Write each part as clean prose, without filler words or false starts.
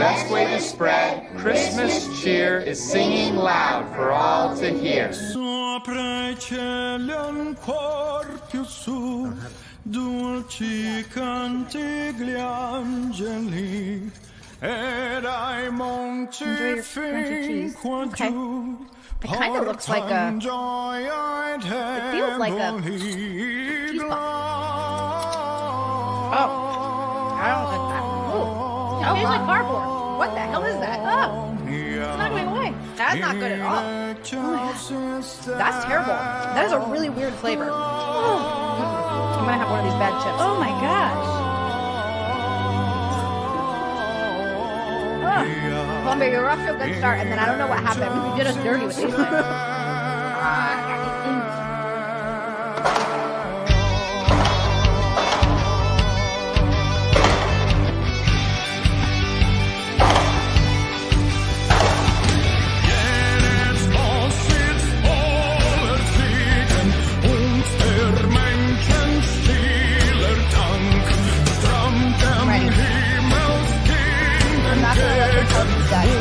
best way to spread Christmas cheer is singing loud for all to hear. Sopra cielo ancor più su, dolci cantigli angeli, ed ai monti fin qua giù. It kind of looks like a. It feels like a cheese puff. Oh, I don't like that. Ooh, it tastes like cardboard. What the hell is that? Oh, it's not going away. That's not good at all. That's terrible. That is a really weird flavor. Oh. I'm gonna have one of these bad chips. Oh my gosh. Columbia, you're off to a good start, and then I don't know what happened. You did us dirty with these things. I'm not gonna let her tell these guys.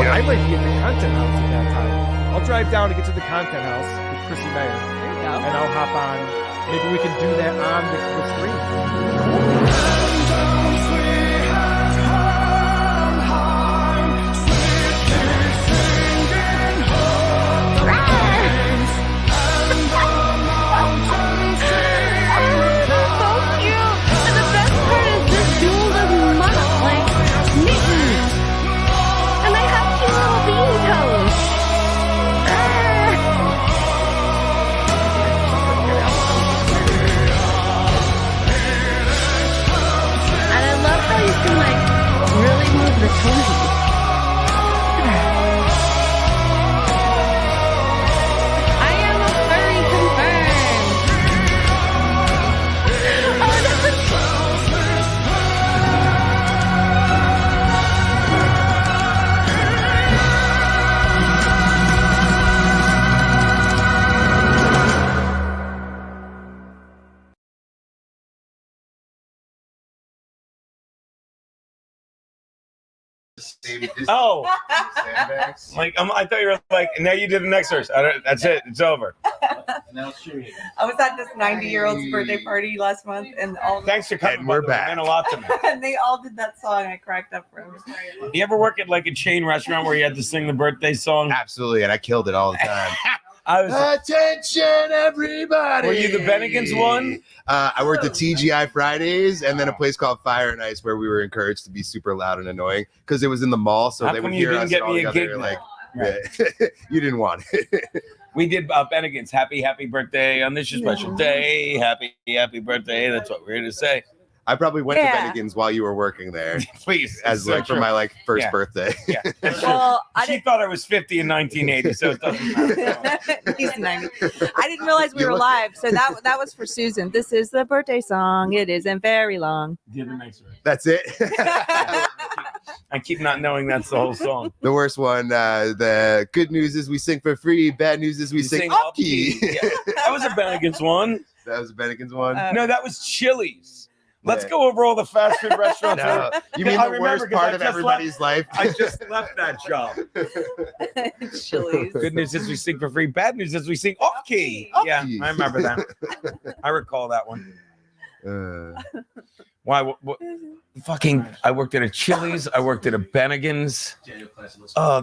I might be at the content house at that time. I'll drive down to get to the content house with Chrissie Mayr. There you go. And I'll hop on. Maybe we can do that on the screen. The toes. I am a furry confirmed. Oh, Oh, like I thought you were like. Now you did the next verse. That's it. It's over. I was at this 90-year-old's birthday party last month, and all Thanks for coming. And we're back. It meant a lot to me. and they all did that song. I cracked up for them. You ever work at like a chain restaurant where you had to sing the birthday song? Absolutely, and I killed it all the time. I was. Attention, everybody! Were you the Bennigans one? I worked at TGI Fridays and then a place called Fire and Ice where we were encouraged to be super loud and annoying because it was in the mall, so How they come would you hear didn't us get all me a together. gig Like, Right. yeah. You didn't want it. We did Bennigans. Happy birthday on this your special day. Happy birthday. That's what we're here to say. I probably went Yeah. to Bennigan's while you were working there, Please, as so like for true. my like first Yeah. birthday. Yeah. Well, I She didn't. thought I was 50 in 1980, so it doesn't matter. He's 90. I didn't realize we You were look live, so that was for Susan. This is the birthday song. It isn't very long. Did the next verse. That's it. I keep not knowing that's the whole song. The worst one. The good news is we sing for free. Bad news is we sing off key. Yeah. That was a Bennigan's one. That was Bennigan's one. No, that was Chili's. Let's go over all the fast food restaurants. No, you mean I the remember, worst 'cause part I of just everybody's life? I just left that job. Chili's. Good news is we sing for free. Bad news is we sing off key. Yeah, I remember that. I recall that one. Why? What, fucking! I worked at a Chili's. I worked at a Bennigan's. Oh,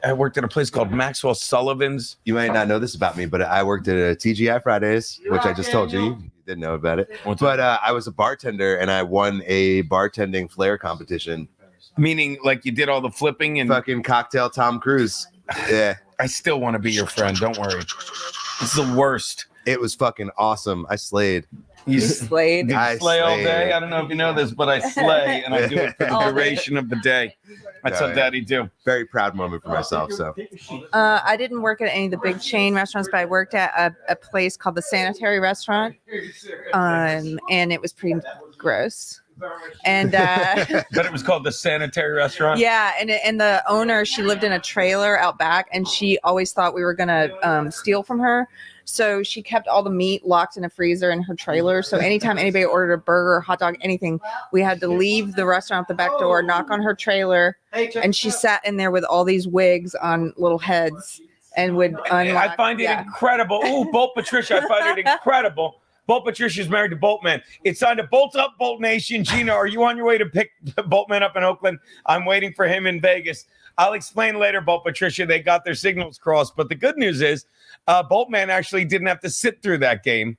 I worked at a place called Maxwell Sullivan's. You might not know this about me, but I worked at a TGI Fridays, which I just told you. You didn't know about it. But I was a bartender, and I won a bartending flair competition. Meaning, like you did all the flipping and fucking cocktail Tom Cruise. Yeah. I still want to be your friend. Don't worry. It's the worst. It was fucking awesome. I slayed. You slayed? I slay all day. I don't know if you know this, but I slay, and I do it for the duration of the day. That's how Daddy do. Very proud moment for myself. So, I didn't work at any of the big chain restaurants, but I worked at a place called the Sanitary Restaurant, and it was pretty gross. And but it was called the Sanitary Restaurant. Yeah, and the owner, she lived in a trailer out back, and she always thought we were gonna steal from her. So she kept all the meat locked in a freezer in her trailer. So anytime anybody ordered a burger, hot dog, anything, we had to leave the restaurant at the back door, knock on her trailer, and she sat in there with all these wigs on little heads and would unlock. I find it incredible. Ooh, Bolt Patricia, I find it incredible. Bolt Patricia's married to Boltman. It's time to bolt up, Bolt Nation. Geno, are you on your way to pick Boltman up in Oakland? I'm waiting for him in Vegas. I'll explain later, Bolt Patricia. They got their signals crossed. But the good news is Boltman actually didn't have to sit through that game.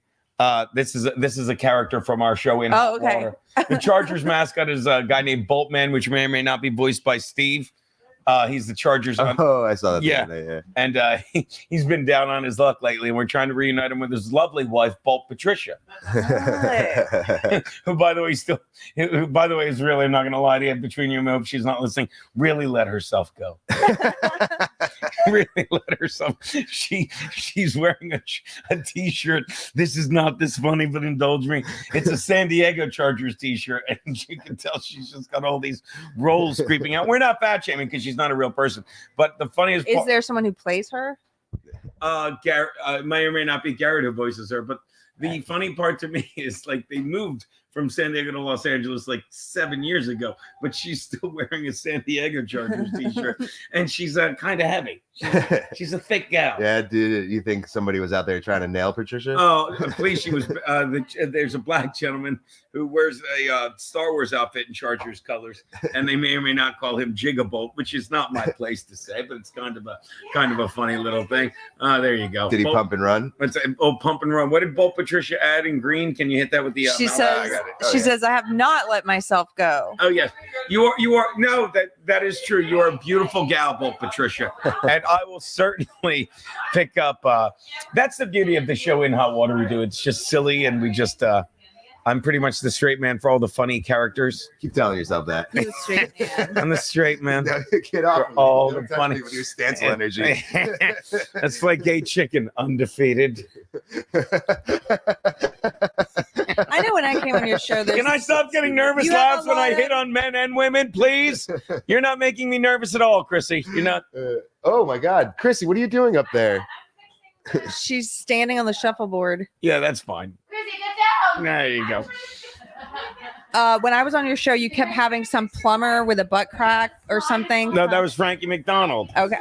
This is a character from our show in Hot Water. The Chargers mascot is a guy named Boltman, which may or may not be voiced by Steve. He's the Chargers. Oh, I saw that. Yeah. And he's been down on his luck lately, and we're trying to reunite him with his lovely wife, Bolt Patricia, who, by the way, is really, I'm not going to lie to you, between you and me, I hope she's not listening, really let herself go. Really let herself. She's wearing a T-shirt. This is not this funny, but indulge me. It's a San Diego Chargers T-shirt, and you can tell she's just got all these rolls creeping out. We're not fat shaming because she's not a real person. But the funniest is there someone who plays her? Garrett may or may not be Garrett who voices her, but the funny part to me is like they moved from San Diego to Los Angeles like 7 years ago, but she's still wearing a San Diego Chargers T-shirt, and she's kind of heavy. She's a thick gal. Yeah, dude. You think somebody was out there trying to nail Patricia? Oh, please. She was. There's a black gentleman who wears a Star Wars outfit in Chargers colors, and they may or may not call him Gigabolt, which is not my place to say, but it's kind of a funny little thing. There you go. Did he pump and run? Pump and run. What did Bolt Patricia add in green? Can you hit that with the? She says. She says, "I have not let myself go." Oh yes, you are. No, that is true. You are a beautiful gal, Bolt Patricia, and I will certainly pick up. That's the beauty of the show in Hot Water. We do. It's just silly, and we just. I'm pretty much the straight man for all the funny characters. Keep telling yourself that. You're the straight man. I'm the straight man. No, get off. For all the funny with your stancil energy. That's like gay chicken, undefeated. I know when I came on your show. Can I stop getting nervous laughs when I hit on men and women, please? You're not making me nervous at all, Chrissy. You're not. Oh my God, Chrissy, what are you doing up there? She's standing on the shuffleboard. Yeah, that's fine. Chrissy, get down. There you go. When I was on your show, you kept having some plumber with a butt crack or something. No, that was Frankie McDonald. Okay.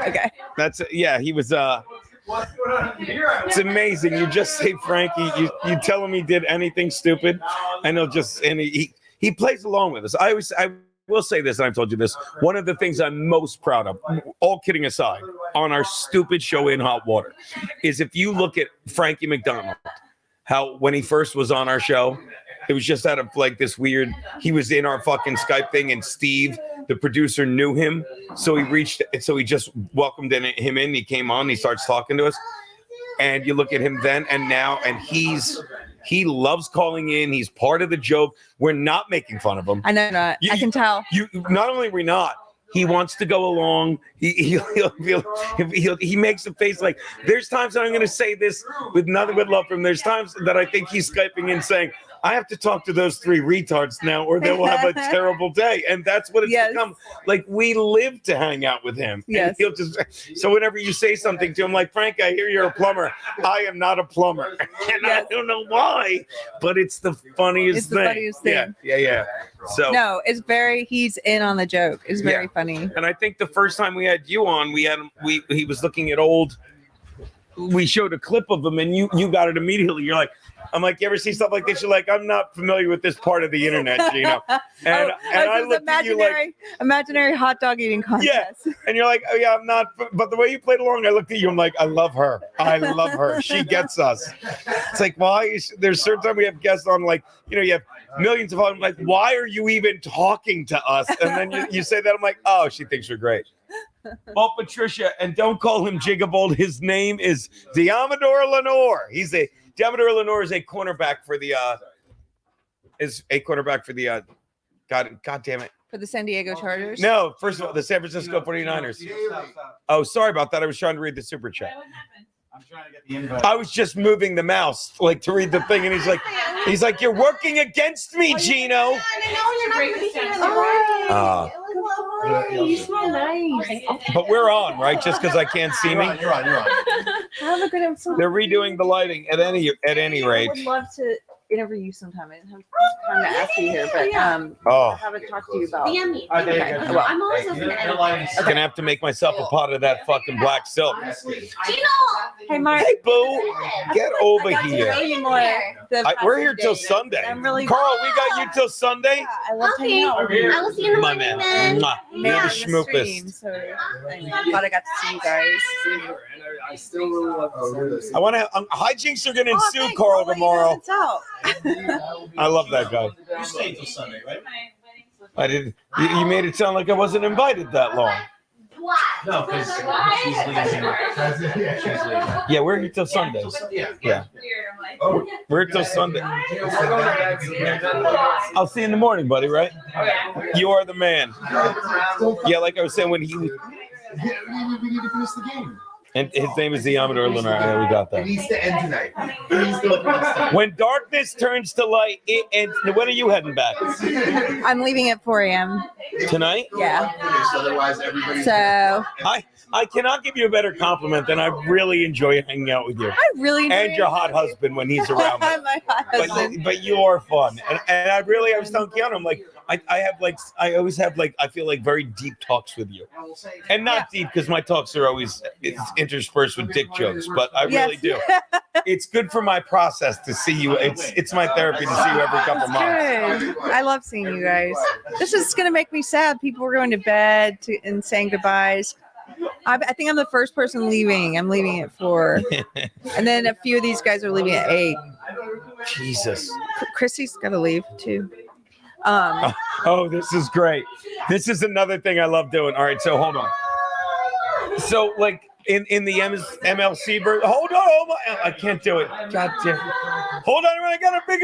Okay. That's he was It's amazing. You just say Frankie, you tell him he did anything stupid, and he plays along with us. I will say this, and I've told you this. One of the things I'm most proud of, all kidding aside, on our stupid show in Hot Water, is if you look at Frankie McDonald, how when he first was on our show, it was just out of like this weird, he was in our fucking Skype thing, and Steve, the producer, knew him. So he just welcomed him in. He came on, he starts talking to us. And you look at him then and now, and he loves calling in. He's part of the joke. We're not making fun of him. I know not. I can tell. Not only are we not, he wants to go along. He makes a face like, there's times that I'm going to say this with nothing but love from him. There's times that I think he's Skyping in saying, I have to talk to those 3 retards now, or they will have a terrible day. And that's what it's become. Like, we live to hang out with him. Yes. And he'll just. So whenever you say something to him, like, Frank, I hear you're a plumber. I am not a plumber, and I don't know why, but it's the funniest thing. Funniest thing. Yeah. So no, it's very. He's in on the joke. It's very funny. And I think the first time we had you on, he was looking at old. We showed a clip of him, and you got it immediately. You're like, I'm like, you ever see stuff like this? You're like, I'm not familiar with this part of the internet, Geno. And I looked at you like, imaginary hot dog eating contest. Yeah. And you're like, oh yeah, I'm not. But the way you played along, I looked at you. I'm like, I love her. She gets us. It's like, why? There's certain time we have guests on, like, you have millions of them. Like, why are you even talking to us? And then you say that. I'm like, oh, she thinks we're great. Well, Patricia, and don't call him Jigabold. His name is Diamador Lenore. Diamador Lenore is a cornerback for the God damn it. For the San Diego Chargers? No, first of all, the San Francisco 49ers. Oh, sorry about that. I was trying to read the super chat. I'm trying to get the invite. I was just moving the mouse like to read the thing, and he's like, you're working against me, Geno. You smell nice. But we're on, right? Just because I can't see me. You're on. They're redoing the lighting at any rate. I would love to interview you sometime. I didn't have time to ask you here, but I haven't talked to you about. Okay. Well, I'm also going to edit. I'm gonna have to make myself a pot of that fucking black silk. Geno! Hey, Mark. Hey, boo, get over here. We're here till Sunday. Karl, we got you till Sunday. I love hanging out with you. I will see you in the My morning man. then. Mwah. You're the schmoopest. So I thought I got to see you guys. I still really love I want to. Hijinks are gonna ensue, Karl, tomorrow. I love that guy. You stay till Sunday, right? I didn't. You made it sound like I wasn't invited that long. No, because she's leaving. Yeah, we're here till Sunday. Yeah. We're here till Sunday. I'll see you in the morning, buddy, right? You are the man. Yeah, like I was saying, when he... We need to finish the game. And his name is Diamador Lenore. Yeah, we got that. It needs to end tonight. Please don't finish. When darkness turns to light, it ends. When are you heading back? I'm leaving at 4 a.m. Tonight? Yeah. Otherwise, everybody's... So I cannot give you a better compliment than I really enjoy hanging out with you. I really enjoy and your hot husband when he's around. My hot husband. But you are fun, and I was telling Keanu, I'm like, I always have I feel like very deep talks with you, and not deep because my talks are always interspersed with dick jokes, but I really do. It's good for my process to see you. It's my therapy to see you every couple months. Good. I love seeing you guys. This is gonna make me sad. People are going to bed and saying goodbyes. I think I'm the first person leaving. I'm leaving at 4, and then a few of these guys are leaving at 8. Jesus. Chrissy's gotta leave too. Oh, this is great. This is another thing I love doing. All right, so hold on. So in the MLC hold on, oh my, I can't do it. God damn. Hold on, I got a big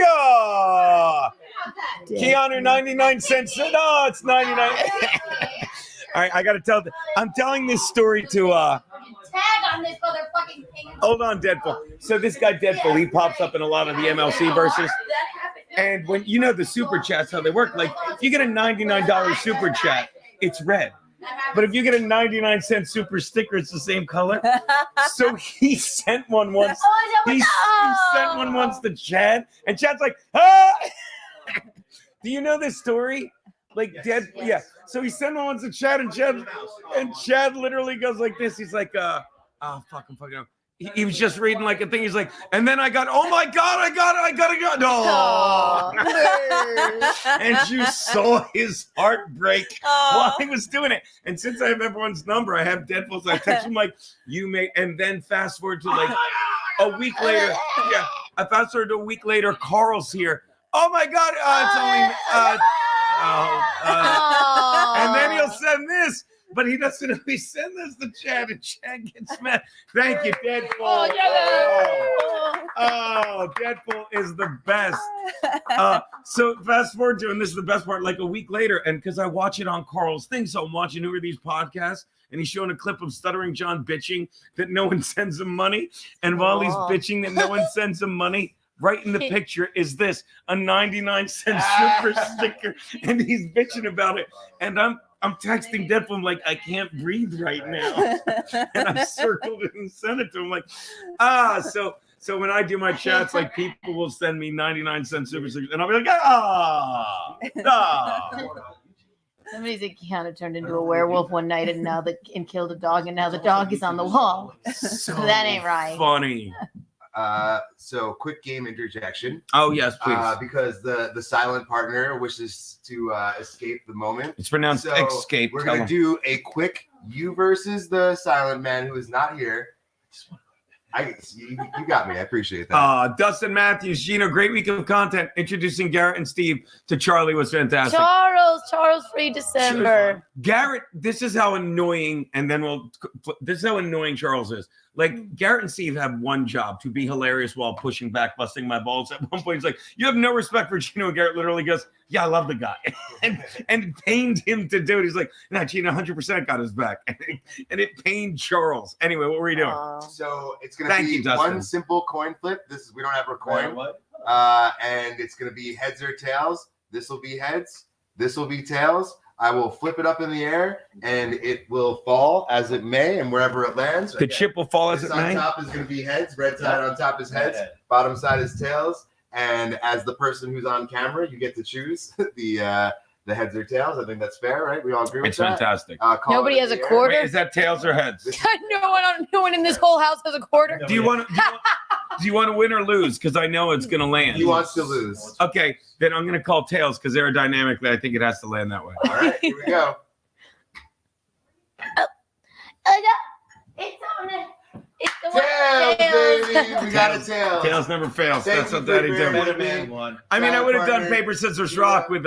Keanu 99 cents. No, it's 99. All right, I got to tell. I'm telling this story to. Tag on this motherfucking thing. Hold on, Deadpool. So this guy Deadpool, he pops up in a lot of the MLC verses. And when the super chats, how they work, like if you get a $99 super chat, it's red. But if you get a 99-cent super sticker, it's the same color. So he sent one once. He sent one once to Chad, and Chad's like, ah! Do you know this story? Like Deadpool, yeah. So he sent one once to Chad, and Chad literally goes like this. He's like, fucking. He was just reading like a thing. He's like, and then I got, oh my God, I got it. No. And you saw his heart break while he was doing it. And since I have everyone's number, I have Deadpool's. I text him like, and then fast forward to like a week later. Yeah. I fast forward to a week later. Karl's here. Oh my God. It's only, and then he'll send this. But he doesn't always send this to Chad, and Chad gets mad. Thank you, Deadpool. Oh, Deadpool is the best. So fast forward to, and this is the best part, like a week later, and because I watch it on Karl's thing, so I'm watching Who Are These Podcasts, and he's showing a clip of Stuttering John bitching that no one sends him money. And while he's bitching that no one sends him money, right in the picture is this, a 99-cent super sticker, and he's bitching about it. And I'm texting Deadpool, like, I can't breathe right now. And I circled it and sent it to him, like, So when I do my chats, like, people will send me 99-cent super stickers, and I'll be like, Somebody said Keanu turned into a werewolf one night and killed a dog, and now the dog is on the wall. So that ain't right. Funny. So quick game interjection. Oh yes, please. Because the silent partner wishes to escape the moment. It's pronounced escape. We're gonna do a quick you versus the silent man who is not here. You got me. I appreciate that. Dustin Matthews, Geno, great week of content. Introducing Garrett and Steve to Charlie was fantastic. Charles free December. Garrett, this is how annoying, and then this is how annoying Charles is. Like, Garrett and Steve have one job, to be hilarious while pushing back, busting my balls. At one point, he's like, you have no respect for Geno. And Garrett literally goes, yeah, I love the guy. and pained him to do it. He's like, nah, Geno 100% got his back. And it pained Charles. Anyway, what were you doing? So it's going to be one simple coin flip. We don't have a coin. And it's going to be heads or tails. This will be heads. This will be tails. I will flip it up in the air, and it will fall as it may, and wherever it lands. The chip will fall as it may? On top is going to be heads. Red side on top is heads. Bottom side is tails. And as the person who's on camera, you get to choose the heads or tails. I think that's fair, right? We all agree with that? It's fantastic. Nobody has a quarter? Wait, is that tails or heads? No one in this whole house has a quarter. Do you want to win or lose? Because I know it's going to land. He wants to lose. Okay, then I'm going to call tails because aerodynamically I think it has to land that way. All right, here we go. It's on it. It's the Tails, baby. We got a tails. Tails never fails. Thank That's you what Daddy for did. bearing with me. I mean, I would have done paper, scissors, rock with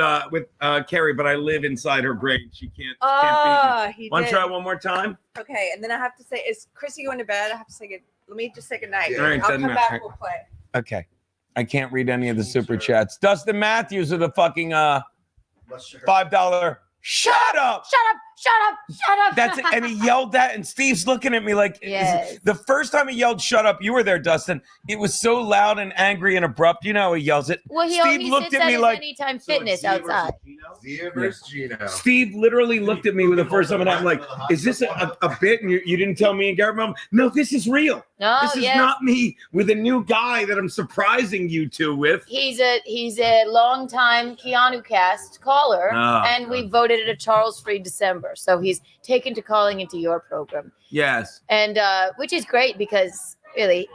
Keri, but I live inside her brain. She can't beat me. Want to try one more time? Okay, and then I have to say, is Chrissy going to bed? I have to say good. Let me just say good night. Yeah. All right, I'll come back. We'll play. Okay. I can't read any of the super chats. Dustin Matthews with a fucking $5. Shut up! That's it. And he yelled that, and Steve's looking at me like, yes. The first time he yelled "shut up," you were there, Dustin. It was so loud and angry and abrupt. You know how he yells it. Well, Steve looked at me like Anytime Fitness outside. Zia versus Geno. Steve literally looked at me with the first time, and I'm like, "Is this a bit?" And you didn't tell me and Garrett, Mom. No, this is real. Oh, this is not me with a new guy that I'm surprising you two with. He's a longtime Keanu cast caller, and we voted it a Charles free December. So he's taken to calling into your program. Yes. And which is great because really,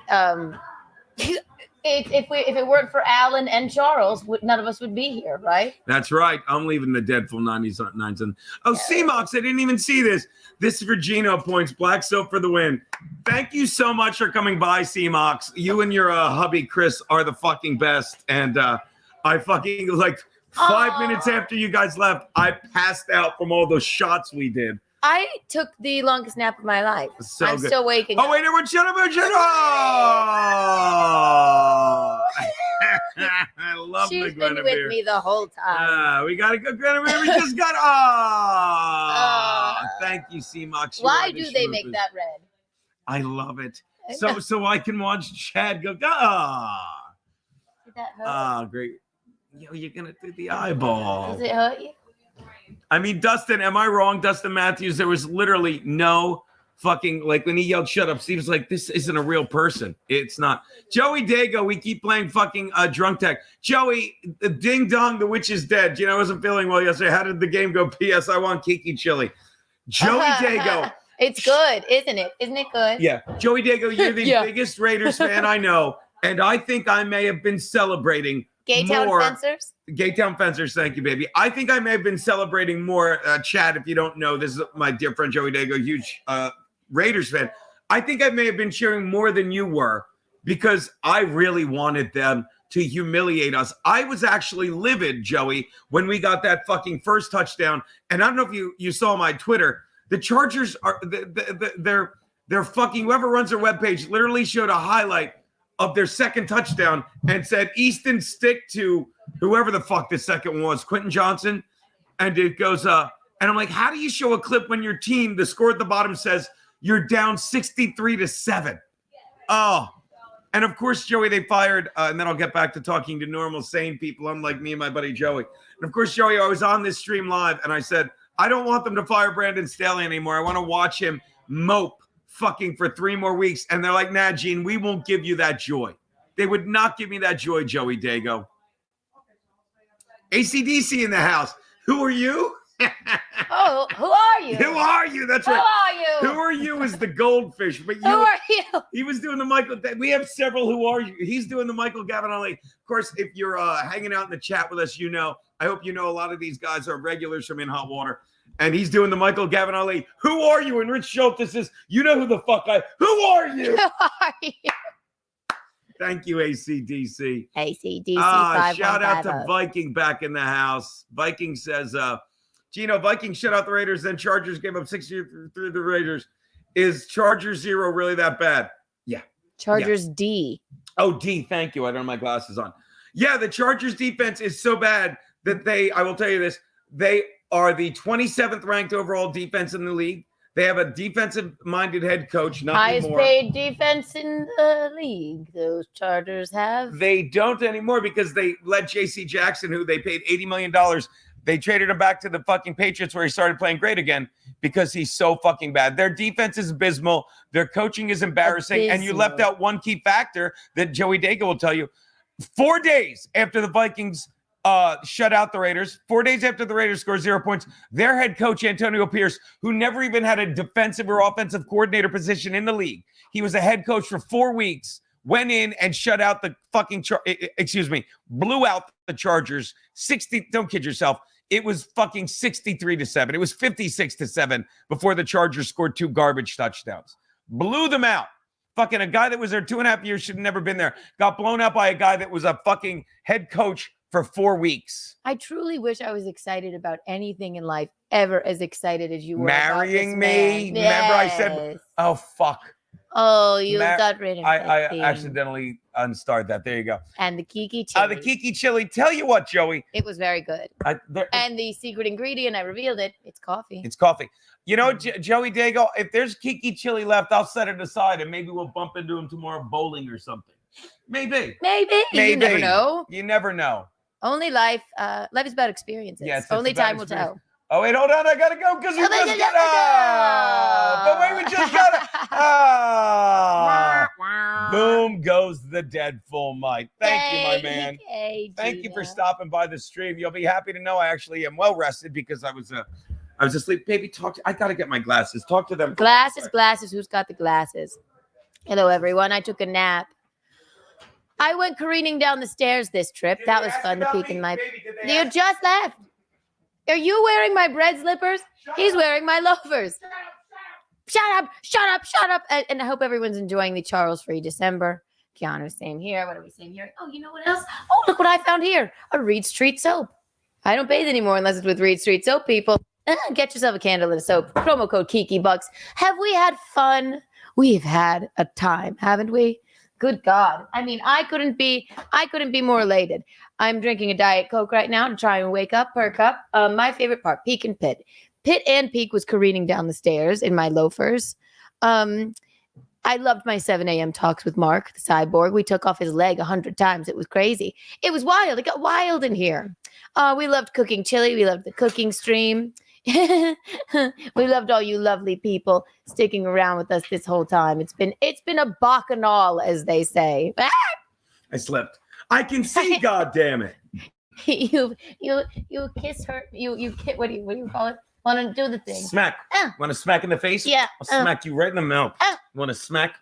if it weren't for Alan and Charles, none of us would be here, right? That's right. I'm leaving the Deadpool 99. Oh, C-Mox, I didn't even see this. This is for Geno points. Black soap for the win. Thank you so much for coming by, C-Mox. You and your hubby, Chris, are the fucking best. And I fucking, like, 5 minutes after you guys left, I passed out from all those shots we did. I took the longest nap of my life. So I'm still waking up. up. Oh, wait, everyone, shut up. I love She's the been Guinevere. with me the whole time. We got to go, Guinevere. We just got, thank you, C-Mox. Why do they make that red? I love it. So I can watch Chad go, Did that hurt? great. Yo, you're going to do the eyeball. Does it hurt you? I mean, Dustin, am I wrong? Dustin Matthews, there was literally no fucking, like, when he yelled, shut up, Steve was like, this isn't a real person. It's not. Joey Dago, we keep playing fucking drunk tech. Joey, ding dong, the witch is dead. I wasn't feeling well yesterday. How did the game go? P.S. I want Kiki chili. Joey Dago. It's good, isn't it? Isn't it good? Yeah. Joey Dago, you're the biggest Raiders fan I know. And I think I may have been celebrating Gaytown Fencers? Gaytown Fencers, thank you, baby. I think I may have been celebrating more. Chad, if you don't know, this is my dear friend Joey Dago, huge Raiders fan. I think I may have been cheering more than you were because I really wanted them to humiliate us. I was actually livid, Joey, when we got that fucking first touchdown. And I don't know if you saw my Twitter. The Chargers are they're fucking, whoever runs their webpage literally showed a highlight of their second touchdown and said Easton stick to whoever the fuck the second one was, Quentin Johnson. And it goes, and I'm like, how do you show a clip when your team, the score at the bottom says you're down 63-7? Oh, And of course, Joey, they fired, and then I'll get back to talking to normal, sane people, unlike me and my buddy Joey. And of course, Joey, I was on this stream live, and I said, I don't want them to fire Brandon Staley anymore. I want to watch him mope fucking for 3 more weeks. And they're like, nah, Gene, we won't give you that joy. They would not give me that joy, Joey Dago. AC/DC in the house. Who are you? Oh, who are you? Who are you? That's Who right. are you? Who are you is the goldfish. But Who are you? He was doing the Michael. We have several who are you. He's doing the Michael Gavinelli. Of course, if you're hanging out in the chat with us, you know. I hope you know a lot of these guys are regulars from In Hot Water. And he's doing the Michael Gavinelli. Who are you? And Rich Schultz is, you know who the fuck who are you? Who are you? Thank you, AC/DC. AC/DC. Shout out to Viking back in the house. Viking says, Geno, Vikings shut out the Raiders, then Chargers gave up 60 through the Raiders. Is Chargers 0 really that bad? Yeah. Chargers D. Oh, D, thank you. I don't have my glasses on. Yeah, the Chargers defense is so bad that I will tell you this, they are the 27th ranked overall defense in the league. They have a defensive-minded head coach, Highest paid defense in the league, those Chargers have. They don't anymore because they let J.C. Jackson, who they paid $80 million, they traded him back to the fucking Patriots where he started playing great again because he's so fucking bad. Their defense is abysmal. Their coaching is embarrassing. And you left out one key factor that Joey Dago will tell you. 4 days after the Vikings shut out the Raiders, 4 days after the Raiders scored 0 points, their head coach, Antonio Pierce, who never even had a defensive or offensive coordinator position in the league, he was a head coach for 4 weeks, went in and shut out the fucking, blew out the Chargers 60, don't kid yourself, it was fucking 63-7. It was 56-7 before the Chargers scored 2 garbage touchdowns. Blew them out. Fucking a guy that was there 2.5 years should have never been there. Got blown out by a guy that was a fucking head coach for 4 weeks. I truly wish I was excited about anything in life, ever as excited as you were. Marrying me? Remember I said, oh, fuck. Oh, you got rid of it. I accidentally unstarred that. There you go. And the Kiki chili. The Kiki chili. Tell you what, Joey. It was very good. And the secret ingredient, I revealed it. It's coffee. It's coffee. You know, Joey Dago, if there's Kiki chili left, I'll set it aside and maybe we'll bump into him tomorrow bowling or something. Maybe. You never know. You never know. Only life. Life is about experiences. Yes, only time will tell. Oh, wait, hold on. I got to go because we just got but wait, we just got Boom goes the dead full mic. Thank you, my man. Thank you for stopping by the stream. You'll be happy to know I actually am well rested because I was asleep. Baby, I got to get my glasses. Talk to them. Glasses. Who's got the glasses? Hello, everyone. I took a nap. I went careening down the stairs this trip. That was fun to peek in my... You just left. Are you wearing my bread slippers? He's wearing my loafers. Shut up. And I hope everyone's enjoying the Charles-free December. Keanu's saying here. What are we saying here? Oh, you know what else? Oh, look what I found here. A Reed Street soap. I don't bathe anymore unless it's with Reed Street soap, people. Get yourself a candle and a soap. Promo code KikiBucks. Have we had fun? We've had a time, haven't we? Good God. I mean, I couldn't be more elated. I'm drinking a Diet Coke right now to try and wake up, perk up. My favorite part, Peek and Pit. Pit and Peek was careening down the stairs in my loafers. I loved my 7 a.m. talks with Mark, the cyborg. We took off his leg 100 times. It was crazy. It was wild. It got wild in here. We loved cooking chili. We loved the cooking stream. We loved all you lovely people sticking around with us this whole time. It's been a bacchanal, as they say. I slipped. I can see. God damn it! You kiss her. You what do you call it? Want to do the thing? Smack. Want to smack in the face? Yeah. I'll smack you right in the mouth. Want to smack?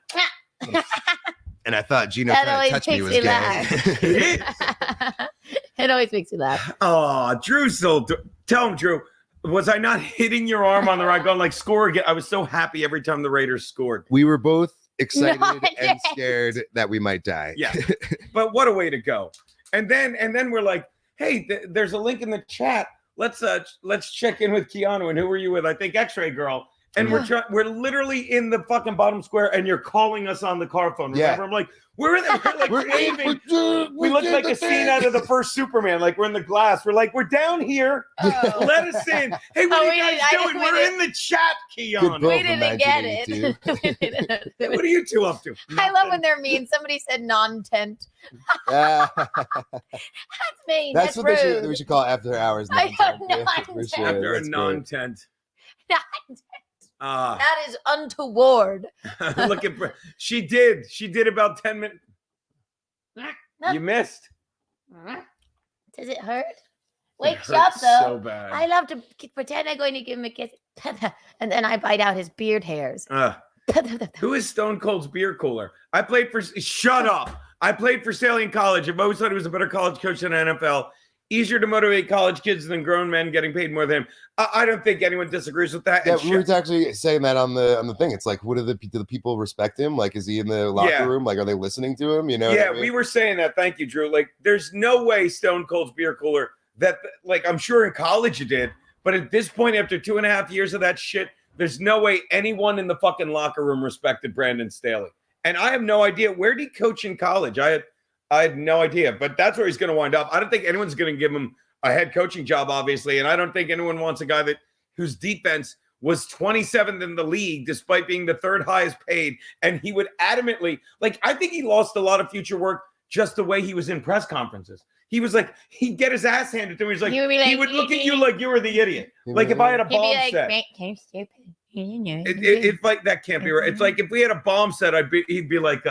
And I thought Geno trying to touch me was gay. It always makes you laugh. Oh, Drew, tell him, Drew. Was I not hitting your arm on the right going like score again? I was so happy every time the Raiders scored. We were both excited and scared that we might die. Yeah, but what a way to go! And then we're like, hey, there's a link in the chat. Let's check in with Keanu. And who were you with? I think X-Ray Girl. And we're literally in the fucking bottom square, and you're calling us on the car phone. Remember? I'm like, we're waving. We look like a scene out of the first Superman. Like we're in the glass. We're like, we're down here. Let us in. Hey, what are you guys doing? We're in the chat, Keanu. We didn't get it. What are you two up to? I love when they're mean. Somebody said non-tent. That's mean. That's what rude. we should call after hours. I don't know. After a non-tent. That is untoward. Look at she did about 10 minutes. You missed. Does it hurt? Wakes up though. So bad. I love to pretend I'm going to give him a kiss, and then I bite out his beard hairs. Who is Stone Cold's beer cooler? I played for. Shut up. I played for Salient College. I've always thought he was a better college coach than NFL. Easier to motivate college kids than grown men getting paid more than him. I don't think anyone disagrees with that. Yeah, we were actually saying that on the thing. It's like, do the people respect him? Like, is he in the locker room? Like, are they listening to him? You know? Yeah, what I mean? we were saying that. Thank you, Drew. Like, there's no way Stone Cold's beer cooler that, like, I'm sure in college you did, but at this point, after 2.5 years of that shit, there's no way anyone in the fucking locker room respected Brandon Staley. And I have no idea. Where did he coach in college? I had no idea, but that's where he's going to wind up. I don't think anyone's going to give him a head coaching job, obviously, and I don't think anyone wants a guy whose defense was 27th in the league, despite being the third highest paid, and he would adamantly, like, I think he lost a lot of future work just the way he was in press conferences. He was like, he'd get his ass handed to him. He's like, he would look at you like you were the idiot. Like if I had a bomb set. It's like, that can't be right. It's like if we had a bomb set, he'd be like,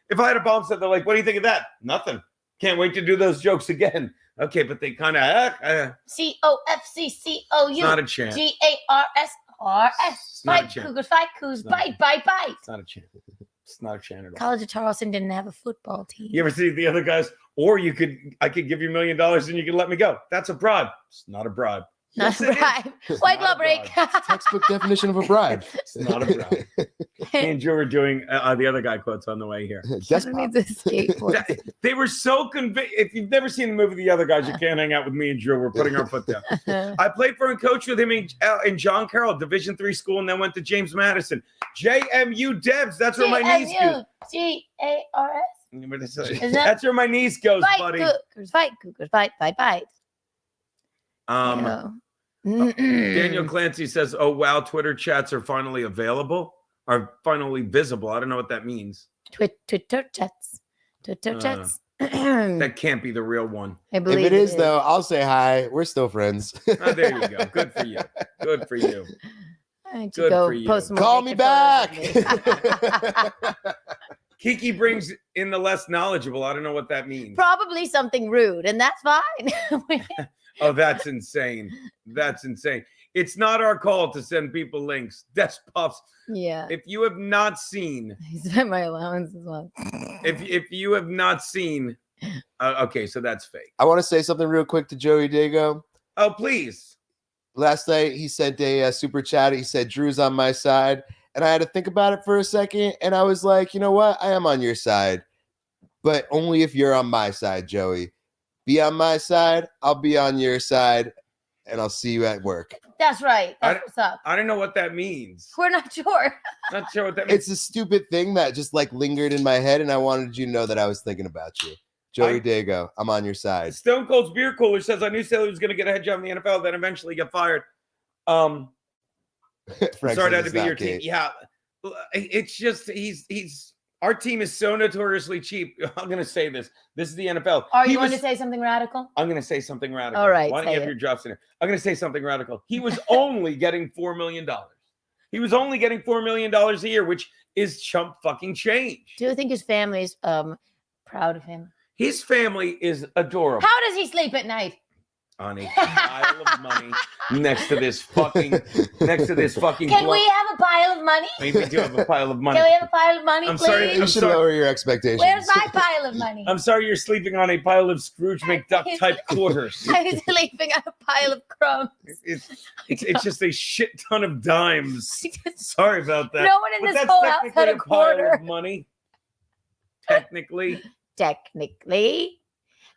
if I had a bomb set, they're like, what do you think of that? Nothing. Can't wait to do those jokes again. Okay, but they kind of COFCCOU. Not a chance. GARSRS. Fight Cougars, fight Cougars, bite. It's not a chance. It's not a chance at all. College of Charleston didn't have a football team. You ever see the other guys? Or I could give you $1 million and you can let me go. That's a bribe. It's not a bribe. Not a bribe. White glove break. Textbook definition of a bribe. It's not a bribe. Me and Drew were doing the other guy quotes on the way here. They were so convinced. If you've never seen the movie The Other Guys, you can't hang out with me and Drew. We're putting our foot down. I played for and coached with him in John Carroll, Division III school, and then went to James Madison. JMU Debs. That's where my knees go. GARS. That's where my knees goes, fight buddy. Cougars, fight Cougars, bite. Daniel Clancy says, "Oh wow, Twitter chats are finally available, are finally visible." I don't know what that means. Twitter chats. That can't be the real one. I believe if it is, though, I'll say hi. We're still friends. Oh, there you go. Good for you. Good for you. Good for you. Call me back. Kiki brings in the less knowledgeable. I don't know what that means. Probably something rude, and that's fine. Oh, that's insane. That's insane. It's not our call to send people links. That's Puffs. Yeah. If you have not seen, he said my allowance as well. If you have not seen, okay, so that's fake. I want to say something real quick to Joey Dago. Oh, please. Last night he sent a super chat. He said Drew's on my side, and I had to think about it for a second, and I was like, you know what? I am on your side, but only if you're on my side, Joey. Be on my side, I'll be on your side, and I'll see you at work. That's right. That's what's up. I don't know what that means. We're not sure. Not sure what that means. It's a stupid thing that just like lingered in my head, and I wanted you to know that I was thinking about you. Joey Dago, I'm on your side. Stone Cold's beer cooler says, I knew Staley was going to get a head job in the NFL, then eventually get fired. Frank sorry to have to says be it's your not team. Kate. Yeah. It's just, our team is so notoriously cheap. I'm going to say this. This is the NFL. Are you going to say something radical? I'm going to say something radical. All right. Why don't you have your drops in here? I'm going to say something radical. He was only getting $4 million. He was only getting $4 million a year, which is chump fucking change. Do you think his family's proud of him? His family is adorable. How does he sleep at night? On a pile of money next to this fucking Can we have a pile of money? We do have a pile of money. Can we have a pile of money, I'm please? sorry. You should lower your expectations. Where's my pile of money? I'm sorry you're sleeping on a pile of Scrooge McDuck type quarters. I'm sleeping on a pile of crumbs. It's just a shit ton of dimes. Sorry about that. No one in But this that's whole house technically had a pile quarter. of money. Technically.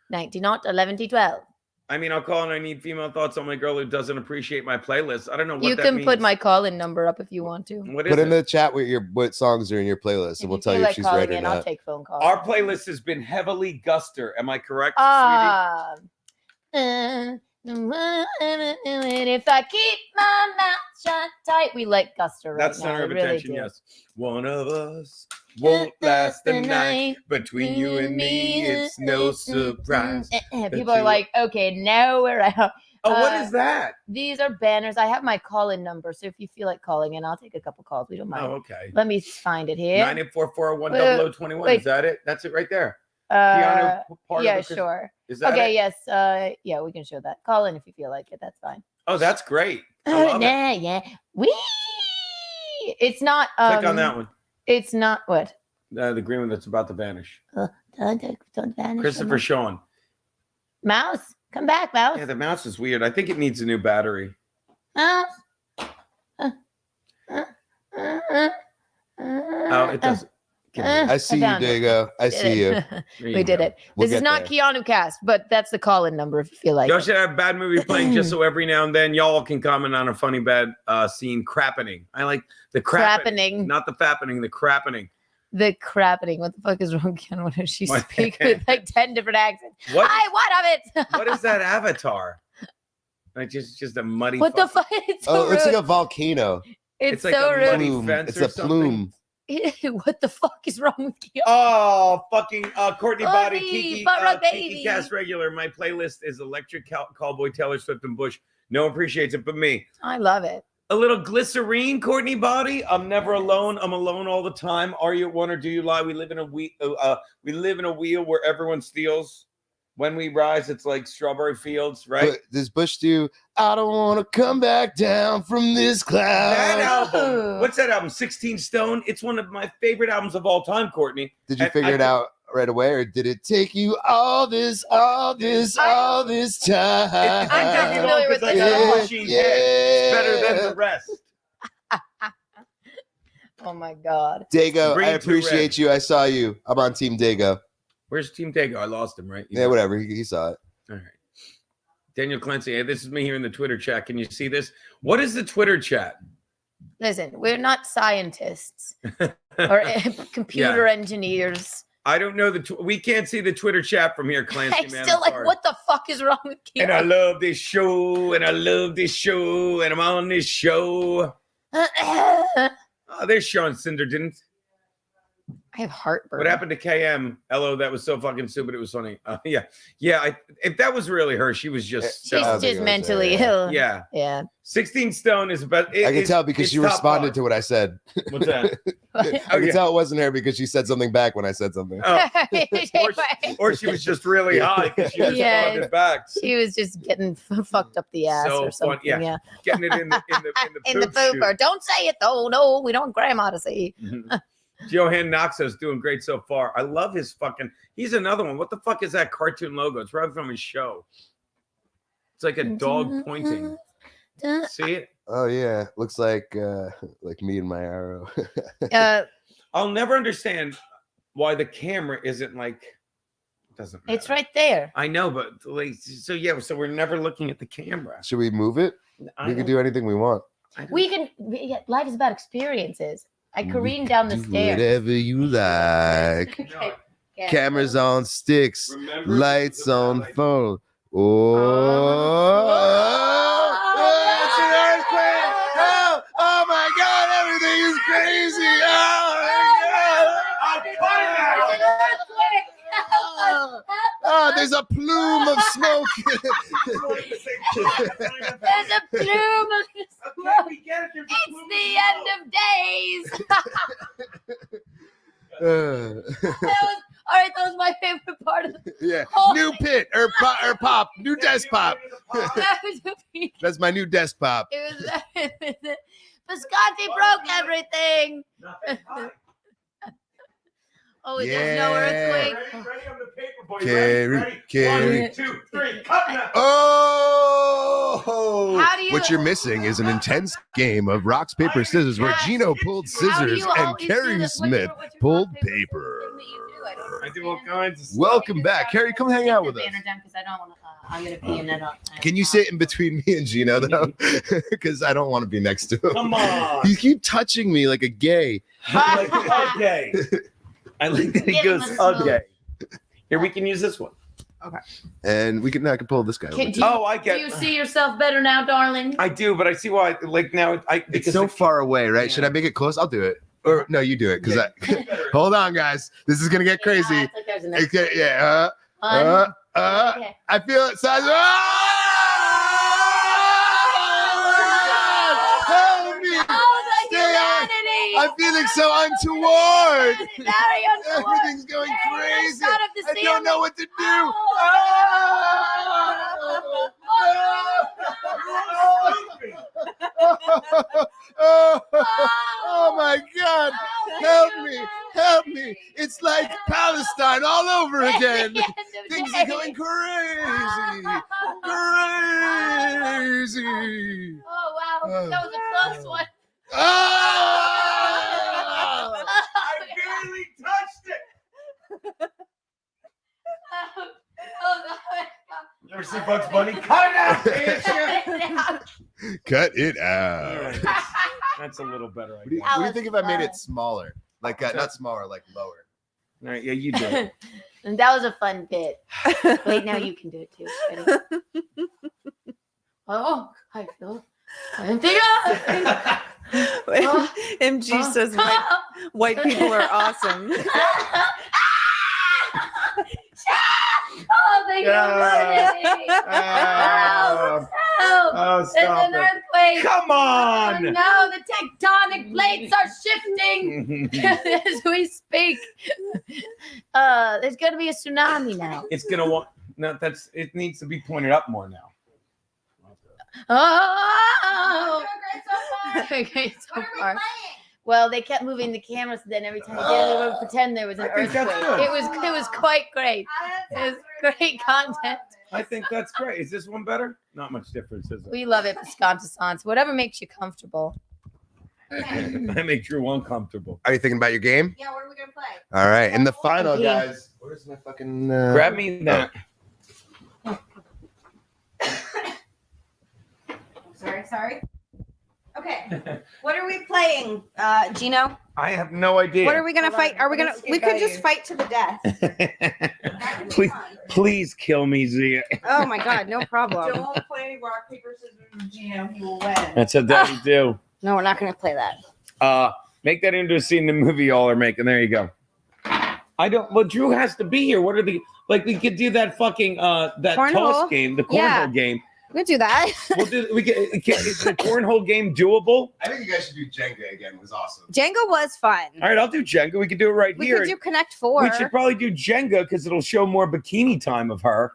19 11 12. I mean, I'll call and I need female thoughts on my girl who doesn't appreciate my playlist. I don't know what You that can means. put my call-in number up if you want to. What is Put in it? the chat what songs are in your playlist, and we'll tell you if she's right or I'll not. take phone calls. Our playlist has been heavily Guster. Am I correct, If I keep my mouth shut tight, we like Guster right That's now. center of we really attention, do. yes. One of us won't last the night. Between you and me, it's no surprise. People are like, okay, now we're out. Oh, what is that? These are banners. I have my call-in number, so if you feel like calling in, I'll take a couple calls. We don't mind. Oh, okay. Let me find it here. 984410021. Wait. Is that it? That's it right there. Keanu, part yeah, of the, sure. Is that okay, it? yes. Yeah, we can show that. Call in if you feel like it. That's fine. Oh, that's great. I love it. Yeah. Wee! It's not. Click on that one. It's not what? The green one that's about to vanish. Don't vanish. Christopher Sean. Mouse, come back, Mouse. Yeah, the mouse is weird. I think it needs a new battery. Mouse. Oh, it doesn't. I see you, found it. Dago. I see you. We did it. We'll This is get not there. Keanu cast, but that's the call-in number if you feel like Y'all it. should have a bad movie playing just so every now and then y'all can comment on a funny bad scene. Crappening. I like the crappening. Not the fappening, the crappening. The crappening. What the fuck is wrong, Keanu? What does she What? speak with like 10 different accents? What? Hi, what of it? What is that avatar? Like just a muddy. What the fucking- fuck? It's Oh, so it looks like rude. a volcano. It's like so a rude. muddy Plume. fence It's or a something. plume. What the fuck is wrong with you? Oh, fucking Courtney Body, Courtney, Kiki, butt rock Kiki baby. Cast regular. My playlist is Electric Cowboy, Taylor Swift, and Bush. No one appreciates it but me. I love it. A little glycerine, Courtney Body. I'm never alone. I'm alone all the time. Are you at one or do you lie? We live in a wheel where everyone steals. When we rise, it's like strawberry fields, right? But does Bush do I don't want to come back down from this cloud? That album. What's that album? 16 Stone. It's one of my favorite albums of all time, Courtney. Did you And figure it out right away, or did it take you all this time? I'm not familiar with I this got a album. machine head. It's better than the rest. Oh my God. Dago, Green I to appreciate red. you. I saw you. I'm on Team Dago. Where's Team Dago? I lost him, right? You Yeah, know. whatever. He saw it. All right. Daniel Clancy, hey, this is me here in the Twitter chat. Can you see this? What is the Twitter chat? Listen, we're not scientists or computer engineers. I don't know we can't see the Twitter chat from here, Clancy. I'm man. still I'm like, sorry. what the fuck is wrong with you? And I love this show, and I love this show, and I'm on this show. Oh, there's Sean Cinderton. I have heartburn. What happened to KM? Hello, that was so fucking stupid. It was funny. Yeah. If that was really her, she was just. She's I think it just was mentally her, ill. Yeah. Yeah. 16 Stone is about. I can tell because she responded to what I said. What's that? I can tell it wasn't her because she said something back when I said something. Oh. Or she was just really high because she responded back. She was just getting fucked up the ass So or something. fun, yeah. Yeah. Getting it in the In the pooper. Don't say it though. No, we don't want grandma to see. Johan Noxo's doing great so far. I love his fucking. He's another one. What the fuck is that cartoon logo? It's right from his show. It's like a dog pointing. See it? Oh yeah, looks like me and my arrow. I'll never understand why the camera isn't like. Doesn't matter. It's right there. I know, but like, so we're never looking at the camera. Should we move it? We can do anything we want. We can. Life is about experiences. I careen down the Do stairs. whatever you like. Okay. Cameras on sticks, Remember lights the on light. phone. It's an earthquake! Oh my God! Everything is crazy! Oh, there's a plume of smoke. There's a plume of smoke. It's the end of days. All right, that was my favorite part of the Yeah, whole new thing. pit or pop, new desk pop. That was a- That's my new desk pop. It was Biscotti broke everything. Oh, there's no earthquake. Ready on the paper, boy. Keri, Ready? Keri. 1, 2, 3, cut now. Oh! How do you- What you're missing is an intense game of rocks, paper, scissors, where Yes. Geno pulled How do scissors you and always do Keri this? What's your Smith rock, pulled paper, paper. scissors thing that you do? I don't I do all kinds of stuff. Welcome back, Keri. Come hang out with us. Because I don't want to. I'm gonna pee and I don't. Can you sit in between me and Geno though? Because I don't want to be next to him. Come on. You keep touching me like a gay. I like okay. I like that he Give goes him a okay. Here, we can use this one. And I can pull this guy. over too. Oh, I Do get. you see yourself better now, darling? I do, but I see why. Like now, It's so far away, right? Should I make it close? I'll do it. Or no, you do it. Because hold on, guys. This is gonna get crazy. Yeah, it's like there's an Okay, yeah. Okay. I feel it. Size. Help me! Oh, the Stay on. humanity! I'm feeling so untoward. Very untoward. Everything's going Very crazy. outside of the I don't know what to do. Oh my God! Help me! It's like Palestine all over again. Things are going crazy. Oh wow, that was a close one. Oh! I barely touched it. Oh God. You ever see Bugs Bunny? Cut it out, bitch. Cut it out. All right, that's a little better. What do you think if I made it smaller? Like not smaller, like lower. All right, yeah, you do it. And that was a fun bit. Wait, now you can do it too. Ready? Oh, I feel. MG says white people are awesome. Oh, thank you. Help! Oh, It's stop an it. earthquake. Come on. Oh, no, the tectonic plates are shifting as we speak. There's going to be a tsunami now. It's gonna want. No, it needs to be pointed up more now. Oh! Okay, so far. Well, they kept moving the camera, so then every time they did it, they would pretend there was an I think earthquake. that's good. It was quite great. It was great content. I think that's great. Is this one better? Not much difference, is it? We love it, Piscantissance. Whatever makes you comfortable. I make Drew uncomfortable. Are you thinking about your game? Yeah, what are we gonna play? All right. In the final, Okay. guys. Where's my fucking? Grab me that. Sorry. Okay. What are we playing, Geno? I have no idea. What are we gonna fight? Are we gonna? We could just fight to the death. Please kill me, Zia. Oh my God, no problem. Don't play rock, paper, scissors, Geno. He will win. That's what Daddy do. No, we're not gonna play that. Make that into a scene in the movie y'all are making. There you go. I don't. Well, Drew has to be here. What are the like? We could do that fucking that Cornhole? toss game, the cornhole Yeah. game. We could do that. We'll do. Is the cornhole game doable? I think you guys should do Jenga again. It was awesome. Jenga was fun. All right, I'll do Jenga. We could do it right We here. could do Connect Four. We should probably do Jenga because it'll show more bikini time of her.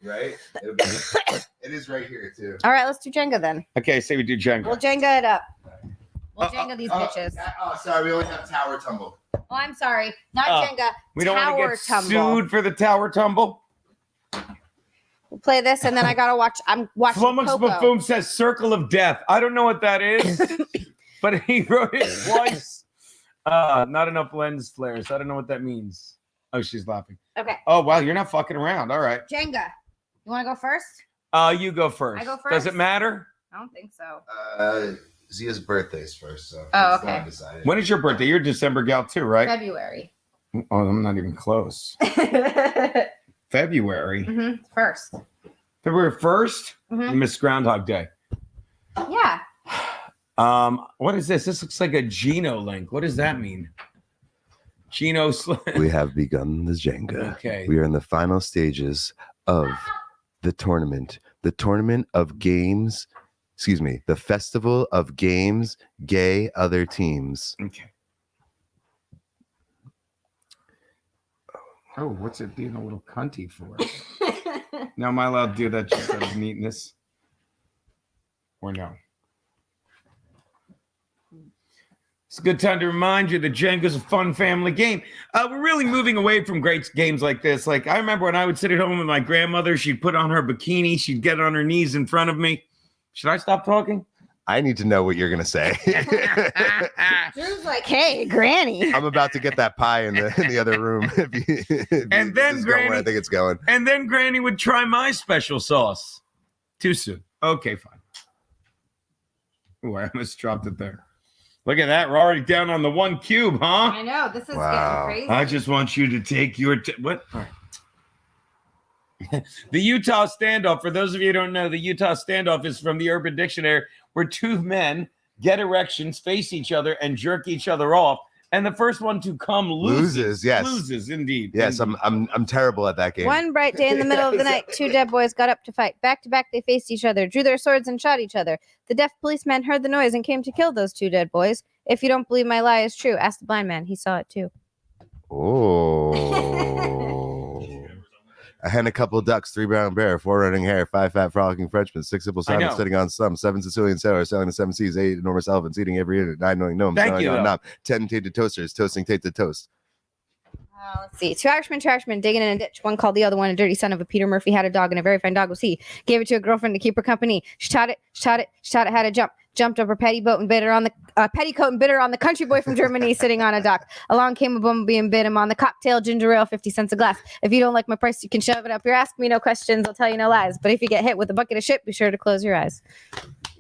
Right? It is right here too. All right, let's do Jenga then. Okay, say we do Jenga. We'll Jenga it up. We'll Jenga these bitches. Oh, sorry. We only have Tower Tumble. Oh, I'm sorry. Not Jenga. We don't want to Tower get Tumble. sued for the Tower Tumble. We'll play this, and then I gotta watch. I'm watching Flummox Coco. Buffoon says Circle of Death. I don't know what that is, but he wrote it twice. Not enough lens flares. I don't know what that means. Oh, she's laughing. Okay. Oh, wow. You're not fucking around. All right. Jenga. You want to go first? You go first. I go Does first? it matter? I don't think so. Zia's birthday's first, so Oh, it's not okay. decided. When is your birthday? You're a December gal too, right? February. Oh, I'm not even close. February. First. February 1st? Mhm. You missed Groundhog Day. Yeah. What is this? This looks like a Geno link. What does that mean? Geno. We have begun the Jenga. Okay. We are in the final stages of the tournament. The tournament of games. Excuse me. The festival of games. Gay other teams. Okay. Oh, what's it being a little cunty for? Now, am I allowed to do that just out of neatness? Or no? It's a good time to remind you that Jenga's a fun family game. We're really moving away from great games like this. Like, I remember when I would sit at home with my grandmother, she'd put on her bikini, she'd get on her knees in front of me. Should I stop talking? I need to know what you're gonna say. Drew's like, hey, Granny. I'm about to get that pie in the other room. And then Granny, I think it's going. And then Granny would try my special sauce. Too soon. Okay, fine. Oh, I almost dropped it there. Look at that. We're already down on the 1 cube, huh? I know. This is getting crazy. I just want you to take your... what? All right. The Utah standoff, for those of you who don't know, the Utah standoff is from the Urban Dictionary, where two men get erections, face each other, and jerk each other off. And the first one to come loses. Yes. Loses, indeed. Yes, indeed. I'm terrible at that game. One bright day in the middle of the night, two dead boys got up to fight. Back to back, they faced each other, drew their swords, and shot each other. The deaf policeman heard the noise and came to kill those two dead boys. If you don't believe my lie is true, ask the blind man. He saw it too. Oh. A hen, a couple of ducks, 3 brown bear, 4 running hare, 5 fat frolicking Frenchmen, 6 simple Simons sitting on some, 7 Sicilian sailors sailing the 7 seas, 8 enormous elephants eating every unit, 9 knowing gnomes, Thank you. 10 tainted toasters, toasting tainted toast. Let's see. Two Irishmen digging in a ditch. One called the other one a dirty son of a Peter Murphy had a dog, and a very fine dog was he. Gave it to a girlfriend to keep her company. She taught it how to jump. Jumped up her petticoat and bit her on the country boy from Germany sitting on a dock. Along came a bumblebee and bit him on the cocktail ginger ale, 50 cents a glass. If you don't like my price, you can shove it up your ass. Ask me no questions, I'll tell you no lies. But if you get hit with a bucket of shit, be sure to close your eyes.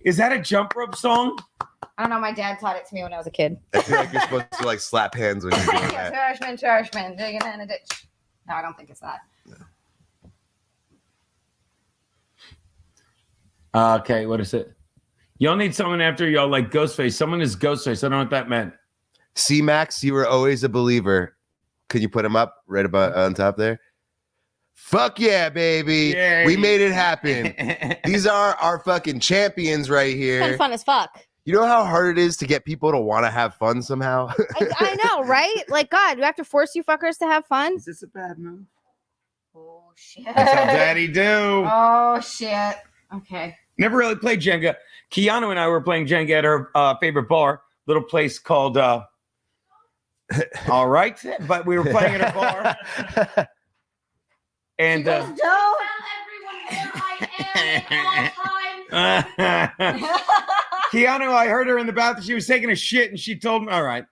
Is that a jump rope song? I don't know. My dad taught it to me when I was a kid. I feel like you're supposed to like slap hands when you're doing that. Two Irishmen digging in a ditch. No, I don't think it's that. Okay, what is it? Y'all need someone after y'all like Ghostface. Someone is Ghostface. I don't know what that meant. C-Max, you were always a believer. Could you put him up right about on top there? Fuck yeah, baby. Yay. We made it happen. These are our fucking champions right here. Fun as fuck. You know how hard it is to get people to want to have fun somehow? I know, right? Like, God, do I have to force you fuckers to have fun? Is this a bad move? Oh, shit. That's how Daddy do. Oh, shit. Okay. Never really played Jenga. Keanu and I were playing Jenga at our favorite bar, little place called All Right, but we were playing at a bar. And Don't tell everyone where I am at all times. Keanu, I heard her in the bathroom. She was taking a shit, and she told me, all right,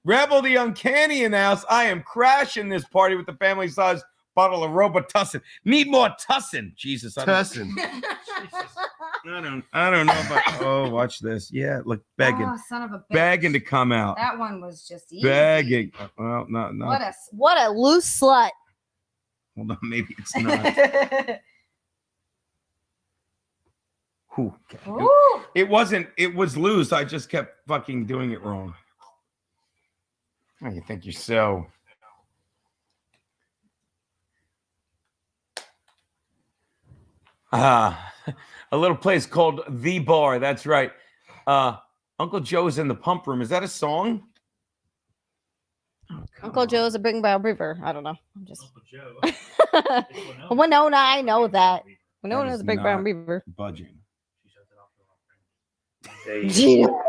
Rebel the Uncanny in the house. I am crashing this party with the family-size bottle of Robitussin. Need more Tussin. Jesus. Tussin. I don't know if I... Oh, watch this. Yeah, look, begging. Oh, son of a bitch. Begging to come out. That one was just easy. Begging. Well, no. What a loose slut. Hold on, maybe it's not. Ooh. Ooh. It wasn't. It was loose. I just kept fucking doing it wrong. Oh, you think you're so... A little place called The Bar. That's right. Uncle Joe's in the pump room. Is that a song? Oh, Uncle Joe's a Bring Bow River. I don't know. I'm just. Uncle Joe. Winona, I know that. Winona's is a Big not Brown Beaver. Budging. Geno.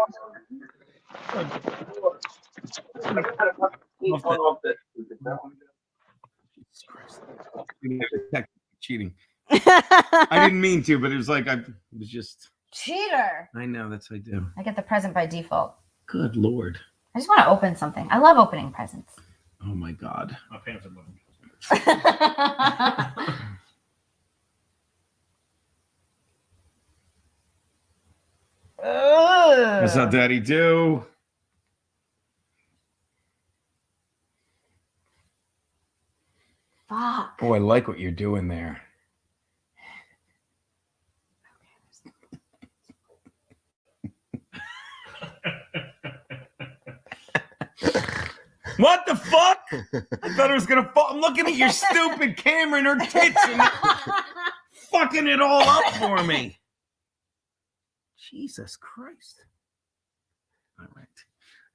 Cheating. I didn't mean to, but it was like it was just. Cheater. I know that's what I do. I get the present by default. Good Lord. I just want to open something. I love opening presents. Oh my God. My parents are moving. That's how Daddy do. Fuck. Oh, I like what you're doing there. What the fuck? I thought it was gonna fall. I'm looking at your stupid camera and her tits and fucking it all up for me. Jesus Christ. All right.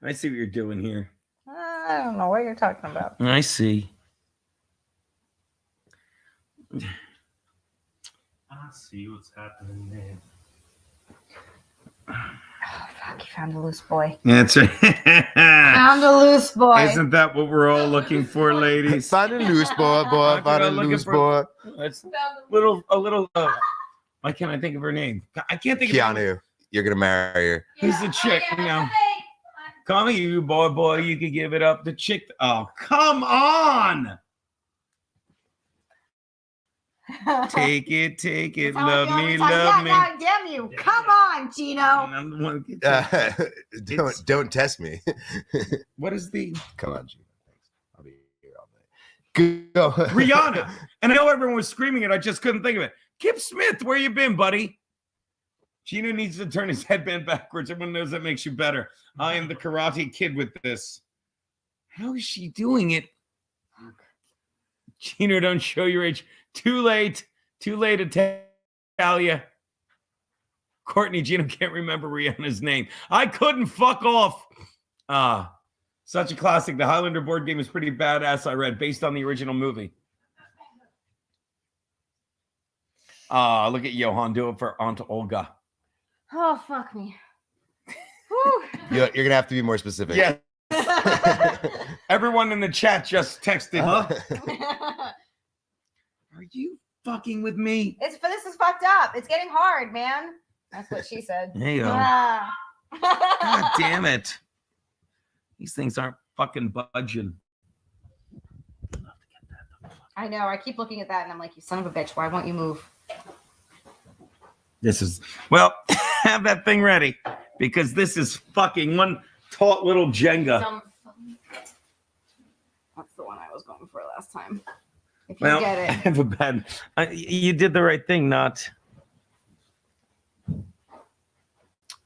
I see what you're doing here. I don't know what you're talking about. I see. I see what's happening there. Oh, fuck, you found a loose boy. That's right. Found a loose boy. Isn't that what we're all looking for, ladies? Find a loose boy, find a loose boy. That's a little Why can't I think of her name? I can't think of Keanu. You're gonna marry her. Who's the chick? No. Come here, you boy. You can give it up. The chick. Oh, come on. Take it. Love me. God damn you. Come on, Geno. Don't test me. What is the? Come on, Geno. Thanks. I'll be here all day. Go. Rihanna. And I know everyone was screaming it. I just couldn't think of it. Kip Smith, where you been, buddy? Geno needs to turn his headband backwards. Everyone knows that makes you better. I am the Karate Kid with this. How is she doing it? Geno, don't show your age. Too late to tell you. Courtney, Geno can't remember Rihanna's name. I couldn't fuck off. Such a classic. The Highlander board game is pretty badass, I read, based on the original movie. Look at Johan. Do it for Aunt Olga. Oh, fuck me. You're gonna have to be more specific. Yeah. Everyone in the chat just texted. Huh? Are you fucking with me? This is fucked up. It's getting hard, man. That's what she said. There you go. God damn it. These things aren't fucking budging. I know. I keep looking at that and I'm like, you son of a bitch. Why won't you move? This is, well, have that thing ready because this is fucking one taut little Jenga. That's the one I was going for last time. If you Well, get I it. have a bad. You did the right thing, not.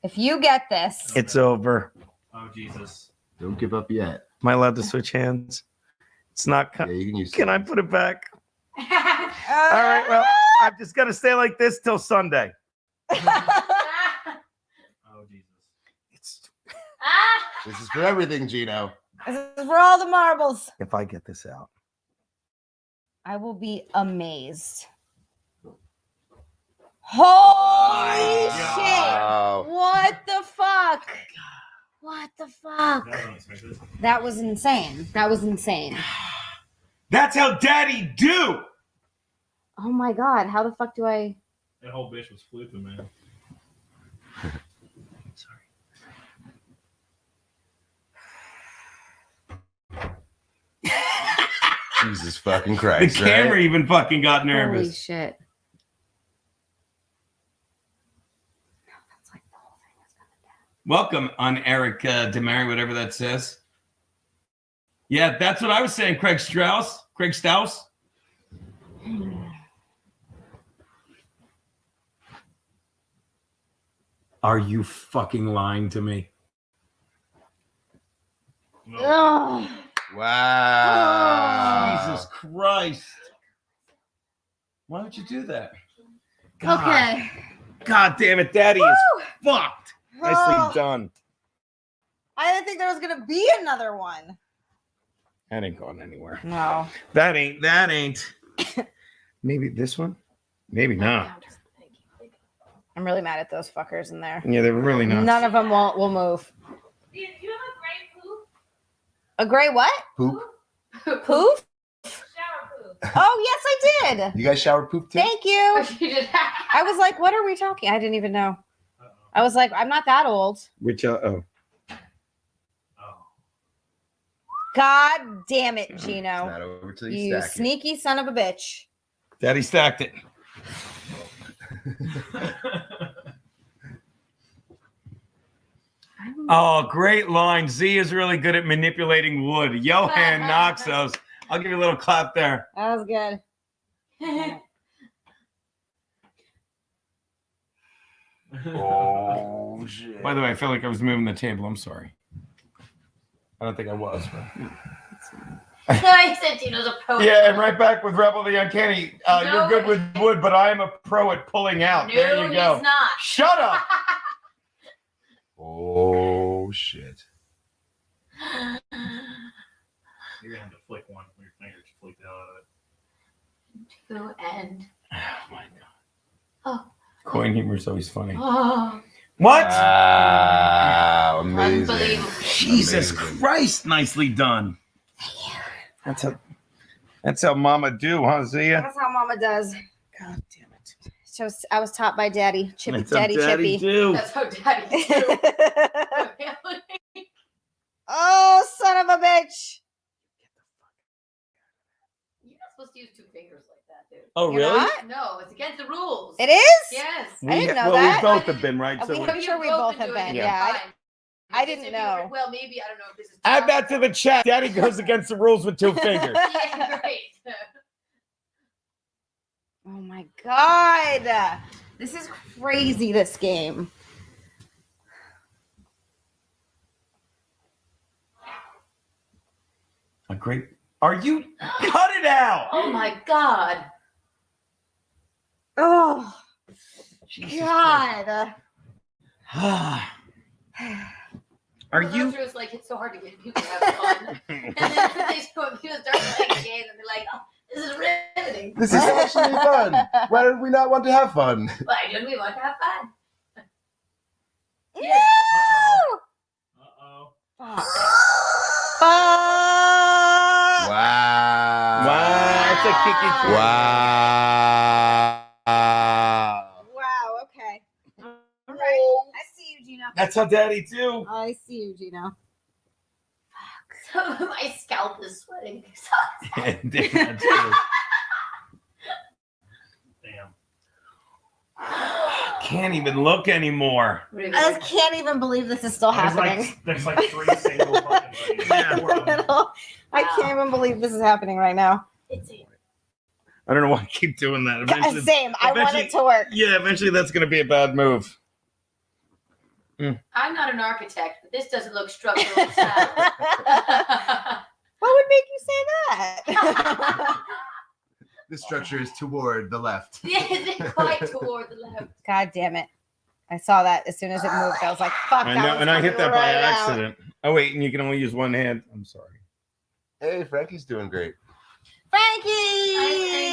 If you get this. It's over. Oh, Jesus. Don't give up yet. Am I allowed to switch hands? It's not. Yeah, you can use. Can I put it back? All right. Well, I'm just gonna stay like this till Sunday. Oh, Jesus. This is for everything, Geno. This is for all the marbles. If I get this out. I will be amazed. Holy shit. Wow. What the fuck? What the fuck? That was unexpected. That was insane. That was insane. That's how Daddy do. Oh my god. How the fuck do I? That whole bitch was flipping, man. Jesus fucking The Christ. camera right? even fucking got Holy nervous. shit. Welcome on Eric DeMary, whatever that says. Yeah, that's what I was saying. Craig Strauss. Are you fucking lying to me? Ugh. Wow. Jesus Christ. Why would you do that? God. Okay. God damn it, Daddy is fucked. Oh. Nicely done. I didn't think there was gonna be another one. That ain't going anywhere. No. That ain't. Maybe this one? Maybe not. I'm really mad at those fuckers in there. Yeah, they're really not. None of them will move. Do you have a gray poop? A gray what? Poop. Poof? Shower poop. Oh yes, I did. You guys shower poop too? Thank you. She did that. I was like, what are we talking? I didn't even know. I was like, I'm not that old. Which oh. God damn it, It's Geno. not over till You stack it. sneaky son of a bitch. Daddy stacked it. Oh, great line. Z is really good at manipulating wood. Johan Noxos. I'll give you a little clap there. That was good. Oh shit. By the way, I felt like I was moving the table. I'm sorry. I don't think I was. I said Gino's a pro. Yeah, and right back with Rebel the Uncanny. No. You're good with wood, but I am a pro at pulling out. No, There you go. he's not. Shut up. Oh shit. You're gonna have to flick one with your fingers flicked out of it. Two and Oh my god. oh, Coin humor is always funny. oh, What? Wow, amazing. unbelievable. Jesus Amazing. Christ, nicely done. That's how Mama do, huh, Zia? That's how Mama does. God damn it. It's I was taught by Daddy. That's Daddy how Daddy Chippy. do. That's how daddy do. Oh, son of a bitch! You're not supposed to use 2 fingers like that, dude. Oh, You're really? not? No, it's against the rules. It is? Yes. I didn't know well, that. we both have been, right? So I'm sure we both have been. Yeah, I didn't If you know. well, maybe I don't know if this is. add that to the chat. Daddy goes against the rules with 2 fingers. Yeah, great. Oh my god. This is crazy, this game. A great. Are you? Cut it out. Oh my god. Oh Jesus god. Are you? It's like it's so hard to get people to have fun. And then they start playing games and they're like, oh, this is riveting. This is actually fun. Why did we not want to have fun? Why don't we want to have fun? No! Uh-oh. Fuck. Wow. Wow, it's a kicky. Wow. Wow, okay. All right. I see you, Geno. That's how Daddy do. I see you, Geno. My scalp is sweating. Damn, that's good. Damn. Can't even look anymore. I just can't even believe this is still happening. There's like 3 single fucking things. I can't even believe this is happening right now. I don't know why I keep doing that. Eventually, Same. I want it to work. Yeah, eventually that's going to be a bad move. I'm not an architect, but this doesn't look structurally sound. What would make you say that? This structure is toward the left. Yeah, it's quite toward the left. God damn it. I saw that as soon as it moved. I was like, fuck. I that know, one's and I hit that coming by right out. accident. Oh wait, and you can only use one hand. I'm sorry. Hey, Frankie's doing great. Frankie!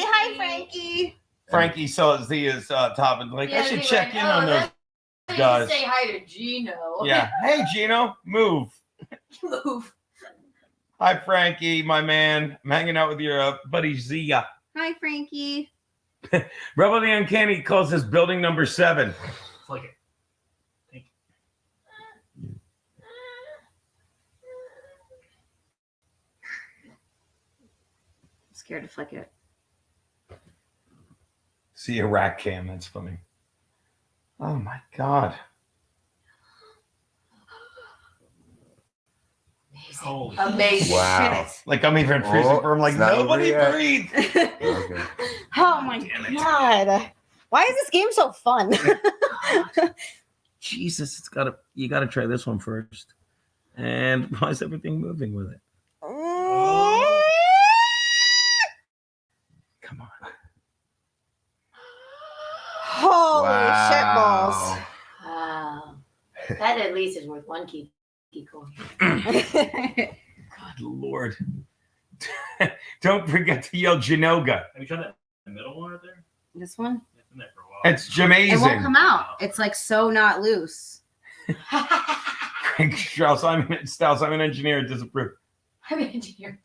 Hi, Frankie. Frankie saw his top and like, Yeah, I should he check went, in on those let's guys. Say hi to Geno. Yeah. Hey, Geno, move. Move. Hi, Hi, Frankie, my man. I'm hanging out with your buddy Zia. Hi, Frankie. Rebel the Uncanny calls this building number 7. Flick it. I'm scared to flick it. See a rack cam. That's funny. Oh my God. Holy Amazing. Wow. Like I'm even freezing for him. Like it's not over nobody yet. breathe. Okay. Oh my god. Why is this game so fun? Jesus, you gotta try this one first. And why is everything moving with it? Come on. Holy Wow. shit balls. Wow. That at least is worth 1 key coin. God Lord. Don't forget to yell Genoga. Have you tried that middle one right there? This one? It's been there for a while. It's amazing. It won't come out. It's like so not loose. Craig Strauss, I'm an engineer, disapprove. I'm an engineer.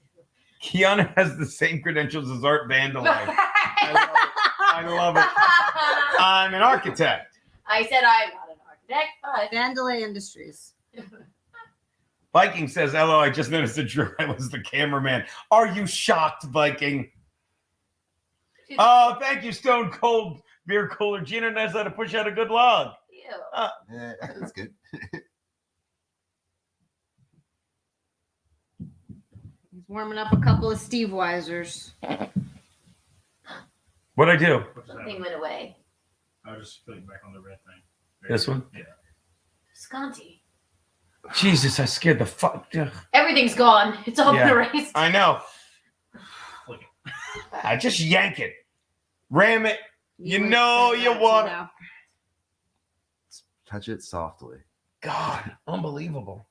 Keanu has the same credentials as Art Vandelay. I love it. I'm an architect. I said I'm not an architect, but Vandalay Industries. Viking says, hello, I just noticed that Drew was the cameraman. Are you shocked, Viking? Oh, thank you, Stone Cold Beer Cooler. Geno knows how to push out a good log. Ew. Yeah, that's good. He's warming up a couple of Steve Weisers. What'd I do? What's that? Something went away. I was just putting back on the red thing. This one? Yeah. Sconty. Jesus, I scared the fuck. Ugh. Everything's gone. It's all been Yeah. erased. I know. Flick it. I just yank it. Ram it. You know you want it. Touch it softly. God, unbelievable.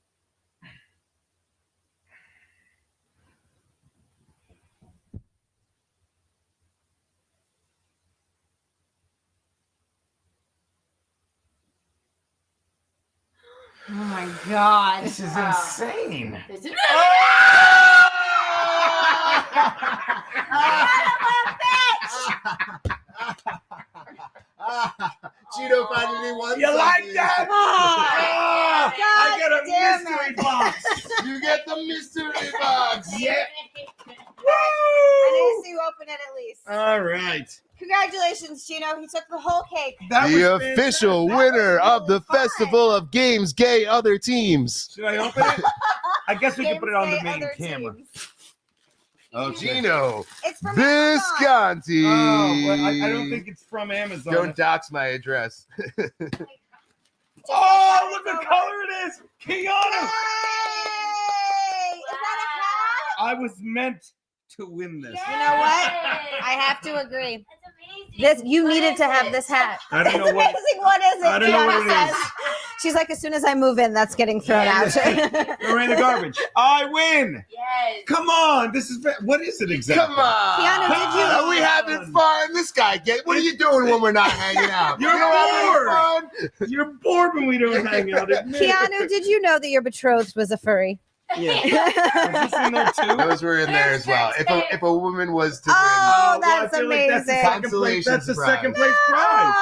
Oh my god. This is insane. This is- finally won. You like that? Oh, I get a damn mystery it. box. You get the mystery box. Yeah. I need to see you open it at least. All right. Congratulations, Geno. He took the whole cake. That The was official winner of the Festival of Games Gay Other Teams. Should I open it? I guess we can put it on the Games Day main Other camera. Teams. Oh, Geno. It's from Visconti. Oh, well, I don't think it's from Amazon. Don't dox my address. Oh, look what color it is. Keanu. Hey! Is that a hat? I was meant to win this. You know what? I have to agree. This you needed to have this hat. I don't know It's what. amazing. What is it? I don't know what Kiana it says. She's like, as soon as I move in, that's getting thrown out. Throw in the garbage. I win. Yes. Come on. This is what is it exactly? Come on. Keanu, did you- Are we having fun? This guy what are you doing when we're not hanging out? You're having fun? You're bored when we don't hang out. Admit it. Keanu, did you know that your betrothed was a furry? Yeah. Is this in there too? Those were in there as well. If a woman was to win, Oh, well, I that's feel like amazing. That's the second place prize.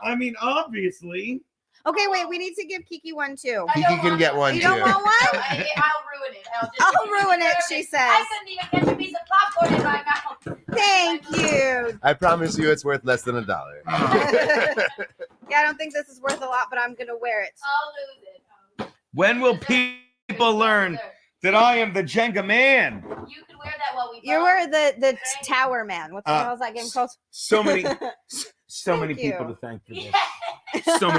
I mean, obviously. Okay, wait. We need to give Kiki one too. Kiki can get one You too. don't want one? I'll ruin it. I'll ruin it, she says. I couldn't even get a piece of popcorn in my mouth. Thank you. I promise you, it's worth less than $1. Yeah, I don't think this is worth a lot, but I'm gonna wear it. I'll lose it. When will people learn that I am the Jenga man? You can wear that while we You were the tower man. What the hell is that game called? So many Thank people you. to thank for this. So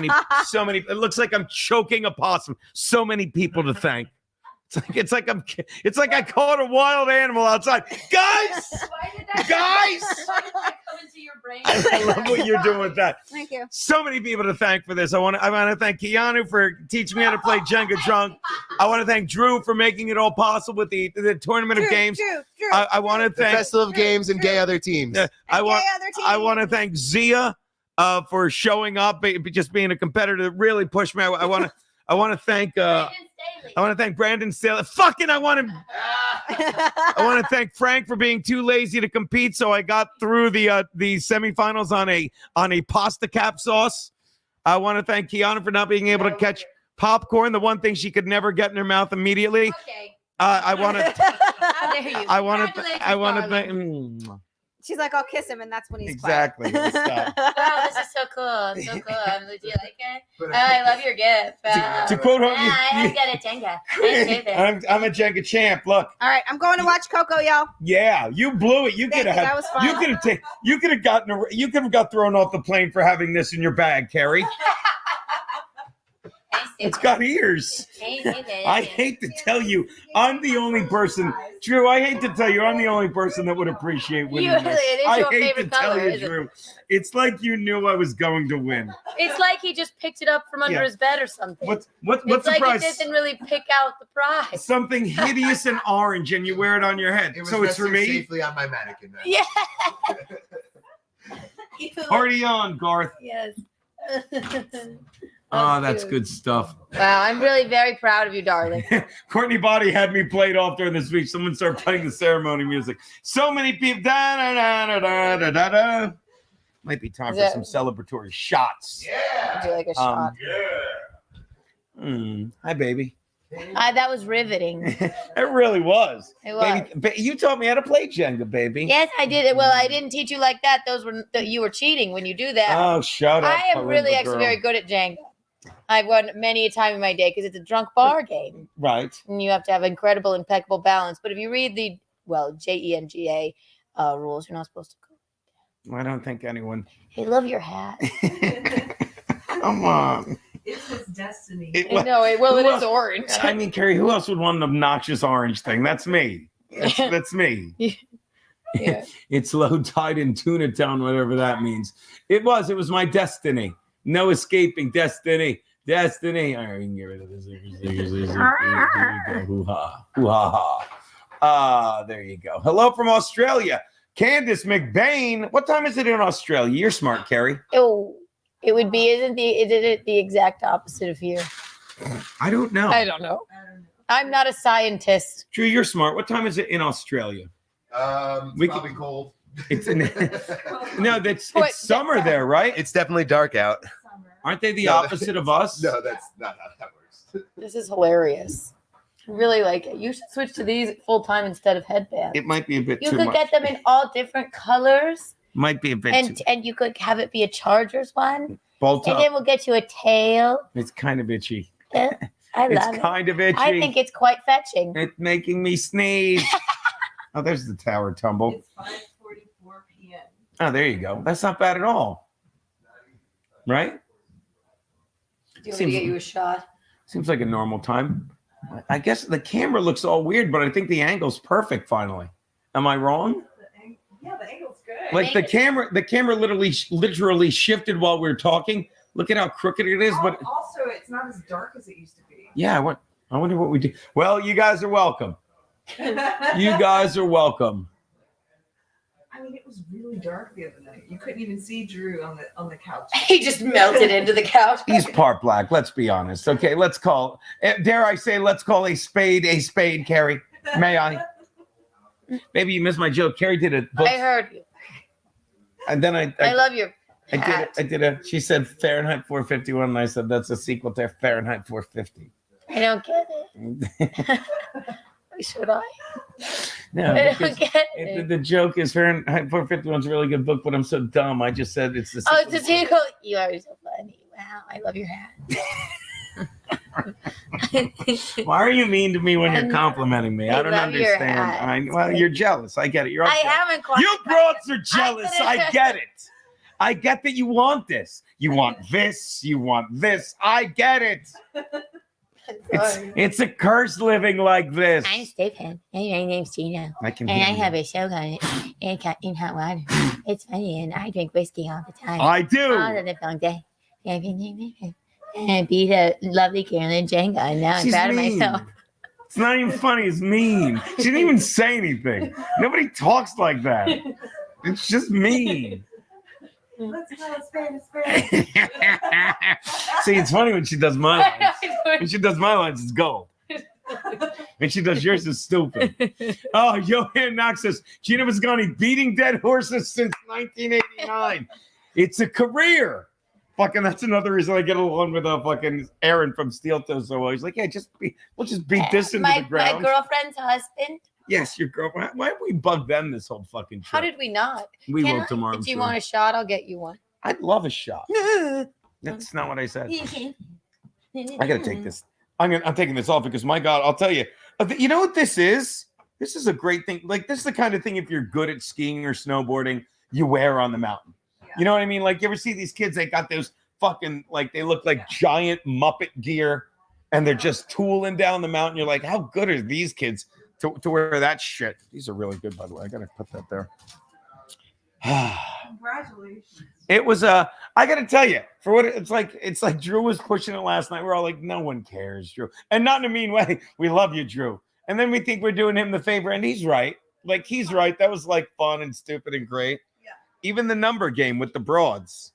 many. It looks like I'm choking a possum. So many people to thank. It's like I caught a wild animal outside. Guys, Why did that guys. Why did that come into your brain? I love what you're doing with that. Thank you. So many people to thank for this. I want to thank Keanu for teaching me how to play Jenga drunk. I want to thank Drew for making it all possible with the tournament of games. Drew. I want to The thank Festival of Games and Gay Other Teams. I want to thank Zia for showing up, just being a competitor that really pushed me. I want to thank Brandon Staley. I want to thank Frank for being too lazy to compete, so I got through the semifinals on a pasta cap sauce. I want to thank Keanu for not being able to catch popcorn, the one thing she could never get in her mouth immediately. Okay. I want to. How dare you? I want to. Congratulations, I want to darling. thank. She's like, I'll kiss him, and that's when he's Exactly. quiet. Wow, this is so cool. So cool. Do you like it? Oh, I love your gift. To quote her, I got a Jenga. I did it. I'm a Jenga champ. Look. All right, I'm going to watch Coco, y'all. Yeah, you blew it. You Thank could you, have. that was fun. You could have gotten. You could have got thrown off the plane for having this in your bag, Keri. It's got ears. I hate to tell you, I'm the only person. Drew, I hate to tell you, I'm the only person that would appreciate winning this. It is I your hate favorite to tell color, you, is it? Drew. It's like you knew I was going to win. It's like he just picked it up from under Yeah. his bed or something. What's It's the like price? he didn't really pick out the prize. Something hideous and orange, and you wear it on your head. It was So it's for resting me. safely on my mannequin. Then. Yeah. Party on, Garth. Yes. Oh, that's good stuff. Wow, I'm really very proud of you, darling. Courtney Body had me played off during the speech. Someone started playing the ceremony music. So many people. Da, da, da, da, da, da, da. Might be time for some celebratory shots. Would you like a shot? Hi, baby. That was riveting. It really was. It was. Baby, you taught me how to play Jenga, baby. Yes, I did. Well, I didn't teach you like that. You were cheating when you do that. Oh, shut up. I am really Kalimba actually girl. very good at Jenga. I've won many a time in my day because it's a drunk bar game. Right. And you have to have incredible, impeccable balance. But if you read the, JENGA rules, you're not supposed to go. I don't think anyone. Hey, love your hat. Come on. It's his destiny. It is orange. I mean, Keri, who else would want an obnoxious orange thing? That's me. That's me. Yeah. It's low tide in Tuna Town, whatever that means. It was my destiny. No escaping destiny. Destiny. All right, we can get rid of this. There you go. Hoo-ha. Hoo-ha-ha. There you go. Hello from Australia. Candace McBain. What time is it in Australia? You're smart, Keri. Oh, it would be, isn't it the exact opposite of here? I don't know. I don't know. I'm not a scientist. Drew, you're smart. What time is it in Australia? Probably cold. It's it's summer there, right? It's definitely dark out. Aren't they the No, opposite of us? No, that's not how that works. This is hilarious. I really like it. You should switch to these full time instead of headbands. It might be a bit You too could much. get them in all different colors, Might be a bit too and you could have it be a Chargers one, bolt and up. then we'll get you a tail. It's kind of itchy. I love It's it. kind of itchy. I think it's quite fetching. It's making me sneeze. Oh, there's the tower tumble. It's 5:44 p.m. Oh, there you go. That's not bad at all. Right? Do you want me to get you a shot? Seems like a normal time. I guess the camera looks all weird, but I think the angle's perfect finally. Am I wrong? Yeah, the angle's good. Like the camera literally shifted while we were talking. Look at how crooked it is, but Also, it's not as dark as it used to be. yeah, I wonder what we do. Well, you guys are welcome. You guys are welcome. I mean, it was really dark the other night. You couldn't even see Drew on the couch. He just melted into the couch. He's part black. Let's be honest. Okay, let's call. Dare I say, let's call a spade, Keri. May I? Maybe you missed my joke. Keri did a book, I heard you. and then I love your hat. I did a. She said Fahrenheit 451, and I said that's a sequel to Fahrenheit 450. I don't get it. Should I? No, I don't because get it. the joke is Fahrenheit 451 is a really good book, but I'm so dumb. I just said it's the. Oh, sequel it's a to- sequel. You are so funny. Wow, I love your hat. Why are you mean to me when you're I'm- complimenting me? I I don't love your understand. hat. Well, you're jealous. I get it. You're I upset. haven't quite. You broads are jealous. could've- I get it. I get that you want this. You want this. You want this. I get it. It's a curse living like this. I'm Stephen. My name's Geno. I can And I hear you. have a show called in Hot Water. It's funny, and I drink whiskey all the time. I do. All of the long day. And I beat a lovely Carolyn Jenga, and now I'm She's proud of mean. myself. It's not even funny. It's mean. She didn't even say anything. Nobody talks like that. It's just mean. Let's call a spade. See, it's funny when she does my lines. When she does my lines, it's gold. When she does yours, it's stupid. Oh, Johan Knox says, Gina Visconti beating dead horses since 1989. It's a career. Fucking, that's another reason I get along with fucking Aaron from Steel Toe so well. He's like, yeah, we'll just beat this into the ground. My girlfriend's husband. Yes, your girlfriend. Why have we bugged them this whole fucking trip? How did we not? We Can will I? tomorrow. If you I'm want sure. a shot, I'll get you one. I'd love a shot. That's not what I said. I gotta take this. I'm taking this off because my God, I'll tell you. You know what this is? This is a great thing. Like this is the kind of thing if you're good at skiing or snowboarding, you wear on the mountain. Yeah. You know what I mean? Like you ever see these kids? They got those fucking like they look like giant Muppet gear, and they're just tooling down the mountain. You're like, how good are these kids to wear that shit? These are really good, by the way. I gotta put that there. Congratulations. It was I gotta tell you, for what it's like Drew was pushing it last night. We're all like, no one cares, Drew. And not in a mean way. We love you, Drew. And then we think we're doing him the favor, and he's right. Like he's right. That was like fun and stupid and great. Yeah. Even the number game with the broads,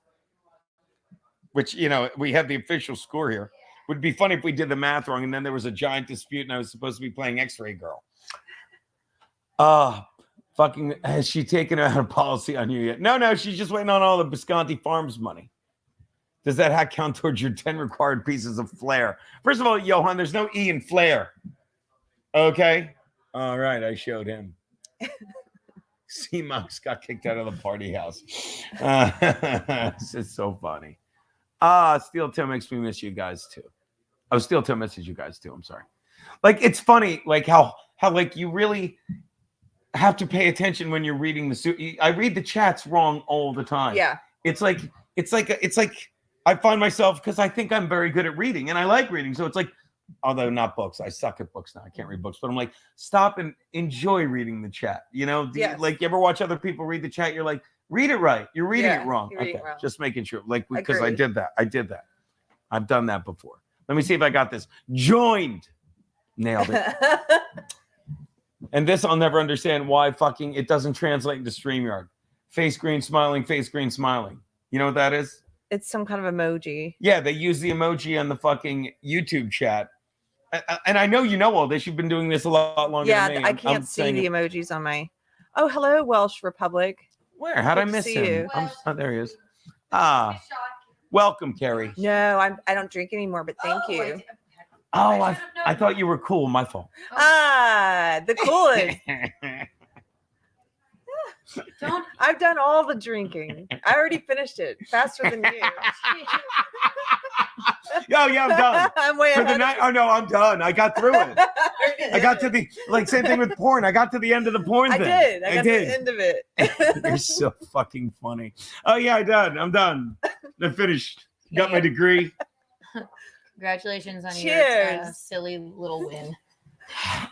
which we have the official score here. Would be funny if we did the math wrong and then there was a giant dispute and I was supposed to be playing X-Ray Girl. Fucking, has she taken out a policy on you yet? No, she's just waiting on all the Visconti Farms money. Does that hat count towards your 10 required pieces of flair? First of all, Johan, there's no E in flair. Okay? All right, I showed him. C-Mox got kicked out of the party house. This is so funny. Steel Toe makes me miss you guys too. Oh, Steel Toe misses you guys too. I'm sorry. Like, it's funny, like how like you really have to pay attention when you're reading the suit. I read the chats wrong all the time. Yeah. It's like I find myself because I think I'm very good at reading and I like reading. So it's like, although not books, I suck at books now. I can't read books, but I'm like, stop and enjoy reading the chat. Yes. Like you ever watch other people read the chat? You're like, read it right. You're reading it wrong. you're reading Okay, it wrong. just making sure. Like because I Agreed. did that. I've done that before. Let me see if I got this. Joined. Nailed it. And this I'll never understand why fucking it doesn't translate into StreamYard. Face green smiling, face green smiling. You know what that is? It's some kind of emoji. Yeah, they use the emoji on the fucking YouTube chat. And I know you know all this. You've been doing this a lot longer Yeah, than me. I I'm can't see saying the it. emojis on my. Oh, hello, Welsh Republic. Where? How'd I Good to miss see him? you. Oh, there he is. Ah. Welcome, Keri. No, I don't drink anymore, but thank you. Oh, I thought you were cool. My fault. The coolest. I've done all the drinking. I already finished it faster than you. Oh, yeah, I'm done. I'm way For the ahead. night. Oh, no, I'm done. I got through it. I got to the, like, same thing with porn. I got to the end of the porn I thing. did. I got to the end of it. You're so fucking funny. Oh, yeah, I'm done. I finished. Got my degree. Congratulations on your Cheers. silly little win.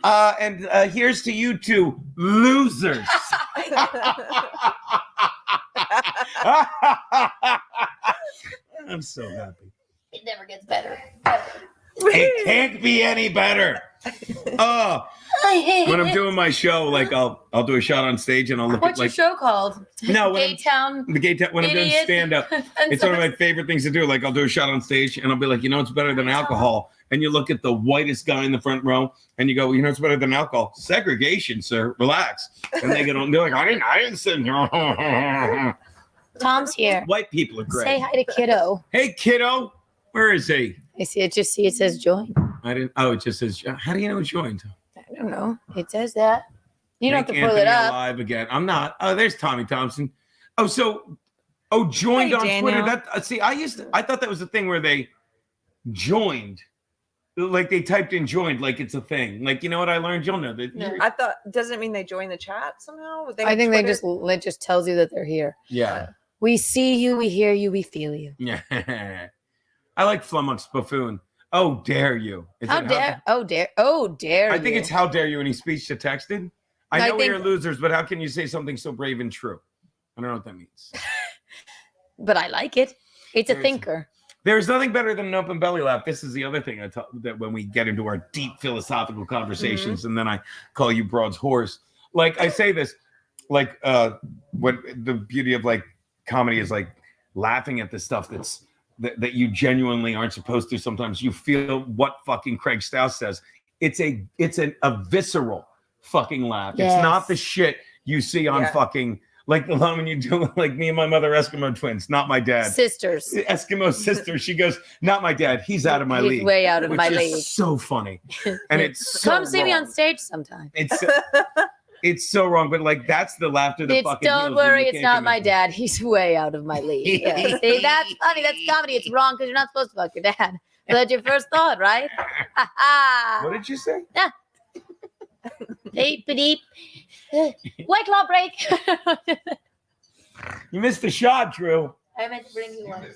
And here's to you two losers. I'm so happy. It never gets better. It can't be any better. Oh, when I'm doing my show, like I'll do a shot on stage and I'll look What's at like your show called? no Gay Town. the gay town when I'm doing Idiot. stand up. It's one of my favorite things to do. Like I'll do a shot on stage and I'll be like, you know, it's better than alcohol. And you look at the whitest guy in the front row and you go, you know, it's better than alcohol. Segregation, sir. Relax. And they get on. They're like, I didn't sit here. Tom's here. White people are great. Say hi to Kiddo. Hey, kiddo. Where is he? I see it. Just see it says join. I didn't. Oh, it just says. How do you know it joined? I don't know. It says that. You don't have to Make pull Anthony it up. alive again. I'm not. Oh, there's Tommy Thompson. Oh, joined Hey, on Daniel. Twitter. That see, I thought that was the thing where they joined, like they typed in joined, like it's a thing. Like you know what I learned? You'll know that. No. I thought, doesn't it mean they join the chat somehow? I think it just tells you that they're here. Yeah. We see you, we hear you, we feel you. Yeah. I like Flummox Buffoon. Oh, dare you? Is How it dare I think you. it's how dare you when he speech to texted. I I know we are think- losers, but how can you say something so brave and true? I don't know what that means. But I like it. It's a There's- thinker. There's nothing better than an open belly laugh. This is the other thing I talk that when we get into our deep philosophical conversations, and then I call you broads horse. Like I say this, like what the beauty of like comedy is like laughing at the stuff that you genuinely aren't supposed to. Sometimes you feel what fucking Craig Strauss says. It's a visceral fucking laugh. Yes. It's not the shit you see on fucking like the one when you do like me and my mother Eskimo twins, not my dad. Sisters. Eskimo sister. She goes, not my dad. He's out of my He's league. way out of which my is league. So funny, and it's so Come see me wrong. on stage sometime. It's so wrong, but like that's the laughter. The It's fucking don't heels, worry, and you it's can't not come my in. dad. He's way out of my league. Yeah. See, that's funny. That's comedy. It's wrong because you're not supposed to fuck your dad. So that's your first thought, right? What did you say? Deep, deep. White Claw break. You missed the shot, Drew. I meant to bring you one.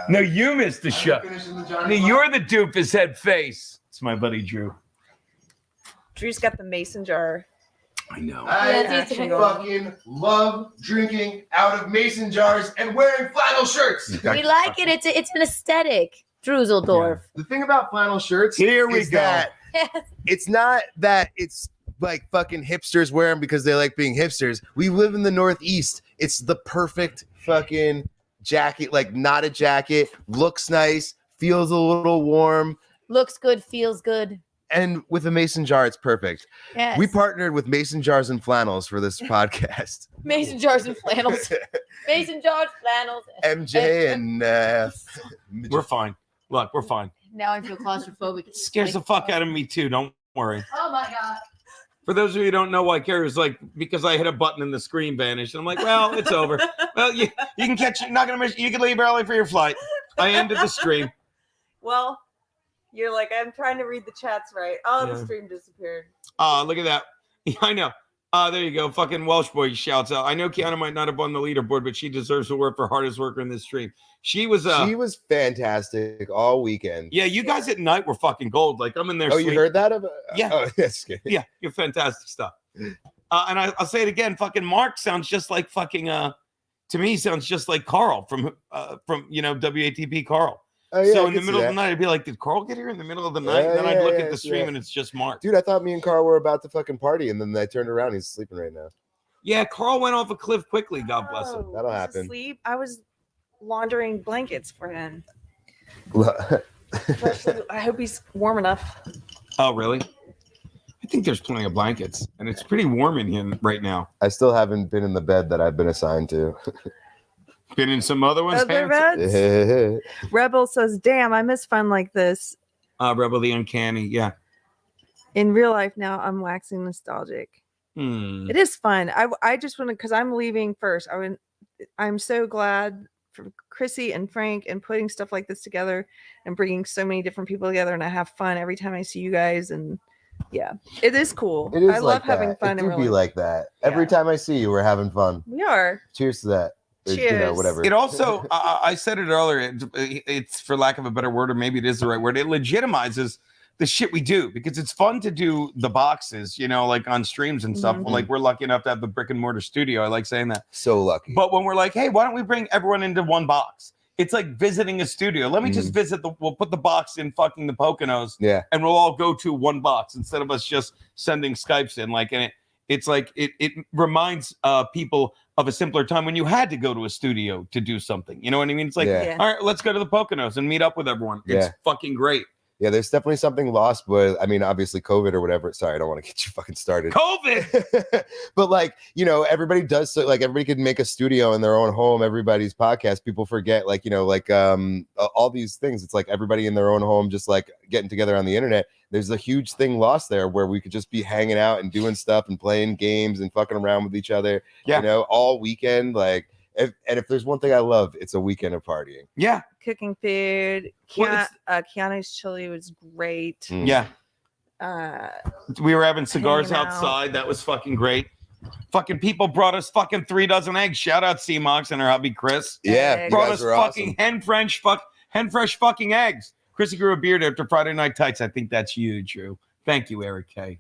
No, you missed the shot. Finishing the No, Johnny you're the doofus head face. It's my buddy Drew. Drew's got the mason jar. I know. I Yeah, it's easy. fucking love drinking out of mason jars and wearing flannel shirts. We like it. It's an aesthetic. Druseldorf. The thing about flannel shirts Here we is go. that it's not that it's like fucking hipsters wear them because they like being hipsters. We live in the Northeast. It's the perfect fucking jacket, like not a jacket, looks nice, feels a little warm, Looks good, feels good. and with a mason jar, it's perfect. Yes. We partnered with Mason Jars and Flannels for this podcast. Mason jars and flannels. Mason jars, flannels. MJ and We're fine. Look, we're fine. Now I feel claustrophobic. It scares the fuck out of me too. Don't worry. Oh my god. For those of you who don't know why Keri was like, because I hit a button and the screen vanished. I'm like, well, it's over. Well, you can catch it. Not gonna miss. You can leave early for your flight. I ended the stream. Well, you're like, I'm trying to read the chats right. Oh, Yeah. the stream disappeared. Look at that. Yeah, I know. There you go. Fucking Welsh boy shouts out. I know Keanu might not have won the leaderboard, but she deserves award for hardest worker in this stream. She was fantastic all weekend. Yeah, you guys at night were fucking gold. Like I'm in there. Oh, you heard that? Yeah. Oh, that's good. Yeah, you're fantastic stuff. And I'll say it again. Fucking Mark sounds just like fucking. To me, sounds just like Karl from WATP Karl. Oh, yeah, So I in the can see middle of that. the night, I'd be like, did Karl get here in the middle of the night? Yeah, And then I'd look yeah, at the stream yeah. and it's just Mark. Dude, I thought me and Karl were about to fucking party, and then I turned around. He's sleeping right now. Yeah, Karl went off a cliff quickly. God bless him. Oh, That'll he's happen. asleep. I was laundering blankets for him. I hope he's warm enough. Oh, really? I think there's plenty of blankets, and it's pretty warm in here right now. I still haven't been in the bed that I've been assigned to. Been in some other ones. Other beds? Rebel says, "Damn, I miss fun like this. Rebel the Uncanny. Yeah. In real life now, I'm waxing nostalgic. It is fun. I just want to, because I'm leaving first. I'm so glad for Chrissy and Frank and putting stuff like this together and bringing so many different people together, and I have fun every time I see you guys. And yeah, it is cool. It is I love like having that. fun. It do be like that. Every time I see you, we're having fun. We are. Cheers to that. Or, Cheers. You know, whatever. It also, I said it earlier, it's for lack of a better word, or maybe it is the right word, it legitimizes the shit we do, because it's fun to do the boxes, you know, like on streams and stuff. Like we're lucky enough to have the brick and mortar studio. I like saying that. So lucky. But when we're like, hey, why don't we bring everyone into one box? It's like visiting a studio. Let me just visit we'll put the box in fucking the Poconos. Yeah. And we'll all go to one box instead of us just sending Skypes in. Like, and it's like, it reminds people of a simpler time when you had to go to a studio to do something. You know what I mean? It's like, all right, let's go to the Poconos and meet up with everyone. It's fucking great. Yeah, there's definitely something lost, but I mean, obviously COVID or whatever. Sorry, I don't want to get you fucking started. COVID! But like, you know, everybody does, so like everybody could make a studio in their own home, everybody's podcast. People forget, like, you know, like all these things. It's like everybody in their own home, just like getting together on the internet. There's a huge thing lost there where we could just be hanging out and doing stuff and playing games and fucking around with each other, you know, all weekend. Like, if there's one thing I love, it's a weekend of partying. Yeah. Cooking food. Keanu's chili was great. Yeah. We were having cigars hanging out. outside. That was fucking great. Fucking people brought us fucking 3 dozen eggs. Shout out C-Mox and her hubby Chris. Yeah, you brought guys us were fucking awesome. hen fresh fucking eggs. Chrissy grew a beard after Friday Night Tights. I think that's huge, Drew. Thank you, Eric K.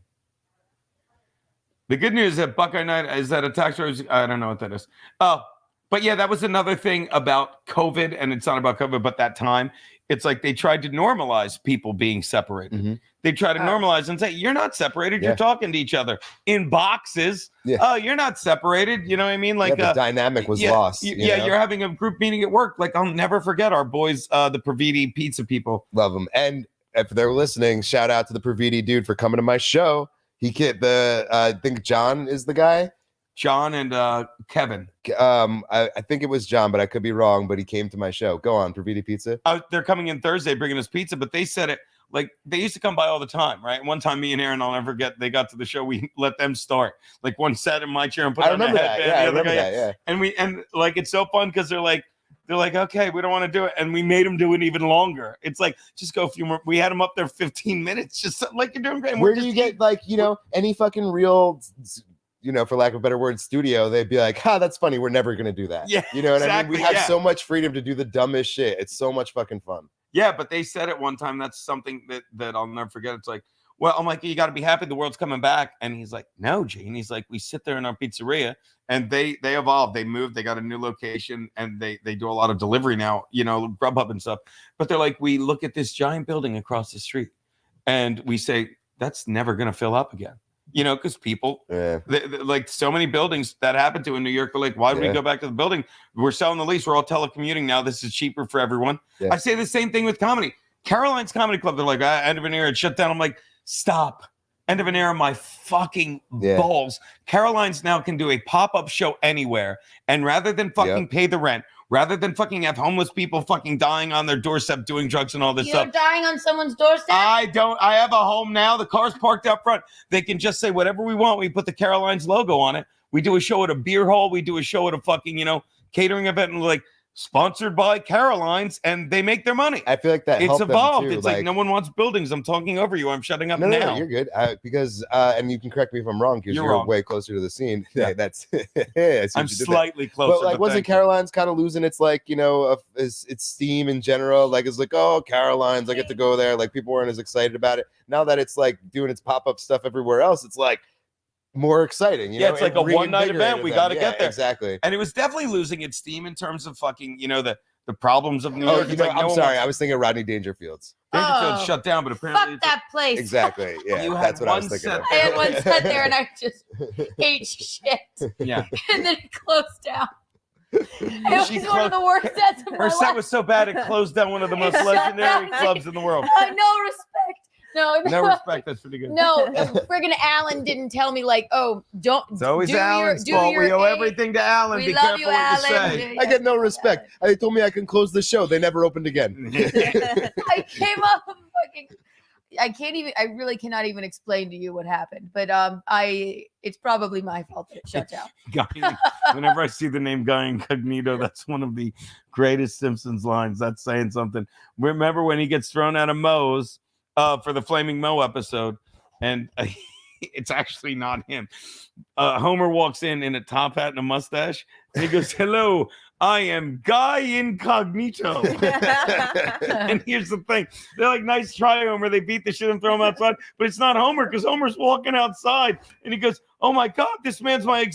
The good news is that Buckeye Night is that a tax or I don't know what that is. Oh, but yeah, that was another thing about COVID, and it's not about COVID, but that time, it's like they tried to normalize people being separated. They try to normalize and say, you're not separated, you're talking to each other in boxes. Oh, you're not separated. You know what I mean? Like the dynamic was lost. You're having a group meeting at work. Like, I'll never forget our boys, the Praviti pizza people. Love them. And if they're listening, shout out to the Praviti dude for coming to my show. He get I think John is the guy. John and Kevin. I think it was John, but I could be wrong. But he came to my show. Go on, Praviti Pizza. They're coming in Thursday, bringing us pizza. But they said it like they used to come by all the time, right? One time, me and Aaron, I'll never forget. They got to the show. We let them start. Like one sat in my chair and put on a headband. Yeah, I remember that. Yeah. And like it's so fun because they're like, okay, we don't want to do it, and we made them do it even longer. It's like just go a few more. We had them up there 15 minutes, just like you're doing great. Where do you get like any fucking real? For lack of a better word, studio, they'd be like, that's funny. We're never going to do that. Yeah. You know what I mean? We have so much freedom to do the dumbest shit. It's so much fucking fun. Yeah. But they said it one time. That's something that I'll never forget. It's like, well, I'm like, you got to be happy the world's coming back. And he's like, no, Gene. He's like, we sit there in our pizzeria and they evolved. They moved. They got a new location and they do a lot of delivery now, Grubhub and stuff. But they're like, we look at this giant building across the street and we say, that's never going to fill up again. Because people, like so many buildings that happened to in New York, they're like, why would we go back to the building? We're selling the lease. We're all telecommuting now. This is cheaper for everyone. I say the same thing with comedy. Caroline's Comedy Club, they're like, end of an era, it shut down. I'm like, stop. End of an era, my fucking balls. Caroline's now can do a pop-up show anywhere. And rather than fucking pay the rent, rather than fucking have homeless people fucking dying on their doorstep doing drugs and all this stuff. You're dying on someone's doorstep? I have a home now. The car's parked out front. They can just say whatever we want. We put the Caroline's logo on it. We do a show at a beer hall. We do a show at a fucking, catering event. And like, sponsored by Caroline's, and they make their money. I feel like that it's evolved. Too. It's like no one wants buildings. I'm talking over you. I'm shutting up now. No, you're good. Because and you can correct me if I'm wrong because you're way closer to the scene. Yeah, that's. I'm slightly closer. But like, wasn't Caroline's kind of losing its like its steam in general? Like it's like, oh, Caroline's, I get to go there. Like people weren't as excited about it. Now that it's like doing its pop up stuff everywhere else, it's like more exciting. It's like a one-night event. We got to get there. Exactly. And it was definitely losing its steam in terms of fucking, the problems of New York. I'm sorry. I was thinking Rodney Dangerfield's. Dangerfield's shut down, but apparently fuck that place. Exactly. Yeah, that's what I was thinking. I had one set there and I just ate shit. Yeah. And then it closed down. It was one of the worst sets of my life. Her set was so bad it closed down one of the most legendary clubs in the world. No respect. No, No respect. That's pretty good. No, friggin' Alan didn't tell me like, oh, don't. It's always do Alan's your, fault. do We your owe A- everything to Alan. We Be love careful you, what you Alan. say. I get no respect. They told me I can close the show. They never opened again. I came up fucking. I really cannot even explain to you what happened, but it's probably my fault that it shut down. Whenever I see the name Guy Incognito, that's one of the greatest Simpsons lines. That's saying something. Remember when he gets thrown out of Moe's for the Flaming Moe episode, and it's actually not him. Homer walks in a top hat and a mustache, and he goes, "Hello, I am Guy Incognito." And here's the thing. They're like, nice try, Homer. They beat the shit and throw him outside. But it's not Homer because Homer's walking outside. And he goes, oh, my God, this man's my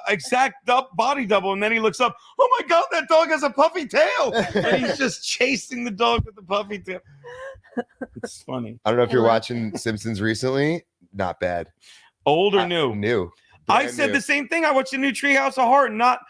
exact body double. And then he looks up. Oh, my God, that dog has a puffy tail. And he's just chasing the dog with the puffy tail. It's funny. I don't know if you're watching Simpsons recently. Not bad. Old or new? New. I said the same thing. I watched the new Treehouse of Horror, not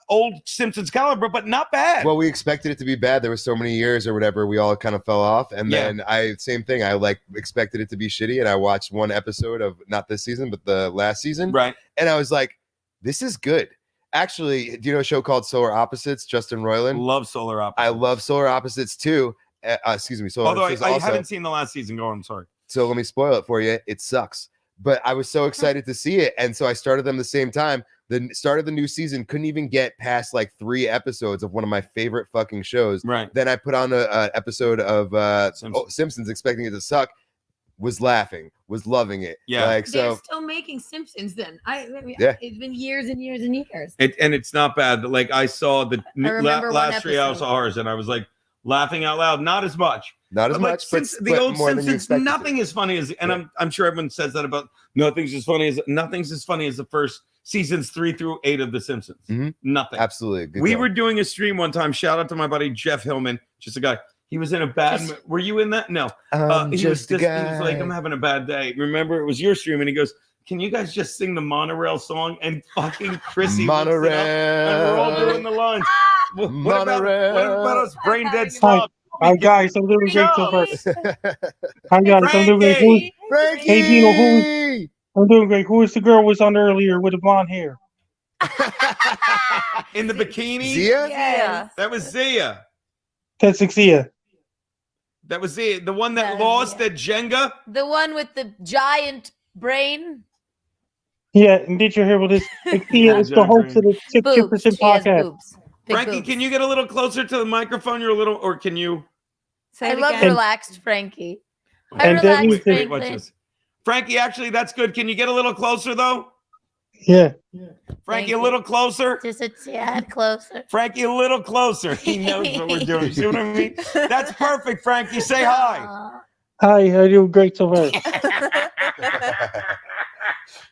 old Simpsons caliber, but not bad. Well, we expected it to be bad. There was so many years or whatever, we all kind of fell off. And then same thing. I expected it to be shitty, and I watched one episode of not this season, but the last season. Right. And I was like, this is good. Actually, do you know a show called Solar Opposites? Justin Roiland. Love Solar Opposites. I love Solar Opposites too. Excuse me. Solar Although Opposites I also. haven't seen the last season. Go on. I'm sorry. So let me spoil it for you. It sucks. But I was so excited to see it. And so I started them the same time. The start of the new season couldn't even get past like 3 episodes of one of my favorite fucking shows. Right. Then I put on an episode of Simpsons expecting it to suck. Was laughing. Was loving it. Yeah. Like, They're so still making Simpsons then. Yeah. It's been years and years and years. And it's not bad. Like I saw the remember one last 3 hours of Horrors, and I was like laughing out loud. Not as much. Not as But much. Since but the old more than you Simpsons, expected nothing is funny as, and I'm sure everyone says that about nothing's as funny as the first seasons 3 through 8 of The Simpsons. Mm-hmm. Nothing. Absolutely. Good We call. were doing a stream one time. Shout out to my buddy Jeff Hillman, just a guy. He was in a bad. Were you in that? No. He was like, I'm having a bad day. Remember, it was your stream, and he goes, "Can you guys just sing the Monorail song?" And fucking Chrissy Monorail. And we're all doing the lines. What about us brain dead slob? Hi guys, I'm doing great so far. Hi guys, I'm doing great. Frankie! Hey Geno, I'm doing great. Who was the girl who was on earlier with the blonde hair? In the bikini? Zia? Yes. That was Zia. That's Zia. That was Zia. The one that lost at Jenga? The one with the giant brain. Yeah, and did you hear what this? Zia is the host of the Chip Boobs. Chipperson She has podcast. boobs. Big Frankie, boobs. can you get a little closer to the microphone? You're a little, or can you? Say I it love again. relaxed Frankie. And that means that- Watch this. Frankie, actually, that's good. Can you get a little closer, though? Yeah. Frankie, a little closer. Just a tad closer. Frankie, a little closer. He knows what we're doing. See what I mean? That's perfect, Frankie. Say hi. Hi, I'm doing great so far.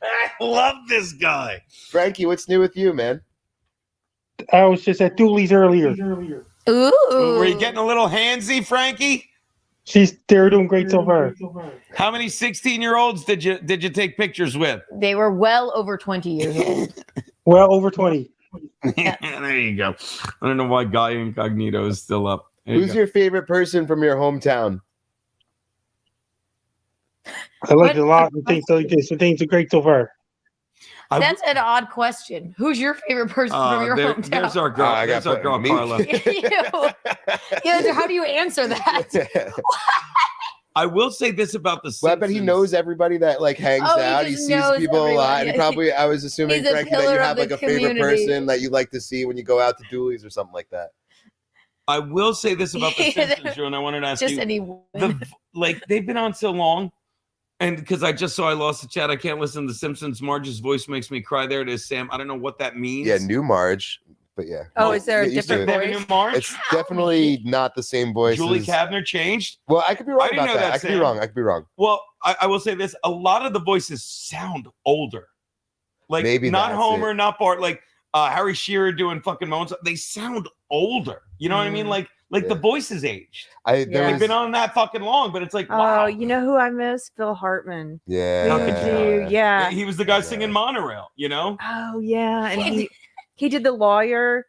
I love this guy. Frankie, what's new with you, man? I was just at Dooley's earlier. Ooh. Were you getting a little handsy, Frankie? They're doing great so far. How many 16-year-olds did you take pictures with? They were well over 20 years old. Well, over 20. There you go. I don't know why Guy Incognito is still up. Who's your favorite person from your hometown? I like it a lot and things like this. And things are great so far. That's an odd question. Who's your favorite person from your hometown? There's our girl. There's our girl, Carla. Yeah, how do you answer that? I will say this about the Simpsons. Well, I bet he knows everybody that like hangs out. He sees people a lot. And probably, I was assuming, He's a Frankie, that you pillar have of like the a favorite community. person that you like to see when you go out to Dooley's or something like that. I will say this about the Simpsons, Drew, and I wanted to ask Just you. anyone. They've been on so long, and because I just saw I lost the chat, I can't listen to The Simpsons. Marge's voice makes me cry. There it is, Sam. I don't know what that means. Yeah, new Marge, but yeah. Oh, is there a It used to- different They have a voice? new Marge? It's definitely not the same voice. Julie as- Kavner changed? Well, I could be wrong I didn't about know that. that, I could be Sam. wrong. I could be wrong. Well, I will say this. A lot of the voices sound older. Like, Maybe not that's Homer, it. not Bart. Like, Harry Shearer doing fucking moments. They sound older. You know what I mean? Like the voices aged. They've been on that fucking long, but it's like, wow. Oh, you know who I miss? Phil Hartman. Yeah. How could you? Yeah. He was the guy singing Monorail, you know? Oh, yeah. And he did the lawyer.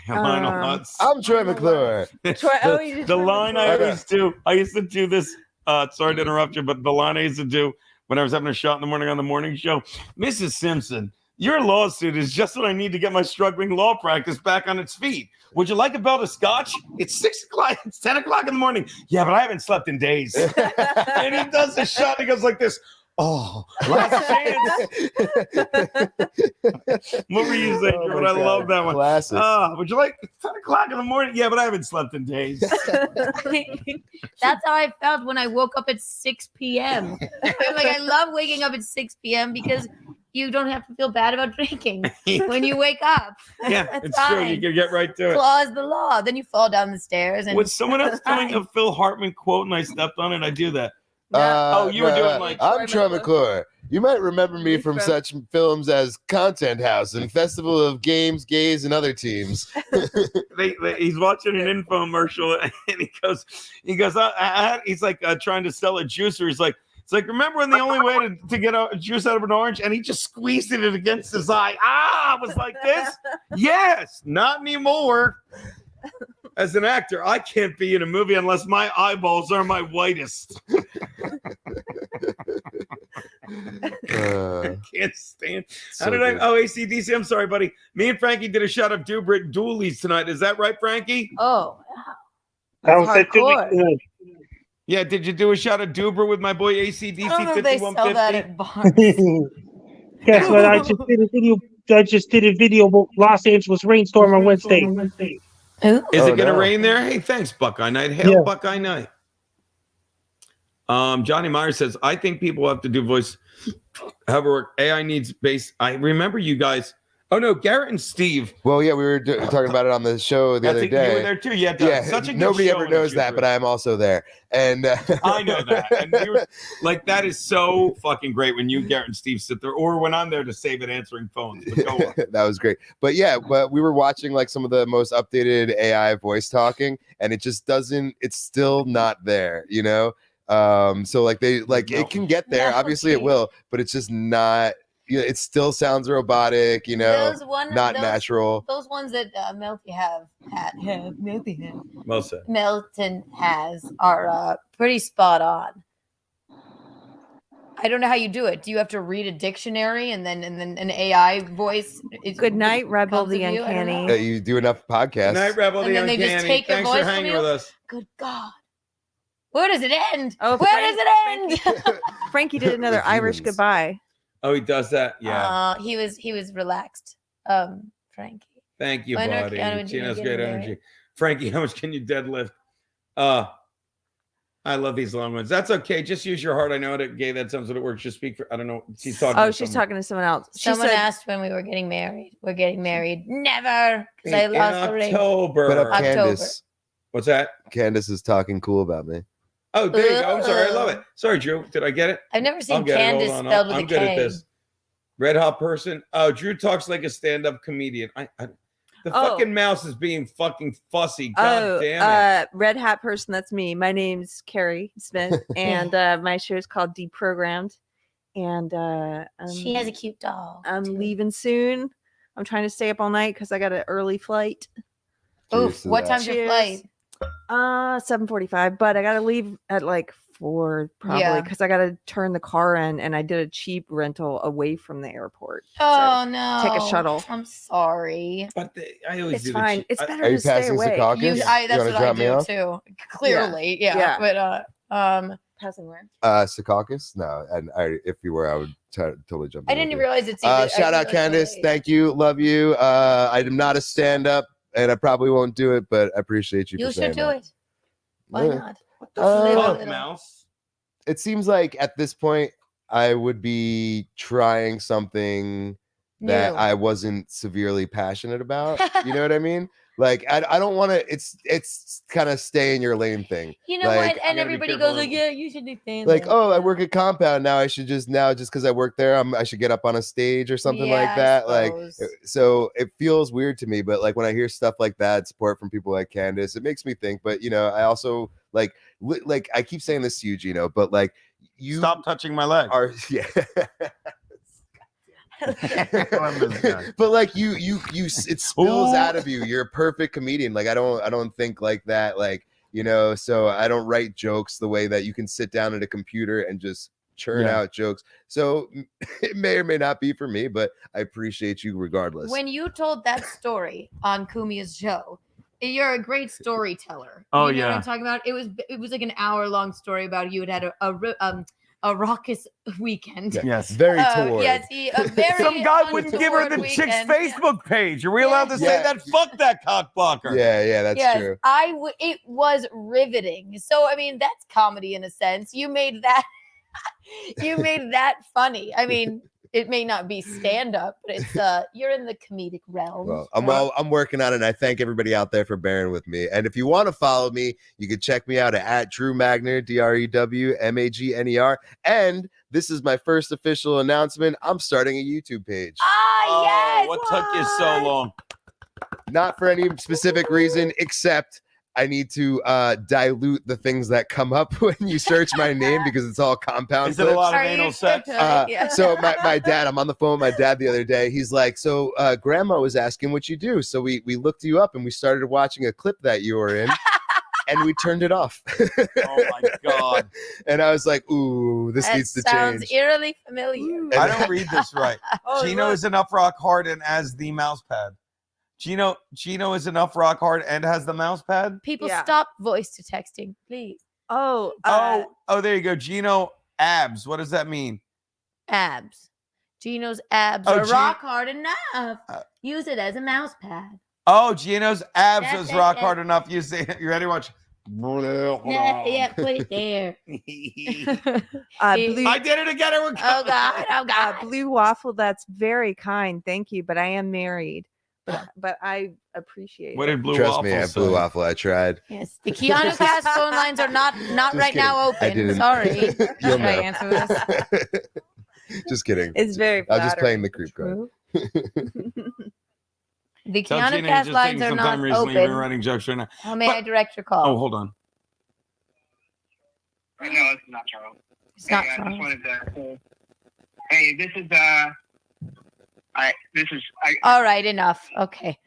Lionel Hutz. I'm Troy McClure. Troy- oh, you did The Troy line I McClure. always do. I used to do this Sorry to interrupt you, but the line I used to do when I was having a shot in the morning on the morning show, Mrs. Simpson, your lawsuit is just what I need to get my struggling law practice back on its feet. Would you like a belt of scotch? It's 6 o'clock. It's 10 o'clock in the morning. Yeah, but I haven't slept in days. And he does the shot. And he goes like this. Oh, last chance. What were you saying, Drew? I love that one. Classic. Would you like 10 o'clock in the morning? Yeah, but I haven't slept in days. That's how I felt when I woke up at 6 p.m. Like, I love waking up at 6 p.m. because you don't have to feel bad about drinking when you wake up. Yeah, That's it's true. fine. You can get right to it. Law is the law. Then you fall down the stairs. And Was someone else doing a Phil Hartman quote and I stepped on it? I do that. You were doing like I'm Troy McClure. You might remember me from such films as Content House and Festival of Games, Gays, and Other Teams. He's watching an infomercial and he goes, he's like trying to sell a juicer. He's like, it's like, remember when the only way to get a juice out of an orange? And he just squeezed it against his eye. I was like this. Yes, not anymore. As an actor, I can't be in a movie unless my eyeballs are my whitest. I can't stand. How did I? Oh, ACDC. I'm sorry, buddy. Me and Frankie did a shot of Dubrit Doolies tonight. Is that right, Frankie? Oh, That was that's at 2 weeks hardcore. ago. Yeah. Did you do a shot of Dubra with my boy ACDC I don't know if they sell that 5150? at bars. Guess what? I just did a video. I just did a video about Los Angeles rainstorm on Wednesday. Is it going to no. rain there? Hey, thanks, Buckeye Night. Hail, Yeah. Buckeye Night. Johnny Meyer says, I think people have to do voice. However, AI needs base. I remember you guys. Oh, no, Garrett and Steve. Well, yeah, we were talking about it on the show the other day. You were there too. Yeah, such a good nobody show ever on knows the that, Shoot but I am also there. And I know that. And we were, like, that is so fucking great when you, Garrett, and Steve sit there, or when I'm there to save it answering phones. But go on. That was great. But yeah, but we were watching like some of the most updated AI voice talking, and it just doesn't. It's still not there, you know. So like it can get there. Obviously, it will, but it's just not. You know, it still sounds robotic, you know, not natural. Those ones that Melton Well said. Melton has are pretty spot on. I don't know how you do it. Do you have to read a dictionary and then an AI voice? Good night, Rebel comes the of you? I don't know. Uncanny. You do enough podcasts. Night, Rebel And the then they just Uncanny. take your Thanks voice for from hanging you? with us. Good God. Where does it end? Oh, Where does it end? Frankie did another Irish humans. goodbye. Oh, he does that? Yeah. He was relaxed. Frankie. Thank you, When are buddy. Keanu and Gino's Gino great getting energy. Frankie, how much can you deadlift? I love these long ones. That's okay. Just use your heart. I know it gay. That sounds what it works. Just speak for, I don't know. She's talking. Oh, to she's someone. talking to someone else. She Someone said, asked when we were getting married. We're getting married. Never. Because I In lost the ring. October. Put up October. Candace. What's that? Candace is talking cool about me. Oh, there you go. I'm sorry. I love it. Sorry, Drew. Did I get it? I've never I'll seen get it. Hold Candace on. spelled with I'm a good K. at this. Red hot person. Oh, Drew talks like a stand-up comedian. The Oh. fucking mouse is being fucking fussy. God damn it. Red Hat person, that's me. My name's Keri Smith, and my show is called Deprogrammed. And She has a cute dog. I'm leaving soon. I'm trying to stay up all night because I got an early flight. Oof. What time's your flight? 7:45. But I gotta leave at like 4 probably Yeah. because I gotta turn the car in, and I did a cheap rental away from the airport. Oh no. Take a shuttle. I'm sorry. But I always It's do fine. the It's better Are you to stay passing away. Secaucus? You, I, that's wanna what I drop me do off? too. Clearly, yeah. Yeah. But Passing where? Secaucus? No, and if you were, I would totally jump. I in didn't with you. realize it's. I Shout out didn't realize Candace. it's late. Thank you. Love you. I am not a stand-up, and I probably won't do it, but I appreciate you. You for should saying do that. it. Why Yeah. not? What the Live a fuck, little. mouse? It seems like at this point I would be trying something that New. I wasn't severely passionate about. You know what I mean? Like I don't want to. It's kind of stay in your lane thing. You know like, what? I And gotta be everybody careful goes like, of- "Yeah, you should do stand Like, oh, I work at Compound now. I should just because I work there, I should get up on a stage or something Yeah, like I that. Like, suppose. so it feels weird to me. But like when I hear stuff like that, support from people like Candace, it makes me think. But you know, I also like I keep saying this to you, Geno, but like you Stop touching my leg. are yeah. love this guy. But like it spills out of you. You're a perfect comedian. Like I don't think like that. Like you know, so I don't write jokes the way that you can sit down at a computer and just churn out jokes. So it may or may not be for me, but I appreciate you regardless. When you told that story on Kumia's show, you're a great storyteller. Oh, you know what yeah. I'm talking about? It was like an hour-long story about you had a raucous weekend. Yes. Very torn. Yes, a very Some guy wouldn't give her the untoward chick's weekend. Facebook page. Are we allowed to say that? Fuck that cock blocker. Yeah, that's true. It was riveting. So I mean, that's comedy in a sense. You made that funny. I mean, it may not be stand up, but it's you're in the comedic realm. Well, I'm working on it, and I thank everybody out there for bearing with me. And if you want to follow me, you can check me out at Drew Magner, DrewMagner. And this is my first official announcement. I'm starting a YouTube page. Yes. What took you so long? Not for any specific reason, except I need to dilute the things that come up when you search my name because it's all compound. Is it a lot of anal sex? So my dad, I'm on the phone with my dad the other day. He's like, so grandma was asking what you do. So we looked you up and we started watching a clip that you were in. And we turned it off. Oh my God. And I was like, ooh, this needs to sounds change. eerily familiar. I don't read this right. Geno is enough rock hard and has the mouse pad. Geno is enough rock hard and has the mouse pad. People stop voice to texting, please. Oh, there you go. Geno abs. What does that mean? Abs. Geno's abs are rock hard enough. Use it as a mouse pad. Oh, Geno's abs is rock hard enough. You ready? Watch. Yeah, put it there. Blue, I did it again. Oh God. Blue Waffle, that's very kind. Thank you, but I am married. But I appreciate What it. did Blue Trust Waffle me, at say? Blue Waffle, I tried. Yes, the Keanu cast phone lines are not right kidding. now open. I didn't. Sorry. You'll Should I know. answer this? Just kidding. It's very I was just flattering, playing the creep card. The Tell Keanu Gina cast just lines taking are some not time recently. We've been open. writing jokes right now. How may I direct your call? Oh, hold on. No, it's not Charles. It's not I Charles. just wanted to say, hey, this is All right, enough. Okay.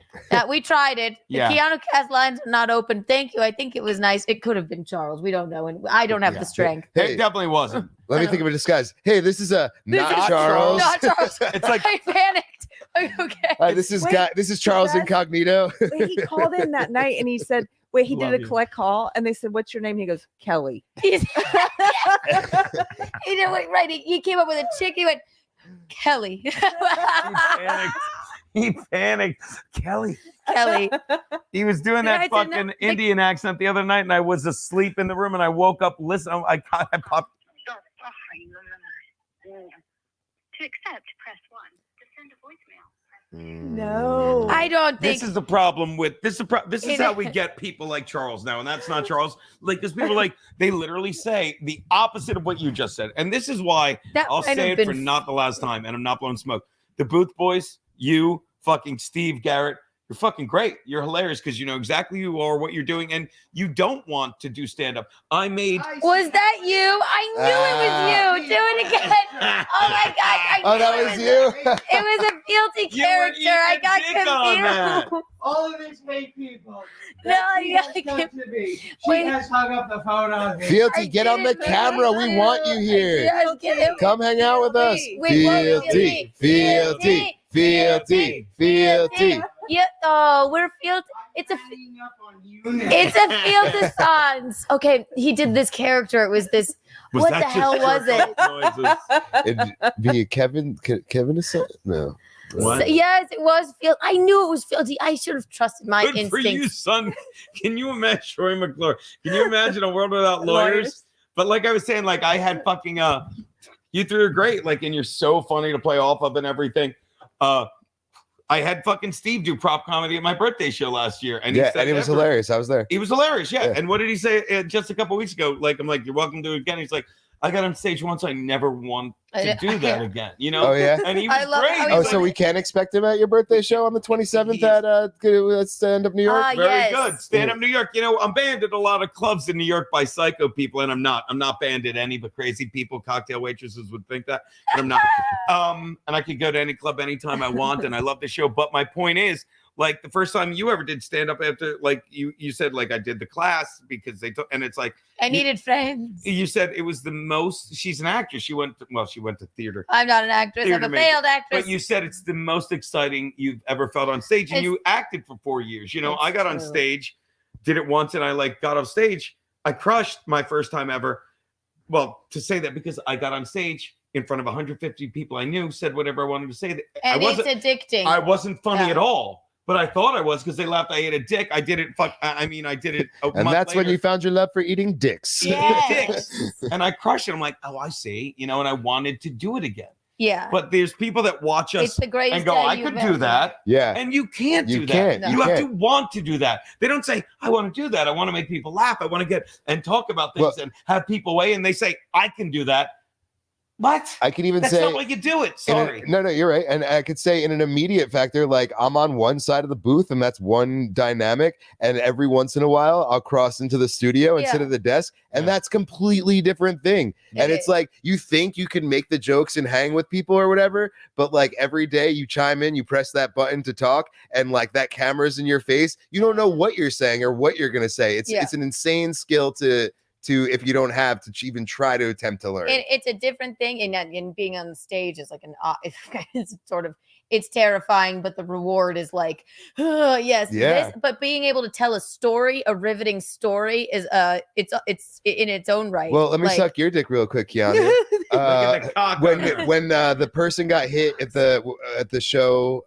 We tried it. The Yeah. Keanu cast lines are not open. Thank you. I think it was nice. It could have been Charles. We don't know. And I don't have the strength. It definitely wasn't. Let me think of a disguise. Hey, this is This not is Charles. Not Charles. It's like I panicked. Okay. Hi, this is Charles that's- Incognito. Wait, he called in that night and he said, wait, he Love did a you. collect call and they said, what's your name? He goes, Kelly. He did right. He came up with a chick. He went, Kelly. He panicked. Kelly. Kelly. He was doing I that said, no, fucking Indian accent the other night, and I was asleep in the room, and I woke up listening. I popped. To accept, press 1. To send a voicemail. No. I don't think. This is the problem with this. This is how we get people like Charles now, and that's not Charles. Like, because people like they literally say the opposite of what you just said, and this is why That I'll might say have it for been- not the last time, and I'm not blowing smoke. The Booth Boys, you, fucking Steve Garrett. You're fucking great. You're hilarious because you know exactly who you are, what you're doing, and you don't want to do stand up. Was that you? I knew it was you. Do it again. Oh my God. Oh, that was you? It was a guilty You were character. I got eating dick on that. confused. All of these fake people. No, She has yeah, come to me. She Wait. has hung up the phone on me. Fealty, get on the camera. We want you here. Yes, get him. Come hang out with us. Wait, what? Fealty, fealty, fealty. Yeah. Oh, we're field. It's a field of songs. Okay, he did this character. It was this. Was what that the just hell was it? jerk off noises? It'd be Kevin is no. What? Yes, it was field. I knew it was fieldy. I should have trusted my Good for you, instincts. son. Can you imagine Troy McClure? Can you imagine a world without lawyers? But like I was saying, like I had fucking you three are great, like, and you're so funny to play off of and everything. I had fucking Steve do prop comedy at my birthday show last year, and he said it was hilarious. I was there. He was hilarious, yeah. And what did he say just a couple weeks ago? Like, I'm like, you're welcome to do it again. He's like, I got on stage once. I never want to do that again. You know? Oh yeah. And he was great. Oh, so we can expect him at your birthday show on the 27th at Stand Up New York. Very good. Stand Up New York. You know, I'm banned at a lot of clubs in New York by psycho people, and I'm not. I'm not banned at any, but crazy people, cocktail waitresses would think that, and I'm not. And I could go to any club anytime I want, and I love the show. But my point is, Like the first time you ever did stand up after, like you said, like I did the class because they took, and it's like I needed friends. You said it was the most. She's an actress. She went to theater. I'm not an actress. Theater I'm a major. failed actress. But you said it's the most exciting you've ever felt on stage, and you acted for 4 years. You know, I got on stage, did it once, and I like got off stage. I crushed my first time ever. Well, to say that because I got on stage in front of 150 people I knew, said whatever I wanted to say. And it's addicting. I wasn't funny at all, but I thought I was because they laughed. I ate a dick. I did it. I mean, I did it. And that's when you found your love for eating dicks. Yes. And I crushed it. I'm like, oh, I see. You know, and I wanted to do it again. Yeah. But there's people that watch us It's the greatest and go, day I you've could ever do that. Yeah. And you can't do You that. can't. You You have can't. to want to do that. They don't say, I want to do that. I want to make people laugh. I want to get and talk about things and have people weigh. And they say, I can do that. What? I can even That's say not why you do it. Sorry. No, you're right. And I could say in an immediate factor, like I'm on one side of the booth and that's one dynamic. And every once in a while, I'll cross into the studio and sit at the desk. And that's completely different thing. And it's like, you think you can make the jokes and hang with people or whatever. But like every day you chime in, you press that button to talk and like that camera's in your face. You don't know what you're saying or what you're going to say. It's an insane skill to if you don't have to even try to attempt to learn. It's a different thing, and being on the stage is like it's sort of it's terrifying, but the reward is like, oh, yes, Yeah. but being able to tell a story, a riveting story, is it's in its own right. Well, let me Like- suck your dick real quick, Keanu. When the person got hit at the show,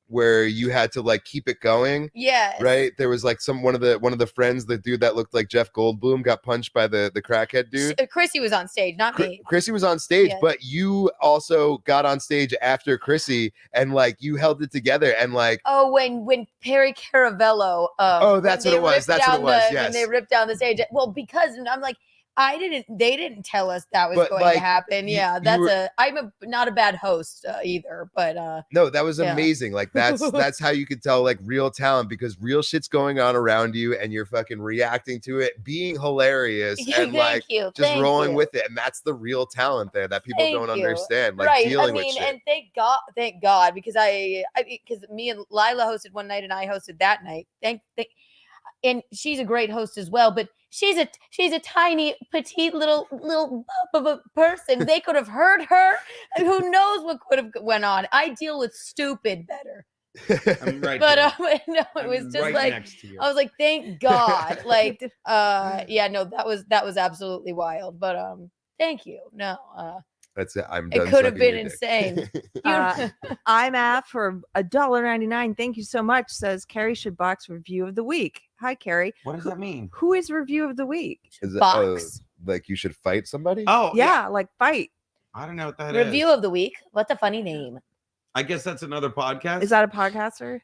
where you had to like keep it going. Yes. Right. There was like one of the friends, the dude that looked like Jeff Goldblum, got punched by the crackhead dude. Chrissy was on stage, not me. Chrissy was on stage, Yes. but you also got on stage after Chrissy, and like you held it together, and like Oh, when Perry Caravello. Oh, that's when what it they was. ripped That's what down it was, When yes. they ripped down the stage. Well, because I'm like, they didn't tell us that was But, going like, to happen. you- Yeah, you I'm not a bad host either, but no, that was yeah. amazing. Like that's how you could tell like real talent, because real shit's going on around you and you're fucking reacting to it, being hilarious and like just Thank rolling you. with it. And that's the real talent there that people Thank don't you. understand. Like Right. dealing I mean, with shit. and thank God, because because me and Lila hosted one night and I hosted that night. And she's a great host as well, but she's a tiny, petite little bump of a person. They could have heard her, and who knows what could have went on. I deal with stupid better. I'm right But there. no, it was I'm just right like next to you. I was like, thank God. Like, yeah, no, that was absolutely wild. But thank you. No, That's it. I'm it done could have sucking been your dick. insane. I'm at for $1.99. Thank you so much. Says Keri should box review of the week. Hi, Keri. What does that mean? Who is review of the week? Is it, Box. like you should fight somebody? Oh, Yeah, like fight. I don't know what that is. Review of the week. What a funny name. I guess that's another podcast. Is that a podcaster?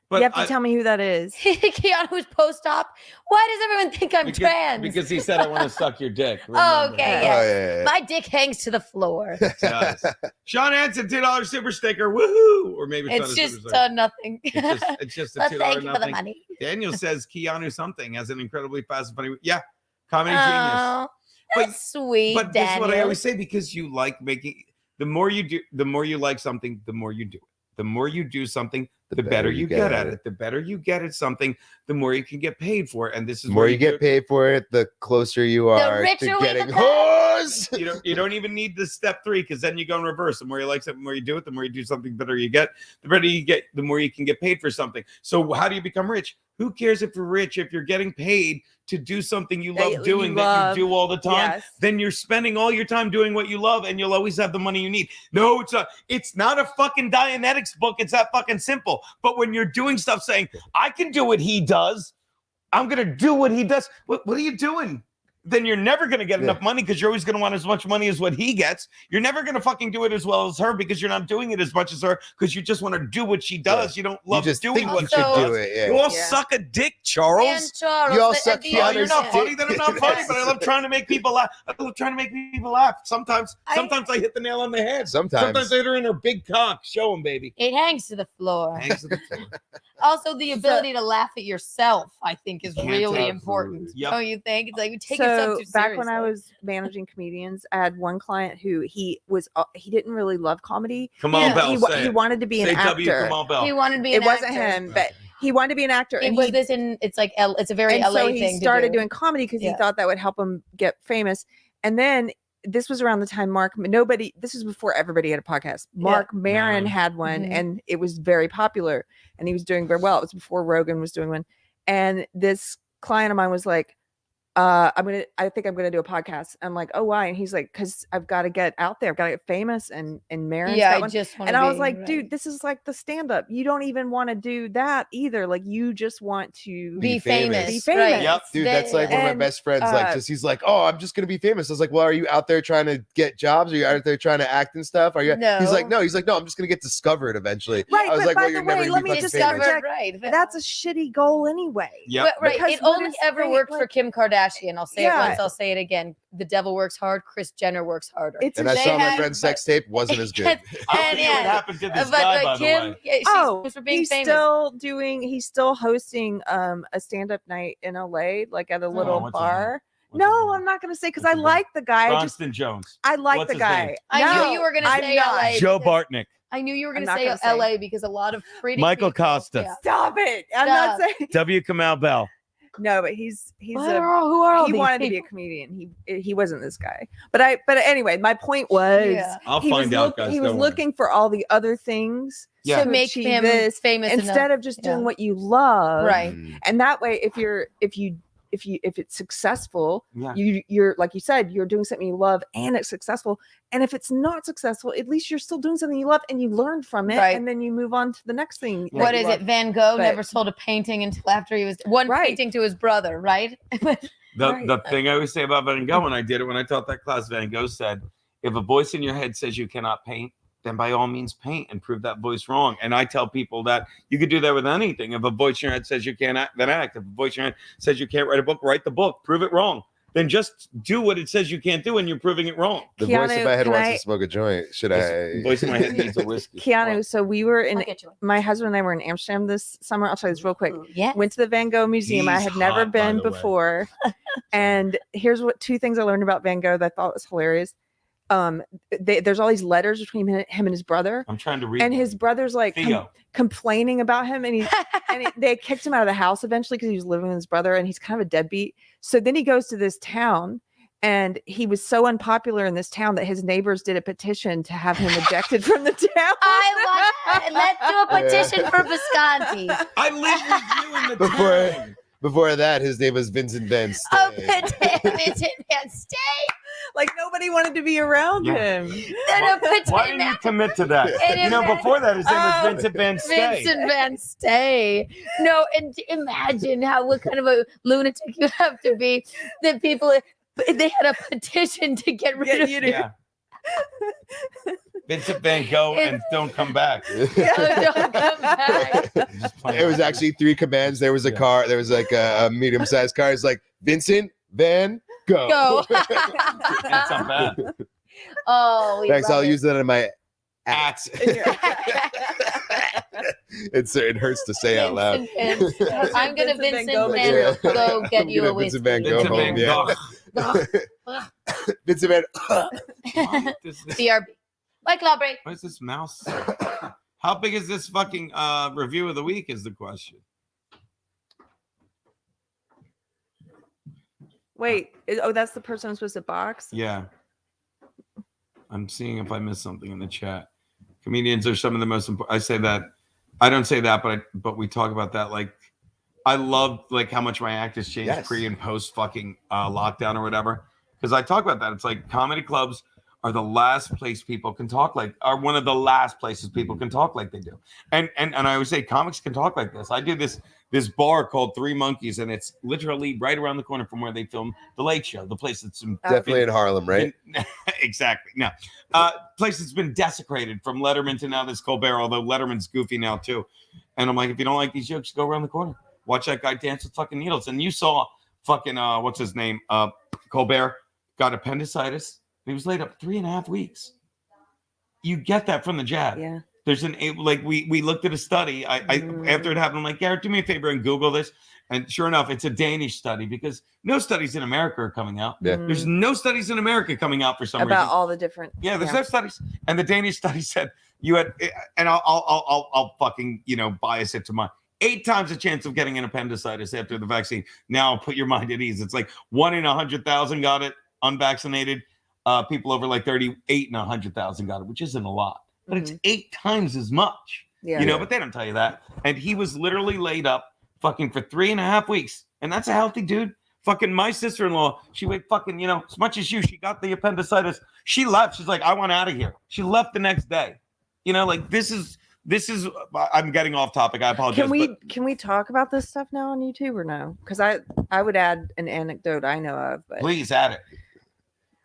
But you have to tell me who that is. Keanu's post-op. Why does everyone think I'm trans? Because he said I want to suck your dick. Oh, Remember. okay, yes. My dick hangs to the floor. It does. Sean Hansen, $2 super sticker. Woohoo! Or maybe It's not a just super sticker. nothing. It's just a Well, $2 thank you for the nothing. money. Daniel says Keanu something has an incredibly fast and funny. Yeah, comedy Oh, genius. that's sweet, But this is what I Daniel. always say, because you like making. The more you do, the more you like something, the more you do it. The more you do something, the better you get at it. The better you get at something, the more you can get paid for it. And this is The more where you get paid for it, the closer you are richer to we getting become. hoes. You don't even need the step 3, because then you go in reverse. The more you like something, the more you do it. The more you do something, the better you get. The better you get, the more you can get paid for something. So how do you become rich? Who cares if you're rich? If you're getting paid to do something you That love you doing, that love. you do all the time, Yes. then you're spending all your time doing what you love, and you'll always have the money you need. No, it's not a fucking Dianetics book. It's that fucking simple. But when you're doing stuff saying, I can do what he does, I'm going to do what he does. What are you doing? Then you're never going to get enough money, because you're always going to want as much money as what he gets. You're never going to fucking do it as well as her, because you're not doing it as much as her, because you just want to do what she does. You don't love just doing think what you she should does. do it, yeah. You all Yeah. suck a dick, Charles. And Charles, You all but suck at the Oh, end- you're not Keanu's funny. Then I'm not funny. But I love trying to make people laugh. I love trying to make people laugh. Sometimes I hit the nail on the head. Sometimes. I hit her in her big cock. Show him, baby. It hangs to the floor. Hangs to the floor. Also, the ability to laugh at yourself, I think, is Can't really take- important. Yep. Don't you think? It's like we take yourself too seriously. back when I was managing comedians, I had one client who he didn't really love comedy. Kamal Bell, He say it. wanted to be an Say actor. W. Kamal Bell. He wanted to be an It wasn't actor. him, but he wanted to be an actor. It and was he, this in. It's like it's a very and LA so thing. he to started do. doing comedy because he Yeah. thought that would help him get famous. And then this was around the time this was before everybody had a podcast. Mark Maron had one, and it was very popular, and he was doing very well. It was before Rogan was doing one. And this client of mine was like, I think I'm gonna do a podcast. I'm like, oh, why? And he's like, because I've got to get out there, I've got to get famous, and Maron's Yeah, got I one. just wanna and I was be, like, right. dude, this is like the stand-up. You don't even want to do that either. Like, you just want to Be famous. Be Right. famous. Yep, dude, that's like one of my And, best friends. Like, he's like, oh, I'm just gonna be famous. I was like, well, are you out there trying to get jobs? Are you out there trying to act and stuff? Are you? No. He's like, no. He's like, no. I'm just gonna get discovered eventually. Right, I was but like, by well, the you're way, never let gonna me be just famous. interject. Right. That's a shitty goal anyway. Yep. Right. Because It only what is ever fame, worked for like- Kim Kardashian. I'll say it Yeah. once. I'll say it again. The devil works hard. Kris Jenner works harder. And I saw my friend's sex tape wasn't as good. I don't think what happened to this but guy, by Kim, the way. yeah, she's famous for being he's famous. he's still hosting a stand-up night in LA, like at a little what's his bar. No, I'm not gonna say because I like the guy. Johnston Jones. I like What's the his guy. name? I knew you were gonna I'm say not. LA. Joe Bartnick. I knew you were going I'm to not say gonna say. LA because a lot of pretty Michael people- Costa. Yeah. Stop it! I'm not Stop. saying W. Kamal Bell. no, but he's Who are all he these wanted to be a people? comedian. He wasn't this guy. But anyway, my point was Yeah. I'll he find was out, guys. He was don't worry. looking for all the other things Yeah. To make achieve him this famous instead enough. of just doing Yeah. what you love. Right. And that way, if it's successful, Yeah. you're like you said, you're doing something you love and it's successful. And if it's not successful, at least you're still doing something you love and you learned from it, Right. and then you move on to the next thing. that What you is love. it? Van Gogh But- never sold a painting until after he was painting to his brother, right? The thing I always say about Van Gogh when I did it, when I taught that class, Van Gogh said, if a voice in your head says you cannot paint, then by all means paint and prove that voice wrong. And I tell people that you could do that with anything. If a voice in your head says you can't act, then act. If a voice in your head says you can't write a book, write the book. Prove it wrong. Then just do what it says you can't do, and you're proving it wrong. The voice in Keanu, my head can wants I- to smoke a joint. Should The I? voice in my head needs a whiskey. Keanu, so we were in I'll get you one. my husband and I were in Amsterdam this summer. I'll tell you this real quick. Yeah. Went to the Van Gogh Museum. I He's had never hot, by been the way. before. And here's two things I learned about Van Gogh that I thought was hilarious. There's all these letters between him and his brother. I'm trying to read. And his brother's like Theo. complaining about him, and they kicked him out of the house eventually because he was living with his brother, and he's kind of a deadbeat. So then he goes to this town, and he was so unpopular in this town that his neighbors did a petition to have him ejected from the town. I want that. Let's do a petition for Visconti. I live with you in the town. Before that, his name was Vincent Van A Stay. petition and stay. Like nobody wanted to be around Yeah. him. Then a petition. Why didn't you commit to that? And You know, if- before that, his name was Vincent Van Stay. Vincent Van Stay. No, and imagine what kind of a lunatic you have to be that people they had a petition to get rid of you. Yeah. Vincent Van Gogh and don't come back. Don't come back. It was actually 3 commands. There was a car. There was like a medium-sized car. It's like Vincent Van Gogh. Go. That's not bad. Oh, we Thanks. love I'll it. use that in my Axe. it hurts to say out loud. Vincent Van- I'm gonna Vincent Van Vincent Gogh Van material. Go get I'm you gonna a Vincent whiskey. Van Gogh Vincent home. Van Yeah. Gogh. Vincent Van. What is this? BRB. White Claw break. What is this mouse? How big is this fucking review of the week is the question. Wait, that's the person I'm supposed to box? Yeah. I'm seeing if I missed something in the chat. Comedians are some of the most important. I say that. I don't say that, but we talk about that. Like, I love like how much my act has changed Yes. pre and post fucking lockdown or whatever. Because I talk about that. It's like comedy clubs are the last place people can talk are one of the last places people can talk like they do. And I always say comics can talk like this. I do this bar called Three Monkeys, and it's literally right around the corner from where they film The Late Show, the place that's Definitely in Harlem, right? Exactly. No. Place that's been desecrated from Letterman to now this Colbert, although Letterman's goofy now too. And I'm like, if you don't like these jokes, go around the corner. Watch that guy dance with fucking needles. And you saw fucking what's his name? Colbert got appendicitis. He was laid up 3.5 weeks. You get that from the jab. Yeah. There's like we looked at a study. I after it happened, I'm like, Garrett, do me a favor and Google this. And sure enough, it's a Danish study because no studies in America are coming out. Yeah. There's no studies in America coming out for some reason. About all the different. Yeah, there's no studies. And the Danish study said you had, and I'll fucking bias it to mine. 8 times a chance of getting an appendicitis after the vaccine. Now put your mind at ease. It's like 1 in 100,000 got it unvaccinated. People over like 38 in 100,000 got it, which isn't a lot. But it's 8 times as much, but they don't tell you that. And he was literally laid up fucking for 3.5 weeks. And that's a healthy dude. Fucking my sister-in-law, she weighed fucking, as much as you, she got the appendicitis. She left. She's like, I want out of here. She left the next day. Like this is, I'm getting off topic. I apologize. Can we talk about this stuff now on YouTube or no? Because I would add an anecdote I know of. But please add it.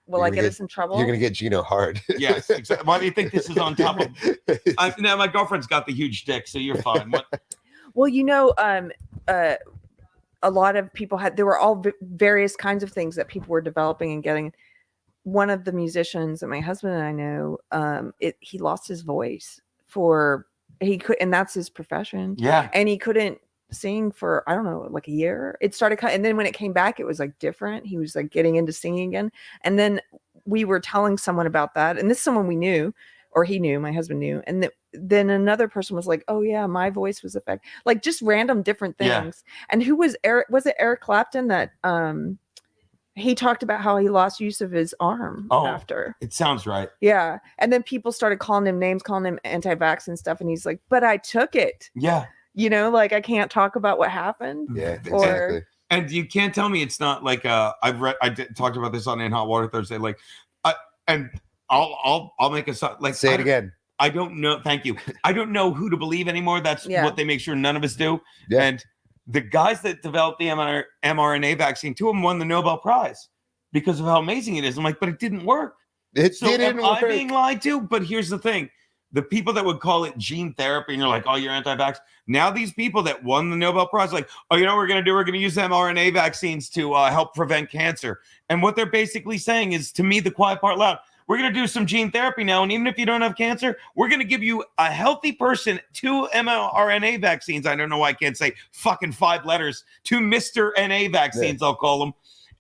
Will I get us in trouble? You're gonna get Geno hard. Yes, exactly. Why do you think this is on top of? Now my girlfriend's got the huge dick, so you're fine. Well, a lot of people there were all various kinds of things that people were developing and getting. One of the musicians that my husband and I know, he lost his voice and that's his profession. Yeah, and he couldn't sing for I don't know, like a year. It started and then when it came back it was like different. He was like getting into singing again, and then we were telling someone about that, and this is someone we knew, or he knew, my husband knew, and then another person was like, oh yeah, my voice was affected, like just random different things. And who was Eric Clapton that he talked about how he lost use of his arm after. It sounds right. Yeah, and then people started calling him names, calling him anti-vax and stuff, and he's like, but I took it. Yeah. Like I can't talk about what happened. Yeah, exactly. And you can't tell me it's not like I talked about this on In Hot Water Thursday. Like, and I'll make a like say it again. I don't know. Thank you. I don't know who to believe anymore. That's what they make sure none of us do. Yeah. And the guys that developed the mRNA vaccine, 2 of them won the Nobel Prize because of how amazing it is. I'm like, but it didn't work. It didn't work. Am I being lied to? But here's the thing. The people that would call it gene therapy, and you're like, oh, you're anti-vax. Now these people that won the Nobel Prize, like, oh, you know what we're going to do? We're going to use mRNA vaccines to help prevent cancer. And what they're basically saying is, to me, the quiet part loud, we're going to do some gene therapy now. And even if you don't have cancer, we're going to give you a healthy person 2 mRNA vaccines. I don't know why I can't say fucking 5 letters. 2 Mr. NA vaccines, I'll call them.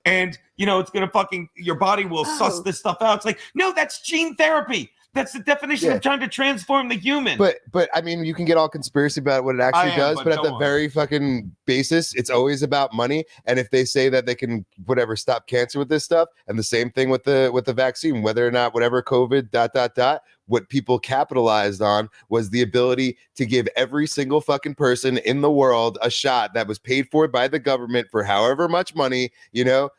And, it's going to fucking, your body will suss this stuff out. It's like, no, that's gene therapy. That's the definition of trying to transform the human. But I mean, you can get all conspiracy about what it actually does, but at the very fucking basis, it's always about money. And if they say that they can stop cancer with this stuff, and the same thing with the vaccine, whether or not whatever COVID ... What people capitalized on was the ability to give every single fucking person in the world a shot that was paid for by the government for however much money,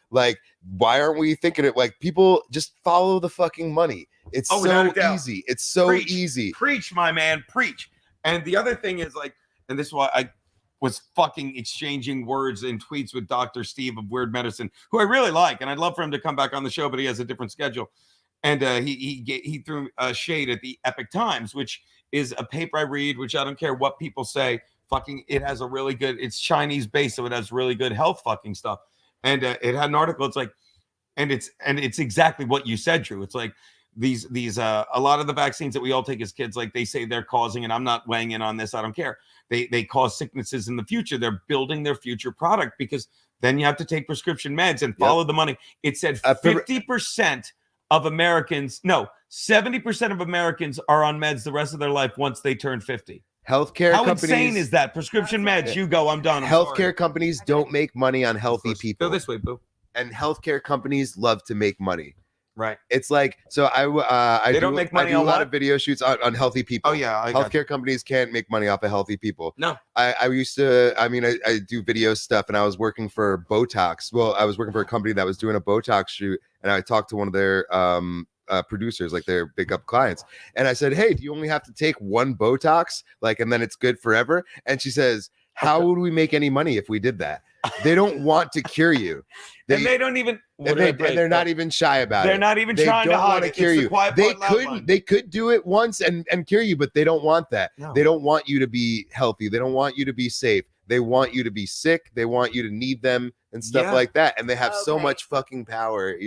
like, why aren't we thinking it? Like, people just follow the fucking money. It's so easy. It's so easy. Preach, my man, preach. And the other thing is, like, and this is why I was fucking exchanging words and tweets with Dr. Steve of Weird Medicine, who I really like, and I'd love for him to come back on the show, but he has a different schedule. And he threw shade at the Epic Times, which is a paper I read, which I don't care what people say. Fucking, it has a really good, it's Chinese based, so it has really good health fucking stuff. And it had an article. It's like, and it's exactly what you said, Drew. It's like these a lot of the vaccines that we all take as kids, like they say they're causing, and I'm not weighing in on this, I don't care. They cause sicknesses in the future. They're building their future product because then you have to take prescription meds and follow the money. It said 50% of Americans, no, 70% of Americans are on meds the rest of their life once they turn 50. Healthcare How companies, insane is that? Prescription meds, you go, I'm done. Healthcare companies don't make money on healthy people. Go this way, boo. And healthcare companies love to make money. Right. It's like, so I don't make money I do on a lot what? of video shoots on healthy people. Oh yeah. Healthcare companies can't make money off of healthy people. No. I used to, I do video stuff, and I was working for Botox. Well, I was working for a company that was doing a Botox shoot, and I talked to one of their producers, like their big up clients, and I said, hey, do you only have to take 1 Botox, like, and then it's good forever? And she says, how would we make any money if we did that? They don't want to cure you. And they don't even. They're not even shy about it. They're not even trying to hide it. Cure you. They could do it once and cure you, but they don't want that. No. They don't want you to be healthy. They don't want you to be safe. They want you to be sick. They want you to need them and stuff like that. And they have so much fucking power,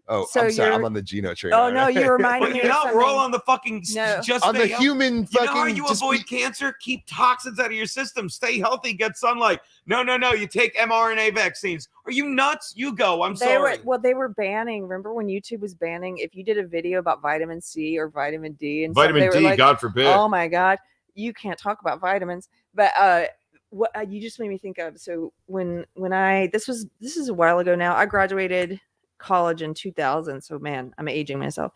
Oh, So I'm sorry. you're- I'm on the Geno train. Oh no, you reminded But me you're of not. something. We're all on the fucking. No. Just on the stay healthy. human You fucking. know how you just avoid cancer? Keep toxins out of your system. Stay healthy. Get sunlight. No. You take mRNA vaccines. Are you nuts? You go. I'm sorry. They were banning. Remember when YouTube was banning if you did a video about vitamin C or vitamin D and Vitamin stuff, they D, were like, God forbid. Oh my God, you can't talk about vitamins. But what you just made me think of. So when I this is a while ago now. I graduated college in 2000. So man, I'm aging myself.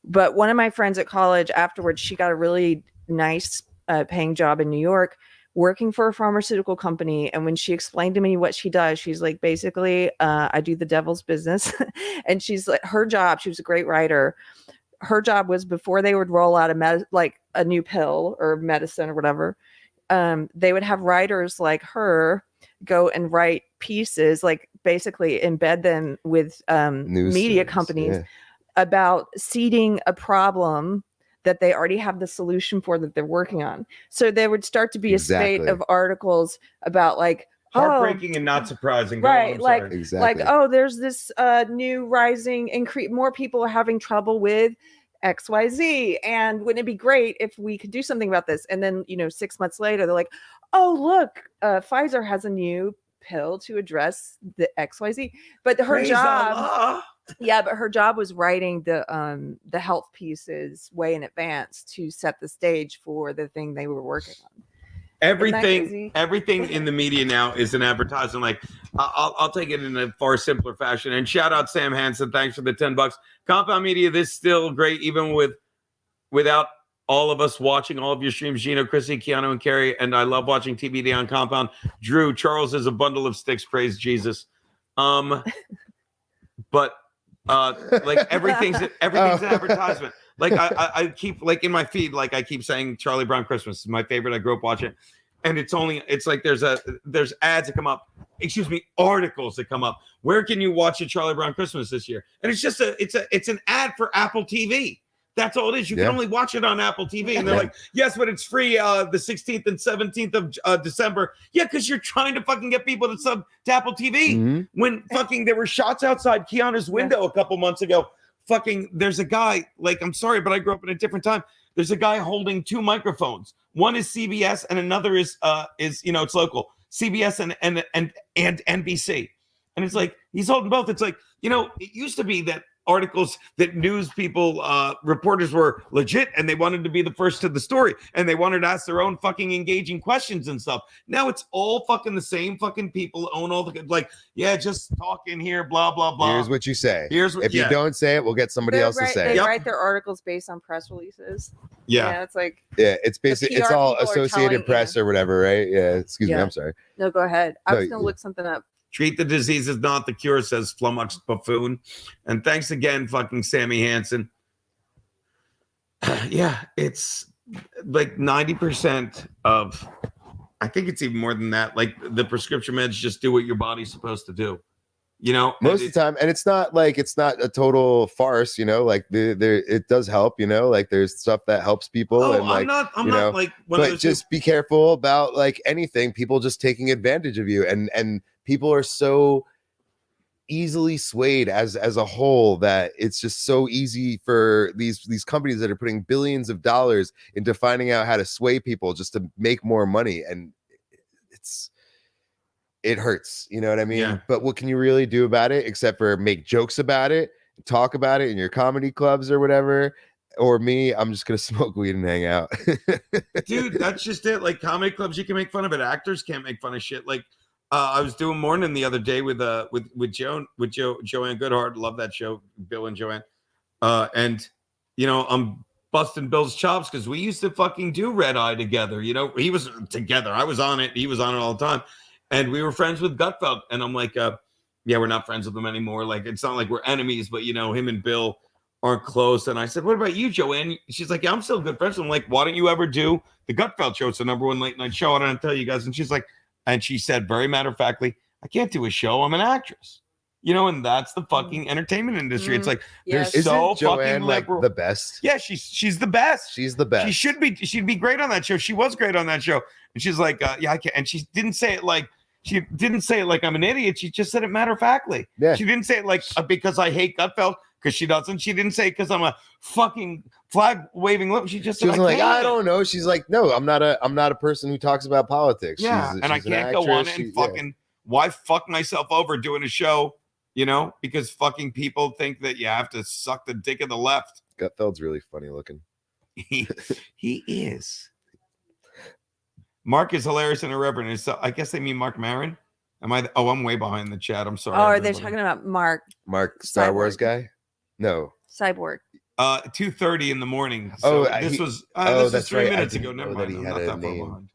But one of my friends at college afterwards, she got a really nice paying job in New York working for a pharmaceutical company. And when she explained to me what she does, she's like, basically, I do the devil's business. And she's like, her job, she was a great writer. Her job was before they would roll out a new pill or medicine or whatever, they would have writers like her go and write pieces, like basically embed them with media companies about seeding a problem that they already have the solution for that they're working on. So there would start to be a spate of articles about like heartbreaking and not surprising. Right, Go on, I'm sorry. like there's this new rising increase. More people are having trouble with XYZ, and wouldn't it be great if we could do something about this? And then 6 months later, they're like, "Oh, look, Pfizer has a new pill to address the XYZ." But her Praise job, Allah. yeah, but her job was writing the health pieces way in advance to set the stage for the thing they were working on. Everything in the media now is an advertisement. Like I'll take it in a far simpler fashion. And shout out Sam Hansen. Thanks for the $10. Compound Media, this is still great, even without all of us watching all of your streams. Geno, Chrissie, Keanu, and Keri. And I love watching TBD on Compound. Drew, Charles is a bundle of sticks. Praise Jesus. But like everything's an advertisement. Like I keep like in my feed, like I keep saying Charlie Brown Christmas is my favorite. I grew up watching, and it's like there's ads that come up, articles that come up. Where can you watch a Charlie Brown Christmas this year? And it's just it's an ad for Apple TV. That's all it is. You can only watch it on Apple TV. And they're like, yes, but it's free the 16th and 17th of December. Yeah, because you're trying to fucking get people to sub to Apple TV. Mm-hmm. When fucking there were shots outside Keanu's window a couple months ago. Fucking there's a guy, like, I'm sorry, but I grew up in a different time. There's a guy holding two microphones. One is CBS and another is it's local. CBS and NBC. And it's like he's holding both. It's like, it used to be that articles that news people, reporters were legit and they wanted to be the first to the story and they wanted to ask their own fucking engaging questions and stuff. Now it's all fucking the same fucking people own all the just talk in here, blah, blah, blah. Here's what you say. If you don't say it, we'll get somebody else to say it. They write their articles based on press releases. Yeah. It's like it's basically it's all Associated Press or whatever, right? Yeah. Excuse me. I'm sorry. No, go ahead. I was gonna look something up. Treat the disease is not the cure, says flummoxed buffoon. And thanks again, fucking Sammy Hansen. Yeah, it's like 90% of, I think it's even more than that. Like the prescription meds just do what your body's supposed to do. Most of the time, and it's not a total farce. Like it does help. Like there's stuff that helps people. Oh, and like, I'm not like one of but those just be careful about like anything. People just taking advantage of you, and people are so easily swayed as a whole that it's just so easy for these companies that are putting billions of dollars into finding out how to sway people just to make more money, and it hurts, you know what I mean? Yeah. But what can you really do about it except for make jokes about it, talk about it in your comedy clubs or whatever? Or me, I'm just gonna smoke weed and hang out. Dude, that's just it. Like comedy clubs, you can make fun of it. Actors can't make fun of shit. Like I was doing Morning the other day with Joanne Goodhart. Love that show, Bill and Joanne. And I'm busting Bill's chops because we used to fucking do Red Eye together. He was together. I was on it. He was on it all the time. And we were friends with Gutfeld. And I'm like, we're not friends with him anymore. Like, it's not like we're enemies, but, him and Bill aren't close. And I said, what about you, Joanne? She's like, yeah, I'm still good friends. I'm like, why don't you ever do the Gutfeld show? It's the #1 late night show. I don't tell you guys. And she's like, and she said very matter-of-factly, I can't do a show. I'm an actress. And that's the fucking entertainment industry. It's like, they're so Joanne fucking liberal. like the best? Yeah, she's the best. She's the best. She'd be great on that show. She was great on that show. And she's like, yeah, I can't. And she didn't say it like I'm an idiot. She just said it matter-of-factly. Yeah. She didn't say it like because I hate Gutfeld. because she doesn't. She didn't say because I'm a fucking flag waving. She just She said, was like, I can't. don't know. She's like, no, I'm not a person who talks about politics. Yeah, she's and I an can't go on actress. and fucking why fuck myself over doing a show, because fucking people think that you have to suck the dick of the left. Gutfeld's really funny looking. He is. Mark is hilarious and irreverent. So I guess they mean Mark Maron. I'm way behind the chat. I'm sorry. Oh, are they everybody. talking about Mark Star Cyborg. Wars guy? No. Cyborg? 2:30 in the morning. So this was 3 minutes ago. Never mind. I'm not that far behind.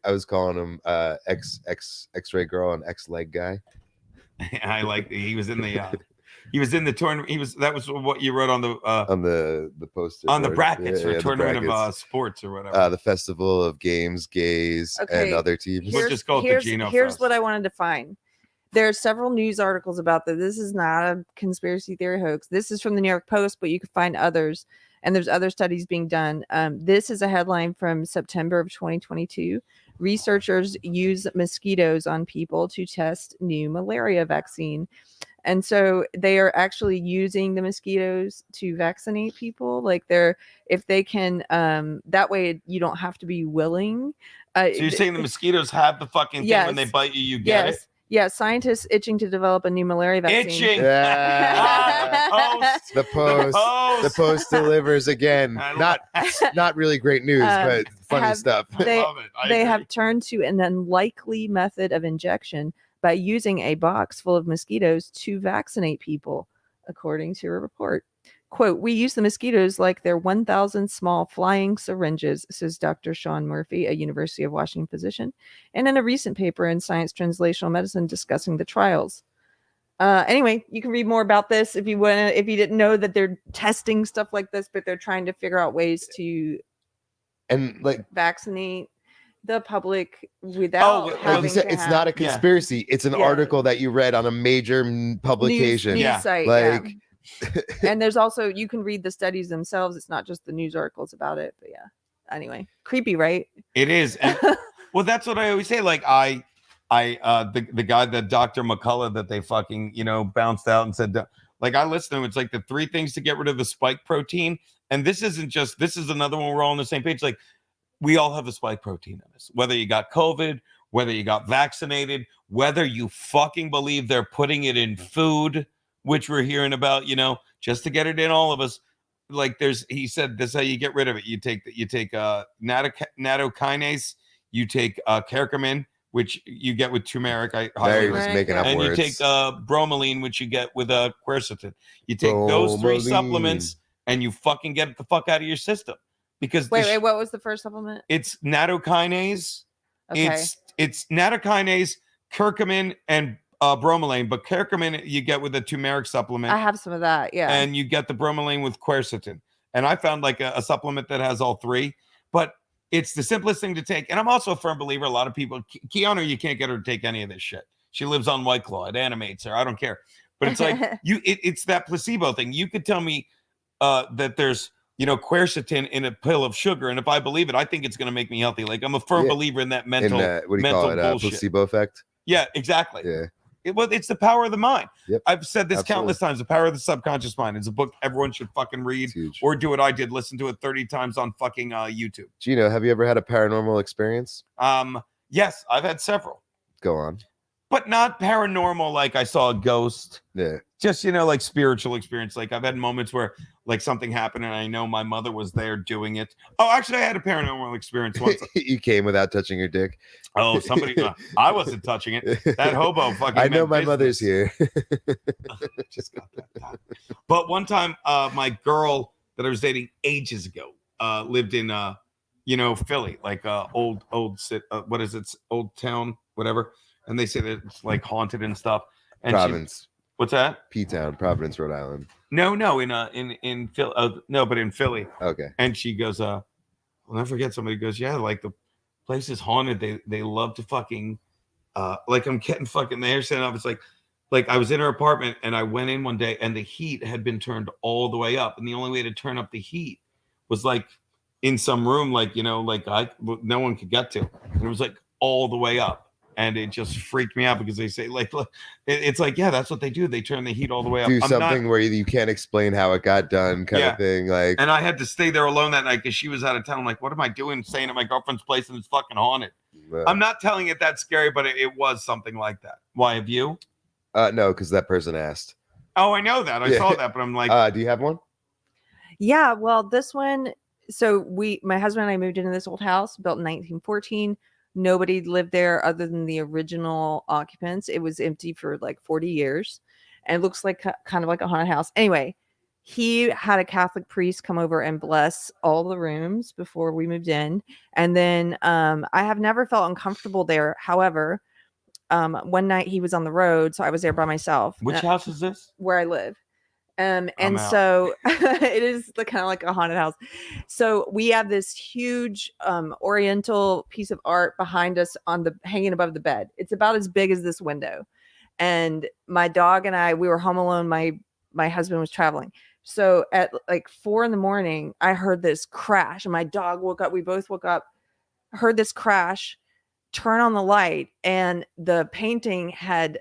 I was calling him X-ray girl and X-leg guy. I like he was in the tournament. That was what you wrote on the poster on the brackets for tournament of sports or whatever. The festival of games, gays, and other teams. We'll just call it the Geno Here's Fest. what I wanted to find. There are several news articles about that. This is not a conspiracy theory hoax. This is from the New York Post, but you can find others, and there's other studies being done. This is a headline from September of 2022. Researchers use mosquitoes on people to test new malaria vaccine. And so they are actually using the mosquitoes to vaccinate people. Like if they can, that way you don't have to be willing. So you're saying the mosquitoes have the fucking thing when they bite you, you get it? Yeah, scientists itching to develop a new malaria vaccine. Itching. The Post delivers again. Not really great news, but funny stuff. They have turned to an unlikely method of injection by using a box full of mosquitoes to vaccinate people, according to a report. Quote, we use the mosquitoes like they're 1,000 small flying syringes, says Dr. Sean Murphy, a University of Washington physician, and in a recent paper in Science Translational Medicine discussing the trials. Anyway, you can read more about this if you want. If you didn't know that they're testing stuff like this, but they're trying to figure out ways to vaccinate the public without having to it's not a conspiracy. It's an article that you read on a major publication. News site, and there's also, you can read the studies themselves. It's not just the news articles about it, but anyway, creepy, right? It is. And, well, that's what I always say. Like the guy, the Dr. McCullough that they fucking, bounced out and said, like, I listened to him. It's like the 3 things to get rid of the spike protein. And this is another one. We're all on the same page. Like, we all have the spike protein in us, whether you got COVID, whether you got vaccinated, whether you fucking believe they're putting it in food, which we're hearing about, just to get it in all of us. Like he said, this is how you get rid of it. You take nattokinase, you take curcumin, which you get with turmeric. Larry was making up words. You take bromelain, which you get with quercetin. You take those 3 supplements and you fucking get it the fuck out of your system. Because wait, what was the first supplement? It's nattokinase. Okay. It's nattokinase, curcumin, and bromelain, but curcumin you get with a turmeric supplement. I have some of that, and you get the bromelain with quercetin. And I found like a supplement that has all 3, but it's the simplest thing to take. And I'm also a firm believer. A lot of people, Keanu, you can't get her to take any of this shit. She lives on White Claw. It animates her. I don't care. But it's like it's that placebo thing. You could tell me that there's quercetin in a pill of sugar, and if I believe it, I think it's going to make me healthy. Like, I'm a firm believer in that mental bullshit. Placebo effect. Yeah, exactly. Yeah. It's the power of the mind. Yep. I've said this countless times. The Power of the Subconscious Mind. It's a book everyone should fucking read, or do what I did. Listen to it 30 times on fucking YouTube. Geno, have you ever had a paranormal experience? Yes, I've had several. Go on. But not paranormal, like I saw a ghost. Yeah. Just, like spiritual experience. Like, I've had moments where like something happened and I know my mother was there doing it. Oh, actually, I had a paranormal experience once. You came without touching your dick. Oh, somebody, I wasn't touching it. That hobo fucking. I know my mother's here. Just got that done. But one time, my girl that I was dating ages ago lived in, Philly, like old what is it? Old town, whatever. And they say that it's like haunted and stuff. And Providence. What's that? P-Town, Providence, Rhode Island. No, in Philly. No, but in Philly. Okay. And she goes, I'll never forget. Somebody goes, yeah, like the place is haunted. They love to fucking, like I'm getting fucking the hair standing up. It's like I was in her apartment and I went in one day and the heat had been turned all the way up, and the only way to turn up the heat was like in some room, like no one could get to. And it was like all the way up. And it just freaked me out because they say like, look, it's like, yeah, that's what they do. They turn the heat all the way up. Do something where you can't explain how it got done, kind of thing. Like, and I had to stay there alone that night because she was out of town. I'm like, what am I doing staying at my girlfriend's place and it's fucking haunted? I'm not telling it that scary, but it was something like that. Why have you? No, because that person asked. Oh, I know that. I saw that, but I'm like, do you have one? Yeah, well, this one. So my husband and I moved into this old house built in 1914. Nobody lived there other than the original occupants. It was empty for like 40 years, and it looks like kind of like a haunted house. Anyway, he had a Catholic priest come over and bless all the rooms before we moved in, and then I have never felt uncomfortable there. However, one night he was on the road, so I was there by myself. Which house is this? Where I live. And so it is kind of like a haunted house. So we have this huge oriental piece of art behind us hanging above the bed. It's about as big as this window. And my dog and I, we were home alone. My husband was traveling. So at like 4 a.m, I heard this crash and my dog woke up. We both woke up, heard this crash, turn on the light, and the painting had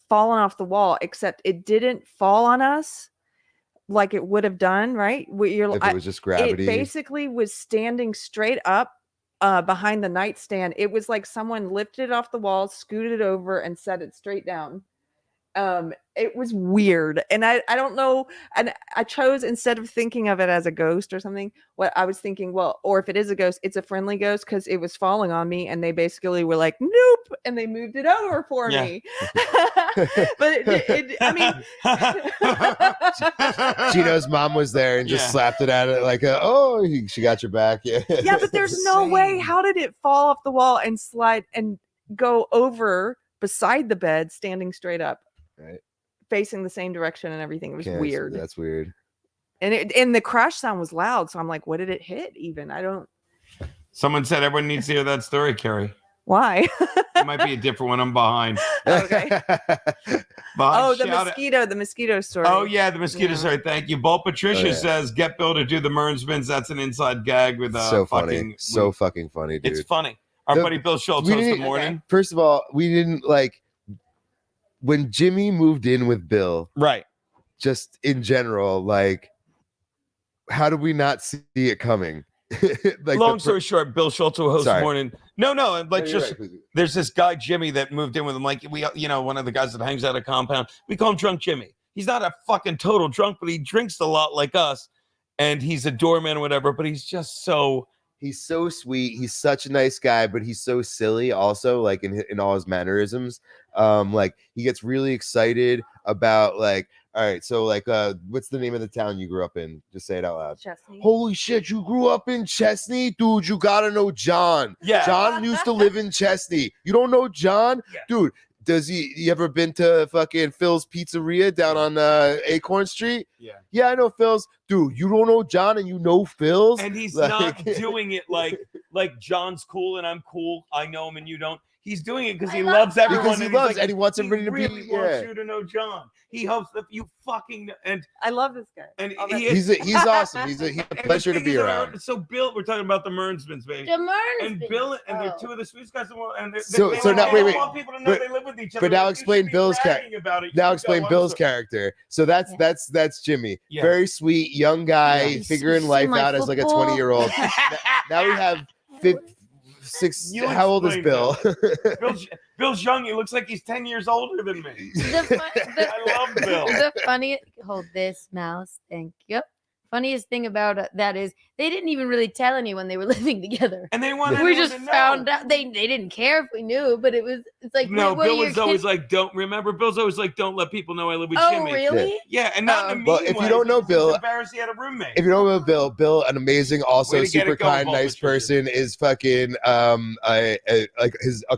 fallen off the wall, except it didn't fall on us like it would have done, right? If it was just gravity. It basically was standing straight up behind the nightstand. It was like someone lifted it off the wall, scooted it over, and set it straight down. It was weird, and I don't know, and I chose, instead of thinking of it as a ghost or something, what I was thinking, well, or if it is a ghost, it's a friendly ghost because it was falling on me and they basically were like, nope, and they moved it over for me. But I mean, Geno's mom was there and just slapped it at it like, she got your back. Yeah, but there's no way. How did it fall off the wall and slide and go over beside the bed, standing straight up? Right. Facing the same direction and everything. It was weird. That's weird. And the crash sound was loud. So I'm like, what did it hit even? I don't. Someone said everyone needs to hear that story, Keri. Why? It might be a different one. I'm behind. Okay. The mosquito story. Oh, yeah, the mosquito story. Thank you. Bolt Patricia says, get Bill to do the Mernsmans. That's an inside gag with so funny. So fucking funny, dude. It's funny. Our buddy Bill Schultz hosts the morning. First of all, we didn't like when Jimmy moved in with Bill. Right. Just in general, like, how did we not see it coming? Like, long story short, Bill Schultz will host the morning. No, like there's this guy Jimmy that moved in with him. Like one of the guys that hangs out at compound. We call him Drunk Jimmy. He's not a fucking total drunk, but he drinks a lot like us, and he's a doorman or whatever. But he's just so. He's so sweet. He's such a nice guy, but he's so silly also, like in all his mannerisms. Like he gets really excited about like, all right, so like what's the name of the town you grew up in? Just say it out loud. Chesney. Holy shit, you grew up in Chesney? Dude, you gotta know John. Yeah. John used to live in Chesney. You don't know John? Yeah. Dude, you ever been to fucking Phil's Pizzeria down on Acorn Street? Yeah, I know Phil's. Dude, you don't know John and you know Phil's? And he's not doing it like John's cool and I'm cool. I know him and you don't. He's doing it because he loves everyone. Because he loves and he wants everybody to be. He wants you to know John. He hopes that you fucking and I love this guy. And he's awesome. He's a pleasure to be around. So Bill, we're talking about the Mernsmans, baby. The Mernsmans. And Bill and they're two of the sweetest guys in the world. And So now wait. Want people to know they live with each other. But now explain Bill's character. Now explain Bill's character. So that's Jimmy. Yeah. Very sweet young guy figuring life out as like a 20-year-old. Now we have 6. How old is Bill? Bill's young. He looks like he's 10 years older than me. I love Bill. The funniest, hold this mouse. Thank you. Funniest thing about that is they didn't even really tell anyone they were living together. And they wanted we just found out. They didn't care if we knew, but it's like no. Bill was always like, don't Bill's always like, don't let people know I live with Jimmy. Oh, really? Yeah, and not in a mean well, if you don't know Bill, embarrassed he had a roommate. If you don't know Bill, an amazing, also super kind, nice person, is fucking a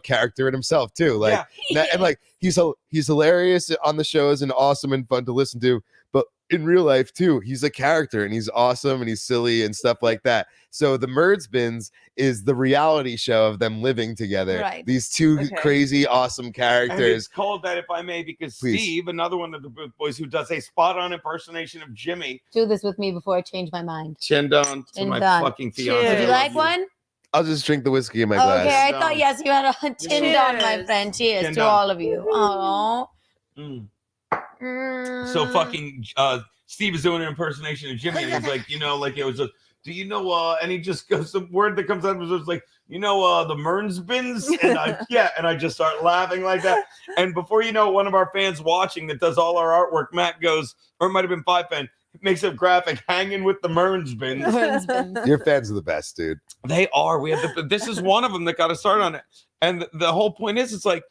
character in himself too. Like and like he's hilarious on the shows and awesome and fun to listen to, but in real life too, he's a character and he's awesome and he's silly and stuff like that. So the Mernsmans is the reality show of them living together. Right. These two crazy, awesome characters. And it's called that, if I may, because Steve, another one of the Booth Boys, who does a spot-on impersonation of Jimmy. Do this with me before I change my mind. Chin down to my fucking fiance. Would you like one? I'll just drink the whiskey in my glass. Okay, I thought yes, you had a tin down, my friend. Cheers Tin to down. all of you. Oh. So fucking Steve is doing an impersonation of Jimmy, and he's like, like it was a. Do you know? And he just goes, some word that comes out was just like, the Merns bins, and I just start laughing like that. And before you know, one of our fans watching that does all our artwork, Matt goes, or it might have been 5 Fan, makes a graphic hanging with the Merns bins. Your fans are the best, dude. They are. We have this is one of them that got us started on it. And the whole point is, it's like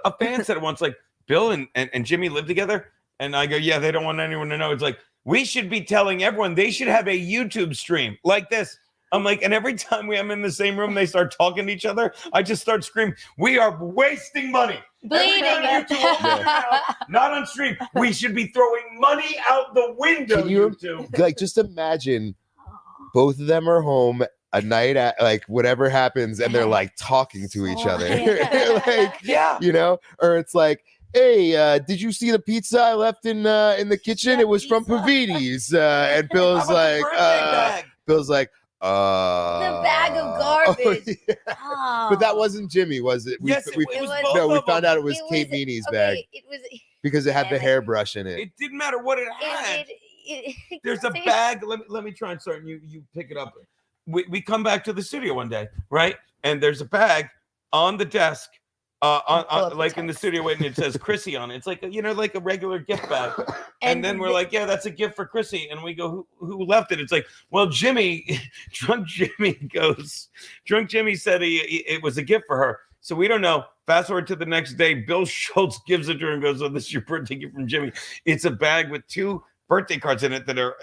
a fan said it once, like Bill and Jimmy live together, and I go, yeah, they don't want anyone to know. It's like we should be telling everyone they should have a YouTube stream like this. I'm like, and every time I'm in the same room, they start talking to each other. I just start screaming, "We are wasting money." Bleeding it. Not on stream. We should be throwing money out the window. Can you YouTube. like just imagine both of them are home a night at like whatever happens, and they're like talking to each other. Or it's like, hey, did you see the pizza I left in the kitchen? It was from Pavini's. And Bill's like, the bag of garbage. But that wasn't Jimmy, was it? Yes, it was both No, we of found them. out it was Kate Meany's bag It was because it had the hairbrush in it. It didn't matter what it had. There's a bag. Let me try and start. And you pick it up. We come back to the studio one day, right? And there's a bag on the desk, like in the studio, and it says Chrissie on it. It's like like a regular gift bag. And then we're like, yeah, that's a gift for Chrissie. And we go, who left it? It's like, well, Jimmy, drunk Jimmy said it was a gift for her. So we don't know. Fast forward to the next day, Bill Schultz gives it to her and goes, "Oh, this is your birthday gift from Jimmy." It's a bag with 2 birthday cards in it that are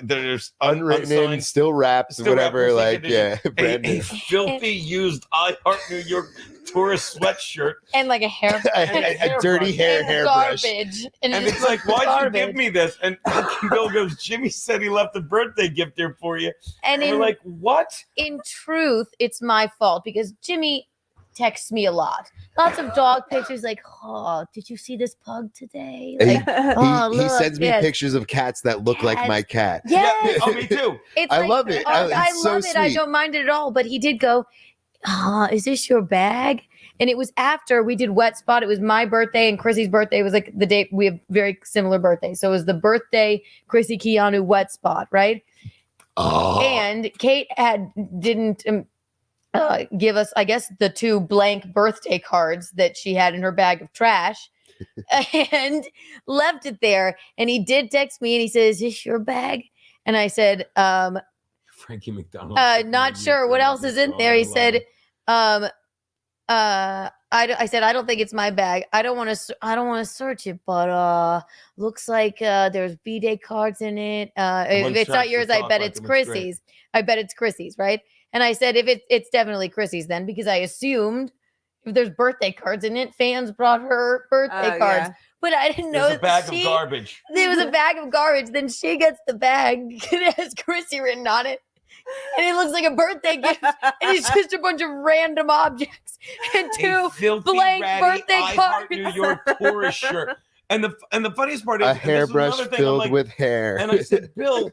unwritten in, still wrapped, whatever. Like, yeah, a filthy used I Heart New York tourist sweatshirt and like a hair, a dirty hairbrush. Garbage. And it's like, why'd you give me this? And Bill goes, Jimmy said he left a birthday gift here for you. And we're like, what? In truth, it's my fault because Jimmy texts me a lot. Lots of dog pictures like, oh, did you see this pug today? Like, he sends me pictures of cats that look like my cat. Yes. Oh, me too. I love it. I It's so love it. I sweet. don't mind it at all. But he did go, is this your bag? And it was after we did Wet Spot. It was my birthday and Chrissy's birthday. It was like the day we have very similar birthdays. So it was the birthday Chrissy Keanu Wet Spot, right? Oh. And Kate didn't give us, I guess, the 2 blank birthday cards that she had in her bag of trash and left it there. And he did text me and he says, "Is this your bag?" And I said, Frankie McDonald. not sure. What else is in there? He said, I said, "I don't think it's my bag. I don't want to search it, but looks like there's B-Day cards in it. If it's not yours, I bet it's Chrissy's. I bet it's Chrissy's, right?" And I said, if it's definitely Chrissy's then, because I assumed if there's birthday cards in it, fans brought her birthday cards. Yeah. But I didn't know There's a bag of garbage. There was a bag of garbage. Then she gets the bag. It has Chrissy written on it. And it looks like a birthday gift. And it's just a bunch of random objects and 2 blank birthday I cards. Heart New York tourist shirt. And the funniest part is a hairbrush filled with hair. And I said, Bill,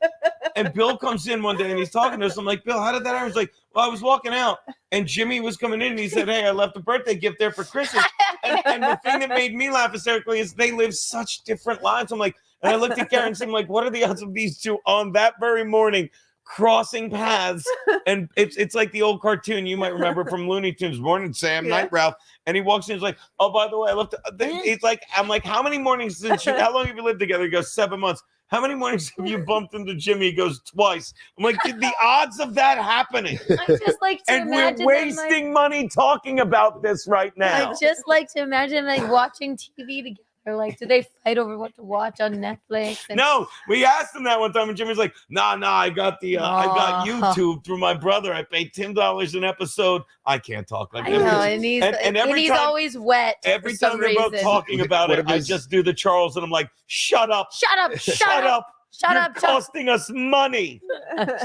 and Bill comes in one day and he's talking to us. I'm like, Bill, how did that happen? He's like, well, I was walking out and Jimmy was coming in and he said, hey, I left a birthday gift there for Chrissy. And the thing that made me laugh hysterically is they live such different lives. I'm like, and I looked at Karen and said, like, what are the odds of these 2 on that very morning crossing paths? And it's like the old cartoon you might remember from Looney Tunes, Morning Sam, Night Ralph. And he walks in, he's like, oh, by the way, I left. It's like, I'm like, how many mornings since how long have you lived together? He goes, 7 months. How many mornings have you bumped into Jimmy? He goes, twice. I'm like, the odds of that happening. I just like to And imagine we're them, like- wasting money talking about this right now. I just like to imagine like watching TV together. Like, do they fight over what to watch on Netflix? And- No, we asked him that one time, and Jimmy's like, "Nah, I got I got YouTube through my brother. I paid $10 an episode. I can't talk like I that." know, and he's every he's time, always wet. every for some time they're both reason. talking about What it, if I his- just do the Charles, and I'm like, "Shut up! Shut up! Shut up! Shut You're up! costing us money."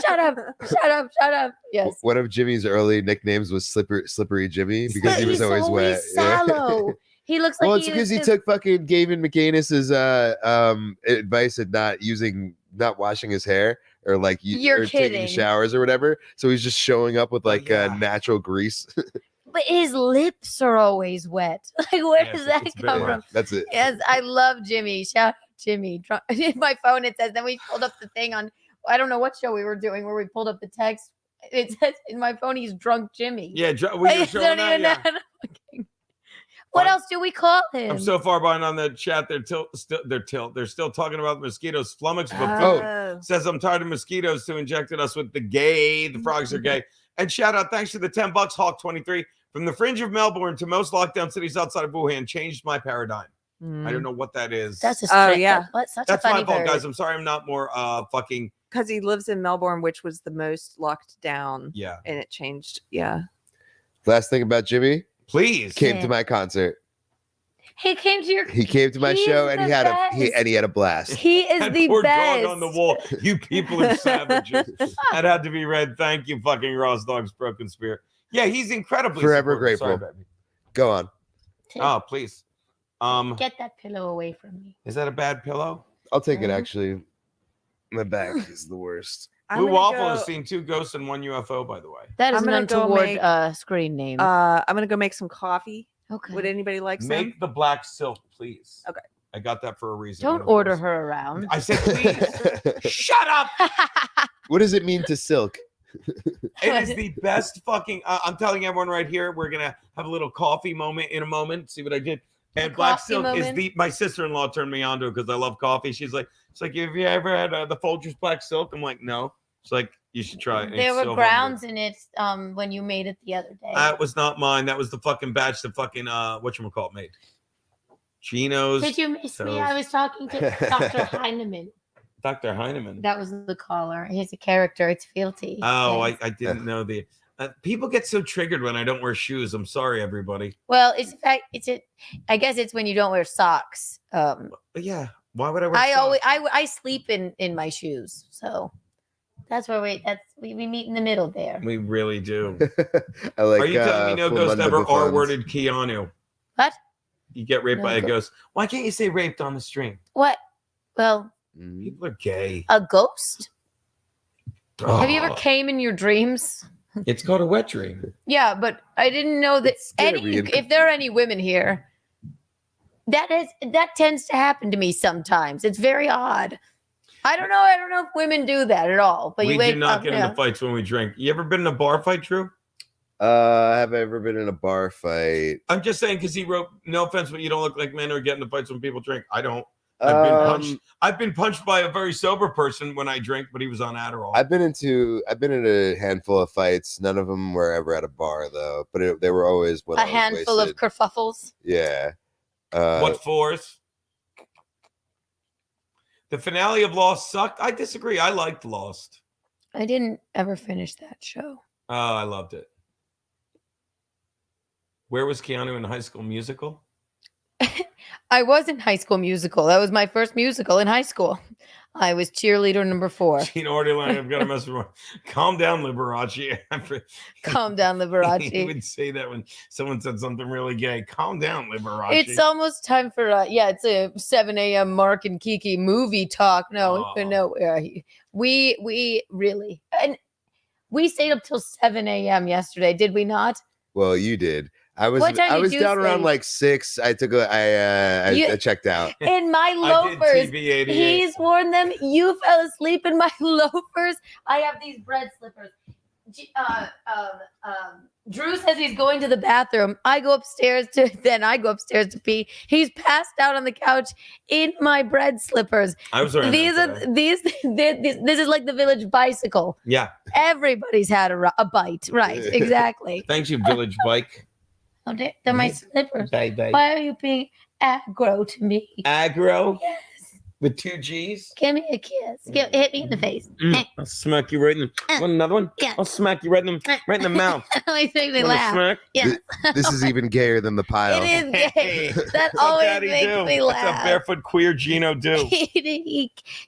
Shut up! Shut up! Shut up! Yes. One of Jimmy's early nicknames was Slippery Jimmy because he was He's always wet. Yeah. Sallow. He looks like Well, it's because he was took fucking Gavin McAnis's advice at not washing his hair, or like You're or taking kidding. showers or whatever. So he's just showing up with like natural grease. But his lips are always wet. Like, where does that come from? That's it. Yes, I love Jimmy. Shout out Jimmy. In my phone, it says, then we pulled up the thing on, I don't know what show we were doing where we pulled up the text. It says in my phone, he's drunk Jimmy. Yeah, we were I showing don't that, even know yeah. how to fucking- What else do we call him? I'm so far behind on the chat. They're still talking about mosquitoes. Flummox says I'm tired of mosquitoes who injected us with the gay. The frogs are gay. And shout out, thanks to the $10, Hawk23. From the fringe of Melbourne to most lockdown cities outside of Wuhan, changed my paradigm. I don't know what that is. That's a such That's my fault, guys. I'm sorry I'm not more fucking. Because he lives in Melbourne, which was the most locked down. Yeah. And it changed. Yeah. Last thing about Jimmy, please came to my concert. He came to your. He came to my He's show and the he had best. he had a blast. He is That the poor best. dog on the wall. You people are savages. That had to be read. Thank you, fucking Ross Dog's Broken Spirit. Yeah, he's incredibly Forever supportive. grateful. Sorry, baby. Go on. Oh, please. Get that pillow away from me. Is that a bad pillow? I'll take it. Actually, my back is the worst. Blue Waffle has seen 2 ghosts and 1 UFO, by the way. That is I'm an gonna go untoward make- screen name. I'm gonna go make some coffee. Okay. Would anybody like some? Make the black silk, please. Okay. I got that for a reason. Don't order her around. I said, please. Shut up. What does it mean to silk? It is the best fucking. I'm telling everyone right here, we're gonna have a little coffee moment in a moment. See what I did. And black coffee silk is moment? my sister-in-law turned me on to it because I love coffee. She's like, have you ever had the Folgers black silk? I'm like, no. She's like, you should try it. And There it's were so grounds in it when you made it the other day. That was not mine. That was the fucking batch that fucking whatchamacallit made. Geno's. Did you miss me? Toast. I was talking to Dr. Heineman. Dr. Heineman. That was the caller. He's a character. It's fealty. Oh, I didn't know the. People get so triggered when I don't wear shoes. I'm sorry, everybody. Well, I guess it's when you don't wear socks. But yeah, why would I wear? I socks? I sleep in my shoes, so that's where we meet in the middle there. We really do. I like. Are you telling me no Full ghost Monday ever Buffons. R-worded Keanu? What? You get raped No by a go- ghost. Why can't you say raped on the stream? What? Well, People are gay. a ghost? Have you ever Oh, came in your dreams? It's called a wet dream. Yeah, but I didn't know that if there are any women here, that tends to happen to me sometimes. It's very odd. I don't know if women do that at all. But We you wake do not up. get into fights when we drink. You ever been in a bar fight, Drew? Have I ever been in a bar fight? I'm just saying because he wrote, no offense, but you don't look like men who get into fights when people drink. I don't. I've been punched by a very sober person when I drink, but he was on Adderall. I've been in a handful of fights. None of them were ever at a bar though, but they were always when A I was handful wasted. of kerfuffles. Yeah. What fours? The finale of Lost sucked. I disagree. I liked Lost. I didn't ever finish that show. Oh, I loved it. Where was Keanu in High School Musical? I was in High School Musical. That was my first musical in high school. I was cheerleader number 4. Gene already like, I've got to mess with. Calm down, Liberace. Calm down, He Liberace. would say that when someone said something really gay. Calm down, Liberace. It's almost time for it's a 7 a.m. Mark and Kiki movie talk. No, we really and we stayed up till 7 a.m. yesterday, did we not? Well, you did. I was What time I did was you down around sleep? like 6. I took I checked out. In my I did loafers. TV 88. He's worn them. You fell asleep in my loafers. I have these bread slippers. Drew says he's going to the bathroom. I go upstairs to pee. He's passed out on the couch in my bread slippers. I was wearing This is like the village bicycle. Yeah. Everybody's had a bite. Right, exactly. Thanks, you village bike. Oh, they're my slippers. Bye. Why are you being aggro to me? Aggro? Yes. With 2 G's? Give me a kiss. Hit me in the face. I'll smack you right in the... Want another one? Yeah. I'll smack you right in the mouth. Always makes me Want a laugh. smack? Yeah. This is even gayer than the pile. It is gay. Hey, That that's what always Daddy makes do. me That's laugh. a barefoot queer Geno do.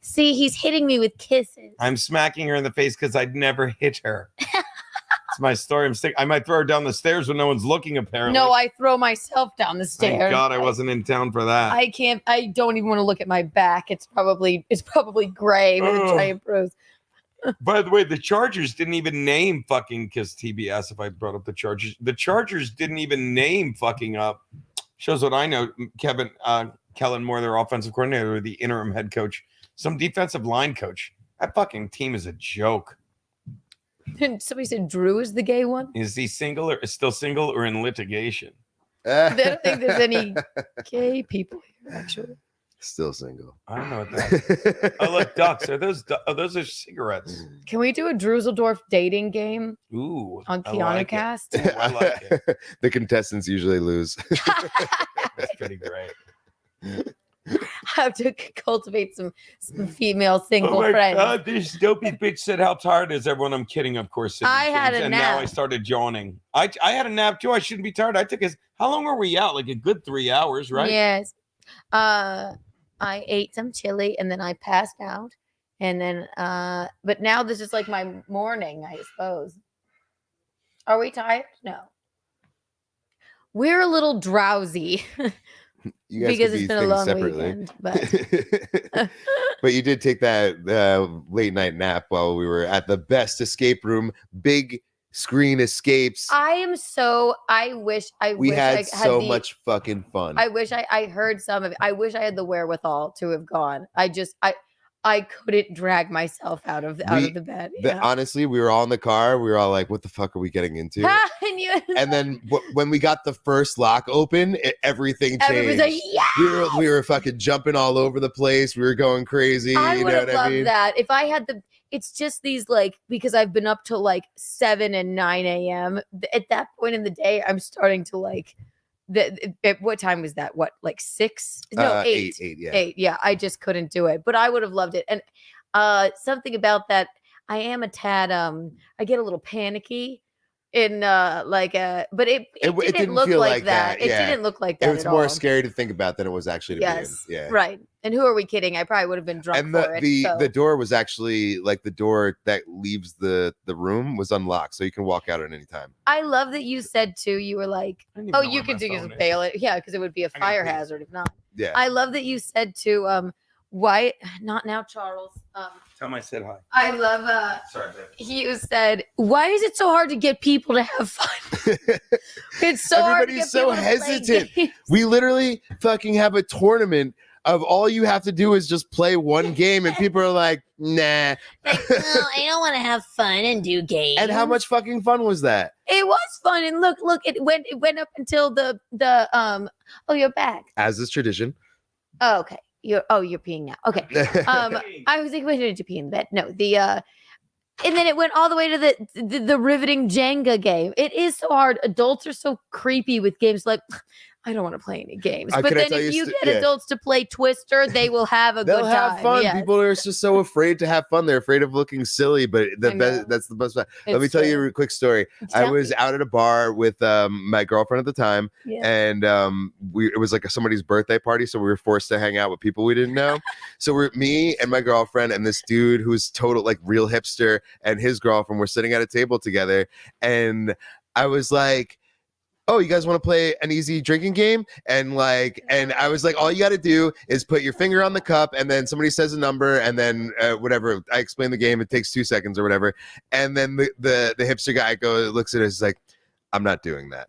See, he's hitting me with kisses. I'm smacking her in the face because I'd never hit her. It's my story. I might throw her down the stairs when no one's looking, apparently. No, I throw myself down the stairs. Thank God I wasn't in town for that. I can't. I don't even want to look at my back. It's probably gray with a Ugh. giant bruise. By the way, the Chargers didn't even name fucking, because TBS, if I brought up the Chargers didn't even name fucking up. Shows what I know. Kellen Moore, their offensive coordinator, the interim head coach, some defensive line coach. That fucking team is a joke. And somebody said Drew is the gay one. Is he single or still single or in litigation? I don't think there's any gay people here, actually. Still single. I don't know what that is. Oh, look, ducks. Those are cigarettes. Can we do a Druseldorf dating game? Ooh. On Keanu Cast? I like it. The contestants usually lose. That's pretty great. I have to cultivate some female single Oh my friends. God, this dopey bitch said how tired is everyone. I'm kidding, of course. I had a and nap. now I started yawning. I had a nap too. I shouldn't be tired. How long were we out? Like a good 3 hours, right? Yes. I ate some chili and then I passed out. And then but now this is like my morning, I suppose. Are we tired? No. We're a little drowsy. You guys because could it's be been a things long separately. weekend. But But you did take that late night nap while we were at the best escape room, big screen escapes. I wish We had I so much fucking fun. I wish I heard some of it. I wish I had the wherewithal to have gone. I couldn't drag myself out of the bed. Yeah. Honestly, we were all in the car. We were all like, what the fuck are we getting into? And then when we got the first lock open, everything changed. Everyone's like, yes! We were fucking jumping all over the place. We were going crazy. I You would know have what I loved mean? that. If I had it's just these because I've been up till like 7 and 9 a.m. At that point in the day, I'm starting to at what time was that? What, like 6? No, 8. 8, yeah. 8. Yeah, I just couldn't do it. But I would have loved it. And something about that, I am a tad I get a little panicky in but it didn't look feel like that. It yeah. didn't look like that. It was at more all. scary to think about than it was actually to be in. Yeah. Right. And who are we kidding? I probably would have been drunk And for it. the door was actually the door that leaves the room was unlocked, so you can walk out at any time. I love that you said too. You were like, "Oh, you can bail it." Yeah, because it would be a fire hazard if not. Yeah. I love that you said too. Why not now, Charles? Tell him I said hi. I love. Sorry, babe. You said, "Why is it so hard to get people to have fun?" It's so hard to Everybody's get so people to play hesitant. games. We literally fucking have a tournament of all you have to do is just play one game, and people are like, "Nah." Well, I don't want to have fun and do games. And how much fucking fun was that? It was fun, and look, it went up until the Oh, you're back. As is tradition. Oh, okay. You're peeing now. Okay. I was like, wait, did you pee in bed? No, and then it went all the way to the riveting Jenga game. It is so hard. Adults are so creepy with games. Like, I don't want to play any games. But then if you get adults to play Twister, they will have a good time. They'll have fun. Yes. People are just so afraid to have fun. They're afraid of looking silly, but that's the best. Let me tell you a quick story. I was out at a bar with my girlfriend at the time, and it was like somebody's birthday party, so we were forced to hang out with people we didn't know. So me and my girlfriend and this dude who's total real hipster and his girlfriend were sitting at a table together, and I was like, "Oh, you guys want to play an easy drinking game?" And I was like, "All you got to do is put your finger on the cup, and then somebody says a number, and then whatever." I explain the game. It takes 2 seconds or whatever. And then the hipster guy looks at us, like, "I'm not doing that."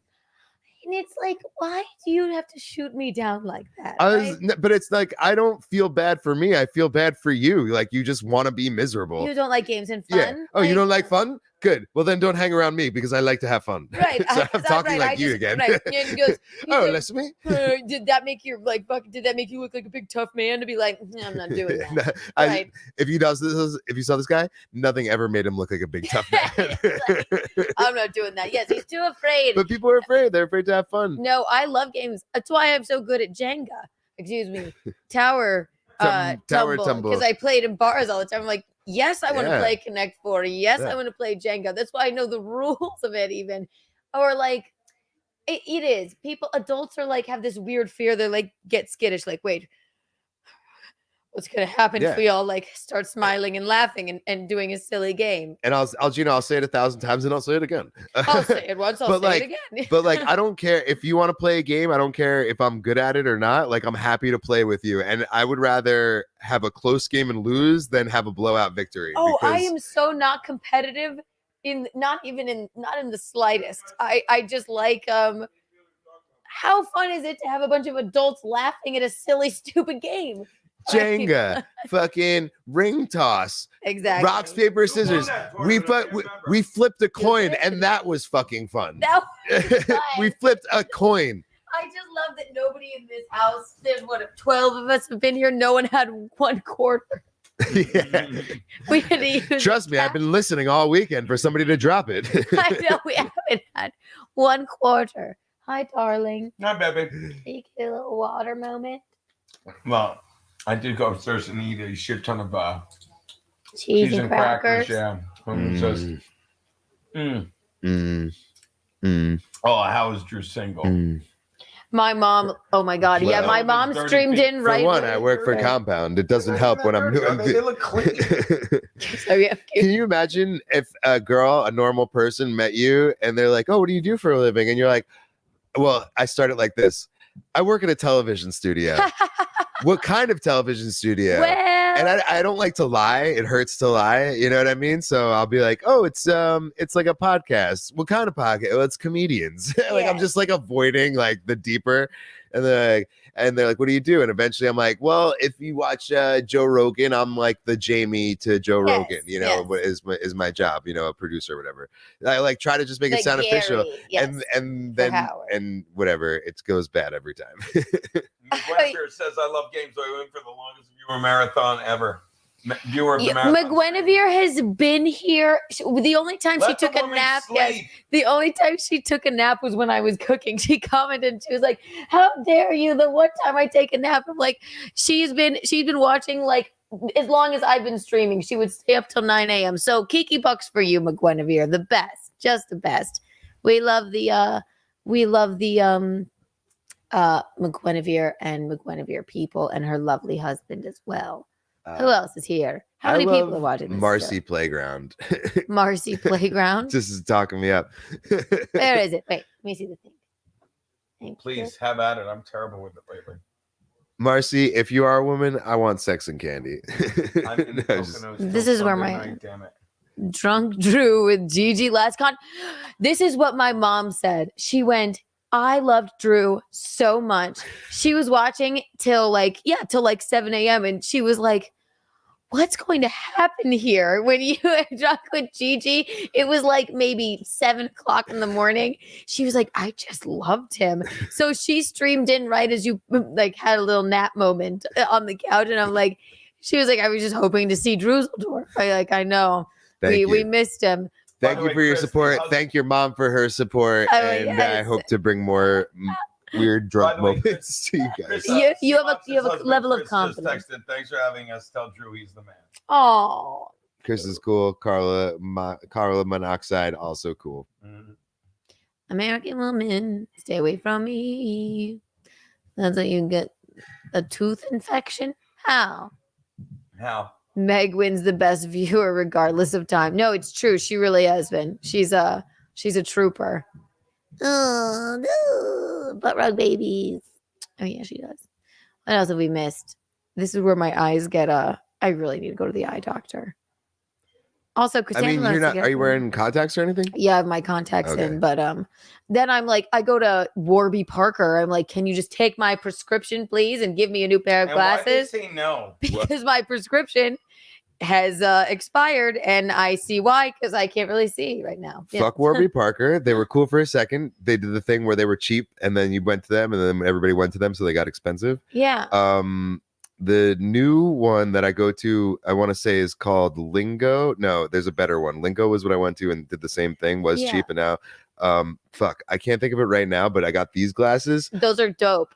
And it's like, why do you have to shoot me down like that? But it's like, I don't feel bad for me. I feel bad for you. Like, you just want to be miserable. You don't like games and fun? Yeah. Oh, you don't like fun? Good. Well, then don't hang around me because I like to have fun. Right. So I'm talking like you again. Right. And he goes, "Oh, listen me." Did that make you did that make you look like a big tough man to be like, I'm not doing that? Right. If you saw this guy, nothing ever made him look like a big tough man. I'm not doing that. Yes, he's too afraid. But people are afraid. They're afraid to have fun. No, I love games. That's why I'm so good at Jenga. Excuse me. Tower tumble. Because I played in bars all the time. I'm like, yes, I want to play Connect 4. Yes, I want to play Jenga. That's why I know the rules of it even. Or it is. Adults are have this weird fear. They're get skittish. Wait, what's gonna happen Yeah. if we all like start smiling and laughing and doing a silly game. And I'll say it 1,000 times and I'll say it again. I'll say it once, I'll But, say like, it again. But like, I don't care if you want to play a game. I don't care if I'm good at it or not. Like, I'm happy to play with you. And I would rather have a close game and lose than have a blowout victory. Oh, I because- am so not competitive not in the slightest. I just like how fun is it to have a bunch of adults laughing at a silly, stupid game? Jenga, fucking ring toss, Exactly. rocks, paper, scissors. We flipped a coin and that was fucking fun. That was fun. We flipped a coin. I just love that nobody in this house, there's 12 of us have been here, no one had 1 quarter. Yeah. We had to use Trust me, I've been listening all weekend for somebody to drop it. I know we haven't had 1 quarter. Hi, darling. Hi, baby. Take a little water moment. Well, I did go upstairs and eat a shit ton of Cheese and crackers. Yeah. Oh, how is Drew single? My mom, oh my God. Yeah, my mom streamed in right. For one, I work for Compound. It doesn't help when I'm doing. They look clean. So, yeah. Can you imagine if a normal person, met you and they're like, "Oh, what do you do for a living?" And you're like, "Well, I started like this. I work at a television studio." What kind of television studio? Well, and I don't like to lie. It hurts to lie. You know what I mean? So I'll be like, "Oh, it's like a podcast." What kind of podcast? Well, it's comedians. Like, I'm just like avoiding like the deeper, and they're like, "What do you do?" And eventually I'm like, "Well, if you watch Joe Rogan, I'm like the Jamie to Joe Rogan. You know, what is my job? You know, a producer or whatever." I like try to just make it sound Gary, official, yes, and then whatever, it goes bad every time. Guinevere says, "I love games. I went for the longest viewer marathon ever." Viewer of the marathon. McGuinevere has been here. The only time she took a nap, the only time she took a nap was when I was cooking. She commented and she was like, "How dare you? The one time I take a nap." I'm like, she's been watching like as long as I've been streaming. She would stay up till 9 a.m. So Kiki bucks for you, McGuinevere. The best, just the best. We love the McGuinevere and McGuinevere people and her lovely husband as well. Who else is here? How many people are watching this? Marcy Playground. Marcy Playground. This is talking me up. Where is it? Wait, let me see the thing. Please have at it. I'm terrible with it lately. Marcy, if you are a woman, I want sex and candy. This is where my drunk Drew with Gigi last con. This is what my mom said. She went, "I loved Drew so much." She was watching till like 7 a.m. and she was like, "What's going to happen here?" When you drunk with Gigi, it was like maybe 7 o'clock in the morning. She was like, "I just loved him." So she streamed in right as you like had a little nap moment on the couch. And I'm like, she was like, "I was just hoping to see Drusseldorf." I know. We missed him. Thank you for your support. Thank your mom for her support. And I hope to bring more weird drunk moments to you guys. You have a level of confidence. Just texted, "Thanks for having us. Tell Drew he's the man." Oh, Chris is cool. Carla Monoxide also cool. American woman, stay away from me. That's how you get a tooth infection. How? Meg wins the best viewer regardless of time. No, it's true. She really has been. She's a trooper. Oh no, butt rug babies. Oh yeah, she does. What else have we missed? This is where my eyes get I really need to go to the eye doctor. Also, Christina, are you wearing contacts or anything? Yeah, I have my contacts in, but then I'm like, I go to Warby Parker. I'm like, "Can you just take my prescription, please, and give me a new pair of glasses?" Why did they say no? Because my prescription has expired, and I see why, because I can't really see right now. Yeah. Fuck Warby Parker. They were cool for a second. They did the thing where they were cheap, and then you went to them, and then everybody went to them, so they got expensive. Yeah. The new one that I go to, I want to say, is called Lingo. No, there's a better one. Lingo was what I went to and did the same thing. Was cheap, and now, I can't think of it right now. But I got these glasses. Those are dope.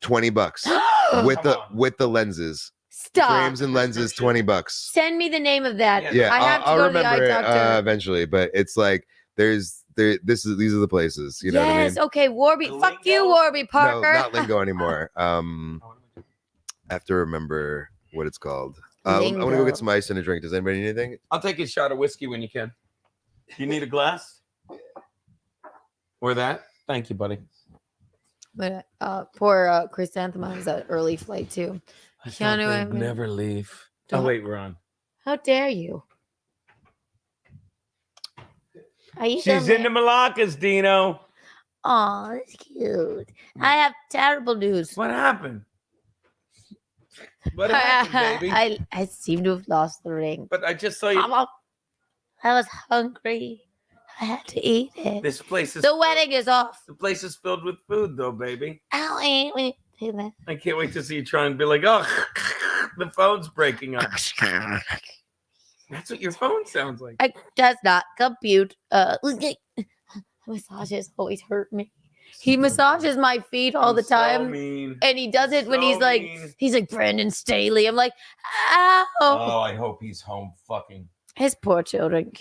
$20 with the lenses. Stop. Frames and lenses, $20. Send me the name of that. Yeah, I have to I'll go to the eye remember doctor. eventually. But it's like these are the places. You know what I mean? Yes. Okay. Warby. Fuck you, Warby Parker. No, not Lingo anymore. I have to remember what it's called. I'm gonna go get some ice and a drink. Does anybody need anything? I'll take a shot of whiskey when you can. You need a glass? Or that? Thank you, buddy. But poor Chrysanthemum was an early flight too. Keanu, I mean, never leave. Oh wait, we're on. how dare you? She's in the Malaccas, Dino. Oh, that's cute. I have terrible news. What happened? What happened, baby? I seem to have lost the ring. But I just saw you. I was hungry. I had to eat it. This place is. The wedding is off. The place is filled with food, though, baby. I'll eat when you do that. I can't wait to see you try and be like, oh, the phone's breaking up. That's what your phone sounds like. It does not compute. Massages always hurt me. He massages my feet all the time. So mean. And he does it when So he's like Brandon Staley. I'm like, ow. Oh, I hope he's home fucking. His poor children.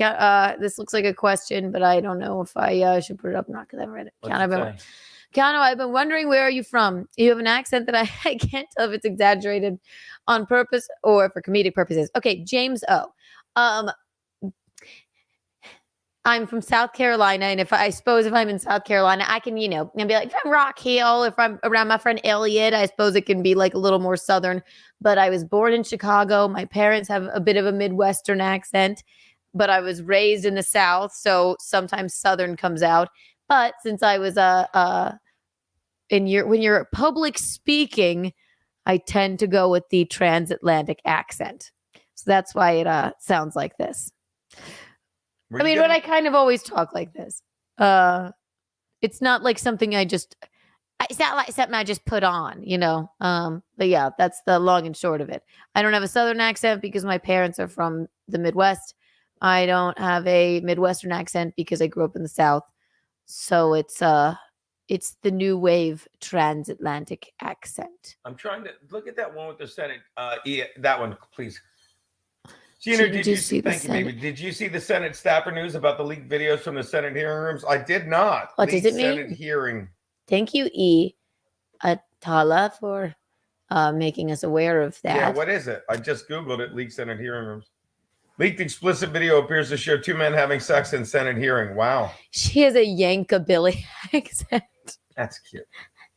This looks like a question, but I don't know if I should put it up or not because I haven't read it. Keanu, I've been wondering, where are you from? You have an accent that I can't tell if it's exaggerated on purpose or for comedic purposes. Okay, James O. I'm from South Carolina, and if I'm in South Carolina, I can, be like, if I'm Rock Hill, if I'm around my friend Elliot, I suppose it can be like a little more Southern. But I was born in Chicago. My parents have a bit of a Midwestern accent, but I was raised in the South, so sometimes Southern comes out. But since I was when you're public speaking, I tend to go with the transatlantic accent. So that's why it sounds like this. But I kind of always talk like this. It's not like something it's not like something I just put on, But yeah, that's the long and short of it. I don't have a Southern accent because my parents are from the Midwest. I don't have a Midwestern accent because I grew up in the South. So it's the new wave transatlantic accent. I'm trying to look at that one with the Senate. That one, please. Gina, did you see? Thank you, baby. Did you see the Senate staffer news about the leaked videos from the Senate hearing rooms? I did not. What does it mean? Senate hearing. Thank you, E. Atala, for making us aware of that. Yeah, what is it? I just Googled it. Leaked Senate hearing rooms. Leaked explicit video appears to show two men having sex in Senate hearing. Wow. She has a Yankabilly accent. That's cute.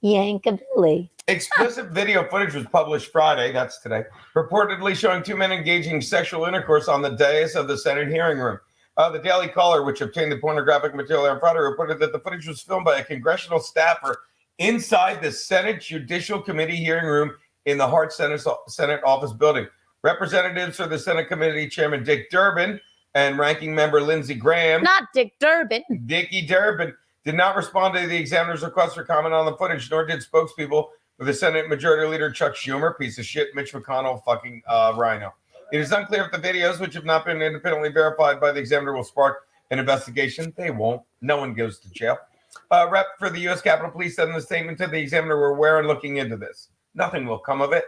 Yankabilly. Explicit video footage was published Friday, that's today, reportedly showing two men engaging sexual intercourse on the dais of the Senate hearing room. The Daily Caller, which obtained the pornographic material on Friday, reported that the footage was filmed by a congressional staffer inside the Senate Judicial Committee hearing room in the Hart Senate office building. Representatives for the Senate Committee Chairman Dick Durbin and Ranking Member Lindsey Graham. Not Dick Durbin. Dickie Durbin did not respond to the examiner's request for comment on the footage, nor did spokespeople for the Senate Majority Leader Chuck Schumer, piece of shit, Mitch McConnell, fucking rhino. It is unclear if the videos, which have not been independently verified by the examiner, will spark an investigation. They won't. No one goes to jail. Rep for the U.S. Capitol Police said in the statement to the examiner, we're aware and looking into this. Nothing will come of it.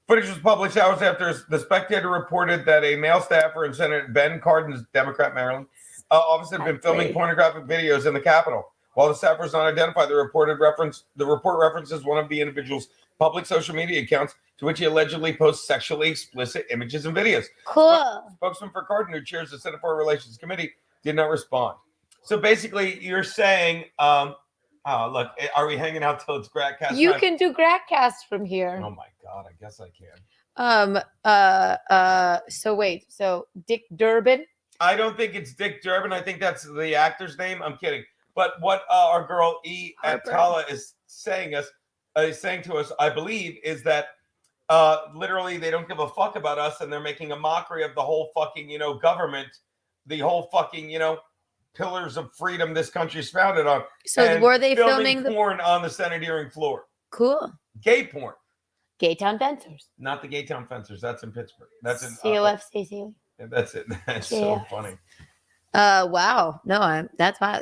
Footage was published hours after the Spectator reported that a male staffer in Senator Ben Cardin's Democrat Maryland office had been filming pornographic videos in the Capitol. While the staffer is not identified, the report references one of the individual's public social media accounts to which he allegedly posts sexually explicit images and videos. Cool. Spokesman for Cardin, who chairs the Senate Foreign Relations Committee, did not respond. So basically, you're saying, look, are we hanging out till it's Gradcast? You can do Gradcast from here. Oh my God, I guess I can. So Dick Durbin. I don't think it's Dick Durbin. I think that's the actor's name. I'm kidding. But what our girl E. Atala is saying to us, I believe, is that literally they don't give a fuck about us, and they're making a mockery of the whole fucking, government, the whole fucking, pillars of freedom this country's founded on. So were they filming porn on the Senate hearing floor? Cool. Gay porn. Gaytown Fencers. Not the Gaytown Fencers. That's in Pittsburgh. That's in COFCC. That's it. That's so funny. Wow. No, that's why.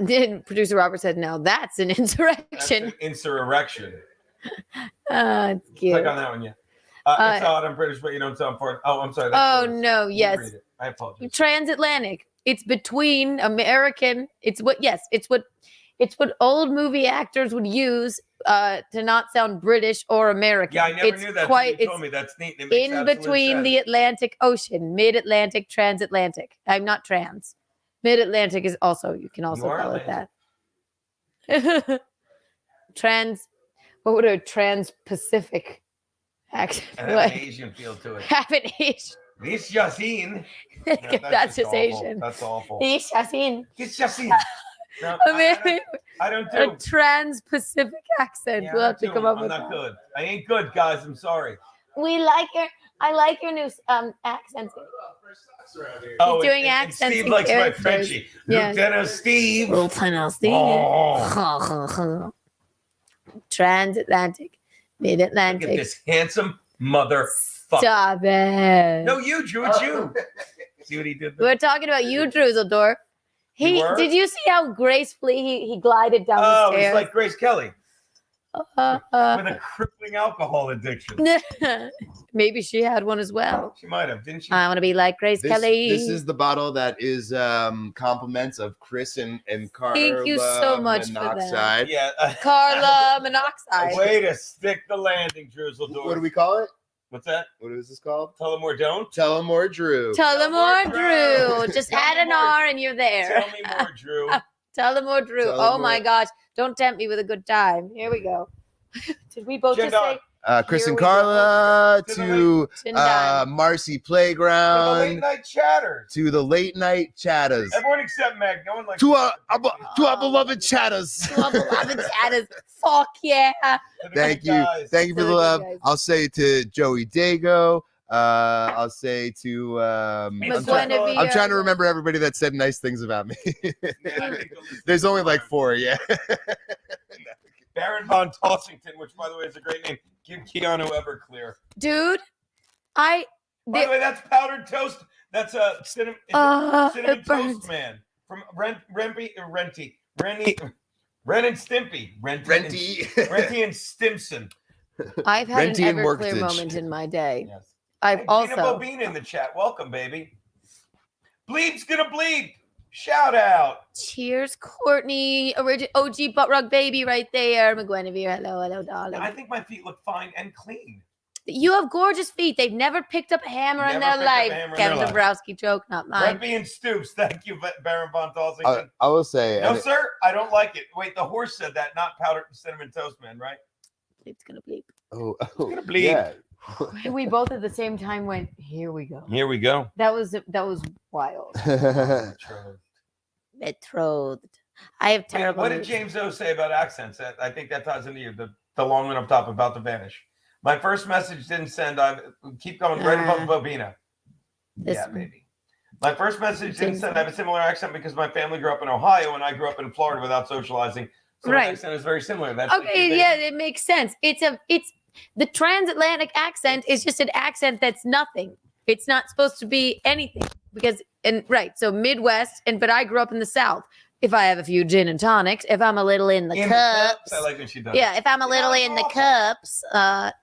Producer Robert said, no, that's an insurrection. That's an insurrection. It's cute. Click on that one, yeah. It's odd. I'm British, but you don't sound for it. Oh, I'm sorry. That's no. Yes. I apologize. Transatlantic. It's between American. It's what It's what old movie actors would use to not sound British or American. Yeah, I never it's knew that. Quite, You told me that's neat. It makes in absolute between sense. the Atlantic Ocean, mid-Atlantic, transatlantic. I'm not trans. Mid-Atlantic is also, you can also are call it that. Trans, what would a trans-Pacific accent And have an Asian feel to it. Have an Asian. This Yasin. That's just awful. Asian. That's awful. This Yasin. This Yasin. No, I don't do a trans-Pacific accent. Yeah, we'll have to come up I'm with not that. good. I ain't good, guys. I'm sorry. I like your new accents. Oh, He's doing and accents Steve and likes my characters. Frenchie. Yes. Lieutenant Steve. Lieutenant Steve. Oh. Transatlantic, Look mid-Atlantic. at this handsome motherfucker. Stop it. No, you, Drew. It's you. See what he did there? We're talking about you, Drusseldorf. You were? Did you see how gracefully he glided down the Oh, stairs? he's like Grace Kelly with Uh, a crippling alcohol addiction. maybe she had one as well. She might have, didn't she? I want to be like Grace Kelly. This is the bottle that is compliments of Chris and Carl. Thank you so much for that. Monoxide. Yeah. Carla Monoxide. Way to stick the landing, Drusseldorf. What do we call it? What's that? What is this called? Tell them or don't. Tell them or Drew. Tell them more, Drew. Just Tell add me an more. R and you're there. Tell me more, Drew. Tell them more, Drew. Tell them Oh my more. gosh. Don't tempt me with a good time. Here we go. Did we both just say? Chris Here and we go. Carla To the to Tonight. Marcy The late Playground night chatters. to the late night chatters Everyone except Meg. No one likes to our beloved chatters. To our beloved chatters. Fuck yeah. Thank you for To the the love. good guys. I'll say to Joey Dago. I'll say to I'm Guinevere. trying to remember everybody that said nice things about me. There's only like 4, yeah. Baron von Tossington, which by the way is a great name. Give Keanu Everclear. Dude, By the way, that's powdered toast. That's a cinnamon it toast burns. man from Ren and Stimpy. Renty and Stimson. I've had Renty an and Everclear Worktage. moment in my day. Yes. I've Gina also. Bobine in the chat. Welcome, baby. Bleep's gonna bleep. Shout out. Cheers, Courtney. OG butt rug baby right there. McGuinevere. Hello, darling. I think my feet look fine and clean. You have gorgeous feet. They've never picked up a hammer in Never their picked up a life. hammer in Kevin their life. Dombrowski joke, not mine. Red Bean Stoops. Thank you, Baron von Tossington. I will say. No, and sir, I don't like it. Wait, the horse said that, not powdered cinnamon toast man, right? It's gonna bleep. gonna bleep. Yeah. We both at the same time went, here we go. Here we go. That was wild. Betrothed. I have Wait, terrible what did news. James O say about accents? I think that ties into you. The long one up top about to vanish. My first message didn't send. I keep going right above Bobina. This Yeah, one. baby. My first message didn't send. I have a similar accent because my family grew up in Ohio and I grew up in Florida without socializing. So Right. my accent is very similar. That's Okay, yeah, it makes sense. It's the transatlantic accent is just an accent that's nothing. It's not supposed to be anything because so Midwest but I grew up in the South. If I have a few gin and tonics, if I'm a little in the cups, I like when she does. yeah, if I'm a little in the cups,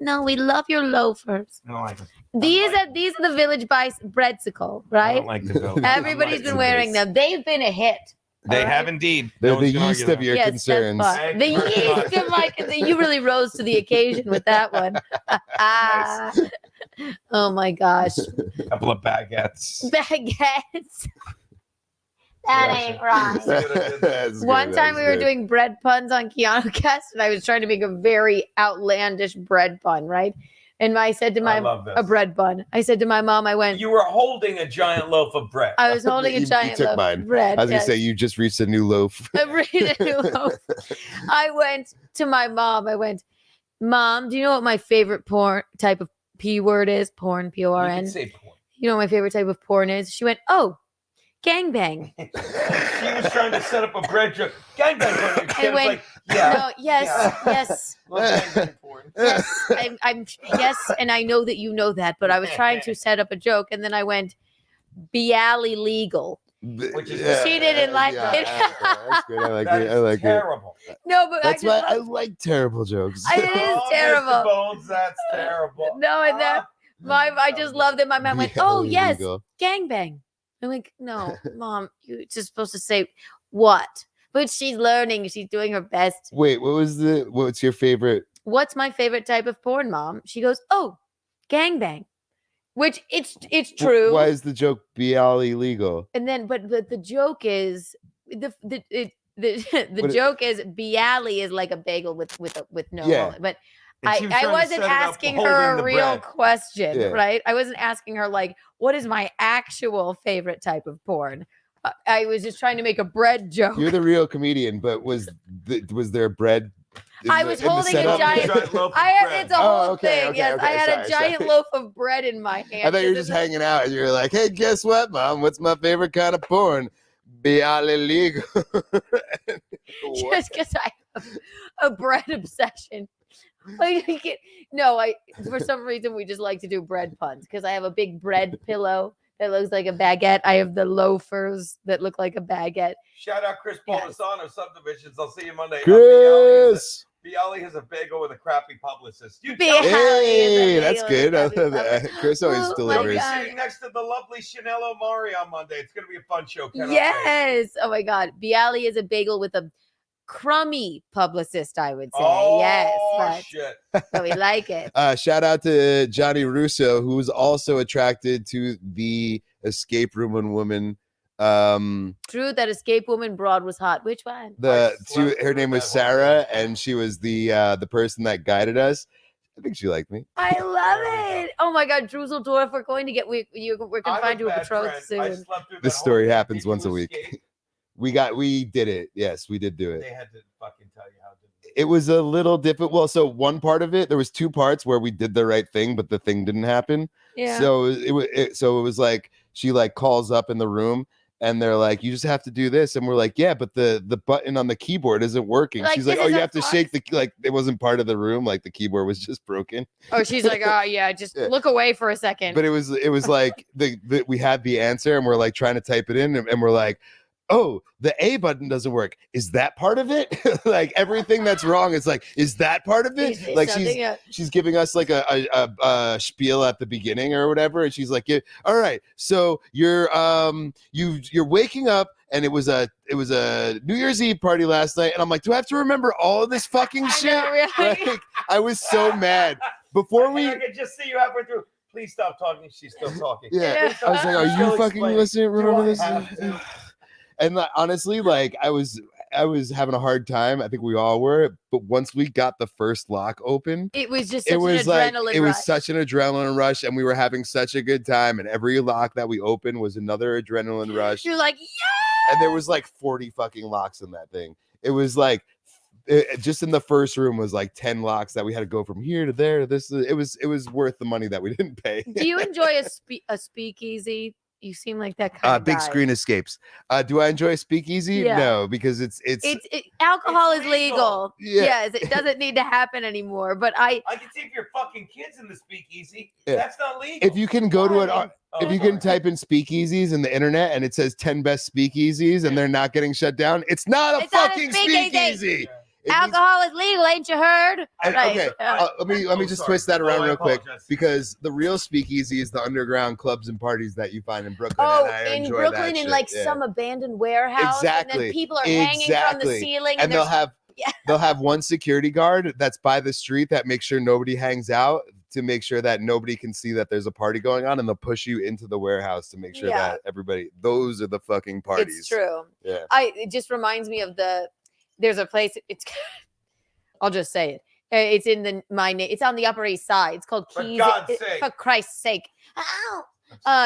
no, we love your loafers. I don't like it. These are the Village breadsicle, right? I don't like the bill. Everybody's been wearing them. They've been a hit. They All right? have indeed. They're No the one's gonna yeast argue of that. your Yes, concerns. that's fine. The yeast of my you really rose to the occasion with that one. Oh my gosh. Couple of baguettes. Baguettes. That ain't right. That's good, One time that's we were good. doing bread puns on Keanu Cast, and I was trying to make a very outlandish bread pun, right? And I said to I my love this. a bread bun. I said to my mom, I went. You were holding a giant loaf of bread. I was holding a You giant took loaf mine. of bread. I was gonna yes. say you just reached a new loaf. I read a new loaf. I went to my mom. I went, Mom, do you know what my favorite porn type of P word is? Porn, You P-O-R-N. can say porn. You know what my favorite type of porn is? She went, oh, gangbang. She was trying to set up a bread joke. Gangbang porn. I went, Like, yeah. no, yes. Love gangbang porn. Yes, I'm yes, and I know that you know that, but I was trying to set up a joke, and then I went, Bialy legal. Which is She didn't like it. That's good. I like That it. I is like it. terrible. No, but That's I why just I like terrible jokes. it is Oh, Mr. terrible. Bones, that's terrible. No, and that I just loved it. My mom went, "Oh Bialy yes, legal. gangbang." I'm like, "No, Mom, you're just supposed to say what." but she's learning. She's doing her best. Wait, what's your favorite? What's my favorite type of porn, Mom? She goes, oh, gangbang, which it's true. Why is the joke BL illegal? And then, but the joke is the joke is Bialy is like a bagel with no hole. But I wasn't asking her a real question, right? I wasn't asking her like, what is my actual favorite type of porn? I was just trying to make a bread joke. You're the real comedian, but was there bread? I was holding a giant. It's a whole thing. Okay, yes, I had a giant loaf of bread in my hand. I thought you were just hanging out, and you were like, "Hey, guess what, Mom? What's my favorite kind of porn? BL illegal." Just because I have a bread obsession. For some reason we just like to do bread puns because I have a big bread pillow that looks like a baguette. I have the loafers that look like a baguette. Shout out Chris Polisano, Subdivisions. I'll see you Monday. Chris! Bialy has a bagel with a crappy publicist. Hey, that's good. Chris always delivers. I'll be sitting next to the lovely Chanel Omari on Monday. It's going to be a fun show. Yes. Oh my God. Bialy is a bagel with a crummy publicist, I would say. Shit. So we like it. Shout out to Johnny Russo, who's also attracted to the escape room woman. True, that escape woman broad was hot. Which one? Her name was Sarah, and she was the person that guided us. I think she liked me. I love it. Oh my God, Druseldorf, we're going to get we're going to find you a betrothed soon. This story happens once a week. We did it. Yes, we did do it. They had to fucking tell you how to do it. It was a little difficult. Well, so one part of it, there was two parts where we did the right thing, but the thing didn't happen. Yeah. So it was like she like calls up in the room and they're like, you just have to do this. And we're like, yeah, but the button on the keyboard isn't working. She's like, oh, you have to shake it wasn't part of the room. Like the keyboard was just broken. Oh, she's like, oh yeah, just look away for a second. But it was like we had the answer and we're like trying to type it in and we're like, oh, the A button doesn't work. Is that part of it? Like everything that's wrong is like, is that part of it? Like she's giving us like a spiel at the beginning or whatever, and she's like, yeah, all right, so you're waking up and it was a New Year's Eve party last night, and I'm like, do I have to remember all of this fucking shit? Like, I was so mad before I could just see you halfway through. Please stop talking. She's still talking. Yeah. I was like, are you fucking listening? Remember this? And honestly, like I was having a hard time. I think we all were. But once we got the first lock open, it was just such an adrenaline rush. It was such an adrenaline rush, and we were having such a good time. And every lock that we opened was another adrenaline rush. You're like, yeah. And there was like 40 fucking locks in that thing. It was like just in the first room was like 10 locks that we had to go from here to there to this. It was worth the money that we didn't pay. Do you enjoy a speakeasy? You seem like that kind of big guy. Screen escapes. Do I enjoy speakeasy? Yeah. No, because alcohol is legal. Yeah. Yes, it doesn't need to happen anymore. But I can see if you're fucking kids in the speakeasy. Yeah. That's not legal. If you can go to it, if you can type in speakeasies in the internet and it says 10 best speakeasies and they're not getting shut down, it's not a fucking speakeasy. Alcohol is legal, ain't you heard? Okay, let me just twist that around real quick, because the real speakeasy is the underground clubs and parties that you find in Brooklyn. Oh, and I in enjoy Brooklyn, that in shit. like some abandoned warehouse, Exactly. and then people are hanging from the ceiling, and they'll have one security guard that's by the street that makes sure nobody hangs out, to make sure that nobody can see that there's a party going on, and they'll push you into the warehouse to make sure that everybody. Those are the fucking parties. It's true. Yeah. It just reminds me of there's a place. I'll just say it. It's in it's on the Upper East Side. It's called Keys. For Christ's sake. Ow!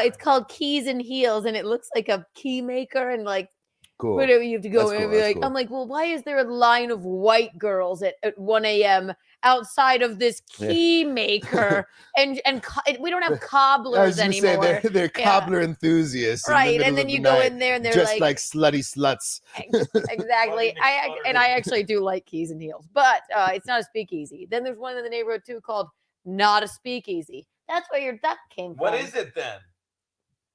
It's called Keys and Heels, and it looks like a key maker and like cool. Whatever you have to go That's and cool, be like, cool. I'm like, well, why is there a line of white girls at 1 a.m. outside of this key maker? and we don't have I was cobblers gonna anymore. say they're cobbler enthusiasts, Right? And then you go in there and they're just like slutty sluts. Exactly. I actually do like Keys and Heels, but it's not a speakeasy. Then there's one in the neighborhood too called Not a Speakeasy. That's where your duck came from. What is it then?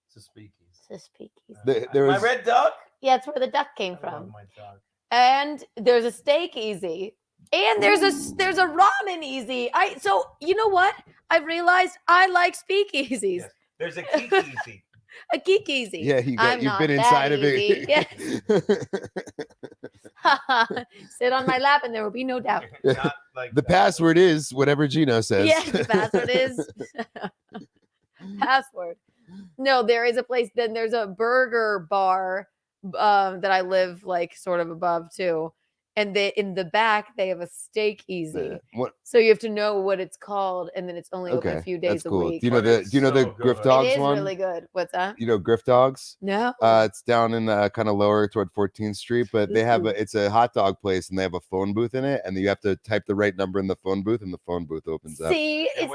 It's a speakeasy. It's a speakeasy. My red duck? Yeah, it's where the duck came from. My duck. And there's a steak easy. And there's a ramen easy. So you know what? I've realized I like speakeasies. Yes. There's a geekeasy. A geekeasy. Yeah, you've been inside of it. Yes. Sit on my lap and there will be no doubt. The password is whatever Geno says. Yes, the password is password. No, there is a place. Then there's a burger bar that I live like sort of above too, and they in the back they have a steak easy. What? So you have to know what it's called, and then it's only open a few days that's a cool. week. Do you know the Griff Dogs It is one? really good. What's that? You know Griff Dogs? No. It's down in kind of lower toward 14th Street, but they have it's a hot dog place and they have a phone booth in it, and you have to type the right number in the phone booth, and the phone booth opens up. See, it's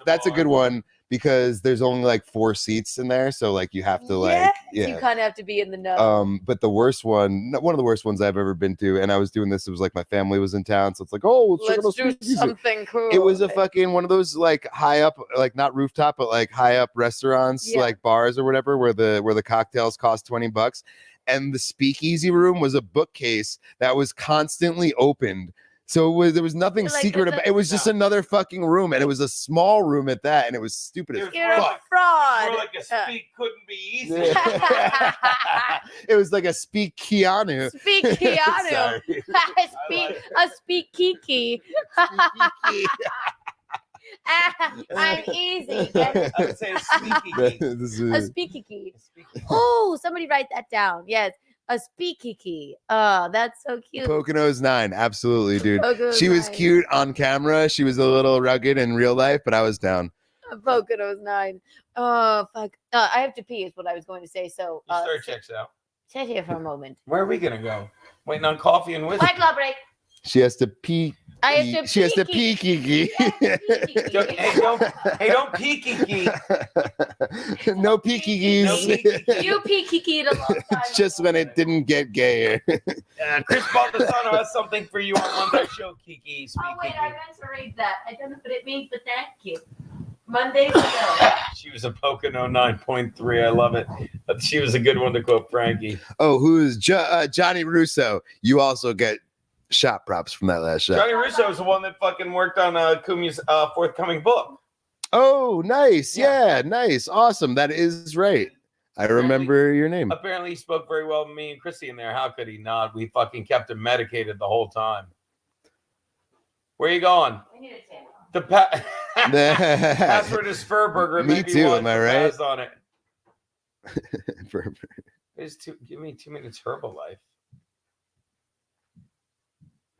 That's a good one because there's only like 4 seats in there, so like you have to you kind of have to be in the know. But the worst one of the worst ones I've ever been to, and I was doing this, it was like my family was in town, so it's like, oh, let's do something cool. It was a fucking one of those like high up, like not rooftop, but like high up restaurants, like bars or whatever, where the cocktails cost $20, and the speakeasy room was a bookcase that was constantly opened. So there was nothing secret about it. It was just another fucking room, and it was a small room at that, and it was stupid as You're a fuck. fraud. More like a speak couldn't be easy. It was like a speak Keanu. Speak Keanu. Sorry. a speak Kiki. I'm easy. I would say a speaky. A speaky. Oh, somebody write that down. Yes. A speaky. Oh, that's so cute. Pocono's 9, absolutely, dude. Pocono's she was 9. cute on camera. She was a little rugged in real life, but I was down. Pocono's 9. Oh, fuck. I have to pee is what I was going to say. So, Your story checks out. Sit here for a moment. Where are we gonna go? Waiting on coffee and whiskey. Fight Club break. She has to pee. I have to She has to pee, Kiki. Don't pee, Kiki. No pee, Kikis. You pee Kiki a long time. Just when it didn't get gayer. Chris Baldessano has something for you on Monday show, Kiki. Oh, wait, I meant to read that. I don't know what it means, but thank you. Monday show. She was a Pocono 9.3. I love it. She was a good one to quote Frankie. Oh, who's Johnny Russo? You also get shot props from that last shot. Johnny Russo is the one that fucking worked on Kumi's forthcoming book. Oh, nice. Yeah, nice. Awesome. That is right. I remember your name. Apparently, he spoke very well with me and Chrissy in there. How could he not? We fucking kept him medicated the whole time. Where are you going? We need a table. The password is Furburger. Me too, am I right? On it. Give me 2 minutes Herbalife.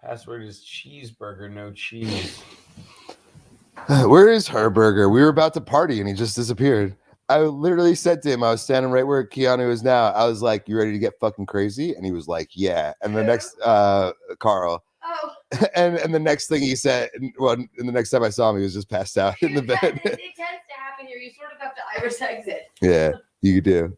Password is cheeseburger, no cheese. Where is her burger? We were about to party and he just disappeared. I literally said to him, I was standing right where Keanu is now. I was like, "You ready to get fucking crazy?" And he was like, "Yeah." And the next, Karl. Oh. And the next thing he said, well, and the next time I saw him, he was just passed out in the bed. It tends to happen here. You sort of have to iris exit. Yeah, you do.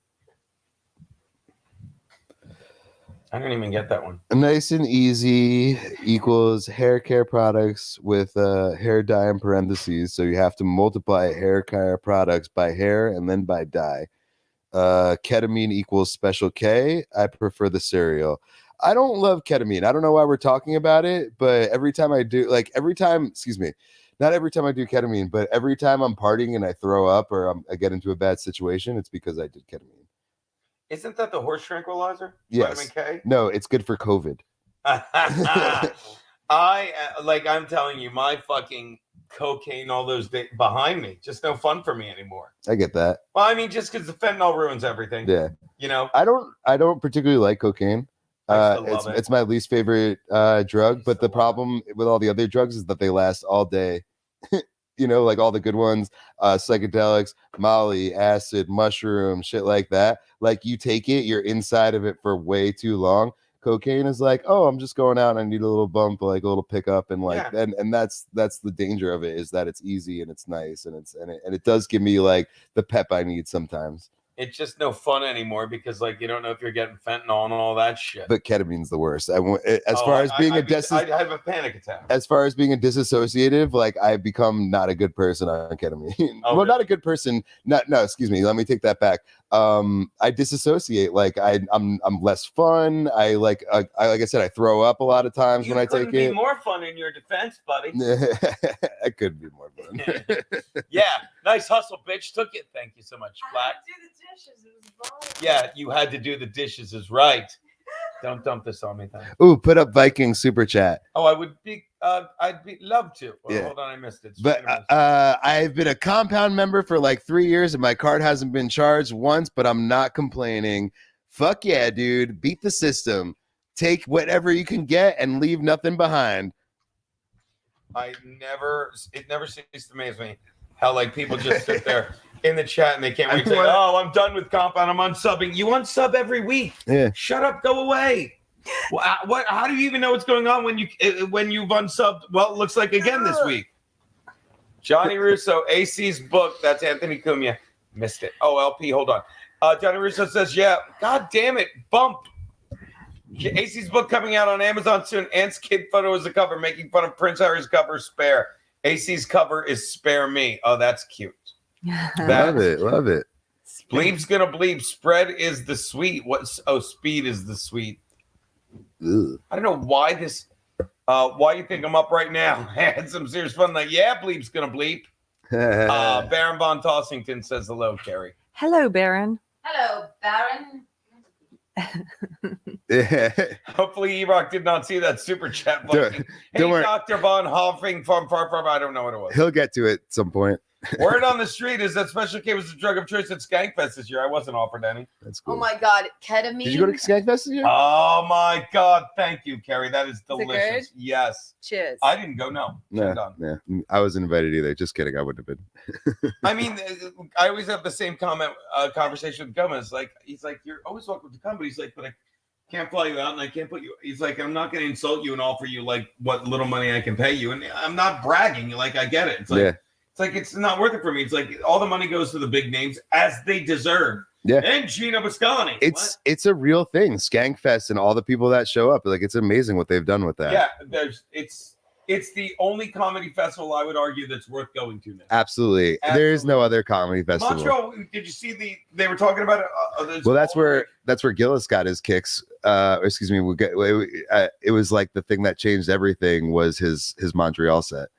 I don't even get that one. Nice and easy equals hair care products with hair dye in parentheses. So you have to multiply hair care products by hair and then by dye. Ketamine equals special K. I prefer the cereal. I don't love ketamine. I don't know why we're talking about it, but every time I do, not every time I do ketamine, but every time I'm partying and I throw up or I get into a bad situation, it's because I did ketamine. Isn't that the horse tranquilizer? Yes. Vitamin K? No, it's good for COVID. I'm telling you, my fucking cocaine all those days behind me, just no fun for me anymore. I get that. Well, I mean, just because the fentanyl ruins everything. Yeah. You know? I don't particularly like cocaine. It's my least favorite drug, but the problem with all the other drugs is that they last all day. You know, like all the good ones, psychedelics, Molly, acid, mushroom, shit like that. Like you take it, you're inside of it for way too long. Cocaine is like, oh, I'm just going out and I need a little bump, like a little pickup, and and that's the danger of it, is that it's easy and it's nice and it does give me like the pep I need sometimes. It's just no fun anymore because, like, you don't know if you're getting fentanyl and all that shit. But ketamine's the worst. I'd have a panic attack. As far as being a disassociative, like I've become not a good person on ketamine. Well, not a good person. Excuse me. Let me take that back. I diссociate. Like I'm less fun. Like I said, I throw up a lot of times when I take it. Be more fun in your defense, buddy. I could be more fun. Yeah, nice hustle, bitch. Took it. Thank you so much, Black. Yeah, you had to do the dishes is right. Don't dump this on me, thanks. Ooh, put up Viking super chat. Oh, I would be. Love to. Well, Yeah. Hold on, I missed it. But I've been a compound member for like 3 years, and my card hasn't been charged once. But I'm not complaining. Fuck yeah, dude! Beat the system. Take whatever you can get and leave nothing behind. It never ceases to amaze me how like people just sit there in the chat and they can't wait to say, "Oh, I'm done with compound. I'm unsubbing." You unsub every week. Yeah. Shut up. Go away. What? How do you even know what's going on when you've unsubbed? Well, it looks like again this week. Johnny Russo, AC's book. That's Anthony Cumia. Missed it. Oh, LP. Hold on. Johnny Russo says, "Yeah, God damn it, bump." AC's book coming out on Amazon soon. Ant's kid photo is the cover, making fun of Prince Harry's cover. Spare. AC's cover is Spare Me. Oh, that's cute. Love it. Bleep's gonna bleep. Spread is the sweet. Speed is the sweet. Ugh. I don't know why this. Why you think I'm up right now? I had some serious fun. Like, yeah, bleep's gonna bleep. Baron von Tossington says hello, Keri. Hello, Baron. Hello, Baron. Hopefully, E-Rock did not see that super chat. Don't worry. Dr. Von Hoffing from I don't know what it was. He'll get to it at some point. Word on the street is that Special K was the drug of choice at Skankfest this year. I wasn't offered any. That's cool. Oh my God, ketamine. Did you go to Skankfest this year? Oh my God! Thank you, Keri. That is it delicious. good? Yes. Cheers. I didn't go. No. Yeah. I wasn't invited either. Just kidding. I wouldn't have been. I mean, I always have the same conversation with Gomez. Like, he's like, "You're always welcome to come," but he's like, "But I can't fly you out, and I can't put you." He's like, "I'm not going to insult you and offer you like what little money I can pay you," and I'm not bragging. Like, I get it. It's like. Yeah. It's like it's not worth it for me. It's like all the money goes to the big names as they deserve. Yeah. And Geno Biscani. It's a real thing. Skankfest and all the people that show up. Like, it's amazing what they've done with that. Yeah, it's the only comedy festival I would argue that's worth going to now. Absolutely. There is no other comedy festival. Montreal, did you see they were talking about it? Well, that's where Gillis got his kicks. Excuse me. It was like the thing that changed everything was his Montreal set.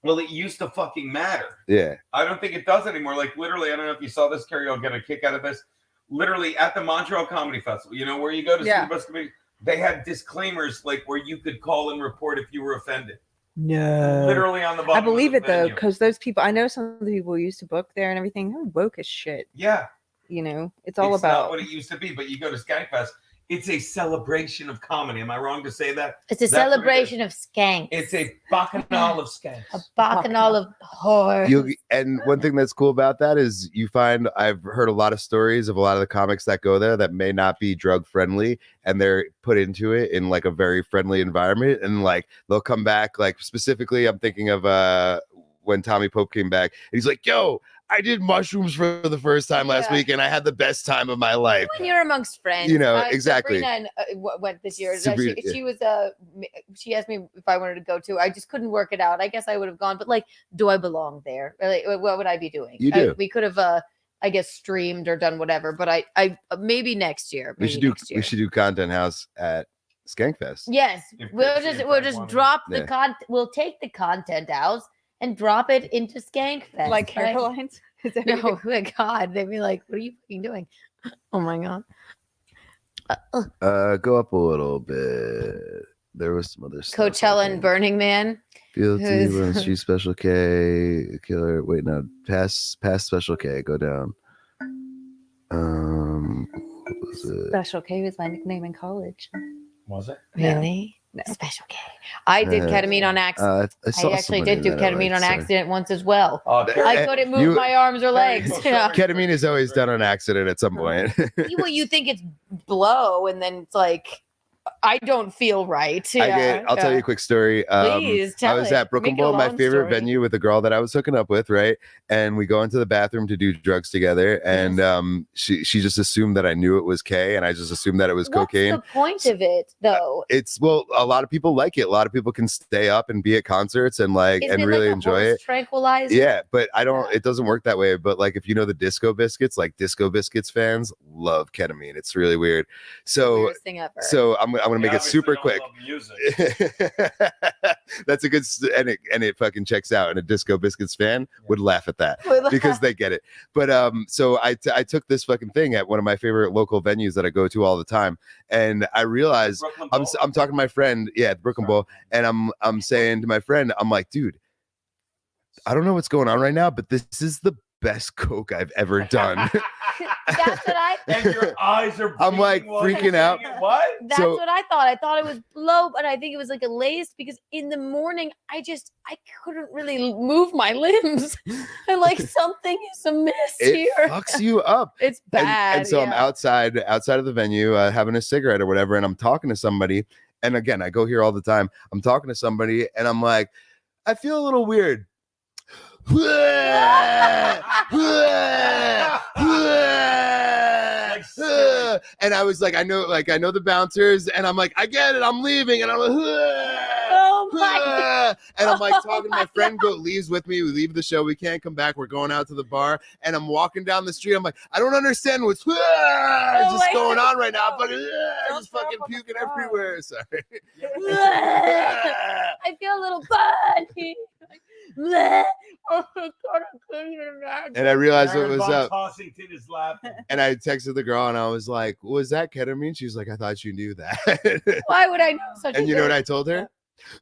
Well, it used to fucking matter. Yeah. I don't think it does anymore. Like, literally, I don't know if you saw this, Keri, I'll get a kick out of this. Literally, at the Montreal Comedy Festival, you know, where you go to see the best comedy, they had disclaimers, like, where you could call and report if you were offended. No. Literally on the bottom. I believe of the it, though, venue. because those people, I know some of the people who used to book there and everything, they're woke as shit. Yeah. You know, it's all It's about not what it used to be, but you go to Skankfest, it's a celebration of comedy. Am I wrong to say that? It's a celebration of skanks. It's a bacchanal of skanks. A bacchanal of whores. And one thing that's cool about that is you find I've heard a lot of stories of a lot of the comics that go there that may not be drug friendly, and they're put into it in like a very friendly environment, and like they'll come back. Like specifically, I'm thinking of when Tommy Pope came back, and he's like, "Yo, I did mushrooms for the first time last week, and I had the best time of my life." When you're amongst friends, You know, exactly. Sabrina went this year. Sabrina, she was she asked me if I wanted to go too. I just couldn't work it out. I guess I would have gone, but like, do I belong there? Like, what would I be doing? You do. We could have, I guess, streamed or done whatever. But I maybe next year. We should do Content House at Skankfest. Yes, we'll just drop the Yeah. We'll take the content out and drop it into Skankfest. Like Caroline's? No, my God, they'd be like, "What are you fucking doing?" Oh my God. Go up a little bit. There was some other stuff. Coachella and Burning Man. Field Who's- T, Street Special K, Killer. Wait, no, past Special K. Go down. What was it? Special K was my nickname in college. Was it? Really? No. Special K. I did ketamine on accident. I saw I actually somebody did do that I ketamine liked, on sorry. accident once as well. Oh, I couldn't move my arms or legs. Yeah. Ketamine is always done on accident at some point. Well, you think it's blow, and then it's like, I don't feel right. I'll tell you a quick story. Please tell I was it. at Brooklyn Make it a Bowl, my long favorite story. venue, with a girl that I was hooking up with, right? And we go into the bathroom to do drugs together, and she just assumed that I knew it was K, and I just assumed that it was cocaine. What's the point of it, though? A lot of people like it. A lot of people can stay up and be at concerts and Isn't it really like a enjoy horse it. Tranquilizer. Yeah, but I don't. It doesn't work that way. But like, if you know the Disco Biscuits, like Disco Biscuits fans love ketamine. It's really weird. So, Weirdest thing ever. so I'm I'm gonna make it super quick. That's a good and it fucking checks out. And a Disco Biscuits fan would laugh at that because they get it. But so I took this fucking thing at one of my favorite local venues that I go to all the time, and I realized I'm talking to my friend, at Brooklyn Bowl, and I'm saying to my friend, I'm like, dude, I don't know what's going on right now, but this is the best coke I've ever done. That's what I. And your eyes are. I'm like freaking out. What? That's what I thought. I thought it was blow, but I think it was like a laced because in the morning I couldn't really move my limbs. And like something is amiss here. It fucks you up. It's bad. And so I'm outside of the venue having a cigarette or whatever, and I'm talking to somebody. And again, I go here all the time. I'm talking to somebody, and I'm like, I feel a little weird. And I was like, I know the bouncers, and I'm like, I get it, I'm leaving, and I'm like, oh my and I'm like talking to my friend, leaves with me. We leave the show, we can't come back. We're going out to the bar, and I'm walking down the street. I'm like, I don't understand what's just going on right now. I'm just fucking puking everywhere. Sorry. I feel a little funny. Oh my God, I couldn't even imagine. And I realized what was up. Tossington is laughing. And I texted the girl, and I was like, was that ketamine? She was like, I thought you knew that. Why would I know such a And you know what I told her?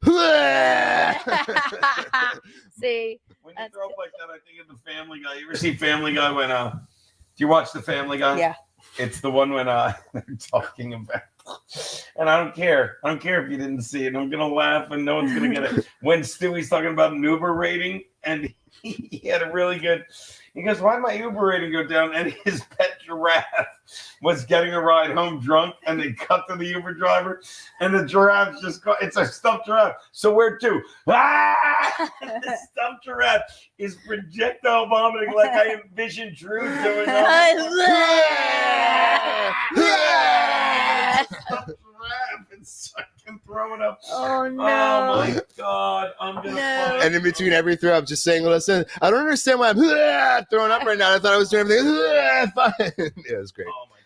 See, when you throw up like that, I think of the Family Guy. You ever see Family Guy when do you watch the Family Guy? Yeah. It's the one when they're talking about, and I don't care if you didn't see it. I'm gonna laugh and no one's gonna get it. When Stewie's talking about an Uber rating, and he had a really good. He goes, "Why did my Uber rating go down?" And his pet giraffe was getting a ride home drunk, and they cut to the Uber driver, and the giraffe's just it's a stuffed giraffe. So where to? Ah! The stuffed giraffe is projectile vomiting like I envisioned Drew doing. It's fucking throwing up. Oh no! Oh my God! I'm gonna. And in between every throw up, just saying, "Listen, I don't understand why I'm throwing up right now. I thought I was doing everything fine." Yeah, it was great. Oh my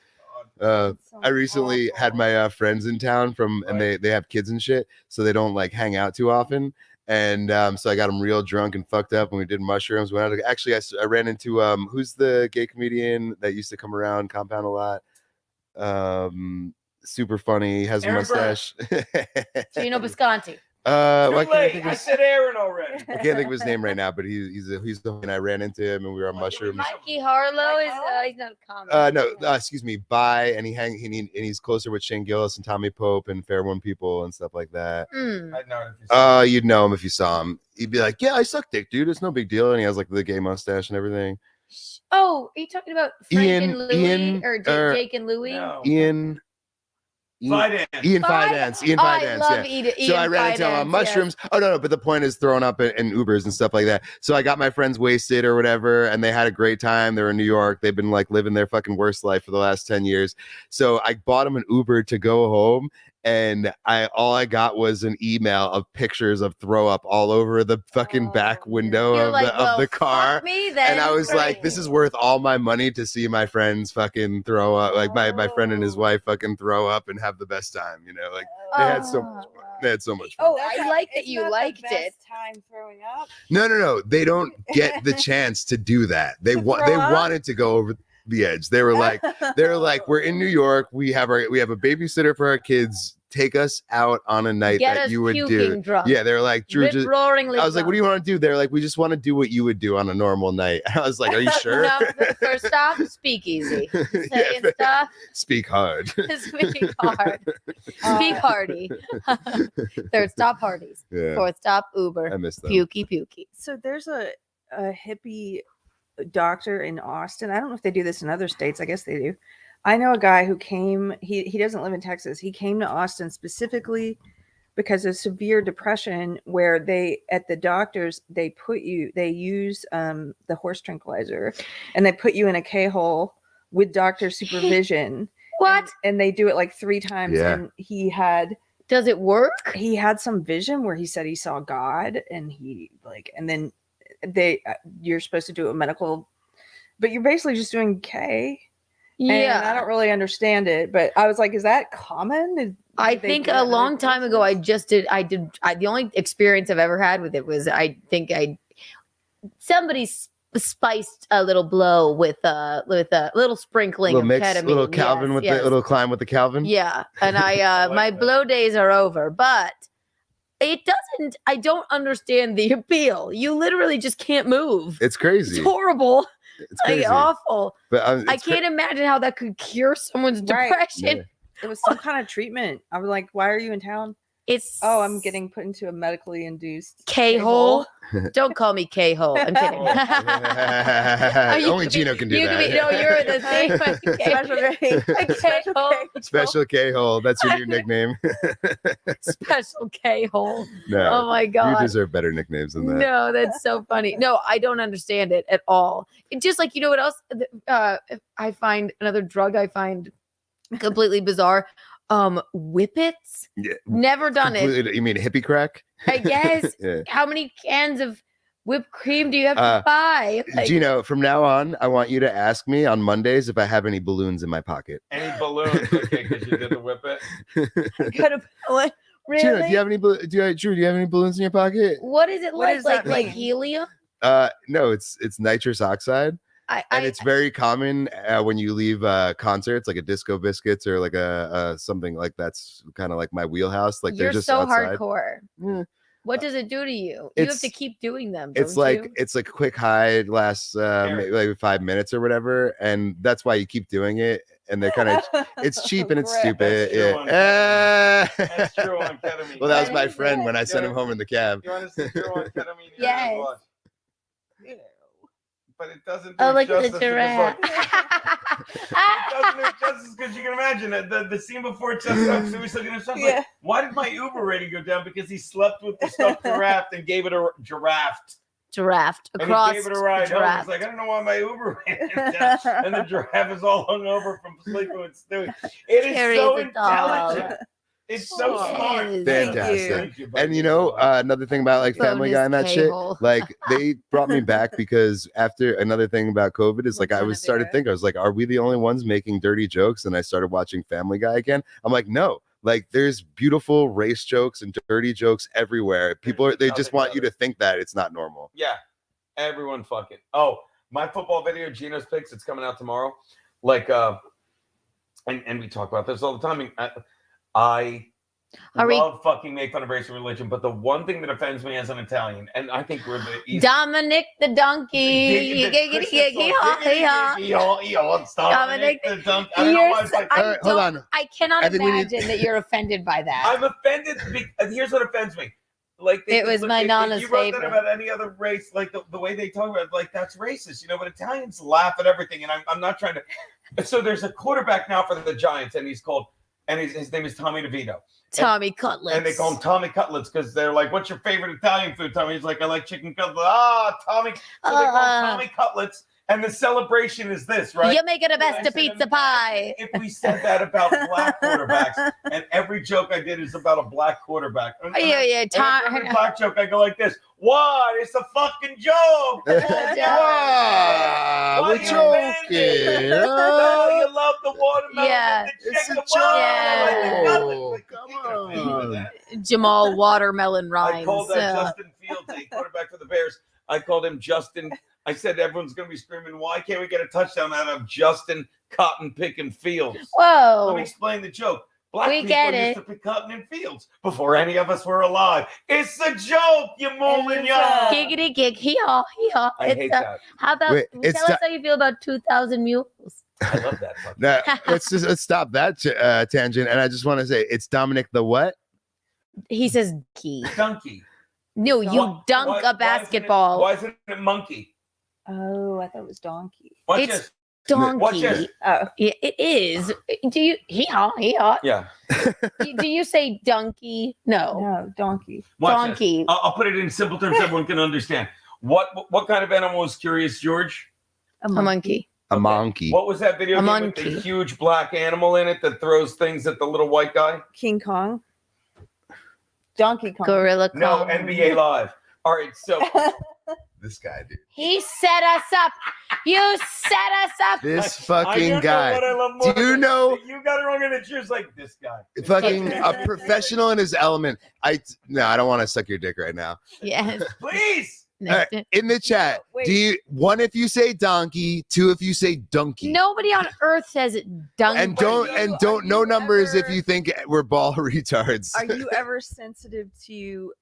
God! I recently had my friends in town and they have kids and shit, so they don't like hang out too often. And so I got them real drunk and fucked up, and we did mushrooms. Went out. Actually, I ran into who's the gay comedian that used to come around Compound a lot. Super funny, has a mustache. Geno Bisconti. I said Aaron already. I can't think of his name right now, but he's the and I ran into him and we were on mushrooms. Mikey Harlow is he's not a comic. No, excuse me, and he's closer with Shane Gillis and Tommy Pope and Fair One People and stuff like that. I'd know if you you'd know him if you saw him. He'd be like, "Yeah, I suck dick, dude. It's no big deal." And he has like the gay mustache and everything. Oh, are you talking about Frank and Louie or Jake and Louie? No. Ian Fidance. I love Ian. So I ran into him on mushrooms. Yes. Oh no, but the point is throwing up in Ubers and stuff like that. So I got my friends wasted or whatever, and they had a great time. They were in New York. They've been like living their fucking worst life for the last 10 years. So I bought them an Uber to go home. And all I got was an email of pictures of throw up all over the fucking back window of the car. And I was like, this is worth all my money to see my friends fucking throw up. Like my friend and his wife fucking throw up and have the best time. You know, like they had so much fun. They had so much fun. Oh, I like that you liked it. Time throwing up. No. They don't get the chance to do that. They wanted to go over the edge. They were like, we're in New York. We have a babysitter for our kids. Take us out on a night that you would do. Drunk. Yeah, they're like, Drew. I was like, what do you want to do? They're like, we just want to do what you would do on a normal night. I was like, are you sure? No, first stop, speakeasy. Second stop, speak hard. Speak hard. Speak hardy. Third stop, parties. Yeah. Fourth stop, Uber. I missed them. Pukey. So there's a hippie doctor in Austin. I don't know if they do this in other states. I guess they do. I know a guy who came, he doesn't live in Texas. He came to Austin specifically because of severe depression where at the doctors, they use the horse tranquilizer and they put you in a K-hole with doctor supervision. What? And they do it like 3 times. Yeah. And does it work? He had some vision where he said he saw God and then you're supposed to do a medical, but you're basically just doing K. Yeah, and I don't really understand it, but I was like, "Is that common? I think a long time ago, the only experience I've ever had with it was somebody spiced a little blow with a little sprinkling Little of mix, ketamine. little Calvin with the little climb with the Calvin. Yeah, and my blow days are over, but I don't understand the appeal. You literally just can't move. It's crazy. It's horrible. It's crazy. Awful. But I can't imagine how that could cure someone's Right. depression. Yeah. It was some kind of treatment. I was like, why are you in town? I'm getting put into a medically induced K-hole. Don't call me K-hole. I'm kidding. Only Geno can do that. You're the same. K-hole. Special K-hole. That's your new nickname. Special K-hole. No, oh my God. You deserve better nicknames than that. No, that's so funny. No, I don't understand it at all. It's just like, you know what else? I find another drug I find completely bizarre. Whippets. Yeah. Never done it. You mean hippie crack? I guess. Yeah. How many cans of whipped cream do you have to buy? Geno, from now on, I want you to ask me on Mondays if I have any balloons in my pocket. Any balloons? Okay, because you did the whip it. What? Really? Geno, do you have any? Do you have any balloons in your pocket? What is it like? does that Like mean? helium? No, it's nitrous oxide. And it's very common when you leave concerts, like a Disco Biscuits or like a something like that's kind of like my wheelhouse. Like You're they're just so outside. hardcore. Yeah. What does it do to you? You have It's- to keep doing them. It's don't like you? it's like quick high lasts maybe like 5 minutes or whatever, and that's why you keep doing it. And they're kind of it's cheap and it's stupid. That's true on ketamine. Well, that was my friend when I sent him home in the cab. You want to see true on ketamine? Yes. But it doesn't do Oh, look at justice the because, giraffe. it doesn't do justice because you can imagine the scene before it just up. So he's looking at something like, why did my Uber rating go down? Because he slept with the stuffed giraffe and gave it a giraffe. Giraffe And across he gave it a ride home. giraffe. He's like, I don't know why my Uber rating is down. And the giraffe is all hungover from sleeping with Stewie. It is Keri's so a doll. intelligent. It's so smart. Fantastic. And you know, another thing about like Family Guy and that shit, K-hole. like they brought me back because after another thing about COVID is like I was started thinking, I was like, are we the only ones making dirty jokes? And I started watching Family Guy again. I'm like, no, like there's beautiful race jokes and dirty jokes everywhere. People they just want you to think that it's not normal. Yeah. Everyone fucking. Oh, my football video, Geno's Picks, it's coming out tomorrow. Like, and we talk about this all the time. I love fucking make fun of race and religion, but the one thing that offends me as an Italian, and I think we're the East. Dominic the donkey. Dominic the donkey. I don't know why it's like, hold on. I cannot I think we imagine that you're offended by that. I'm offended. Here's what offends me. Like It was my Nana's you wrote that favorite. about any other race, like the way they talk about it, like that's racist, you know. But Italians laugh at everything, and I'm not trying to. So there's a quarterback now for the Giants, and he's called, and his name is Tommy DeVito. Tommy Cutlets. And they call him Tommy Cutlets because they're like, "What's your favorite Italian food?" Tommy, he's like, "I like chicken cutlets." Ah, Tommy. So they call him Tommy Cutlets, and the celebration is this, right? You make it a best of pizza pie. If we said that about black quarterbacks, and every joke I did is about a black quarterback. And Yeah. every black joke I go like this. What? It's a fucking joke. Wow, we're joking. No, you love the watermelon. Yeah. It's a joke. Come on. Jamal Watermelon I rhymes. called Justin Fields, a quarterback for the Bears. I called him Justin. I said everyone's going to be screaming, why can't we get a touchdown out of Justin Cotton Picking Fields? Whoa. Let me explain the joke. Black We people get used it. to pick cotton in fields before any of us were alive. It's a joke, you mooling y'all. Giggity gig. Hee-haw, hee-haw. I hate that. How about, Wait, it's tell us how you feel about 2,000 Mules. I love that. Now, let's stop that tangent. And I just want to say, it's Dominic the what? He says key. Donkey. No, you dunk a basketball. Why isn't it monkey? Oh, I thought it was donkey. Watch It's this. donkey. Watch this. Oh, Yeah, it is. Do you hee-haw, hee-haw? Yeah. Do you say donkey? No. no, donkey. Watch Donkey. this. I'll put it in simple terms everyone can understand. What kind of animal was Curious George? A monkey. A monkey. What was that video A game with the monkey. huge black animal in it that throws things at the little white guy? King Kong. Donkey Kong. Gorilla No, Kong. NBA Live. All right, so This guy, dude. He set us up. You set us up. This I fucking don't guy. know what I love more Do you than- know? You got it wrong, and it's like this guy. Fucking a professional in his element. I don't want to suck your dick right now. Yes. Please. All right, in the chat, do you one if you say donkey, two if you say donkey, Nobody on earth says it. and don't no numbers if you think we're ball retards. Are you ever sensitive to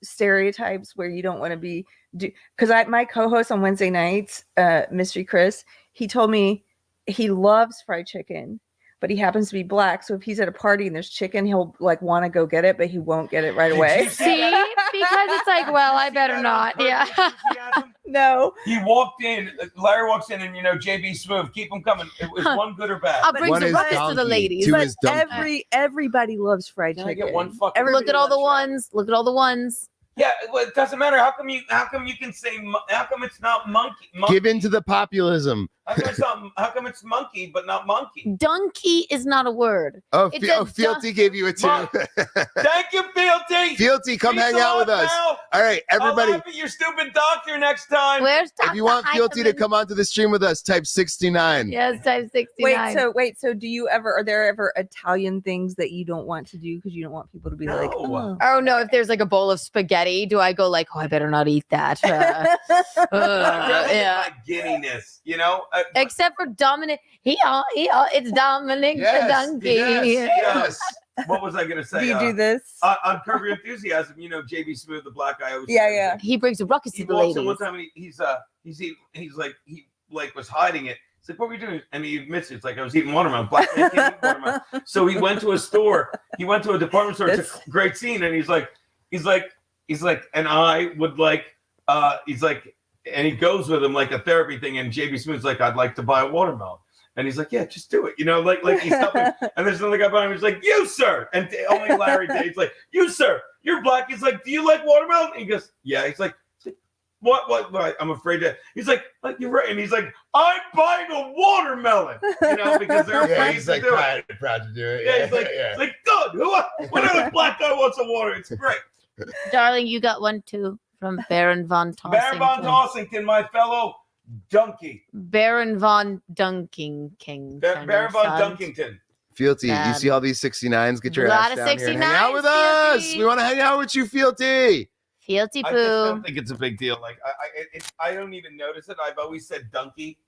stereotypes where you don't want to be? Because my co-host on Wednesday nights, Mystery Chris, he told me he loves fried chicken, but he happens to be black. So if he's at a party and there's chicken, he'll like want to go get it, but he won't get it right away. See, because it's like, well, I better not. Yeah. No. He walked in. Larry walks in, and JB Smooth, keep him coming. It was one good or bad. I'll bring some ruckus to the ladies. Two But is everybody loves fried Can I chicken. get one fucking? Look at all the ones. Look at all the ones. Yeah, well, it doesn't matter. How come you can say? How come it's not monkey? Give in to the populism. How come it's not? How come it's monkey but not monkey? Donkey is not a word. Oh, It's Fealty gave you a 2. Thank you, Fealty. Fealty, come hang out with us. All right, everybody. I'll laugh at your stupid doctor next time. Where's If you want Fealty to come onto the stream with us, type 69. Yes, type 69. Wait, so do you ever? Are there ever Italian things that you don't want to do because you don't want people to be like, oh. Oh no! If there's like a bowl of spaghetti, do I go like, oh, I better not eat that? Yeah. My giddiness, Except for Dominic, it's Dominic the donkey. Yes. What was I gonna say? Do you do this? On Curb Your Enthusiasm, JB Smooth, the black guy. Always Yeah. He brings a ruckus He to the walks ladies. in one time, and he's like he was hiding it. He's like, what were you doing? And he admits it. It's like I was eating watermelon. Black man can't eat watermelon. So he went to a store. He went to a department store. It's a great scene, and he's like, and I would like, he's like, and he goes with him like a therapy thing. And JB Smooth's like, I'd like to buy a watermelon. And he's like, yeah, just do it. Like he's helping. And there's another guy behind him. He's like, you, sir. And only Larry did. He's like, you, sir. You're black. He's like, do you like watermelon? And he goes, yeah. He's like, what? I'm afraid to. He's like, you're right. And he's like, I'm buying a watermelon. Because they're afraid he's to like do it. proud to do it. Yeah, he's like, it's like, good. Whenever black guy wants a water, it's great. Darling, you got one too from Baron von Tossington. Baron von Tossington, my fellow donkey. Baron von Dunking King. Baron von Dunkington. Fealty, you see all these 69s? Get your Lot ass of down here and hang 69s, out with us. Fealty. We want to hang out with you, Fealty. Fealty I just poo. don't think it's a big deal. Like I don't even notice it. I've always said donkey,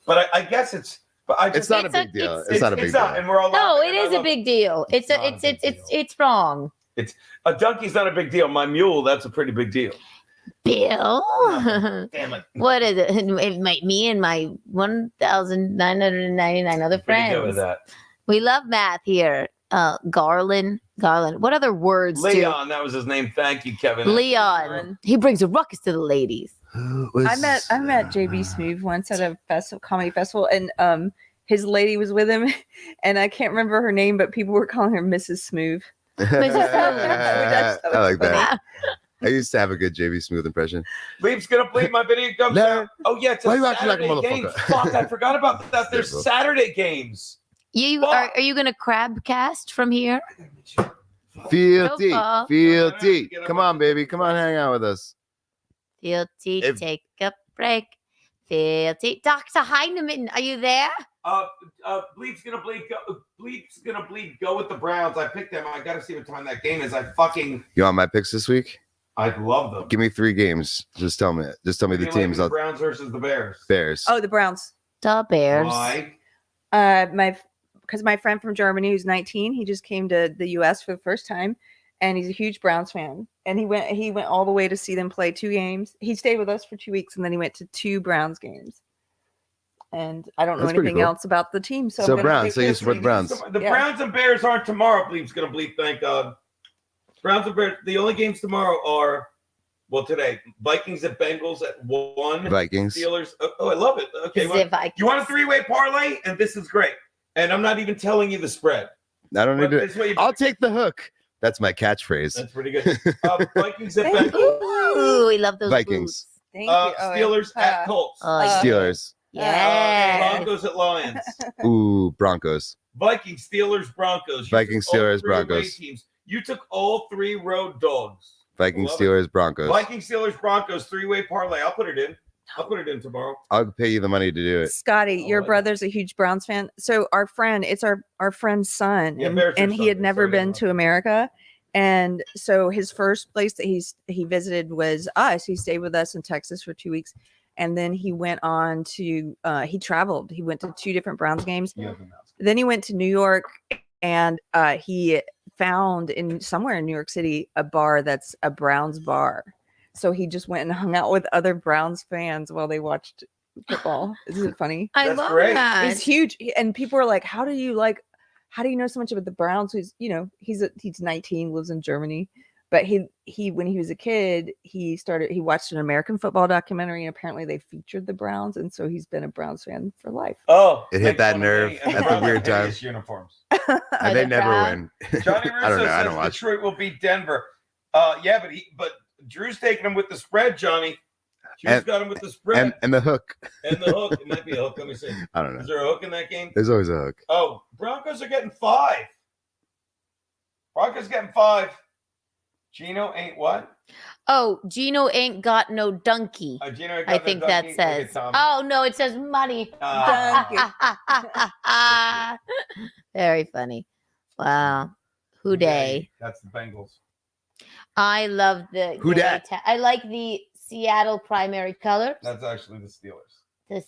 but I guess it's. But I just, It's not a big deal. It's not a big It's deal. not, and we're all. No, laughing, it and I is a love big deal. It's wrong. It's a donkey's not a big deal. My mule, that's a pretty big deal. Bill. Damn it. What is it? Me and my 1,999 other Pretty good friends. with that. We love math here. Garland. What other words? Leon, that was his name. Thank you, Kevin. Leon. He brings a ruckus to the ladies. I met JB Smooth once at a comedy festival, and his lady was with him, and I can't remember her name, but people were calling her Mrs. Smooth. I like that. I used to have a good JB Smooth impression. Bleep's gonna bleep. My video comes out. Oh yeah, it's a Why you acting like a Saturday game. motherfucker? Fuck, I forgot about that. There's Saturday games. Are you gonna crab cast from here? Fealty, So far. Fealty. Come on, baby. Come on, hang out with us. Fealty, take a break. Fealty. Dr. Heinemann, are you there? Bleep's gonna bleep. Bleep's gonna bleep. Go with the Browns. I picked them. I gotta see what time that game is. You want my picks this week? I'd love them. Give me 3 games. Just tell me the teams. The Browns versus the Bears. Bears. Oh, the Browns. The Bears. Why? Because my friend from Germany, who's 19, he just came to the U.S. for the first time, and he's a huge Browns fan. And he went all the way to see them play 2 games. He stayed with us for 2 weeks, and then he went to 2 Browns games. And I don't know That's pretty anything cool. else about the team. So, So Browns. So you support the Browns. The Browns and Bears aren't tomorrow. Bleep's gonna bleep. Thank God. Browns and Bears. The only games tomorrow are, today. Vikings at Bengals at 1. Vikings. Steelers. Oh, I love it. Okay. The Vikings. You want a 3-way parlay? And this is great. And I'm not even telling you the spread. I don't need But this way to. you- I'll take the hook. That's my catchphrase. That's pretty good. Vikings at Thank Bengals. Ooh, we love those Vikings. Thank you. Oh, Steelers at Colts. Steelers. Yeah. Broncos at Lions. Ooh, Broncos. Vikings, Steelers, Broncos. You Vikings, took all Steelers, 3 away Broncos. Teams. You took all 3 road dogs. Vikings, Love it. Steelers, Broncos. Vikings, Steelers, Broncos, 3-way parlay. I'll put it in. I'll put it in tomorrow. I'll pay you the money to do it. Scotty, your brother's a huge Browns fan. So our friend, it's our friend's son, Yeah, and, Bears are and he had Sunday, never so been to America. And so his first place that he visited was us. He stayed with us in Texas for 2 weeks. And then he went on to he traveled. He went to 2 different Browns games. Then he went to New York, and he found somewhere in New York City a bar that's a Browns bar. So he just went and hung out with other Browns fans while they watched football. Isn't it funny? I love that. It's huge. And people are like, how do you know so much about the Browns? He's 19, lives in Germany. But he when he was a kid, he watched an American football documentary, and apparently they featured the Browns, and so he's been a Browns fan for life. Oh, It hit that nerve And the at the Browns weird have time. hideous uniforms. And they never win. Johnny I don't Russo know. I says don't watch. Detroit will beat Denver. Yeah, but Drew's taking him with the spread, Johnny. Drew's got him with the spread. And the hook. And the hook. It might be a hook. Let me see. I don't know. Is there a hook in that game? There's always a hook. Oh, Broncos are getting 5. Broncos getting 5. Geno ain't what? Oh, Geno ain't got no donkey. Geno ain't got I no think donkey. that Look at says. Tommy. Oh no, it says money. Very funny. Wow. Who day? That's the Bengals. I love the. Who dat? I like the Seattle primary colors. That's actually the Steelers. The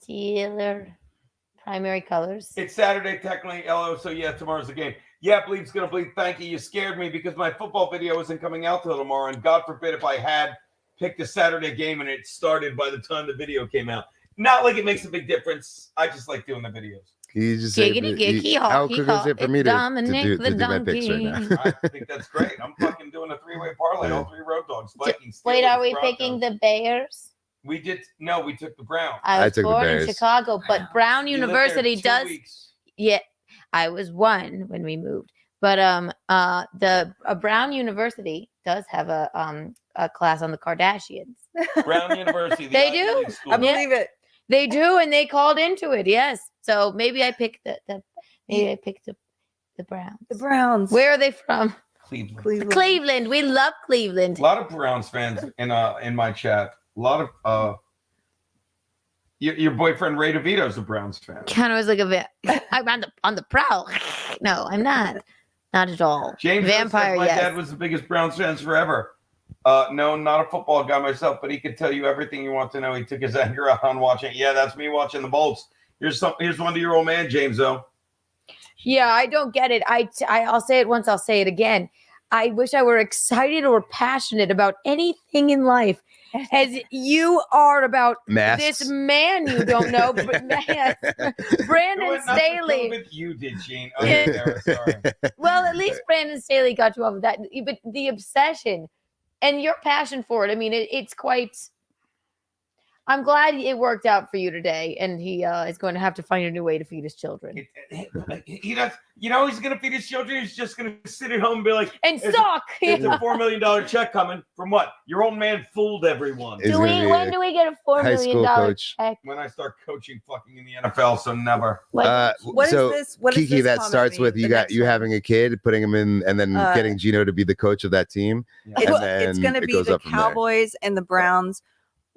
Steeler primary colors. It's Saturday, technically, LO, so yeah, tomorrow's the game. Yeah, Bleep's gonna bleep. Thank you. You scared me because my football video isn't coming out till tomorrow, and God forbid if I had picked a Saturday game and it started by the time the video came out. Not like it makes a big difference. I just like doing the videos. You just Giggity, giggity, how hockey, quick is it for it's me to Dominic the do my picks right now? donkey. I think that's great. I'm fucking doing a 3-way parlay. All 3 road dogs. Vikings. Wait, Steelers, are we Broncos. picking the Bears? We took the Browns. I was took the born in Bears. Chicago, but Brown You lived there University 2 does. weeks. Yeah, I was 1 when we moved, but Brown University does have a class on the Kardashians. Brown University. They do. I believe it. They do, and they called into it. Yes, so maybe I picked the Browns. The Browns. Where are they from? Cleveland. Cleveland. We love Cleveland. A lot of Browns fans in my chat. A lot of your boyfriend Ray DeVito's a Browns fan. Kind of was like a I'm on the prowl. No, I'm not. Not at all. James Vampire. says, my Yes. dad was the biggest Browns fans forever. No, not a football guy myself, but he could tell you everything you want to know. He took his anger out on watching. Yeah, that's me watching the Bolts. Here's one to your old man, James. Though. Yeah, I don't get it. I'll say it once. I'll say it again. I wish I were excited or passionate about anything in life, as you are about Masks. this man you don't know, but Brandon Staley. You did, Gene. Oh, yeah, sorry. Well, at least Brandon Staley got you off of that. But the obsession and your passion for it, I mean, it's quite. I'm glad it worked out for you today, and he is going to have to find a new way to feed his children. He does. You know, he's going to feed his children. He's just going to sit at home and be like, and suck. There's a $4 million check coming from what? Your old man fooled everyone. When do we get a $4 million check? When I start coaching fucking in the NFL, so never. What is so this? What is Kiki, this that comment starts mean? with The next one. having a kid, putting him in, and then getting Geno to be the coach of that team. It's going to it be goes the up from there. Cowboys and the Browns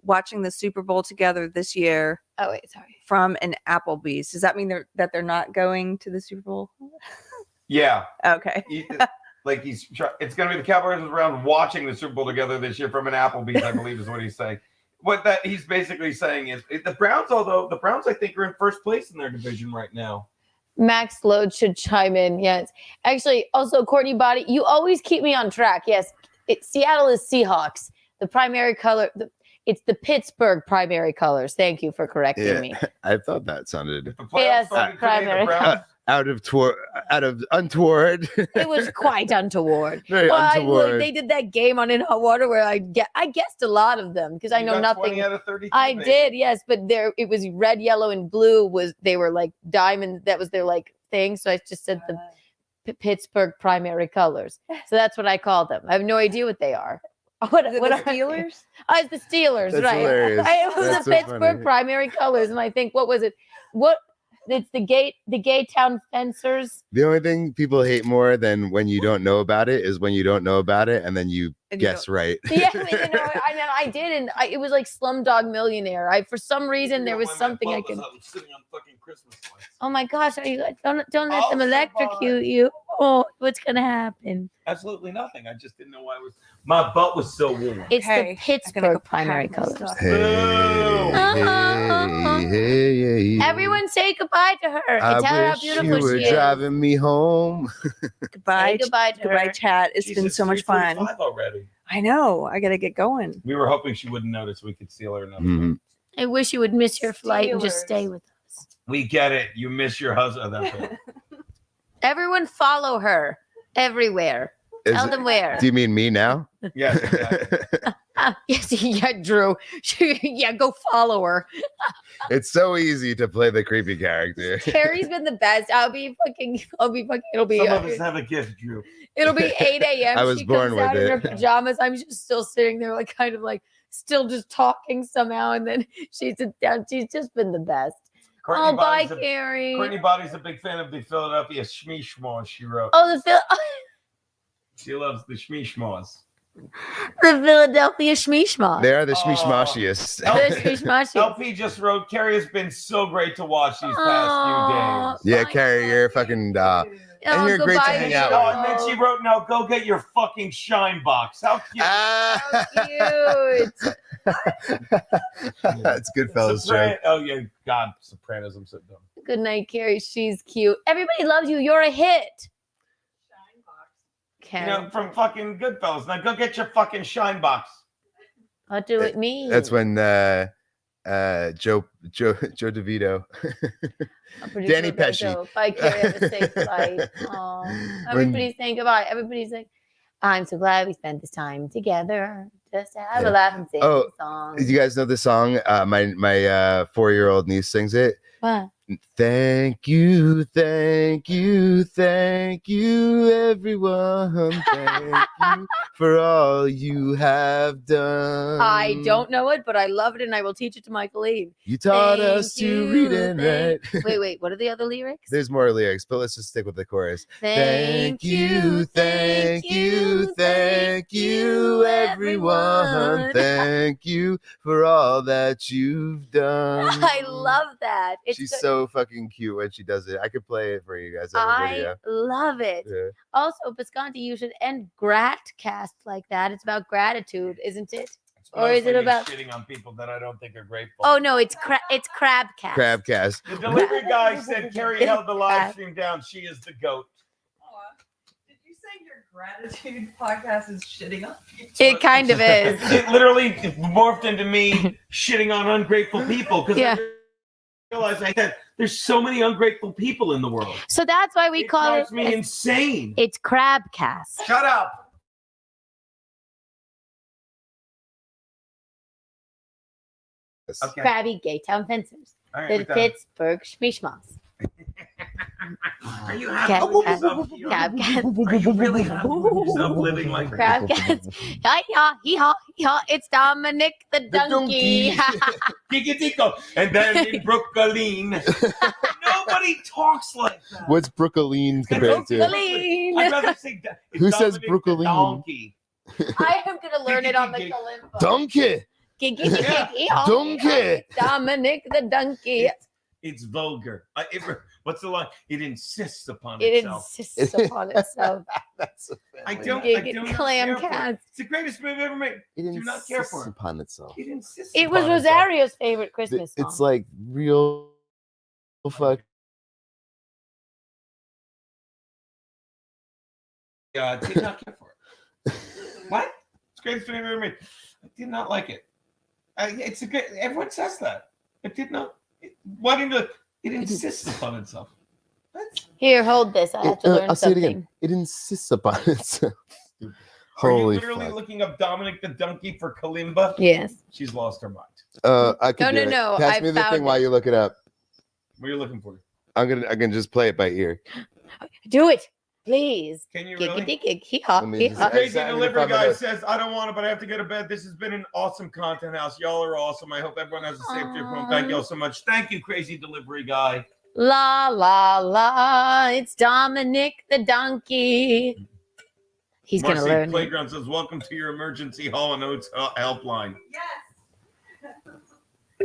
watching the Super Bowl together this year. Oh wait, sorry. From an Applebee's. Does that mean that they're not going to the Super Bowl? Yeah. Okay. It's going to be the Cowboys around watching the Super Bowl together this year from an Applebee's, I believe is what he's saying. What that he's basically saying is the Browns, although the Browns I think are in first place in their division right now. Max Load should chime in. Yes. Actually, also Courtney Body, you always keep me on track. Yes. Seattle is Seahawks. The primary color, it's the Pittsburgh primary colors. Thank you for correcting me. I thought that sounded Yes, primary. out of untoward. It was quite untoward. Very untoward. They did that game on In Hot Water where I guessed a lot of them because I know got nothing. 20 out of 32, I baby. did, yes, but it was red, yellow, and blue. They were like diamond. That was their like thing. So I just said the Pittsburgh primary colors. So that's what I called them. I have no idea what they are. What the Steelers? It's the Steelers, That's right? hilarious. It was That's the so Pittsburgh funny. primary colors, and I think what was it? What it's the gay town fencers. The only thing people hate more than when you don't know about it is when you don't know about it and then you guess right. Yeah, I know I did, and it was like Slumdog Millionaire. For some reason there was something I could. Sitting on fucking Christmas lights. Oh my gosh! Are you don't let them electrocute you? Oh, what's gonna happen? Absolutely nothing. I just didn't know why it was. My butt was so warm. It's the Pittsburgh primary colors. Hey. Everyone say goodbye to her and I tell her how wish beautiful you were she is. driving me home. Goodbye. Say goodbye to Goodbye, her. chat. It's been so much fun. 3:45 already. I know. I gotta get going. We were hoping she wouldn't notice. We could steal her another. Mhm. I wish you would miss your flight and just stay with us. We get it. You miss your husband. That's it. Everyone follow her everywhere. Tell them where. Do you mean me now? Yes. Exactly. Yes, yeah, Drew. Yeah, go follow her. It's so easy to play the creepy character. Keri's been the best. It'll be. Some of us have a gift, Drew. It'll be 8 a.m. I was She born comes out with in her it. pajamas. I'm just still sitting there, like kind of like still just talking somehow, and then she sits down. She's just been the best. Courtney Bye, Body's Keri. Courtney Body's a big fan of the Philadelphia Schmeeshmaws, she wrote. Oh, the She loves the Schmeeshmaws. Philadelphia Schmeeshmaw. They are the Schmeeshmashiest. LP just wrote, Keri has been so great to watch these past few days. Yeah, Keri, you're fucking and you're great to hang out Oh, with. and then she wrote, "Now go get your fucking shine box." How cute! Cute. That's Goodfellas joke. Oh yeah, God, Sopranos. I'm so dumb. Good night, Keri. She's cute. Everybody loves you. You're a hit. You know, from fucking Goodfellas. Now go get your fucking shine box. What do it mean? That's when Joe DeVito, Danny Pesci. Bye, Keri. Have a safe flight. Aw. Everybody's saying goodbye. Everybody's like, I'm so glad we spent this time together. Just to have a laugh and sing Oh, the song. you guys know the song? My 4-year-old niece sings it. What? Thank you, thank you, thank you, everyone. Thank you for all you have done. I don't know it, but I love it, and I will teach it to Michaeline. You taught Thank us to you, read and write. Wait, what are the other lyrics? There's more lyrics, but let's just stick with the chorus. Thank you, thank you, thank you, everyone. Thank you for all that you've done. I love that. It's She's so fucking cute when she does it. I could play it for you guys on the I video. love it. Yeah. Also, Bisconti, you should end Gratcast like that. It's about gratitude, isn't it? Or is Mostly it me about? shitting on people that I don't think are grateful? Oh no, it's Crabcast. Crabcast. The delivery guy said Keri held the live stream down. She is the goat. Did you say your gratitude podcast is shitting on people? It kind of is. It literally morphed into me shitting on ungrateful people because Yeah. I realized that there's so many ungrateful people in the world. So that's why we call it. Drives me insane. It's Crabcast. Shut up. Okay. Crabby Gay Town Fencers. All right, The we're done. Pittsburgh Schmeeshmas. Are you Cab- happy with yourself? Crabcast. Are you really happy with yourself living like Crabcast. Hi-ya, hee-haw, hee-haw. It's Dominic the donkey. Giga-dico. And then in Brooklyn, nobody talks like that. What's Brooklyn compared to? Brooklyn. I'd rather say Who says Dominic the Brooklyn? donkey. I am going to learn it on the Kalimba. Donkey. Donkey. It's Dominic the donkey. It's vulgar. What's the line? It insists upon It itself. insists upon itself. That's I don't Clam care for it. cats. It's the greatest movie ever made. It Do not care for insists it. upon itself. It insists. It was upon itself. Rosario's favorite Christmas song. It's like real fuck. Yeah, I did not care for it. What? It's the greatest movie ever made. I did not like it. It's a good. Everyone says that. It did not. Why didn't it insists upon itself? Here, hold this. I have to learn I'll say it something. again. It insists upon itself. Are you Holy literally fuck. looking up Dominic the Donkey for Kalimba? Yes. She's lost her mind. I could do it. No. Pass I me the found thing while you look it up. What are you looking for? I can just play it by ear. Do it, please. Can you really? Gig, hee-haw, Let me just- hee-haw. Crazy Exactly delivery 5 guy minutes. says, I don't want it, but I have to go to bed. This has been an awesome content house. Y'all are awesome. I hope everyone has a safe trip home. Thank you all so much. Thank you, crazy delivery guy. La la la. It's Dominic the donkey. He's gonna Marcy learn it. Playground says, "Welcome to your emergency Hall and Oates helpline." Yes.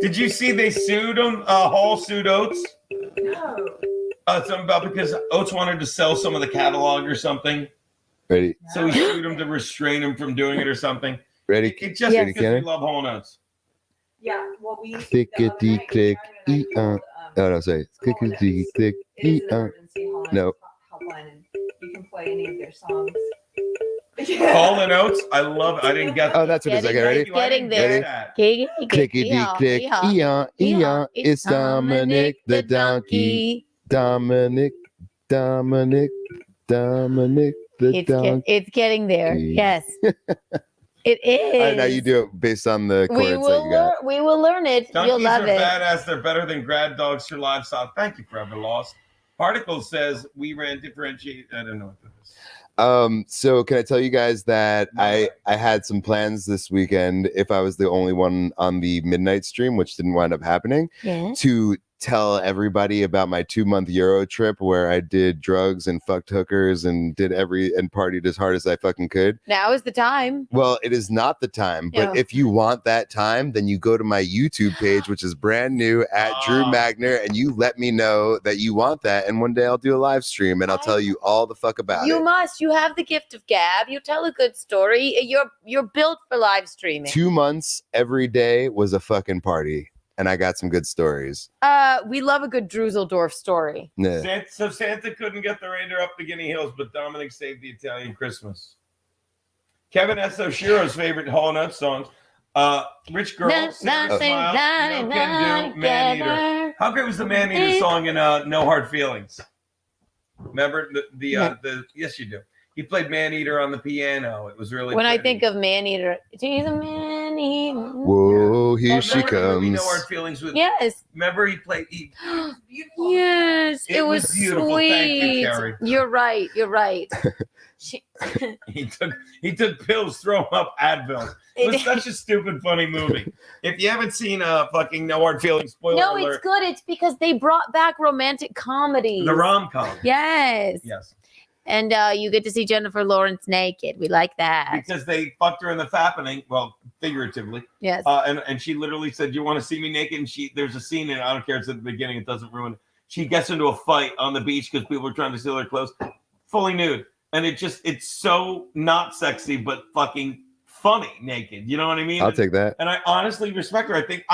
Did you see they sued him? Hall sued Oates. No. Something about because Oates wanted to sell some of the catalog or something. Ready? So he sued him to restrain him from doing it or something. Ready? It just Ready, because we love Hall Notes. Yeah. Well, we Clickety click. Oh no, sorry. Clickety click. No. Helpline, and you can play any of their songs. Hall and Oates. I love it. I didn't get. Oh, that's what it is. Okay, ready? Getting there. Clickety click. Eon. It's Dominic the donkey. Dominic the donkey. It's getting there. Yes. It is. All right, now you do it based on the chords that you got. We will learn it. Donkeys You'll love are it. badass. They're better than grad dogs for livestock. Thank you, Forever Lost. Particle says we ran differentiate. I don't know what that is. So can I tell you guys that I had some plans this weekend if I was the only one on the midnight stream, which didn't wind up happening, to tell everybody about my 2-month Euro trip where I did drugs and fucked hookers and did and partied as hard as I fucking could. Now is the time. Well, it is not the time, but Yeah. if you want that time, then you go to my YouTube page, which is brand new at Drew Magner, and you let me know that you want that. And one day I'll do a live stream and I'll tell you all the fuck about You it. must. You have the gift of gab. You tell a good story. You're built for live streaming. 2 months every day was a fucking party, and I got some good stories. We love a good Druseldorf story. Yeah. So Santa couldn't get the reindeer up the Guinea Hills, but Dominic saved the Italian Christmas. Kevin S. Oshiro's favorite Hall Notes songs. Rich Girl, Silver Smile, No Can Do, Man Eater. How great was the Man Eater song in No Hard Feelings? Remember the yes you do. He played Man Eater on the piano. It was really When pretty. I think of Man Eater, he's a man eater. Whoa, here she Remember the movie comes. No Hard Feelings with Yes. Remember he played Yes, it was beautiful. sweet. Thank you, Keri. You're right. You're right. He took pills, throw up Advil. It was such a stupid, funny movie. If you haven't seen fucking No Hard Feelings, spoiler No, alert. it's good. It's because they brought back romantic comedies. The rom-com. Yes. Yes. And you get to see Jennifer Lawrence naked. We like that. Because they fucked her in the fappening, well, figuratively. Yes. And she literally said, "You want to see me naked?" And there's a scene in it. I don't care. It's at the beginning. It doesn't ruin it. She gets into a fight on the beach because people are trying to steal her clothes, fully nude, and it's so not sexy but fucking funny naked. You know what I mean? I'll take that. And I honestly respect her. I think,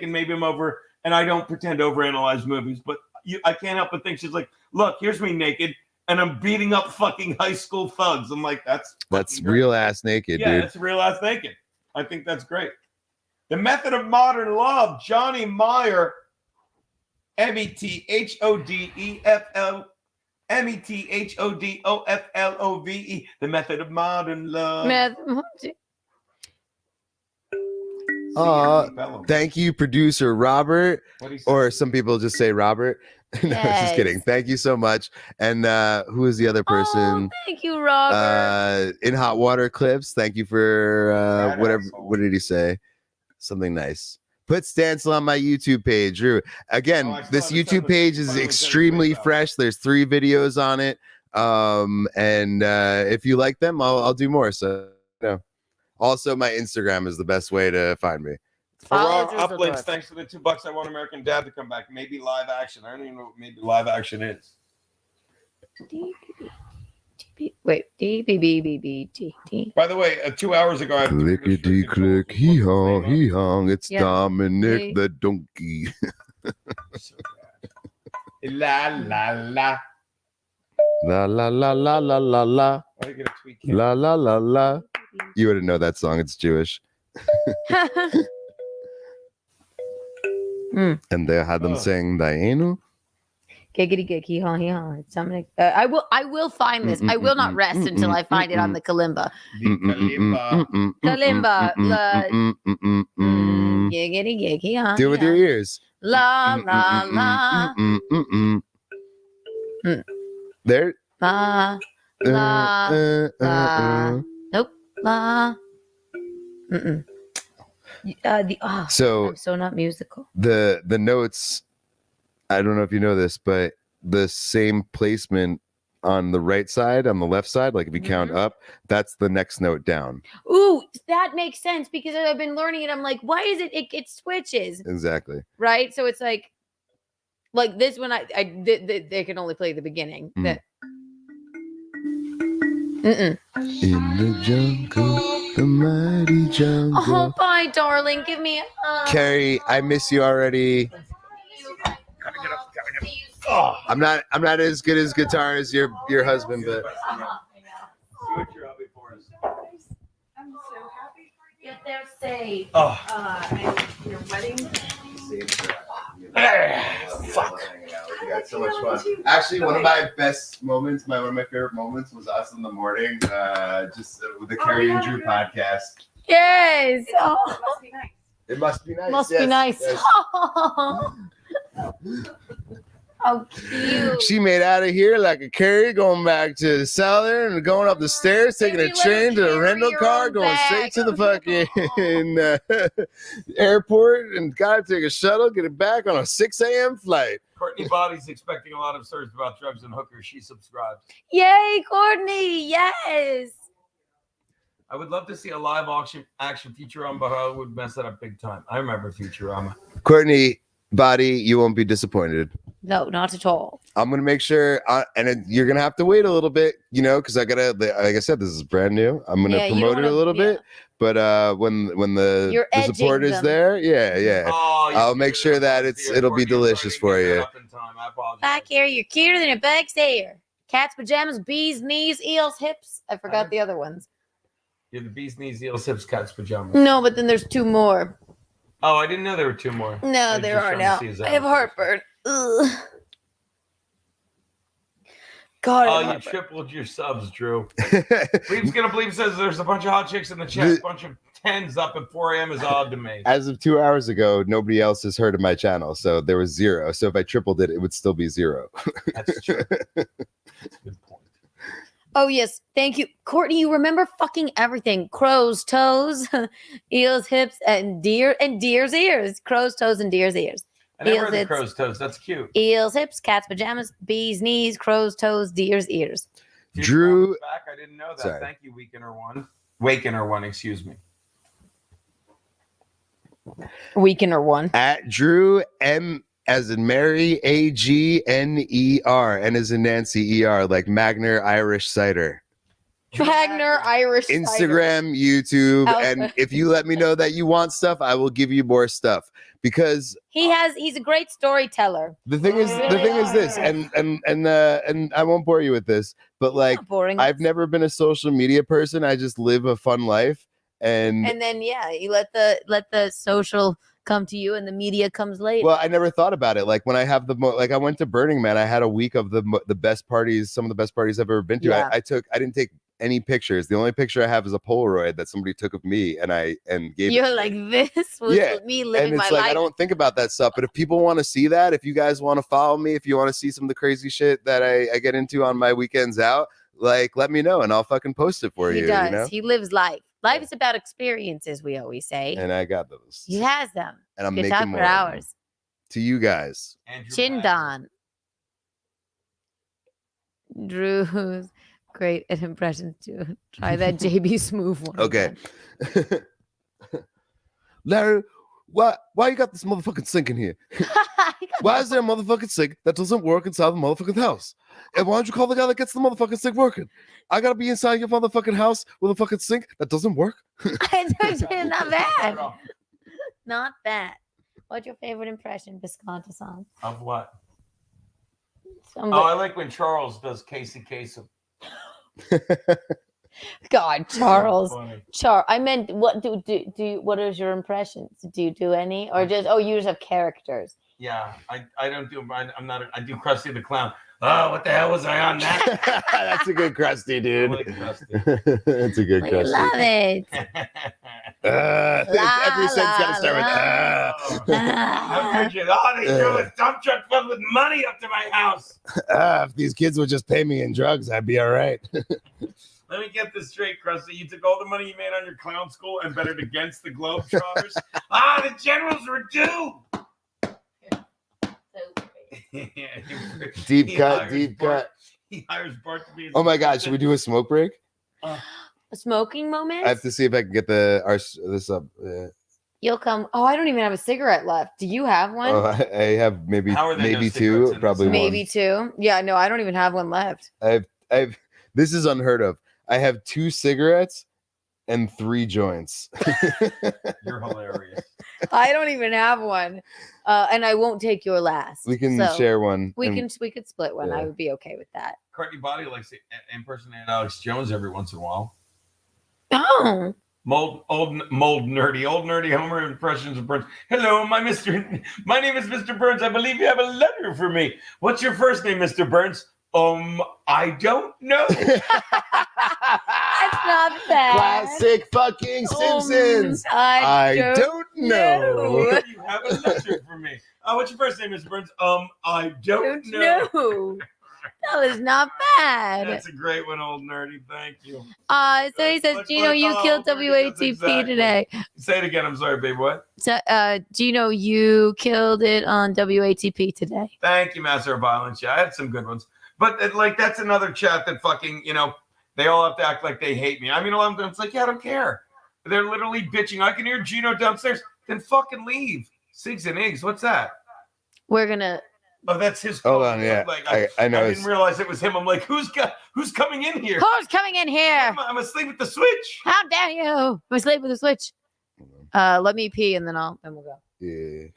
and maybe I'm over, and I don't pretend to overanalyze movies, but I can't help but think she's like, look, here's me naked. And I'm beating up fucking high school thugs. I'm like, that's real ass naked, yeah, dude. that's real ass naked. I think that's great. The Method of Modern Love, Johnny Meyer, METHODEFL, METHODOFLOVE, The Method of Modern Love. Thank you, producer Robert, What'd he say? or some people just say Robert. No, just kidding. Thank you so much. And who is the other person? Thank you, Robert. In Hot Water Clips. Thank you for whatever. What did he say? Something nice. Put Stancil on my YouTube page, Drew. Again, this YouTube page is extremely fresh. There's 3 videos on it. And if you like them, I'll do more. So, Also, my Instagram is the best way to find me. Aurora Uplinks, thanks for the $2. I want American Dad to come back. Maybe live action. I don't even know what maybe live action is. Wait, D-B-B-B-B-T-T. By the way, 2 hours ago, I Clickety click, hee hong. It's Yeah. Dominic the donkey. La la la. La la la la la la la. I get a tweet. La la la la. You wouldn't know that song. It's Jewish. And they had them sing Dianu. Giggity gig, hee haw, hee haw. It's Dominic. I will find this. I will not rest until I find it on the kalimba. Kalimba. Giggity gig, hee haw. Do it with your ears. La la la. There. La la la. Nope. La. So I'm so not musical. the notes I don't know if you know this, but the same placement on the right side, on the left side, like if you count up, that's the next note down. Ooh, that makes sense because I've been learning it. I'm like, why is it switches? Exactly. Right? So it's like this one, they can only play the beginning. That. In the jungle, the mighty jungle. Oh, bye, darling. Give me a hug. Keri, I miss you already. Oh, I'm not as good as guitar as your husband, but I'm so happy for you. Get there safe. Oh. And your wedding. Fuck. We got so much fun. Actually, one of my best moments, one of my favorite moments was us in the morning, just with the Keri and Drew podcast. Yes. Oh. It must be nice. Must be nice. Yes. How cute. She made out of here like a Keri, going back to Southern and going up the stairs, taking a train to a rental car, going straight to the fucking airport, and gotta take a shuttle, get it back on a 6 a.m. flight. Courtney Body's expecting a lot of stories about drugs and hookers. She subscribes. Yay, Courtney. Yes. I would love to see a live action Futurama, but I would mess that up big time. I remember Futurama. Courtney Body, you won't be disappointed. No, not at all. I'm gonna make sure, you're gonna have to wait a little bit, because I gotta, like I said, this is brand new. I'm gonna promote it a little bit, but when the support is there, I'll make sure that it'll be delicious for you. Bye, Keri. You're cuter than a bag's hair. Cat's pajamas, bees, knees, eels, hips. I forgot the other ones. You're the bees, knees, eels, hips, cat's pajamas. No, but then there's 2 more. Oh, I didn't know there were 2 more. No, there are now. I have heartburn. Ugh. God. You tripled your subs, Drew. Bleep's gonna bleep says there's a bunch of hot chicks in the chat. A bunch of 10s up at 4 a.m. is odd to me. As of 2 hours ago, nobody else has heard of my channel, so there was 0. So if I tripled it, it would still be 0. That's true. That's a good point. Oh, yes. Thank you. Courtney, you remember fucking everything. Crow's toes, eels, hips, and deer's ears. Crow's toes and deer's ears. I never heard the crow's toes. That's cute. Eels, hips, cat's pajamas, bees, knees, crow's toes, deer's ears. Drew. Back. I didn't know that. Sorry. Thank you, Wakener one, excuse me. Weakener one. At Drew M as in Mary AGNER and as in Nancy ER, like Magner Irish Cider. Magner Irish Instagram, YouTube, and if you let me know that you want stuff, I will give you more stuff because he's a great storyteller. The thing is this, and I won't bore you with this, but like I've never been a social media person. I just live a fun life, and then you let the social come to you and the media comes later. Well, I never thought about it. Like when I have I went to Burning Man, I had a week of the best parties, some of the best parties I've ever been to. Yeah. I didn't take any pictures. The only picture I have is a Polaroid that somebody took of me and gave You're it. Like, this was me living my life. I don't think about that stuff, but if people want to see that, if you guys want to follow me, if you want to see some of the crazy shit that I get into on my weekends out, like let me know and I'll fucking post it for you. He does. You know? He lives life. Life is about experiences, we always say. And I got those. He has them. And I'm Could making talk more for hours. To you guys. Chindan. Drew's great at impressions too. Try that JB Smooth one. Okay. Larry, why you got this motherfucking sink in here? Why is there a motherfucking sink that doesn't work inside the motherfucking house? And why don't you call the guy that gets the motherfucking sink working? I gotta be inside your motherfucking house with a fucking sink that doesn't work. Not bad. Not bad. What's your favorite impression, Bisconta-san? Of what? I like when Charles does Casey Kasem. God, Charles. I meant, what what is your impressions? Do you do any, or just you just have characters? Yeah, I don't do. I do Krusty the Clown. Oh, what the hell was I on that? That's a good Krusty, dude. I like Krusty. That's a good Krusty. Love it. Every sentence got to start with. I'm picturing, they drove a dump truck filled with money up to my house. If these kids would just pay me in drugs, I'd be all right. Let me get this straight, Krusty. You took all the money you made on your clown school and bet it against the Globetrotters. The Generals were due. Deep cut. He hires Bart to be his Oh my God, assistant. should we do a smoke break? A smoking moment? I have to see if I can get this up. You'll come. Oh, I don't even have a cigarette left. Do you have one? Oh, I have maybe How are there no maybe cigarettes two, in probably this? Maybe one. two. Yeah, no, I don't even have one left. I've this is unheard of. I have 2 cigarettes and 3 joints. You're hilarious. I don't even have one, and I won't take your last. We can So share one. We and- could split one. I yeah. would be okay with that. Courtney Body likes to impersonate Alex Jones every once in a while. Oh, Mold nerdy Homer impressions of Burns. Hello, my name is Mr. Burns. I believe you have a letter for me. What's your first name, Mr. Burns? I don't know. that's not bad. Classic fucking Simpsons. I don't know. You have a letter for me. What's your first name, Mr. Burns? I don't know. No, that was not bad. That's a great one, old nerdy. Thank you. So he says, Geno, you killed WATP Exactly. today. Say it again. I'm sorry, babe. What? So, Geno, you killed it on WATP today. Thank you, Master of Violence. Yeah, I had some good ones. But that's another chat that fucking, they all have to act like they hate me. I mean, a lot of them, it's like, yeah, I don't care. They're literally bitching. I can hear Geno downstairs. Then fucking leave. Sigs and eggs. What's that? We're gonna. Oh, that's his. Hold on, yeah. Like, I know. I didn't realize it was him. I'm like, who's coming in here? Who's coming in here? I'm asleep with the switch. How dare you? I'm asleep with the switch. Let me pee and then we'll go. Yeah.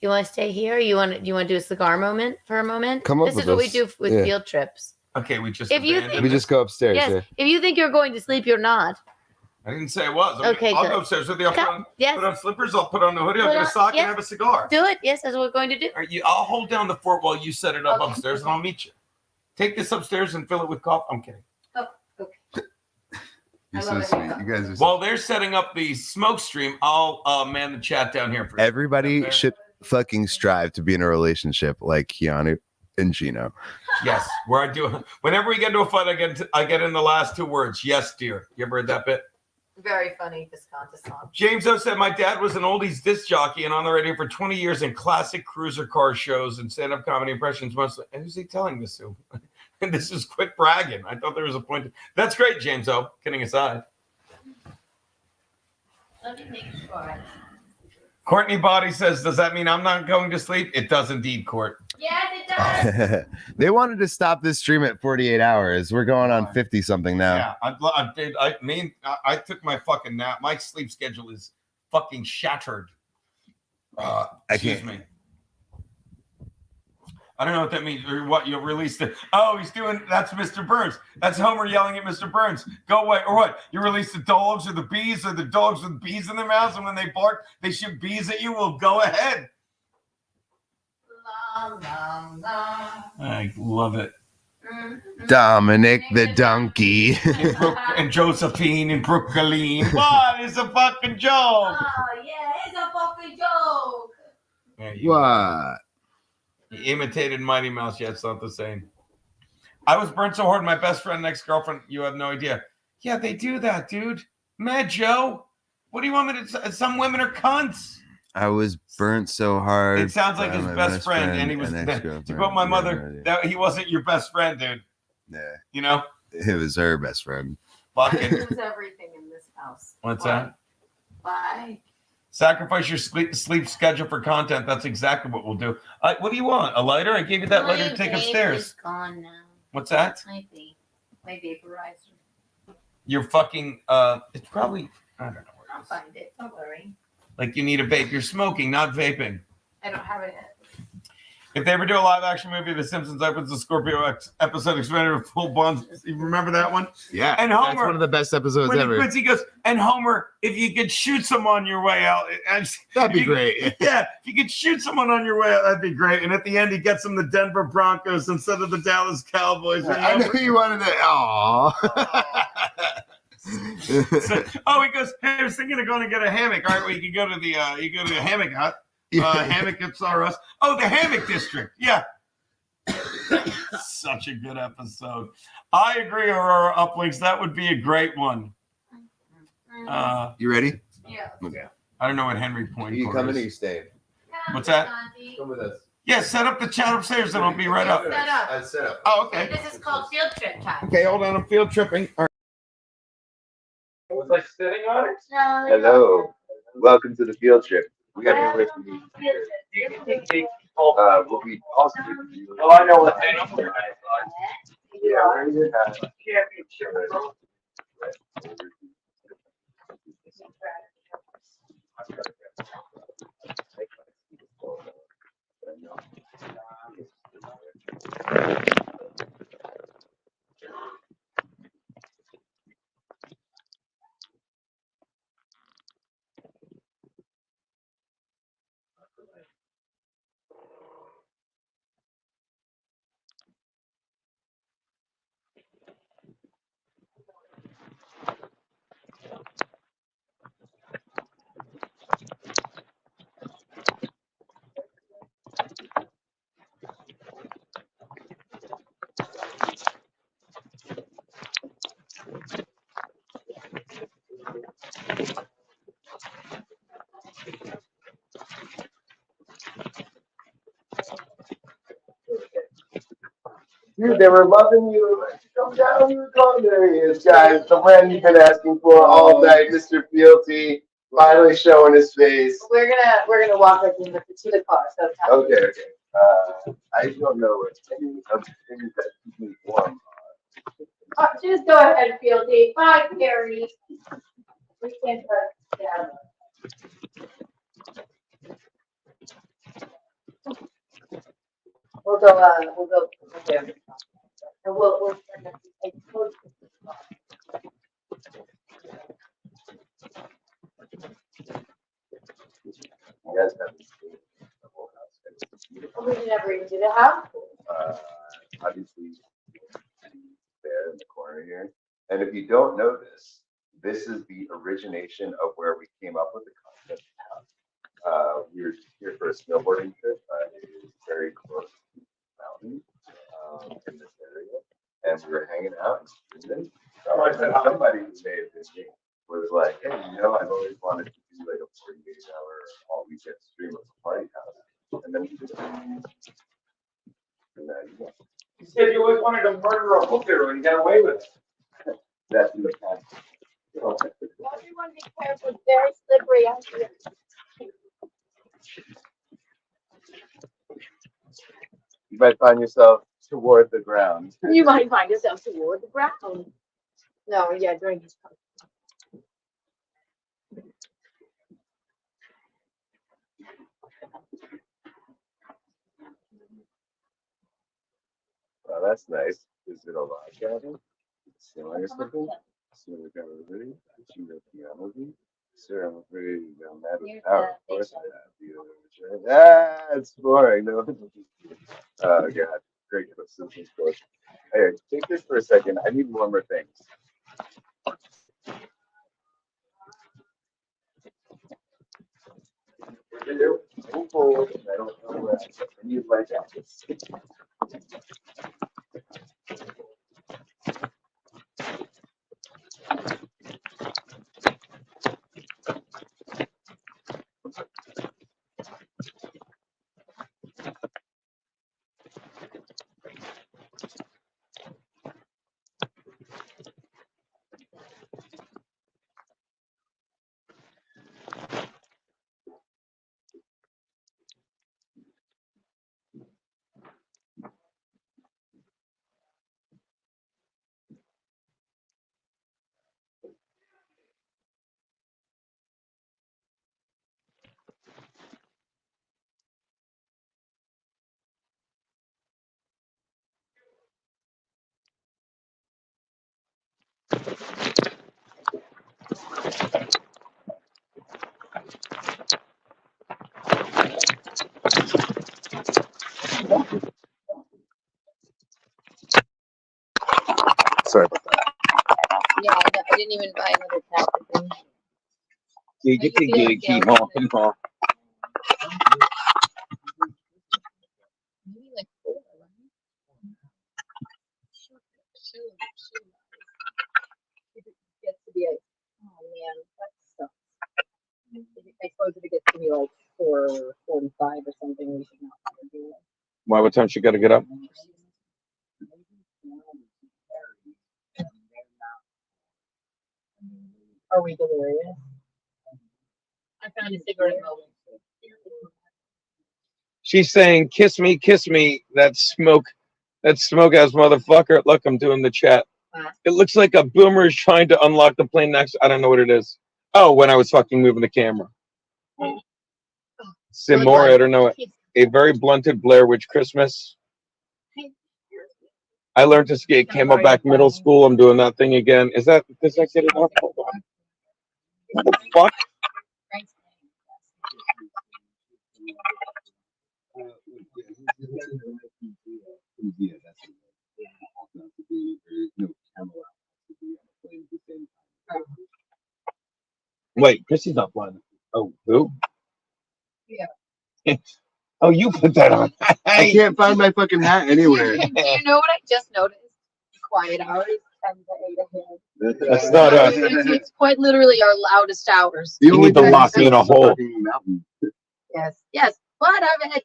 You want to stay here? You want to do a cigar moment for a moment? Come up This with is what we this. do with Yeah. field trips. Okay, we just If you abandoned think- We it. just go upstairs. Yes. Yeah. If you think you're going to sleep, you're not. I didn't say I was. Okay, I'll good. go upstairs with you. I'll Come. Yes. put on slippers. I'll put on the hoodie. I'll Put get a on- sock yes. and have a cigar. Do it. Yes, that's what we're going to do. All right, I'll hold down the fort while you set it up Okay. upstairs, and I'll meet you. Take this upstairs and fill it with coffee. I'm kidding. Oh, okay. You're I so love it. sweet. You guys are so While they're setting up the smoke stream, I'll man the chat down here for Everybody Okay. should fucking strive to be in a relationship like Keanu and Geno. Yes, where I do. Whenever we get into a fight, I get in the last 2 words. Yes, dear. You ever heard that bit? Very funny Visconti song. James O said, my dad was an oldies disc jockey and on the radio for 20 years in classic cruiser car shows and stand-up comedy impressions. Mostly. And who's he telling this to? And this is quit bragging. I thought there was a point. That's great, James O. Kidding aside. Let me make sure. Courtney Body says, does that mean I'm not going to sleep? It does indeed, Court. Yes, it does. They wanted to stop this stream at 48 hours. We're going on 50 something now. Yeah, I took my fucking nap. My sleep schedule is fucking shattered. Excuse me. I don't know what that means or what you released it. Oh, that's Mr. Burns. That's Homer yelling at Mr. Burns. Go away. Or what? You release the dogs or the bees or the dogs with bees in their mouths, and when they bark, they shoot bees at you. Well, go ahead. I love it. Dominic the donkey. And Josephine and Brooklyn. What is a fucking joke? Oh, yeah, it's a fucking joke. Yeah, you What? imitated Mighty Mouse. Yeah, it's not the same. I was burnt so hard. My best friend and ex-girlfriend, you have no idea. Yeah, they do that, dude. Mad Joe. What do you want me to? Some women are cunts. I was burnt so hard. It sounds like by his my best friend, and he was. and To ex-girlfriend. quote my Yeah, mother, that he wasn't your best friend, dude. yeah. You know. It was her best friend. Fucking. Lose everything in this house. What's that? Bye. Sacrifice your sleep schedule for content. That's exactly what we'll do. What do you want? A lighter? I gave you that lighter to take upstairs. It's gone now. What's that? My vape. My vaporizer. You're fucking. It's probably. I don't know where I'll it is. find it. Don't worry. Like you need a vape. You're smoking, not vaping. I don't have it yet. If they ever do a live action movie, The Simpsons opens the Scorpio episode expanded with full bonds. You remember that one? Yeah. And That's Homer, one of the best episodes when ever. Quincy goes, and Homer, if you could shoot someone on your way out, That'd be if you- great. Yeah, if you could shoot someone on your way out, that'd be great. And at the end, he gets them the Denver Broncos instead of the Dallas Cowboys. I know you wanted to. Aww. So, he goes, hey, I was thinking of going to get a hammock. All right, well, you can go to the hammock hut. Hammock at Saros. Oh, the hammock district. Yeah. Such a good episode. I agree, Aurora Uplinks. That would be a great one. You ready? Yeah. Okay. I don't know what Henry Point You for coming or is. you staying? What's that? Come with us. Yeah, set up the chat upstairs and I'll be right up. Set up. Set up. Oh, okay. This is called field trip time. Okay, hold on. I'm field tripping. All right. Was I sitting on it? Hello. Welcome to the field trip. We got here with me. We'll be also. Oh, I know what. Yeah, we're gonna have Dude, they were loving you. Come down, you go. There he is, guys. The man you've been asking for all night, Mr. Fealty, finally showing his face. We're gonna walk with you to the car. So Okay. I don't know what any of the things that keep me warm are. just go ahead, Fieldy. Bye, Keri. We can't touch down. We'll go there. And we'll You guys haven't seen the whole house. we never even do the house. Obviously, there in the corner here. And if you don't know this, this is the origination of where we came up with the concept of the house. We were here for a snowboarding trip. It is very close to the mountain in this area. And we were hanging out and streaming. Somebody who may have been me was like, hey, I've always wanted to do like a 48-hour all weekend stream of a party house. And then we did it. And then, You said you always wanted to murder a hooker and get away with it. that's in the past. Everyone be careful. It's very slippery out here. You might find yourself toward the ground. You might find yourself toward the ground. No, yeah, during his part. Well, that's nice. Is it a log cabin? Ceiling or something? Ceiling cabin. Piano. Sir, I'm afraid you don't have the power. Of course I have. That's boring. No. Oh, God. Great Simpsons quote. Hey, take this for a second. I need warmer things. I'm cold. I don't know where I need my jackets. Sorry about that. Yeah, I didn't even buy another tablet. You can keep on. Maybe like 4, right? If it gets to be like, oh man, that sucks. I suppose if it gets to be like 4 4:45 or something. We should not do it. Why? What time she got to get up? Are we delirious? I found a cigarette moment. She's saying, "Kiss me, that smoke ass motherfucker." Look, I'm doing the chat. It looks like a boomer is trying to unlock the plane next. I don't know what it is. Oh, when I was fucking moving the camera. Simore, I don't know. A very blunted Blair Witch Christmas. I learned to skate Camelback middle school. I'm doing that thing again. Does that get it off? Hold on. What the fuck? Wait, Chrissy's not blind. Oh, who? Yeah. Oh, you put that on. I can't find my fucking hat anywhere. Do you know what I just noticed? Quiet hours, 10 to 8 a.m. That's not us. It's quite literally our loudest hours. You need to lock me in a hole. Yes, yes. What of it?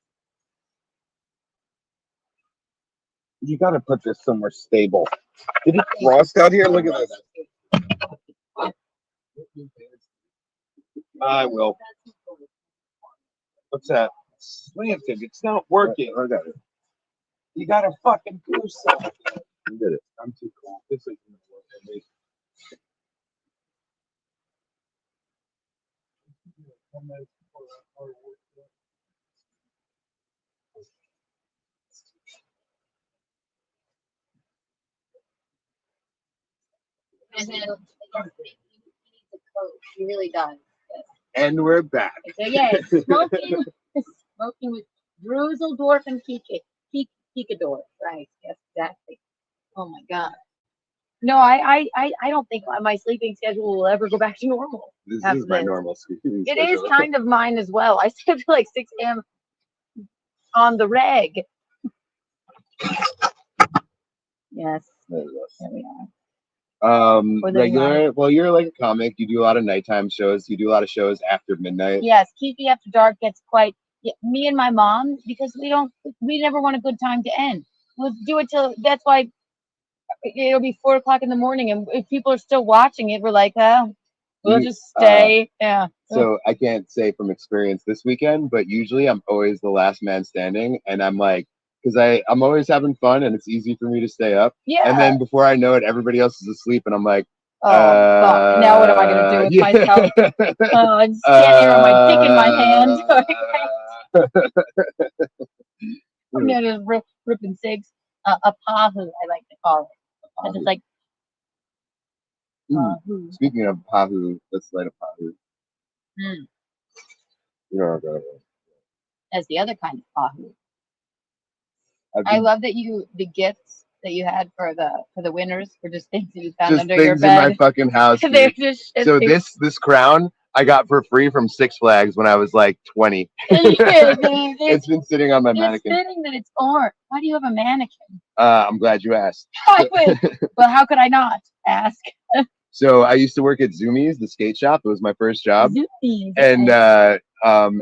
You got to put this somewhere stable. Did it frost out here? Look at this. I will. What's that? Slanted. It's not working. I got it. You got to fucking do something. I did it. I'm too cool. This isn't going to work at me. And then he needs a coat. He really does. And we're back. So yeah, smoking with Druseldorf and Kikador. Right. Yes, exactly. Oh my God. No, I don't think my sleeping schedule will ever go back to normal. This is my normal sleeping It schedule. is kind of mine as well. I sleep till like 6 a.m. on the reg. Yes. There we are. Regular. Well, you're like a comic. You do a lot of nighttime shows. You do a lot of shows after midnight. Yes, Kiki After Dark gets quite. Yeah, me and my mom, because we never want a good time to end. We'll do it till. That's why it'll be 4 o'clock in the morning, and if people are still watching it, we're like, we'll just stay. Yeah. So I can't say from experience this weekend, but usually I'm always the last man standing, and I'm like, because I'm always having fun, and it's easy for me to stay up. Yeah. And then before I know it, everybody else is asleep, and I'm like, fuck. Now what am I gonna do with myself? I'm standing here with my dick in my hand. I'm gonna just ripping cigs. A pahu, I like to call it. And it's like. Speaking of pahu, let's light a pahu. As the other kind of pahu. I love that the gifts that you had for the winners were just things that you found just under things your bed. in my fucking house. They're just so this crown I got for free from Six Flags when I was like 20. It's been sitting on my mannequin. It's fitting that it's orange. Why do you have a mannequin? I'm glad you asked. Well, how could I not ask? So I used to work at Zoomies, the skate shop. It was my first job. Zoomies. And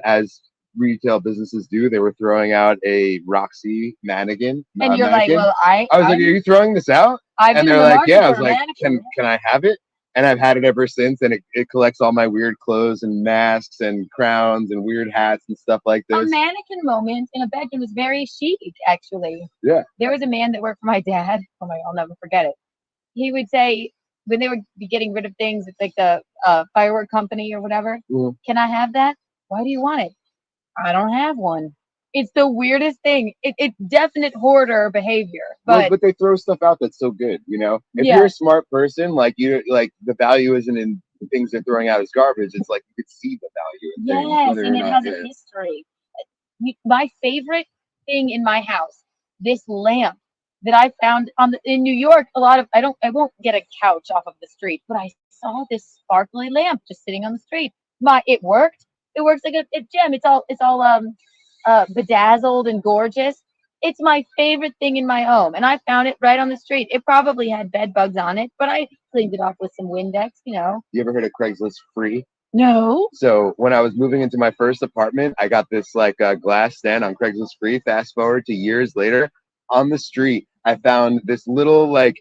as retail businesses do, they were throwing out a Roxy mannequin. And you're like, well, I was like, are you throwing this out? And they're like, yeah. I was like, can I have it? And I've had it ever since, and it collects all my weird clothes and masks and crowns and weird hats and stuff like this. A mannequin moment in a bedroom is very chic, actually. Yeah. There was a man that worked for my dad. Oh my, I'll never forget it. He would say, when they would be getting rid of things, it's like the firework company or whatever. Can I have that? Why do you want it? I don't have one. It's the weirdest thing. It's definite hoarder behavior. But they throw stuff out that's so good, you know? If you're a smart person, like the value isn't in the things they're throwing out as garbage. It's like you could see the value in things. Yes, and it has a history. My favorite thing in my house, this lamp that I found in New York. I won't get a couch off of the street, but I saw this sparkly lamp just sitting on the street. It worked. It works like a gem. It's all bedazzled and gorgeous. It's my favorite thing in my home, and I found it right on the street. It probably had bed bugs on it, but I cleaned it off with some Windex. You know. You ever heard of Craigslist free? No. So when I was moving into my first apartment, I got this like glass stand on Craigslist free. Fast forward to years later, on the street, I found this little like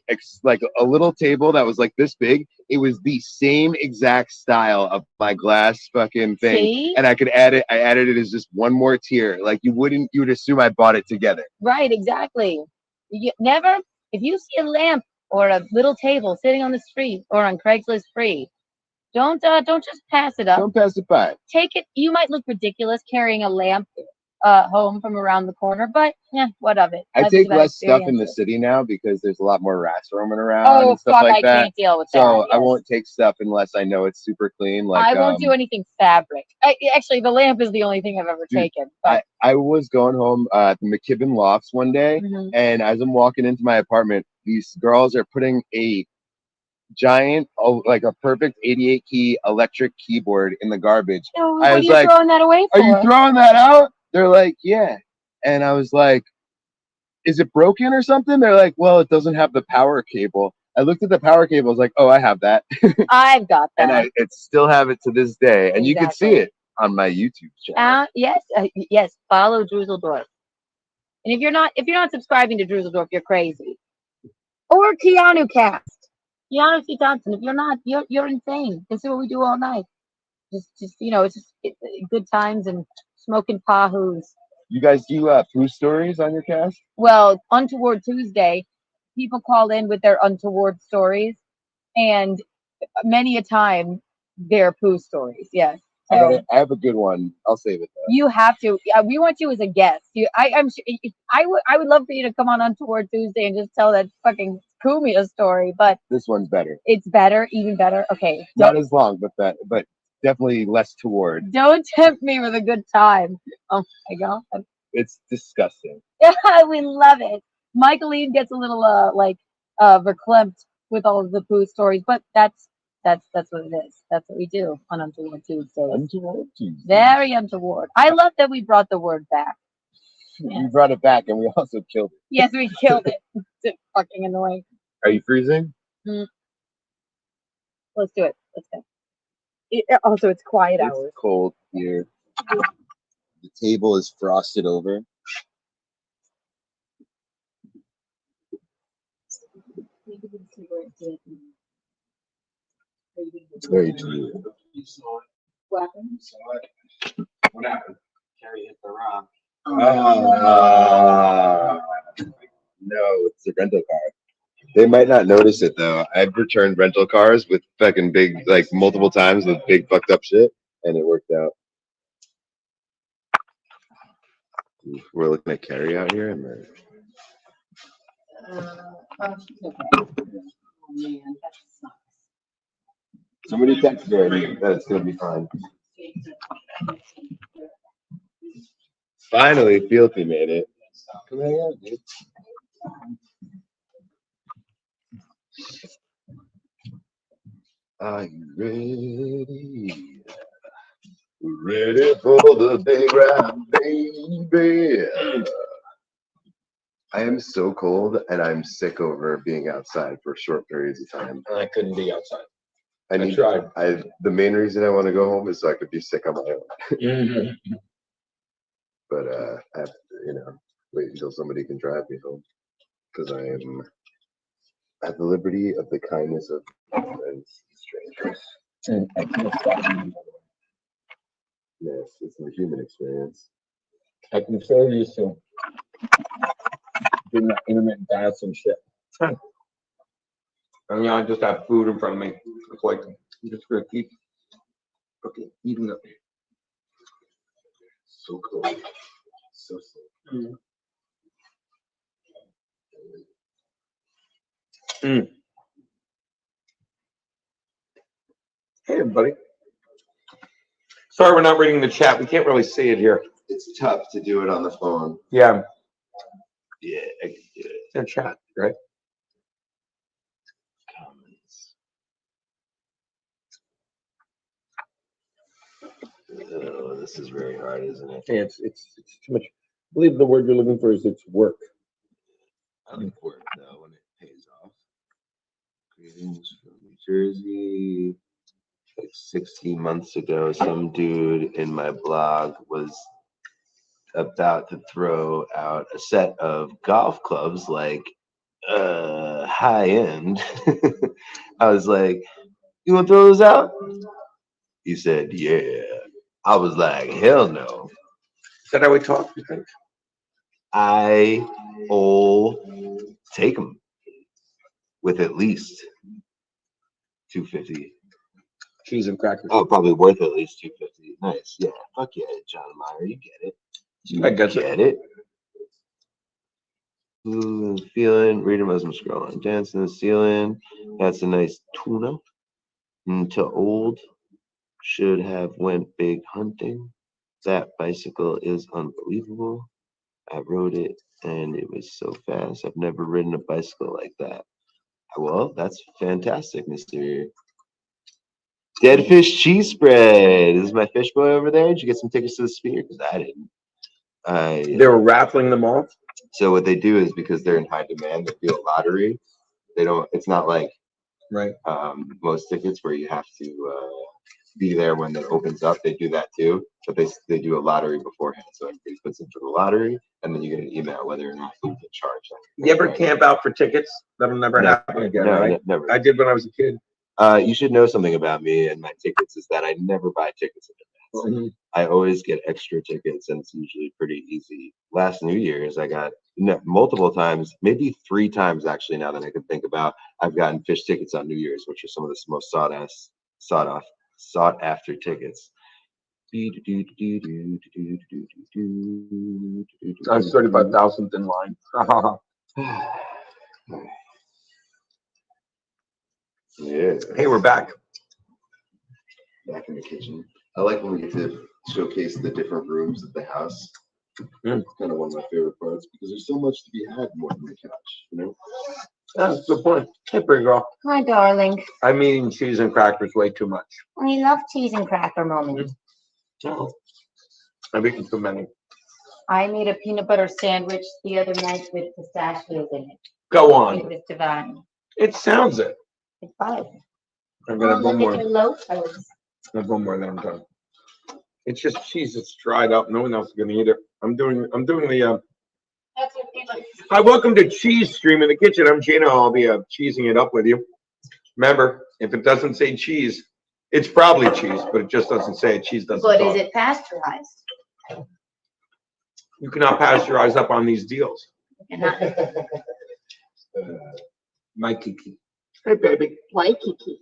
a little table that was like this big. It was the same exact style of my glass fucking thing, See? and I could add it. I added it as just one more tier. Like you would assume I bought it together. Right, exactly. You never, if you see a lamp or a little table sitting on the street or on Craigslist free, don't just pass it up. Don't pass it by. Take it. You might look ridiculous carrying a lamp home from around the corner, but yeah, what of it? I That's take about less stuff in the experience. city now because there's a lot more rats roaming around Oh and stuff fuck, like I that. can't deal with So that. I Yes. won't take stuff unless I know it's super clean. Like I won't do anything fabric. Actually, the lamp is the only thing I've ever Dude, taken. But I was going home at the McKibben Lofts one day, Mhm. and as I'm walking into my apartment, these girls are putting a giant, like a perfect 88 key electric keyboard in the garbage. oh, I what are was you like, throwing that away for? "Are you throwing that out?" They're like, "Yeah," and I was like, "Is it broken or something?" They're like, "Well, it doesn't have the power cable." I looked at the power cable. I was like, "Oh, I have that," I've got that. and I still have it to this day. And you can see Exactly. it on my YouTube channel. Yes. Follow Druseldorf. And if you're not subscribing to Druseldorf, you're crazy. Or Keanu Cast. Keanu C. Thompson. If you're not, you're insane. This is what we do all night. Just it's just good times and smoking pahoos. You guys do poo stories on your cast? Well, Untoward Tuesday, people call in with their untoward stories, and many a time they're poo stories. Yes. So I have a good one. I'll save it though. you have to. We want you as a guest. I'm sure. I would love for you to come on Untoward Tuesday and just tell that fucking Kumia story. But This one's better. it's better, even better. Okay. Not as long, but definitely less toward. Don't tempt me with a good time. Oh my god. It's disgusting. We love it. Michaeline gets a little verklempt with all of the poo stories, but that's what it is. That's what we do on Untoward Tuesdays. Untoward Tuesday. Very untoward. I love that we brought the word back. We brought it back and we also killed it. Yes, we killed it. It's fucking annoying. Are you freezing? Let's do it. Let's go. Also, it's quiet It's hours. cold here. The table is frosted over. It's very true. What happened? What happened? Keri hit the rock. No, it's a rental car. They might not notice it though. I've returned rental cars with fucking big, like multiple times with big fucked up shit, and it worked out. We're looking at Keri out here, and She's okay. Oh man, that sucks. somebody texted her that it's gonna be fine. Finally, Fealty made it. Come hang out, dude. Are you ready? Ready for the big ride, baby? I am so cold and I'm sick over being outside for short periods of time. I couldn't be outside. I tried. The main reason I want to go home is so I could be sick on my own. But I have to, wait until somebody can drive me home because I am at the liberty of the kindness of my friends, strangers. And I can't stop you. Yes, it's a human experience. I can so used to doing that intermittent fast and shit. I mean, I just have food in front of me. It's like I'm just gonna keep eating it. So cool. So cool. Hey, everybody. Sorry, we're not reading the chat. We can't really see it here. It's tough to do it on the phone. Yeah. Yeah, I can do it. It's in chat, right? Oh, this is very hard, isn't it? Yeah, it's too much. I believe the word you're looking for is it's work. I like work though when it pays off. Greetings from New Jersey. like 16 months ago, some dude in my blog was about to throw out a set of golf clubs, like high end. I was like, you want to throw those out? He said, yeah. I was like, hell no. Is that how we talk, you think? I'll take them with at least 250. Cheese and crackers. Oh, probably worth at least 250. Nice. Yeah. Fuck yeah, John Meyer. You get it. I get it. Ooh, feeling. Reading as I'm scrolling. Dancing the ceiling. That's a nice tuna. To old. Should have went big hunting. That bicycle is unbelievable. I rode it and it was so fast. I've never ridden a bicycle like that. Well, that's fantastic, Mr. Dead Fish Cheese Spread. This is my fish boy over there. Did you get some tickets to the Sphere? Because I didn't. They were raffling them off. So what they do is, because they're in high demand, they do a lottery. They don't. It's not like most tickets where you have to be there when it opens up. They do that too, but they do a lottery beforehand. So everybody puts in for the lottery, and then you get an email whether or not you get charged. You ever camp out for tickets? That'll never happen again, right? Never. I did when I was a kid. You should know something about me and my tickets is that I never buy tickets in advance. I always get extra tickets, and it's usually pretty easy. Last New Year's, I got multiple times, maybe 3 times actually. Now that I can think about, I've gotten fish tickets on New Year's, which are some of the most sought after tickets. I was 35,000th in line. Yeah. Hey, we're back. Back in the kitchen. I like when we get to showcase the different rooms of the house. Kind of one of my favorite parts because there's so much to be had more than the couch, you know? That's the point. Hey, pretty girl. Hi, darling. I'm eating cheese and crackers way too much. We love cheese and cracker moments. Oh, I've eaten too many. I made a peanut butter sandwich the other night with pistachios in it. Go on. It was divine. It sounds it. It's fine. I'm gonna have one more. Look at your loafers. I have one more, then I'm done. It's just cheese that's dried up. No one else is gonna eat it. I'm doing the. That's what people. Hi, welcome to Cheese Stream in the Kitchen. I'm Geno. I'll be cheesing it up with you. Remember, if it doesn't say cheese, it's probably cheese, but it just doesn't say it. Cheese doesn't. But talk. is it pasteurized? You cannot pasteurize up on these deals. My Kiki. Hey, baby. Waikiki.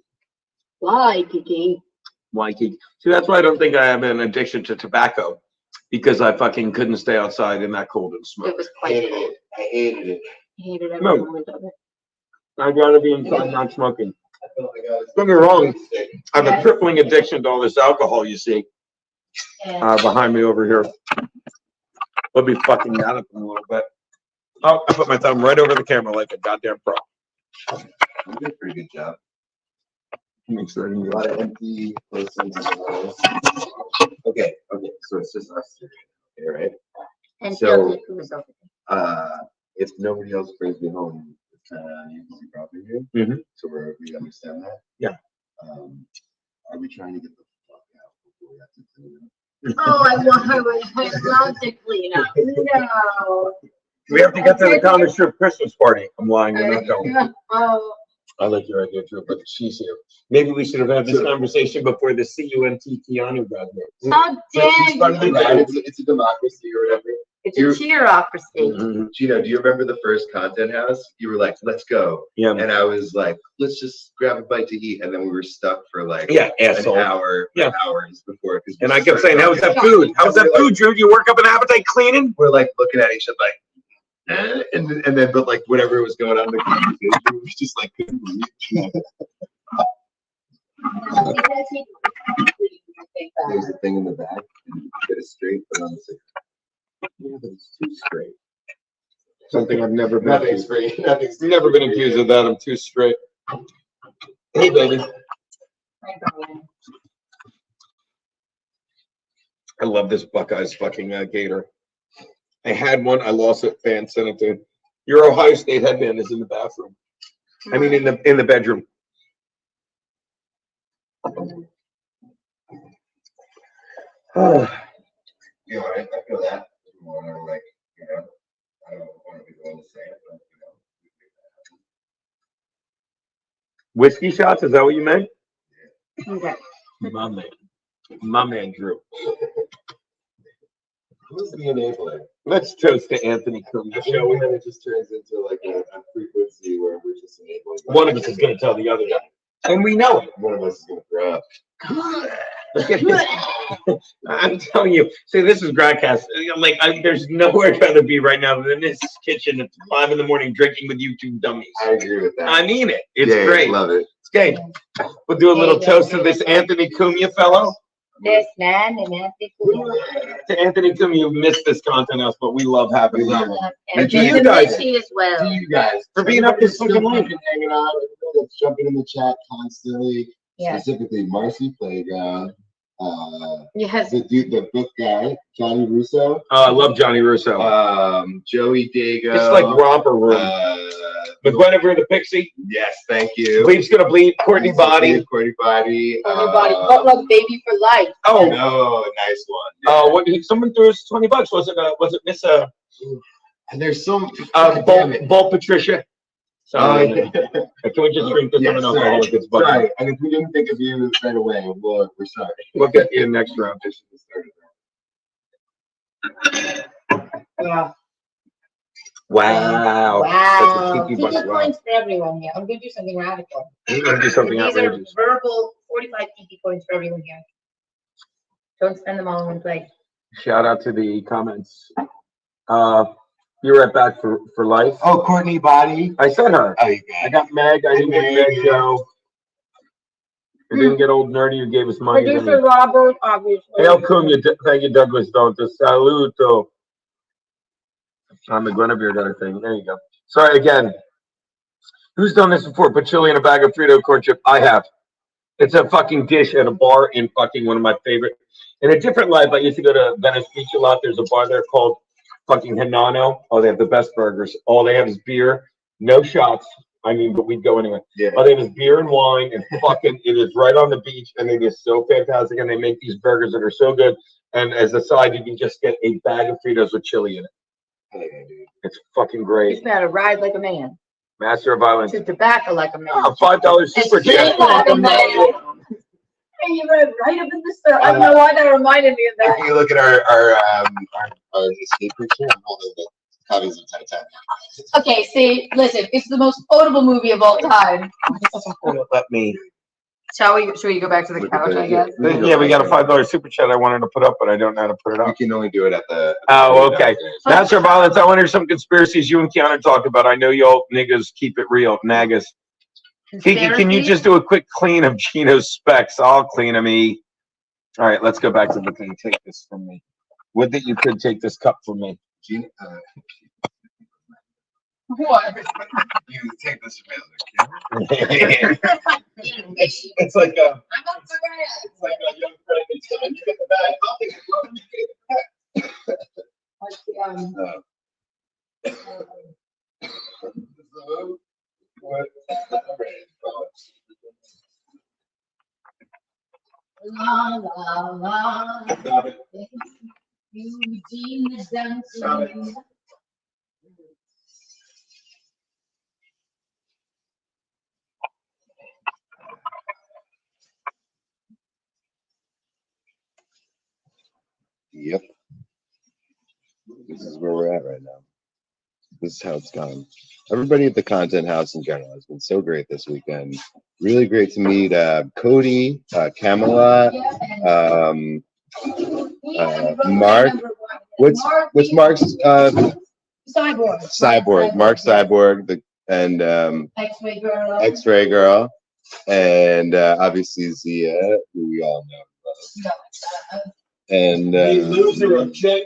Waikiki. Waikiki. See, that's why I don't think I have an addiction to tobacco, because I fucking couldn't stay outside in that cold and smoke. It was quite cold. I hated it. Hated every No. moment of it. I'd rather be inside not smoking. Don't get me wrong. I have a crippling addiction to all this alcohol you see behind me over here. We'll be fucking that up in a little bit. Oh, I put my thumb right over the camera like a goddamn pro. You did a pretty good job. Make sure I didn't A get lot of empty places. Okay, so it's just us three, okay, right? And So, who was over there. if nobody else brings me home, it's kind of usually property here. So we understand that. Yeah. Are we trying to get the fuck out before we have to clean up? Oh, I love to clean up. No. We have to get to the comic strip Christmas party. I'm lying. I'm not going. Oh. I like your idea too, but she's here. Maybe we should have had this conversation before the CUNT Keanu graduates. How dare you? It's a democracy or whatever. It's a cheerocracy. Gino, do you remember the first content house? You were like, let's go. Yeah. And I was like, let's just grab a bite to eat. And then we were stuck for like asshole. an hour, hours before. And I kept saying, how's that food? How's that food, Drew? Do you work up an appetite cleaning? We're like looking at each other like, and then but like whatever was going on in the conversation, we was just like couldn't believe it. There's a thing in the back, and you get it straight, but on the side. Yeah, but it's too straight. Something I've never been Nothing's accused. free. Nothing's Never been accused of that. I'm too straight. Hey, baby. I love this Buckeyes fucking gator. I had one. I lost it. Fan sent it to. Your Ohio State headband is in the bathroom. I mean, in the bedroom. You know, I feel that. Like, you know, I don't want to be the one to say it, but you know. Whiskey shots? Is that what you meant? Okay. My man, Drew. Who's the enabler? Let's toast to Anthony Cumia. Show, and then it just turns into like a frequency where we're just enabling. One of us is going to tell the other guy, and we know it. One of us is going to throw up. I'm telling you. See, this is Gradcast. Like, there's nowhere I'd rather be right now than in this kitchen at 5 in the morning drinking with you two dummies. I agree with that. I mean it. It's Yeah, great. Love it. It's great. We'll do a little toast to this Anthony Cumia fellow. This man and Anthony Cumia. To Anthony Cumia, you missed this content house, but we love having you. And to you guys, as well. To you guys for being up this fucking late. Hanging out, everybody that's jumping in the chat constantly. Yeah. Specifically, Marcy Playground. Yes. The dude, the book guy, Johnny Russo. I love Johnny Russo. Joey Dago. It's like Romper Room. With Guinevere the Pixie. Yes, thank you. Bleep's gonna bleep. Courtney Body. Courtney Body. Courtney Body. Butt Love Baby for Life. Oh, no, nice one. Oh, what? Someone threw us $20. Was it Miss? And there's some. Bolt Patricia. Sorry. Can we just drink this? Yes, Someone else sorry. Sorry. And if we didn't think of you right away, we're sorry. We'll get you next round. Yeah. Wow. Wow. That's a tiki Tiki bunch. coins for everyone here. I'm going to do something radical. You're going to do something These outrageous. are verbal 45 tiki coins for everyone here. Don't spend them all in one place. Shout out to the comments. You're right back for life. Oh, Courtney Body. I said her. Oh, you I got Meg. I didn't get Meg Joe. I didn't get old nerdy who gave us money. Producer Robert, obviously. Hail Cumia. Thank you, Douglas Donta. Saluto. I'm a Guinevere got a thing. There you go. Sorry again. Who's done this before? Put chili in a bag of Frito corn chip. I have. It's a fucking dish at a bar in fucking one of my favorite. In a different life, I used to go to Venice Beach a lot. There's a bar there called fucking Hinano. Oh, they have the best burgers. All they have is beer, no shots. I mean, but we'd go anyway. Yeah. All they have is beer and wine, and fucking it is right on the beach, and it is so fantastic. And they make these burgers that are so good. And as a side, you can just get a bag of Fritos with chili in it. It's fucking great. He's got to ride like a man. Master of Violence. To tobacco like a man. Oh, $5 super And chat. sing like a man. Hey, you read right up in the center. I don't know why that reminded me of that. If you look at our escape picture, I'm holding the copies of Titanic. Okay, see, listen, it's the most quotable movie of all time. Let me. Should we go back to the couch, I guess? Yeah, we got a $5 super chat I wanted to put up, but I don't know how to put it up. We can only do it at the. Oh, okay. Master of Violence. I wonder some conspiracies you and Keanu talked about. I know y'all niggas keep it real, nagas. Kiki, can you just do a quick clean of Geno's specs? I'll clean them. All right, let's go back to the thing. Take this from me. Would that you could take this cup from me. What? You take this from me. It's like a. It's like a young Frankenstein. You get the bag. I'll take La la la. You redeem the dancing. Yep. This is where we're at right now. This is how it's gone. Everybody at the Content House in general has been so great this weekend. Really great to meet Cody, Camelot, Mark. What's Mark's Cyborg? Mark Cyborg, and X-Ray Girl. X-Ray Girl, and obviously Zia, who we all know. And loser of Jenga.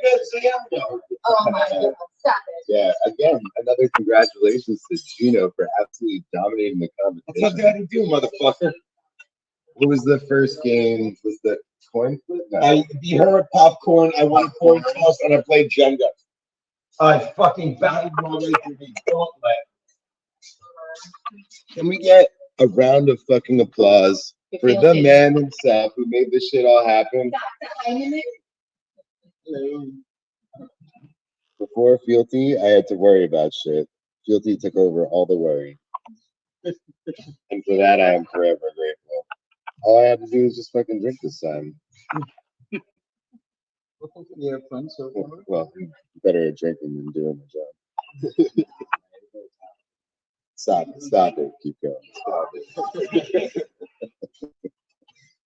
Oh my God, stop it. Yeah, again, another congratulations to Geno for absolutely dominating the competition. What's that do, motherfucker? What was the first game? Was the coin flip? No. I beat her at popcorn. I won coin toss, and I played Jenga. I fucking battled my way through the gauntlet. Can we get a round of fucking applause For the man himself who made this shit all happen. Before Fealty, I had to worry about shit. Fealty took over all the worry. And for that, I am forever grateful. All I had to do was just fucking drink this time. Yeah, fun so far. Well, better at drinking than doing the job. Stop it. Keep going. Stop it.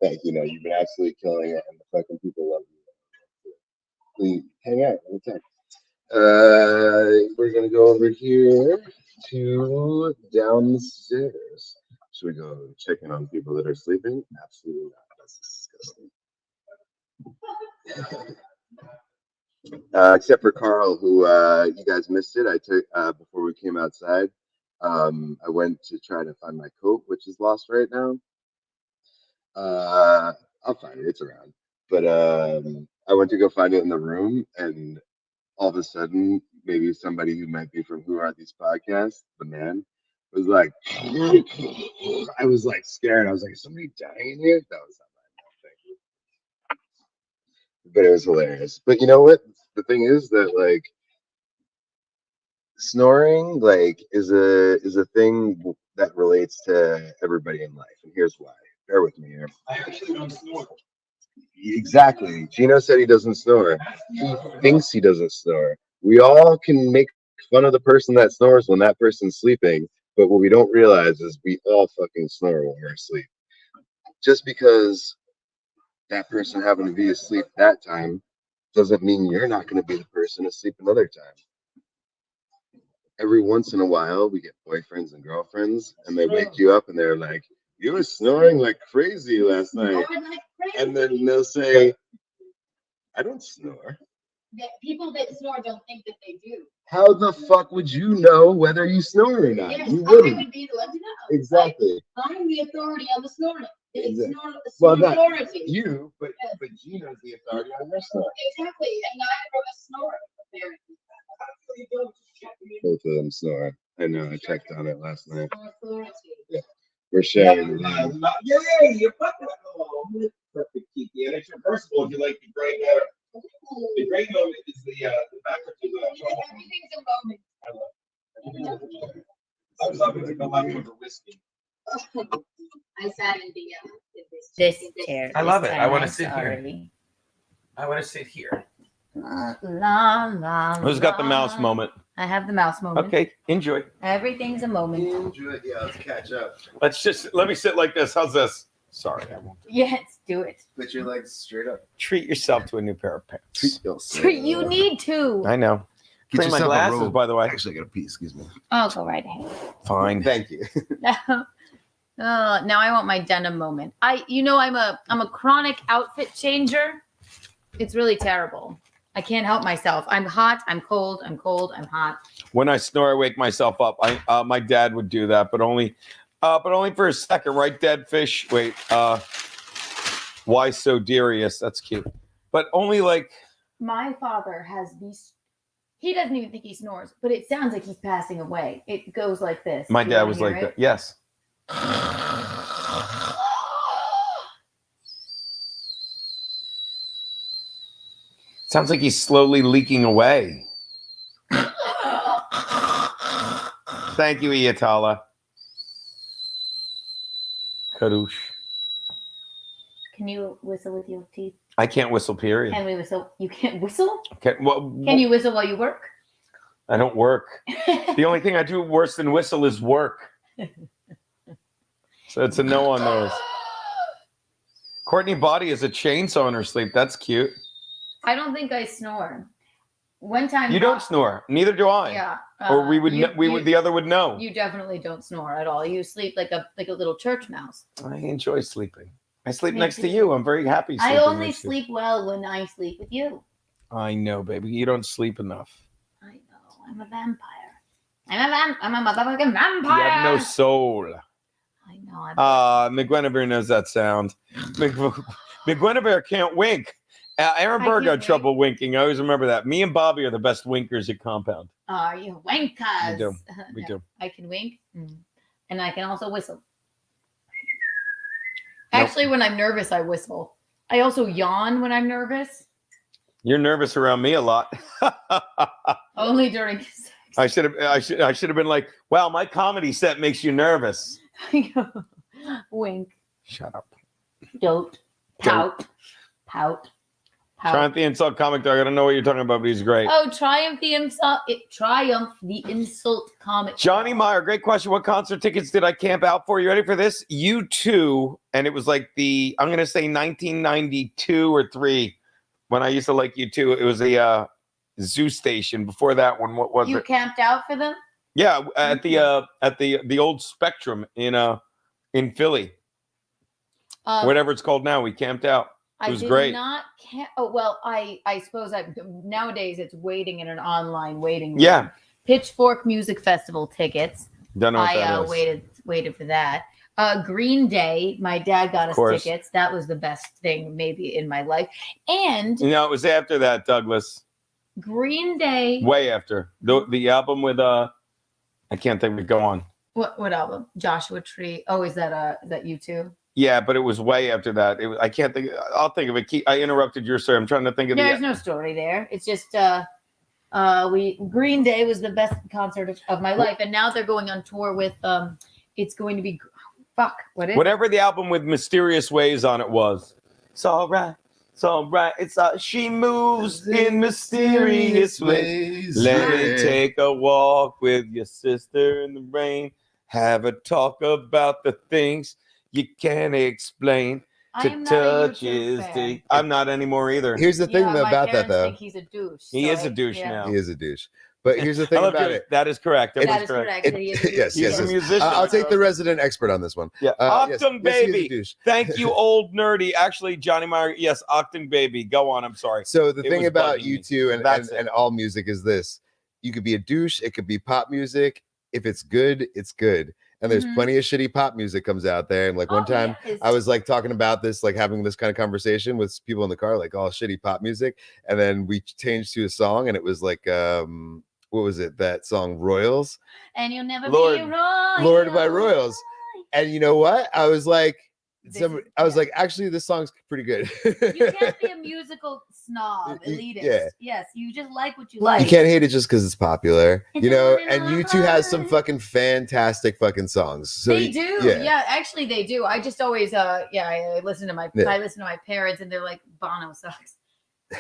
Thank you. You've been absolutely killing it, and the fucking people love you. Please hang out anytime. We're gonna go over here to downstairs. Should we go check in on people that are sleeping? Absolutely not. That's disgusting. Except for Karl, who you guys missed it. I took before we came outside. I went to try to find my coat, which is lost right now. I'll find it. It's around. But I went to go find it in the room, and all of a sudden, maybe somebody who might be from Who Are These Podcasts, the man, was like, I was like scared. I was like, is somebody dying in here? That was not my thank you. But it was hilarious. But you know what? The thing is that like snoring is a thing that relates to everybody in life, and here's why. Bear with me here. I actually don't snore. Exactly. Geno said he doesn't snore. He thinks he doesn't snore. We all can make fun of the person that snores when that person's sleeping, but what we don't realize is we all fucking snore when we're asleep. Just because that person happened to be asleep that time doesn't mean you're not going to be the person asleep another time. Every once in a while, we get boyfriends and girlfriends, and they wake you up and they're like, you were snoring like crazy last night. And then they'll say, I don't snore. People that snore don't think that they do. How the fuck would you know whether you snore or not? Yes, You I wouldn't. would be the one to know. Exactly. I'm the authority on the snoring. Exactly. Well, not authority. you, but Geno's the authority on your snore. Exactly, and neither of us snore. Both of them snore. I know, I checked on it last night. Authority. Yeah. We're sharing the room. Yay! You fucking perfect, Kiki. And it's reversible if you like the gray hair. The gray moment is the backwards of the Everything's a moment. I love it. I was hoping to go left with a whiskey. I sat in the This chair. I love this it. I time, want to I'm sit here. sorry. I want to sit here. La, la, la, Who's got the mouse la. moment? I have the mouse moment. Okay, enjoy. Everything's a moment. Yeah, let's catch up. Let me sit like this. How's this? Sorry, I won't. Yes, do it. Put your legs straight up. Treat yourself to a new pair of pants. You need to. I know. Get Clean my yourself a glasses, robe. by the way. Actually, I got a piece. Excuse me. Oh, go right ahead. Fine. Thank you. Now I want my denim moment. I'm a chronic outfit changer. It's really terrible. I can't help myself. I'm hot. I'm cold. I'm cold. I'm hot. When I snore, I wake myself up. My dad would do that, but only for a second, right? Dead fish. Wait. Why so serious? That's cute. But only like. My father has these. He doesn't even think he snores, but it sounds like he's passing away. It goes like this. My Do you dad wanna was hear like it? that. Yes. Sounds like he's slowly leaking away. Thank you, Iatala. Kadoosh. Can you whistle with your teeth? I can't whistle, period. Can we whistle? You can't whistle? Can you whistle while you work? I don't work. The only thing I do worse than whistle is work. So it's a no on those. Courtney Body is a chainsaw in her sleep. That's cute. I don't think I snore. One time You don't snore. Neither do I. Yeah. Or we would. The other would know. You definitely don't snore at all. You sleep like a little church mouse. I enjoy sleeping. I sleep Me next to too. you. I'm very happy. I sleeping only next to you. sleep well when I sleep with you. I know, baby. You don't sleep enough. I know. I'm a vampire. I'm a motherfucking vampire. You have no soul. I know. McGuinevere knows that sound. McGuinevere can't wink. Aaron I Berg can't got trouble winking. I always remember that. Me and Bobby are the best winkers at Compound. Are you winkers? We do. We do. I can wink, and I can also whistle. Actually, when I'm nervous, I whistle. I also yawn when I'm nervous. You're nervous around me a lot. Only during sex. I should have been like, wow, my comedy set makes you nervous. Wink. Shut up. Don't. Pout. Pout. Triumph the Insult Comic Dog. I don't know what you're talking about, but he's great. Oh, Triumph the Insult. Triumph the Insult Comic. Johnny Meyer, great question. What concert tickets did I camp out for? You ready for this? U2, and it was like I'm going to say 1992 or 3 when I used to like U2. It was a Zoo Station. Before that one, what was You it? camped out for them? Yeah, at the old Spectrum in Philly. Whatever it's called now, we camped out. It was great. Not camp. Oh, well, I suppose nowadays it's waiting in an online waiting room. Yeah. Pitchfork Music Festival tickets. Don't know what that is. Waited for that. Green Day, my dad got us tickets. That was the best thing maybe in my life. And it was after that, Douglas. Green Day. Way after. The album with I can't think of it. Go on. What album? Joshua Tree. Oh, is that U2? Yeah, but it was way after that. I can't think. I'll think of it. I interrupted your story. I'm trying to think of There's no story there. It's just Green Day was the best concert of my life, and now they're going on tour with it's going to be whatever the album with Mysterious Ways on it was. It's all right. It's all right. It's she moves in mysterious ways. Let me take a walk with your sister in the rain. Have a talk about the things you can't explain. To touch is the. I'm not anymore either. Here's the thing about that, though. Think he's a douche. He is a douche now. He is a douche. But here's the thing about it. That is correct. That is correct. Yes, He's a musician. I'll take the resident expert on this one. Yeah, Octung yes, Baby. Thank you, old nerdy. Actually, Johnny Meyer. Yes, Octung Baby. Go on. I'm sorry. So the thing about U2 and all music is this: you could be a douche. It could be pop music. If it's good, it's good. And there's plenty of shitty pop music comes out there. And like one time I was like talking about this, like having this kind of conversation with people in the car, like all shitty pop music. And then we changed to a song and it was like, what was it? That song Royals. And you'll never be Royal. Lord by Royals. And you know what? I was like, actually, this song's pretty good. You can't be a musical snob, elitist. Yeah. Yes, you just like what you like. You can't hate it just because it's popular, you know. And U2 has some fucking fantastic fucking songs. So they do, yeah. Actually, they do. I just always, I listen to my parents, and they're like, Bono sucks,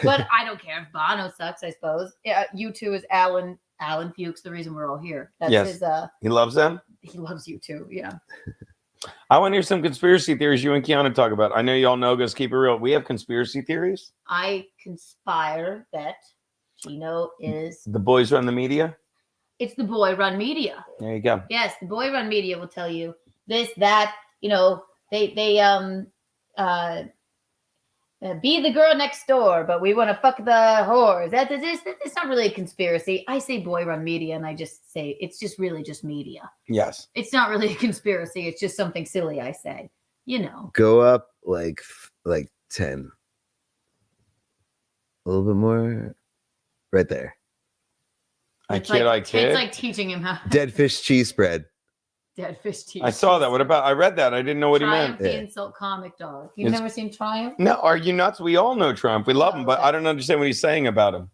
but I don't care if Bono sucks. I suppose. Yeah, U2 is Alan Fuchs, the reason we're all here. That's his. He loves them. He loves U2. Yeah. I want to hear some conspiracy theories you and Keanu talk about. I know y'all know us. Keep it real. We have conspiracy theories. I conspire that Geno is the boys run the media. It's the boy run media. There you go. Yes, the boy run media will tell you this, that. You know, they be the girl next door, but we want to fuck the whores. It's not really a conspiracy. I say boy run media, and I just say it's just really just media. Yes. It's not really a conspiracy. It's just something silly I say. You know. Go up like 10. A little bit more. Right there. It's like teaching him how. Dead fish cheese spread. Dead fish cheese. I saw that. What about? I read that. I didn't know what Triumph he meant. The Insult Comic Dog. You've never seen Triumph? No, are you nuts? We all know Trump. We love him, but I don't understand what he's saying about him.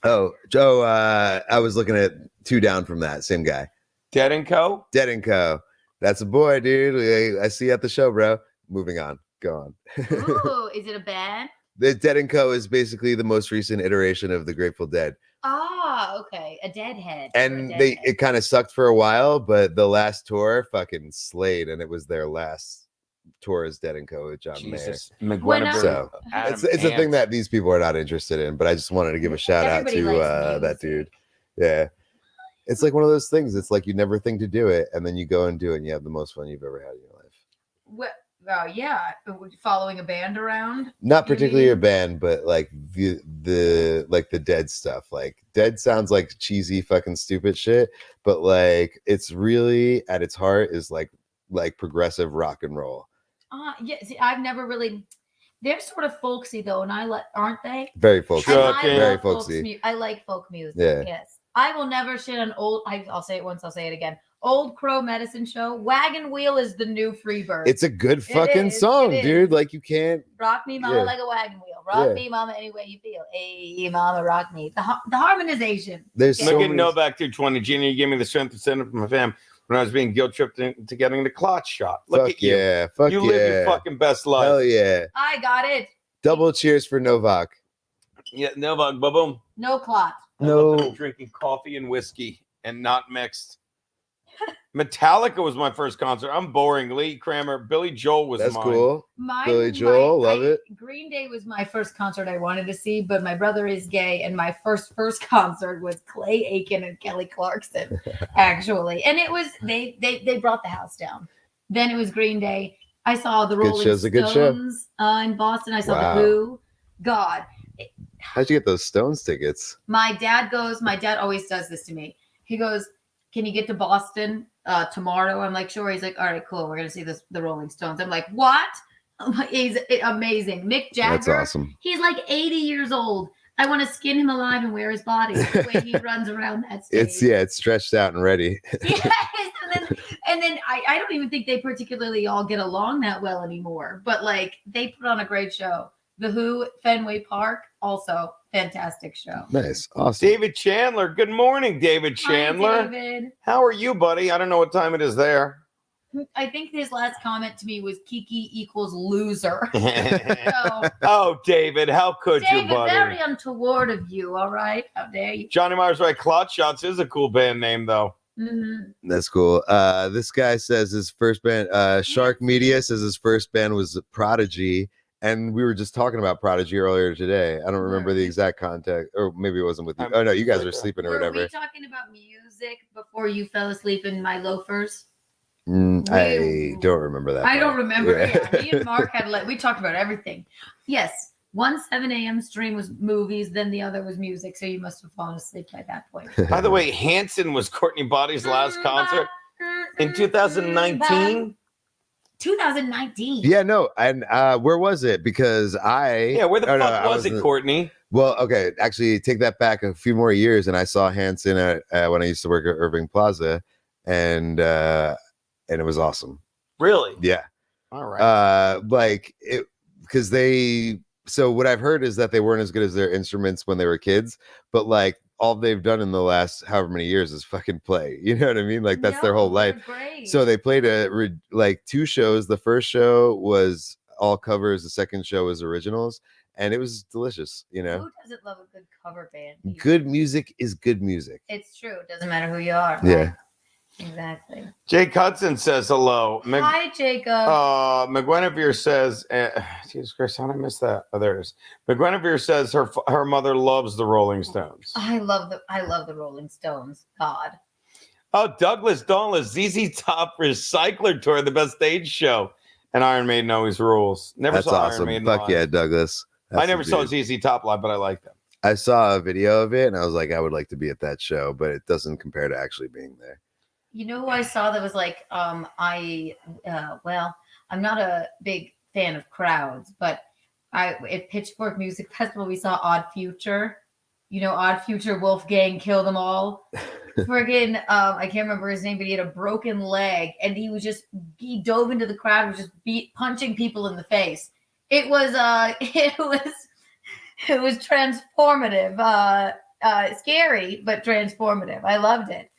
Oh, Joe, I was looking at 2 down from that. Same guy. Dead and Co? Dead and Co. That's a boy, dude. I see you at the show, bro. Moving on. Go on. Ooh, is it a band? The Dead and Co. is basically the most recent iteration of the Grateful Dead. Ah, okay. A deadhead. And it kind of sucked for a while, but the last tour fucking slayed, and it was their last tour as Dead and Co. with John Mayer. So it's a thing that these people are not interested in, but I just wanted to give a shout out to that dude. Yeah. It's like one of those things. It's like you never think to do it, and then you go and do it, and you have the most fun you've ever had in your life. Yeah, following a band around. Not particularly a band, but like the Dead stuff. Like Dead sounds like cheesy fucking stupid shit, but like it's really at its heart is like progressive rock and roll. Yeah. See, I've never really. They're sort of folksy though, and aren't they? Very folksy. Very folksy. I like folk music. Yeah. Yes. I will never shit on old. I'll say it once. I'll say it again. Old Crow Medicine Show. Wagon Wheel is the new Freebird. It's a good fucking song, dude. Like you can't Rock me, mama, like a wagon wheel. Rock me, mama, any way you feel. Hey, mama, rock me. The harmonization. There's Look at Novak 220. Gina, you gave me the strength to stand up for my fam when I was being guilt tripped into getting the clot shot. Look at you. Yeah, fuck you yeah. live your fucking best life. Hell yeah. I got it. Double cheers for Novak. Yeah, Novak, boom. No clot. No. I'm drinking coffee and whiskey and not mixed. Metallica was my first concert. I'm boring. Lee Kramer, Billy Joel was That's mine. cool. Billy Joel, love it. Green Day was my first concert I wanted to see, but my brother is gay, and my first concert was Clay Aiken and Kelly Clarkson, actually. And it was they brought the house down. Then it was Green Day. I saw the Rolling Stones in Boston. I saw the Who. God. How'd you get those Stones tickets? My dad always does this to me. He goes, "Can you get to Boston tomorrow?" I'm like, "Sure." He's like, "All right, cool. We're going to see the Rolling Stones." I'm like, "What?" He's amazing. Mick Jagger. That's awesome. He's like 80 years old. I want to skin him alive and wear his body the way he runs around that stage. It's stretched out and ready. Yes. And then I don't even think they particularly all get along that well anymore. But like they put on a great show. The Who, Fenway Park, also fantastic show. Nice. Awesome. David Chandler. Good morning, David Chandler. Hi, David. How are you, buddy? I don't know what time it is there. I think his last comment to me was Kiki equals loser. Oh, David, how could David, you, buddy? very untoward of you, all right? How dare you? Johnny Myers right. Clot Shots is a cool band name, though. Mm-hmm. That's cool. This guy says his first band, Shark Media says his first band was Prodigy. And we were just talking about Prodigy earlier today. I don't remember the exact context, or maybe it wasn't with you. Oh no, you guys were sleeping or whatever. Were we talking about music before you fell asleep in my loafers? I don't remember that. I don't remember. Yeah. Yeah. Me and Mark we talked about everything. Yes. One 7 a.m. stream was movies, then the other was music. So you must have fallen asleep by that point. By the way, Hanson was Courtney Body's last concert in 2019. 2019. Yeah, no, and where was it? Because where the fuck was it, Courtney? Well, okay, actually, take that back a few more years, and I saw Hanson when I used to work at Irving Plaza, and it was awesome. Really? Yeah. All right. Like it because they. So what I've heard is that they weren't as good as their instruments when they were kids, but like all they've done in the last however many years is fucking play. You know what I mean? Like that's their whole life. Great. So they played like 2 shows. The first show was all covers. The second show was originals, and it was delicious. You know, who doesn't love a good cover band? Good music is good music. It's true. It doesn't matter who you are. Right? Yeah. Exactly. Jake Hudson says hello. Hi, Jacob. McGuinevere says, Jesus Christ, how did I miss that? Oh, there it is. McGuinevere says her mother loves the Rolling Stones. I love the Rolling Stones. God. Oh, Douglas Dauntless, ZZ Top Recycler Tour, the best stage show. And Iron Maiden always rules. Never That's saw awesome. Iron Maiden Fuck live. yeah, Douglas. I never saw ZZ Top live, but I like them. I saw a video of it, and I was like, I would like to be at that show, but it doesn't compare to actually being there. You know who I saw that was like, I'm not a big fan of crowds, but at Pitchfork Music Festival, we saw Odd Future. You know, Odd Future, Wolfgang, Kill Them All. Friggin', I can't remember his name, but he had a broken leg, and he dove into the crowd and was just punching people in the face. It was transformative, scary, but transformative. I loved it.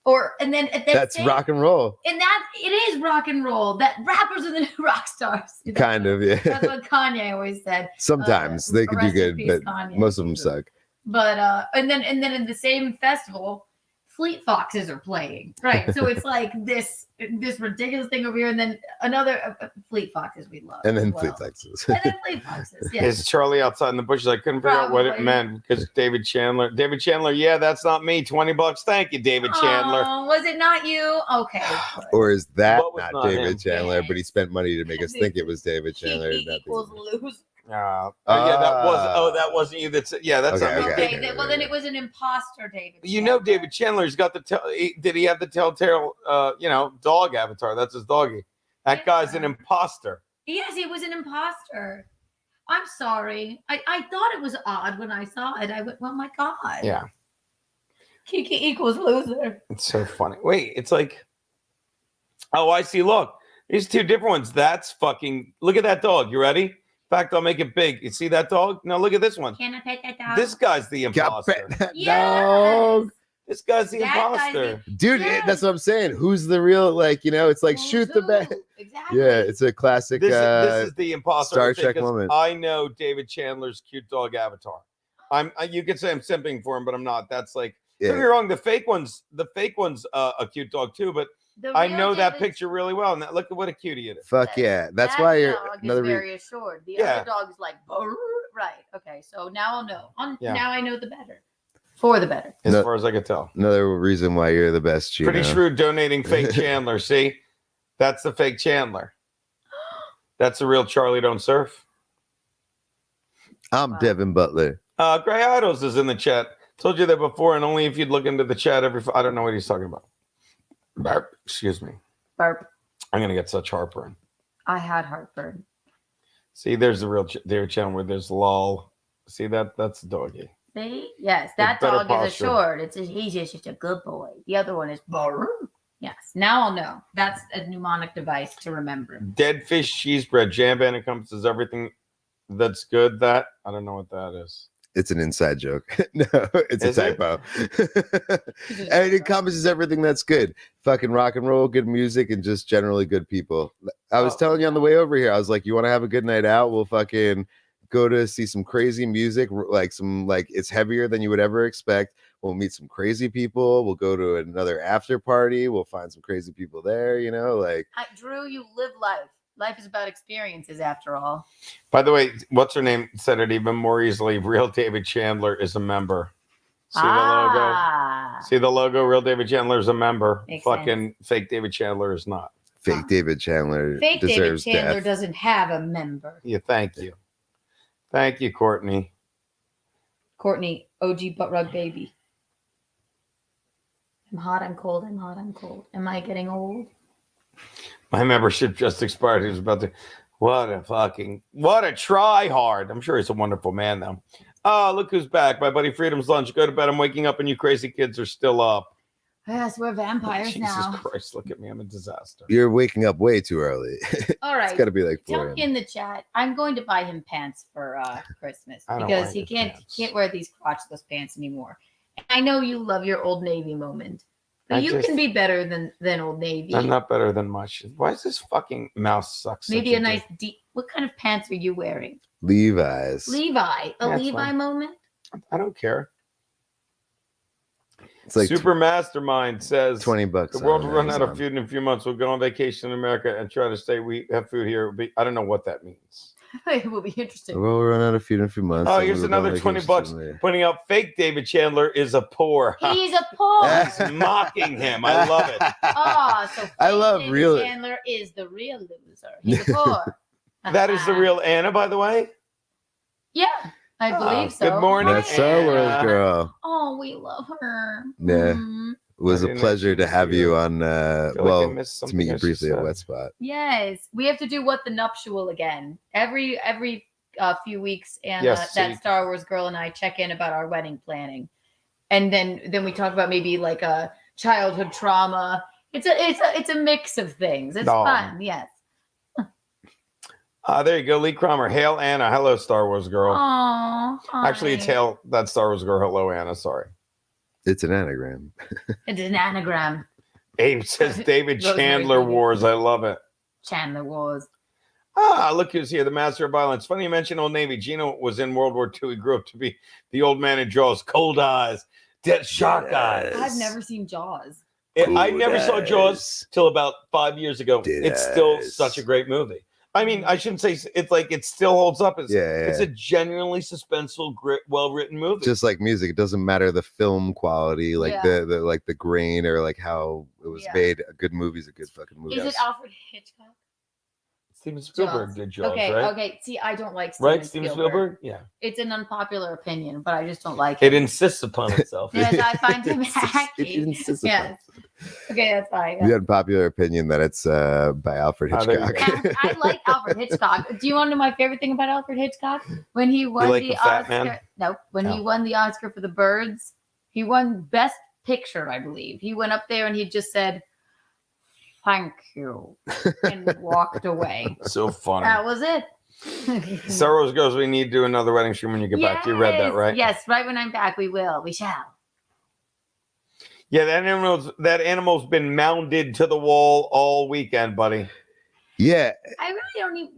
That's rock and roll. And that it is rock and roll. That rappers are the new rock stars. Kind of, yeah. That's what Kanye always said. Sometimes they could do rest in good, peace, but Kanye. most of them suck. But and then in the same festival, Fleet Foxes are playing. Right. So it's like this ridiculous thing over here, and then another Fleet Foxes we love. And then as well. Fleet Foxes. And then Fleet Foxes. Yeah. Is Charlie outside in the bushes? I couldn't figure out what it Probably. meant because David Chandler, yeah, that's not me. $20. Thank you, David Chandler. Oh, was it not you? Okay. Or is that What was not not David him? Chandler? But he spent money to make us think it was David Chandler. He equals loser. Yeah, that wasn't you. That's that's Okay, not me. Okay, well then it was an imposter, David. You know, David Chandler's got did he have the telltale, dog avatar? That's his doggy. That guy's an imposter. Yes, he was an imposter. I'm sorry. I thought it was odd when I saw it. I went, well, my God. Yeah. Kiki equals loser. It's so funny. Wait, it's like, oh, I see. Look, these two different ones. That's fucking. Look at that dog. You ready? In fact, I'll make it big. You see that dog? Now look at this one. Can I pet that dog? This guy's the imposter. Yes. This guy's the That guy's imposter. Dude, that's what I'm saying. Who's the real, like, you know, it's like shoot the bat. Exactly. Yeah, it's a classic This is the imposter. Star thing, Trek 'cause moment. I know David Chandler's cute dog avatar. You could say I'm simping for him, but I'm not. That's like, don't get me wrong. The fake one's a cute dog too, but The I real know that David- picture really well. And look at what a cutie it is. Fuck yeah. That's That why you're dog another is reason. very assured. The Yeah. other dog is like, "Brrr." Right. Okay. So now I'll know. Yeah. Now I know the better. For the better. As far as I could tell. Another reason why you're the best, Geno. Pretty shrewd donating fake Chandler. See? That's the fake Chandler. That's the real Charlie Don't Surf. I'm Devin Butler. Gray Idols is in the chat. Told you that before, and only if you'd look into the chat I don't know what he's talking about. Burp. Excuse me. Burp. I'm gonna get such heartburn. I had heartburn. See, there's the real David Chandler. There's Lol. See that? That's the doggy. See? Yes, that better dog posture. is assured. He's just a good boy. The other one is brrr. Yes. Now I'll know. That's a mnemonic device to remember. Dead fish cheese bread. Jam band encompasses everything that's good. That I don't know what that is. It's an inside joke. No, it's Is a it? typo. And it encompasses everything that's good. Fucking rock and roll, good music, and just generally good people. I was telling you on the way over here, I was like, you want to have a good night out? We'll fucking go to see some crazy music, like it's heavier than you would ever expect. We'll meet some crazy people. We'll go to another after party. We'll find some crazy people there, you know, like. Drew, you live life. Life is about experiences after all. By the way, what's her name said it even more easily. Real David Chandler is a member. See the logo? See the logo? Real David Chandler is a member. Makes Fucking fake David Chandler is not. Fake David Chandler Fake David deserves Chandler death. doesn't have a member. Yeah, thank you. Thank you, Courtney. Courtney, OG butt rug baby. I'm hot, I'm cold, I'm hot, I'm cold. Am I getting old? My membership just expired. He was about to. What a try hard. I'm sure he's a wonderful man, though. Oh, look who's back. My buddy Freedom's Lunch. Go to bed. I'm waking up and you crazy kids are still up. Yes, we're vampires Jesus now. Christ, look at me. I'm a disaster. You're waking up way too early. All right. It's got to be like 4 Tell a.m. me in the chat. I'm going to buy him pants for Christmas I don't because like he his can't wear these crotchless pants anymore. And I know you love your Old Navy moment, but I you just- can be better than Old Navy. I'm not better than much. Why is this fucking mouse suck? Maybe a nice deep. What kind of pants are you wearing? Levi's. Levi. A That's Levi fine. moment. I don't care. It's like Super Mastermind says $20. the world on will run out of Amazon. food in a few months. We'll go on vacation in America and try to stay. We have food here. It'll be, I don't know what that means. It will be interesting. We'll run out of food in a few months. Oh, and here's we'll go on another vacation $20 somewhere. pointing out fake David Chandler is a poor. He's a poor. He's mocking him. I love it. Oh, so I love David real- Chandler is the real loser. He's a poor. That is the real Anna, by the way. Yeah, I believe so. Good morning, That's Star Wars Anna. girl. Oh, we love her. Yeah. Mm. It was I a didn't pleasure to have you on. feel like I Well, missed to something meet I you should briefly at say. Wet Spot. Yes, we have to do what the nuptial again every few weeks, and Yes, so that you- Star Wars girl and I check in about our wedding planning, and then we talk about maybe like a childhood trauma. It's a mix of things. It's Oh. fun. Yes. There you go, Lee Cromer. Hail Anna. Hello, Star Wars girl. Oh, Actually, it's hail that Star Wars girl. Hello, Anna. Sorry. It's an anagram. It's an anagram. Abe says David Rosemary Chandler Coogan. Wars. I love it. Chandler Wars. Look who's here, the master of violence. Funny you mention Old Navy. Geno was in World War II. He grew up to be the old man in Jaws. Cold eyes, dead shark eyes. I've never seen Jaws. I never saw Jaws till about 5 years ago. Dead It's still eyes. such a great movie. I mean, I shouldn't say it's like it still holds up. It's, Yeah, it's yeah. a genuinely suspenseful, well-written movie. Just like music, it doesn't matter the film quality, like Yeah. the like the grain or like how it was Yeah. made. A good movie's a good fucking movie. Is it Alfred Hitchcock? Steven Spielberg Jaws. did Jaws, okay, right? okay. See, I don't like Steven Right, Steven Spielberg? Yeah. It's an unpopular opinion, but I just don't like It him. insists upon itself. Yes, I find him hacky. It insists upon Yes. Okay, that's fine. You had popular opinion that it's by Alfred Oh, there you Hitchcock. And I like Alfred Hitchcock. Do you want to know my favorite thing about Alfred Hitchcock? When he won like the the fat Oscar. man? No, when he No. won the Oscar for The Birds, he won Best picture, I believe. He went up there and he just said, "Thank you," and walked away. So funny. That was it. Star Wars goes, we need to do another wedding stream when you get back. You read that, right? Yes, right when I'm back, we will. We shall. Yeah, that animal's been mounted to the wall all weekend, buddy. Yeah. I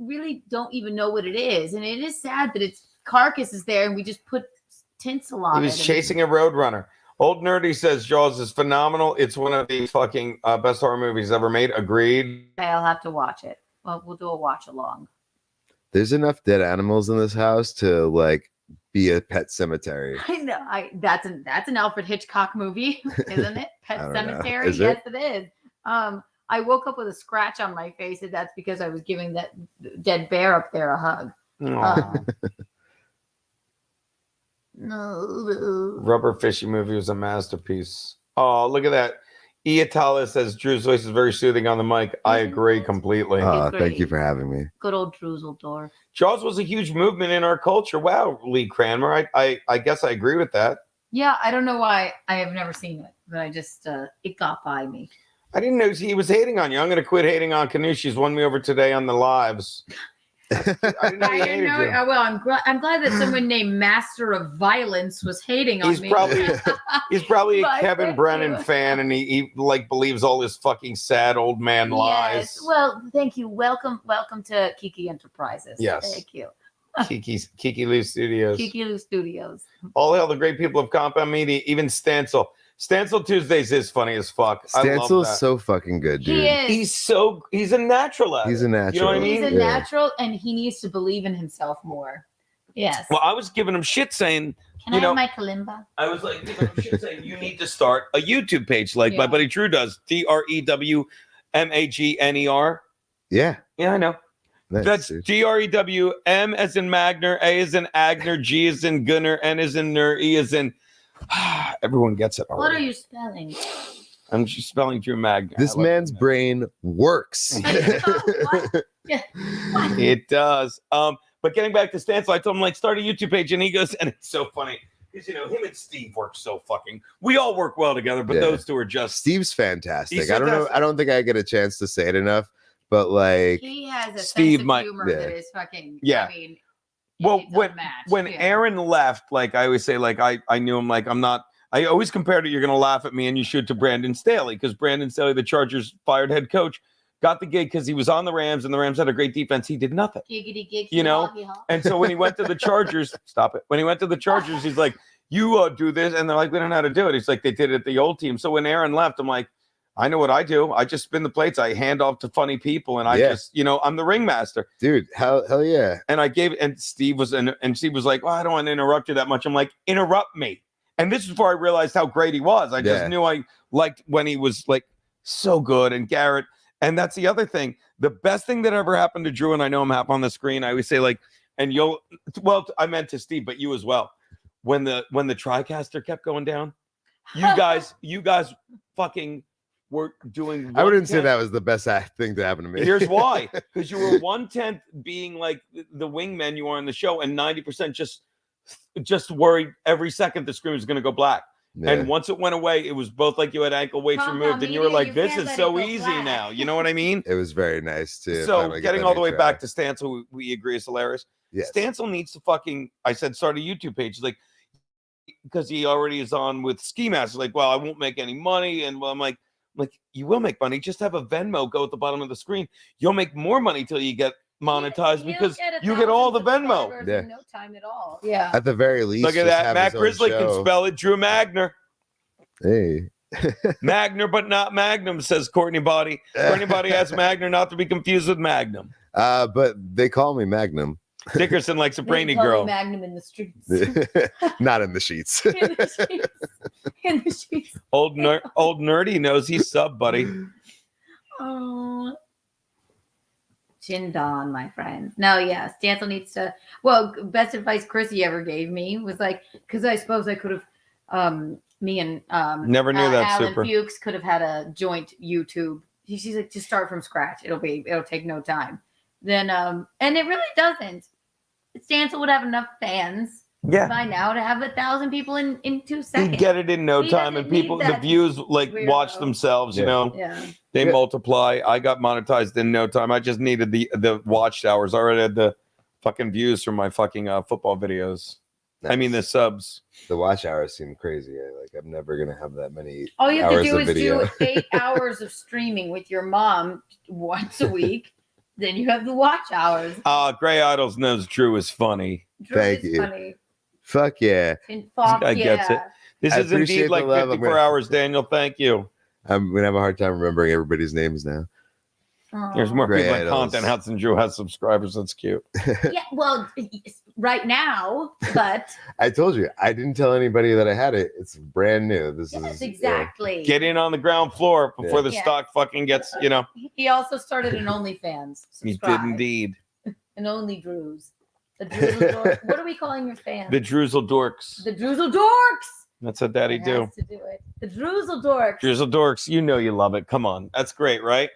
really don't even know what it is, and it is sad that its carcass is there, and we just put tinsel on it. He was chasing a roadrunner. Old Nerdy says Jaws is phenomenal. It's one of the fucking best horror movies ever made. Agreed. I'll have to watch it. Well, we'll do a watch along. There's enough dead animals in this house to like be a pet cemetery. I know. That's an Alfred Hitchcock movie, isn't it? Pet Cemetery. Is Yes, it? it is. I woke up with a scratch on my face, and that's because I was giving that dead bear up there a hug. No. Rubber Fishy movie was a masterpiece. Oh, look at that. Iatala says Drew's voice is very soothing on the mic. I agree completely. Thank you for having me. Good old Druseldorf. Jaws was a huge movement in our culture. Wow, Lee Cranmer. I guess I agree with that. Yeah, I don't know why I have never seen it, but I just it got by me. I didn't know he was hating on you. I'm going to quit hating on Canoe. She's won me over today on the lives. I didn't know he hated you. Well, I'm glad that someone named Master of Violence was hating on me. He's probably a But Kevin thank Brennan you. fan, and he like believes all his fucking sad old man lies. Yes. Well, thank you. Welcome to Kiki Enterprises. Yes. Thank you. Kiki Lou Studios. Kiki Lou Studios. All hail the great people of Compound Media, even Stancil. Stancil Tuesdays is funny as fuck. I love Stansel's that. so fucking good, dude. He is. He's a natural at He's it. a natural. You know what I mean? He's a natural, and he needs to believe in himself more. Yes. Well, I was giving him shit saying, Can I have my kalimba? I was like, giving him shit saying, you need to start a YouTube page like my buddy Drew does. DREWMAGNER. Yeah. Yeah, I know. Nice, That's dude. DREWM as in Magner, A as in Agner, G as in Gunner, N as in Ner, E as in. Everyone gets it What already. are you spelling? I'm just spelling Drew Magner. This man's brain works. It does. But getting back to Stancil, I told him like start a YouTube page, and he goes, and it's so funny because him and Steve work so fucking. We all work well together, but Yeah. those two are just. Steve's fantastic. He's I don't know. fantastic. I don't think I get a chance to say it enough, but like He has a Steve sense of might- humor yeah. that is fucking. Yeah. I mean, Well, it's when unmatched, yeah. Aaron left, like I always say, like I knew him, like I'm not. I always compared it. You're gonna laugh at me, and you should to Brandon Staley because Brandon Staley, the Chargers fired head coach, got the gig because he was on the Rams, and the Rams had a great defense. He did nothing, Giggity gig. you know. And so when he went to the Chargers, stop it. When he went to the Chargers, he's like, "You do this," and they're like, "We don't know how to do it." He's like, "They did it at the old team." So when Aaron left, I'm like, "I know what I do. I just spin the plates. I hand off to funny people, and I Yeah. just, I'm the ringmaster." dude, hell yeah. And I gave, and Steve was, and Steve was like, "Well, I don't want to interrupt you that much." I'm like, "Interrupt me." And this is before I realized how great he was. I just Yeah. knew I liked when he was like so good. And Garrett, and that's the other thing. The best thing that ever happened to Drew, and I know I'm up on the screen. I always say like, and I meant to Steve, but you as well. When the TriCaster kept going down, you guys fucking were doing. I wouldn't say 1/10 that was the best thing to happen to me. Here's why: because you were 1/10 being like the wingman you are on the show, and 90% just worried every second the screen was going to go black. Yeah. And once it went away, it was both like you had ankle weights removed, and you were like, "This is so easy now." You know what I mean? It was very nice too. So getting all the way back to Stancil, we agree is hilarious. Yes. Stancil needs to I said start a YouTube page. He's like, because he already is on with Ski Master. Like, well, I won't make any money, and I'm like, you will make money. Just have a Venmo go at the bottom of the screen. You'll make more money till you get monetized because you get all the Venmo. Yeah. No time at all. Yeah. At the very least, Look at just that. have Matt his own Grizzly can show. spell it. Drew Magner. Hey. Magner, but not Magnum, says Courtney Body. Courtney Body has Magner, not to be confused with Magnum. But they call me Magnum. Dickerson likes a brainy They call me girl. Magnum in the streets. Not in the sheets. In the streets. In the streets. Old nerdy knows he's sub, buddy. Oh. Chin Don, my friend. No, yeah, Stancil needs to. Well, best advice Chrissy ever gave me was like, because I suppose I could have, me and Never knew that, Alan Super. Fuchs could have had a joint YouTube. She's like, just start from scratch. It'll take no time. Then, and it really doesn't. Stancil would have enough fans Yeah. by now to have 1,000 people in 2 seconds. You get it in no He time, doesn't and people, need the that views like weirdo. watch themselves. You know, Yeah. they multiply. I got monetized in no time. I just needed the watch hours. I already had the fucking views from my fucking football videos. I mean the subs. The watch hours seem crazy. I'm never gonna have that many. All you have to hours do of is video. do 8 hours of streaming with your mom once a week. Then you have the watch hours. Gray Idols knows Drew is funny. Drew Thank is you. funny. Fuck yeah. And fuck I gets it. yeah. This I is appreciate indeed the like love. 54 hours, Daniel. Thank you. I'm gonna have a hard time remembering everybody's names now. There's more Gray people in Idols. content house than Drew has subscribers. That's cute. Yeah, well, right now, but I told you, I didn't tell anybody that I had it. It's brand new. This yes, is exactly. Get in on the ground floor before the Yeah. stock fucking gets, you know. He also started an OnlyFans. He Subscribe. did indeed. An Only Drews. The Droozle Dorks. What are we calling your fans? The Droozle Dorks. The Droozle Dorks. That's what Daddy It do. has to do it. The Droozle Dorks. Droozle Dorks. You know you love it. Come on. That's great, right?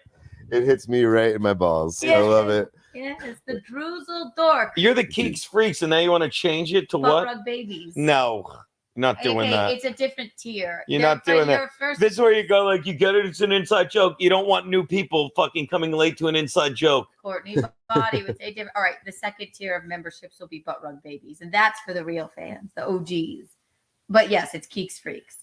It hits me right in my balls. I Yes. love it. Yes, the Droozle Dorks. You're the Keeks Freaks, and now you want to change it to Butt what? Rug Babies. No, you're not doing Okay, that. it's a different tier. You're They're not doing for that. your first- This is where you go, like, you get it, it's an inside joke. You don't want new people fucking coming late to an inside joke. Courtney Body would say different. All right, the second tier of memberships will be Butt Rug Babies, and that's for the real fans, the OGs. But yes, it's Keeks Freaks.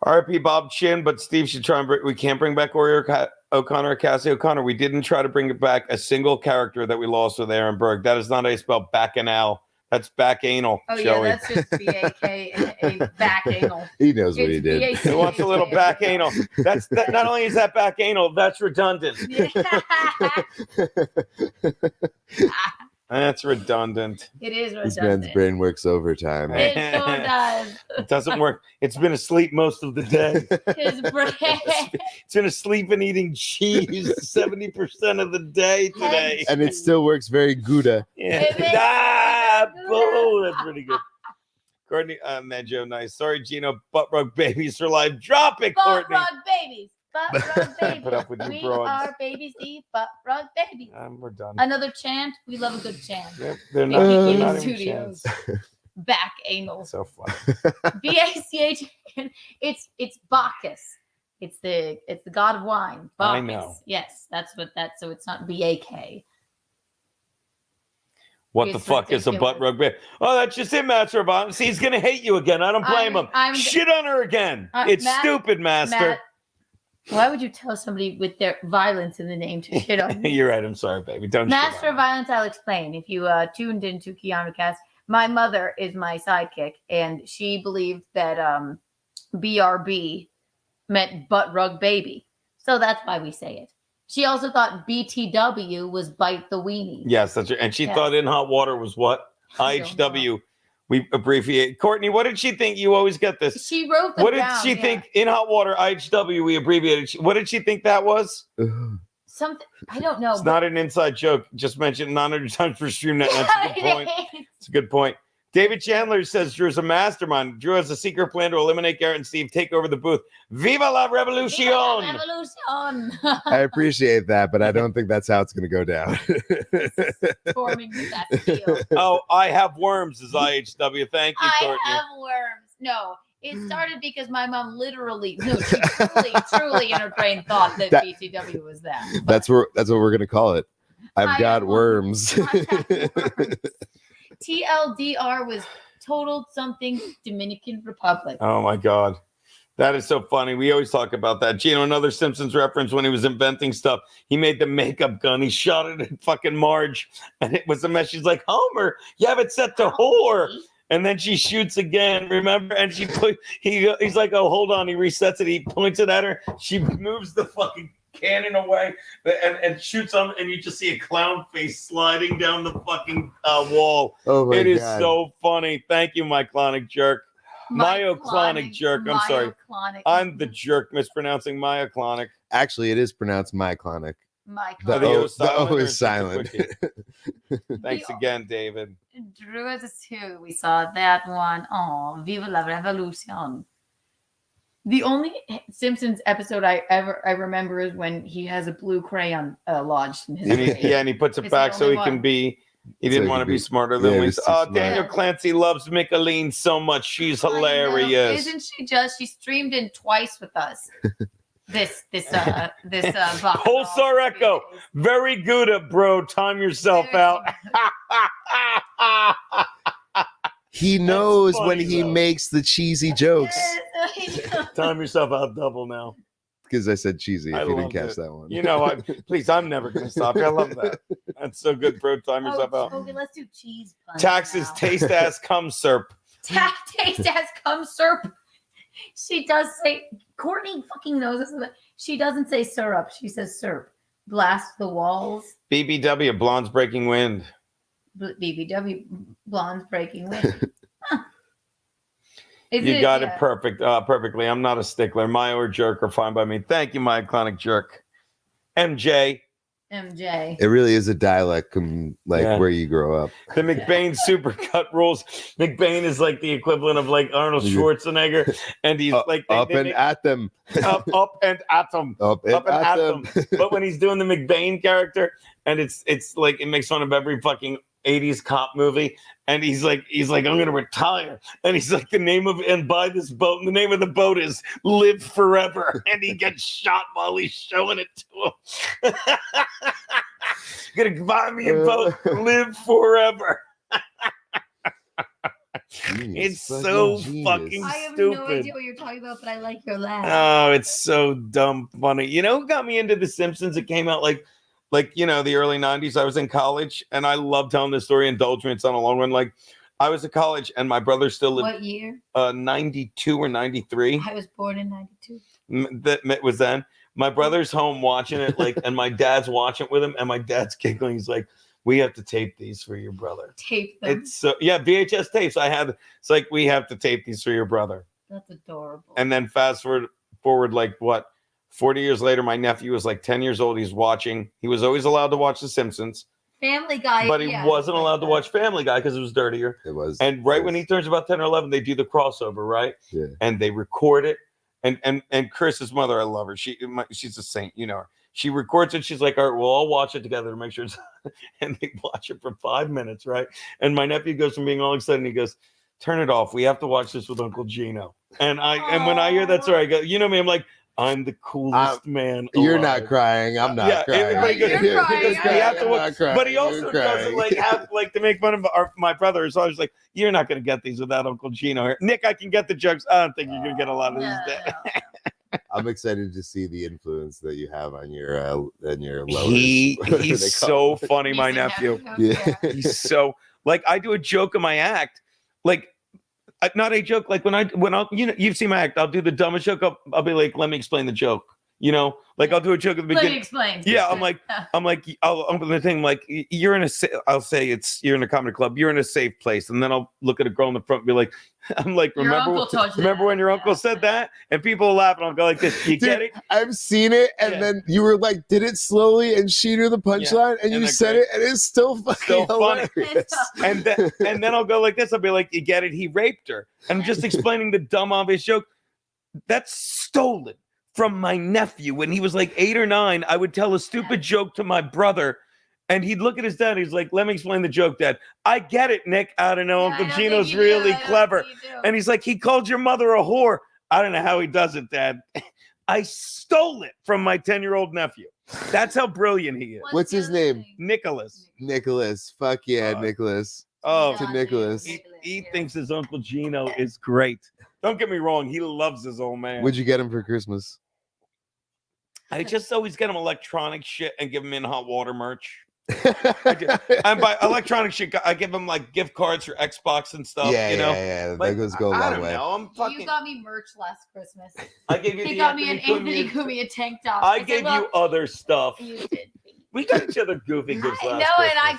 R.I.P. Bob Chin, but Steve should try and we can't bring back O'Connor or Cassie O'Connor. We didn't try to bring back a single character that we lost with Aaron Berg. That is not how you spell bacchanal. That's back anal, Oh Joey. yeah, that's just B-A-K and a back anal. He knows what It's he did. B-A-C-H. He wants a little back anal. That. Not only is that back anal, that's redundant. That's redundant. It is This man's redundant. brain works overtime. It sure does. It doesn't work. It's been asleep most of the day. His brain. It's been asleep and eating cheese 70% of the day today. And it still works very good. Yeah. Oh, that's pretty good. Courtney, man, Joe, nice. Sorry, Geno. Butt rug babies for life. Drop it, Butt Courtney. rug babies. Butt rug babies. Put up with you We broads. are babies, the butt rug babies. We're done. Another chant. We love a good chant. Yep, they're In not, they're Kiki not even Studios. chants. Back anal. So funny. B-A-C-H. It's Bacchus. It's the god of wine. Bacchus. I know. Yes, that's what that. So it's not B-A-K. What the It's fuck is a butt ridiculous. rug baby? Oh, that's just it, Master Obama. See, he's going to hate you again. I don't blame him. Shit on her again. It's Matt- stupid, Master. Matt, why would you tell somebody with their violence in the name to shit on you? You're right. I'm sorry, baby. Don't shit on Master of Violence, I'll explain. If you tuned into Keanu Cast, my mother is my sidekick, and she believed that BRB meant butt rug baby. So that's why we say it. She also thought BTW was bite the weenie. Yes, that's right. And she Yes. thought in hot water was what? I don't IHW. We abbreviate. Courtney, what did she think? You always get this. She wrote them What did down, she yeah. think in hot water? IHW, we abbreviated. What did she think that was? Something I don't know. It's not an inside joke. Just mentioned 900 times per stream. That's a good point. It's a good point. David Chandler says Drew's a mastermind. Drew has a secret plan to eliminate Garrett and Steve, take over the booth. Viva la revolution! Revolution. I appreciate that, but I don't think that's how it's going to go down. Forming the Bastille. Oh, I have worms is IHW. Thank you, I Courtney. have worms. No, it started because my mom literally, no, she truly in her brain thought that, That- BTW was that. That's what we're going to call it. I've I got have worms. TLDR was totaled something Dominican Republic. Oh my God. That is so funny. We always talk about that. Geno, another Simpsons reference when he was inventing stuff. He made the makeup gun. He shot it at fucking Marge. And it was a mess. She's like, Homer, you have it set to whore. And then she shoots again, remember? And he's like, oh, hold on. He resets it. He points it at her. She moves the fucking cannon away and shoots on, and you just see a clown face sliding down the fucking wall. Oh my It is God. so funny. Thank you, my clonic jerk. Myoclonic jerk. I'm sorry. Myoclonic. I'm the jerk mispronouncing myoclonic. Actually, it is pronounced myclonic. Are the O's The O or is it silent. quickie? Thanks again, David. Drew as a two. We saw that one. Oh, Viva la Revolution. The only Simpsons episode I remember is when he has a blue crayon lodged in his And face. he puts it It's back the so only he can one. be He didn't want to be smarter than Lisa. Oh, smart. Daniel Clancy loves Micheline so much. She's hilarious. Isn't she just? She streamed in twice with us. This Pulsar Echo. Very good, bro. Time yourself out. He knows when he makes the cheesy jokes. Time yourself out double now. Because I said cheesy. I If you didn't loved catch it. that one, You know, please, I'm never going to stop you. I love that. That's so good, bro. Time yourself out. Okay, let's do cheese puns. Taxes now. taste ass cum serp. Taste as cum syrup. She does say, Courtney fucking knows this. She doesn't say syrup. She says syrup. Blast the walls. BBW, Blondes Breaking Wind. BBW, blondes breaking wind. You got it perfectly. I'm not a stickler. My or jerk are fine by me. Thank you, my iconic jerk. MJ. MJ. it really is a dialect, where you grow up. The McBain supercut rules. McBain is like the equivalent of like Arnold Schwarzenegger, and he's like up and at them. Up and at them. Up and at them. But when he's doing the McBain character, and it's like it makes fun of every fucking 80s cop movie, and he's like I'm gonna retire, and he's like and buy this boat, and the name of the boat is Live Forever, and he gets shot while he's showing it to him. Gonna buy me a boat, live forever. It's so fucking I have stupid. no idea what you're talking about, but I like your laugh. Oh, it's so dumb funny. You know who got me into The Simpsons? It came out like the early 90s. I was in college, and I love telling this story. Indulge me, it's on a long run. Like, I was at college, and my brother still lived. What year? 92 or 93. I was born in 92. That was then. My brother's home watching it, and my dad's watching it with him, and my dad's giggling. He's like, "We have to tape these for your brother." Tape them. It's VHS tapes. It's like, we have to tape these for your brother. That's adorable. And then fast forward 40 years later, my nephew was like 10 years old. He's watching. He was always allowed to watch The Simpsons. Family Guy. But he wasn't allowed to watch Family Guy because it was dirtier. It was. And when he turns about 10 or 11, they do the crossover, right? Yeah. And they record it. And Chris's mother, I love her. She's a saint, you know her. She records it. She's like, all right, we'll all watch it together to make sure it's and they watch it for 5 minutes, right? And my nephew goes from being all excited, and he goes, turn it off. We have to watch this with Uncle Geno. And when I hear that story, I go, you know me, I'm like, I'm the coolest man. You're not crying. I'm not crying. Everybody goes, You're crying. But he also doesn't have to make fun of my brother. So I was like, you're not going to get these without Uncle Geno here. Nick, I can get the jokes. I don't think you're going to get a lot of these. I'm excited to see the influence that you have on your lowers. He's so funny, my nephew. Yeah. He's so I do a joke in my act, not a joke. Like when I'll you've seen my act. I'll do the dumbest joke. I'll be like, let me explain the joke. I'll do a joke at the beginning. Let me explain. Yeah, I'm gonna think like you're in I'll say you're in a comedy club. You're in a safe place, and then I'll look at a girl in the front and be like, remember when your uncle said that? And people will laugh, and I'll go like this. You get it? I've seen it, and then you were like, did it slowly, and she knew the punchline, and you said it, and it's still fucking hilarious. and then I'll go like this. I'll be like, you get it? He raped her, and I'm just explaining the dumb obvious joke. That's stolen from my nephew. When he was like 8 or 9, I would tell a stupid joke to my brother, and he'd look at his dad. He's like, let me explain the joke, Dad. I get it, Nick. I don't know. Uncle Geno's really clever. And he's like, he called your mother a whore. I don't know how he does it, Dad. I stole it from my 10-year-old nephew. That's how brilliant he is. What's his name? Nicholas. Nicholas. Fuck yeah, Nicholas. Oh, to Nicholas. He thinks his Uncle Geno is great. Don't get me wrong. He loves his old man. What'd you get him for Christmas? I just always get him electronic shit and give him in hot water merch. And by electronic shit, I give him like gift cards for Xbox and stuff. Yeah. That goes go a long way. You got me merch last Christmas. I gave you. He got me an Anthony Gumia tank top. I gave you other stuff. You did. We got each other goofy gifts last No, Christmas. and I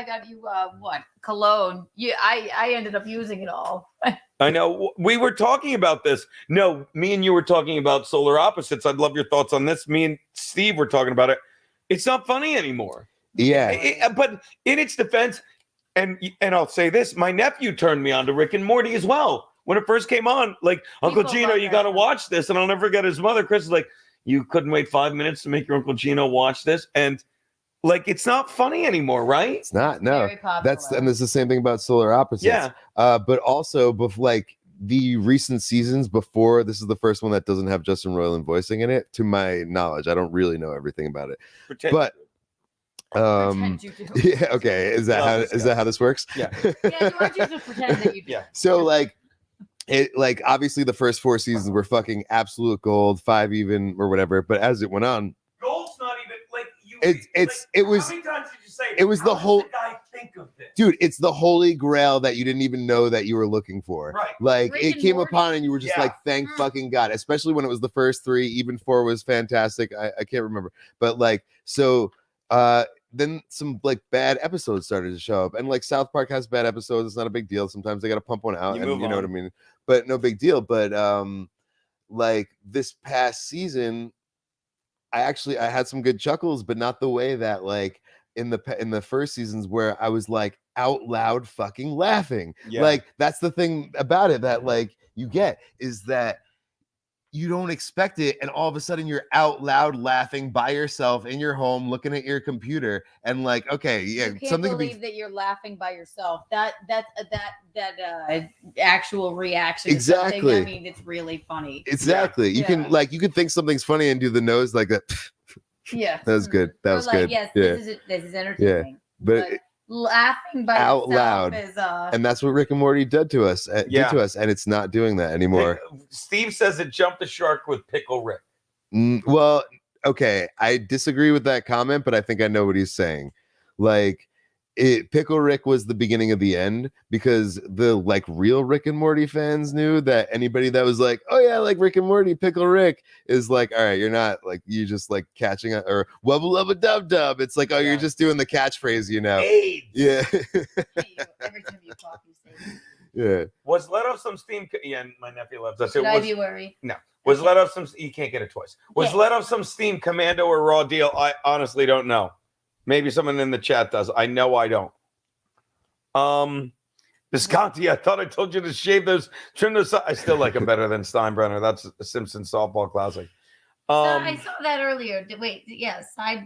got you what? Cologne. I ended up using it all. I know. We were talking about this. No, me and you were talking about solar opposites. I'd love your thoughts on this. Me and Steve were talking about it. It's not funny anymore. Yeah. But in its defense, and I'll say this, my nephew turned me on to Rick and Morty as well. When it first came on, like, Uncle Geno, you got to watch this. And I'll never forget his mother, Chris, is like, you couldn't wait 5 minutes to make your Uncle Geno watch this. And like it's not funny anymore, right? It's not. No, Very popular. and it's the same thing about Solar Opposites. Yeah. But also, like the recent seasons before, this is the first one that doesn't have Justin Roiland voicing in it, to my knowledge. I don't really know everything about it, but yeah, okay. Is that how this works? Yeah. Yeah, you want you to pretend that you do. Yeah. So like. Like obviously the first 4 seasons were fucking absolute gold, 5 even or whatever. But as it went on, Gold's not even like you. it was. How many times did you say It was the whole. The guy think of this? Dude, it's the holy grail that you didn't even know that you were looking for. Right. Like Rick it and came Morty. upon and you were just Yeah. like, thank fucking God. Especially when it was the first 3, even 4 was fantastic. I can't remember. But like, so then some like bad episodes started to show up. And like South Park has bad episodes. It's not a big deal. Sometimes they gotta pump one out. You And move you know on. what I mean? But no big deal. But like this past season, I had some good chuckles, but not the way that like in the first seasons where I was like out loud fucking laughing. Yeah. Like that's the thing about it that like you get is that you don't expect it, and all of a sudden you're out loud laughing by yourself in your home, looking at your computer, and like, okay, yeah, You can't something could believe be that you're laughing by yourself. That actual reaction. Exactly. Is something, I mean, it's really funny. exactly. You can think something's funny and do the nose like that. Yeah. That was good. That Or was like, good. yes, Yeah. this is entertaining. But Laughing by out yourself loud, is and that's what Rick and Morty did to us. Yeah. And it's not doing that anymore. Steve says it jumped the shark with Pickle Rick. Well, okay, I disagree with that comment, but I think I know what he's saying. Like, Pickle Rick was the beginning of the end, because the like real Rick and Morty fans knew that anybody that was like, oh yeah, like Rick and Morty, Pickle Rick is like, all right, you're not like, you just like catching it, or wubba lubba dub dub. It's like, oh, you're just doing the catchphrase, you know? AIDS. Yeah. every time you talk, you say Yeah. Was let off some steam. Yeah, my nephew loves us. Should I be worried? No. Was let off some. You can't get it twice. Was let off some steam, Commando or Raw Deal? I honestly don't know. Maybe someone in the chat does. I know I don't. Visconti, I thought I told you to shave those, trim those. I still like him better than Steinbrenner. That's a Simpsons softball classic. I saw that earlier. Wait, yeah,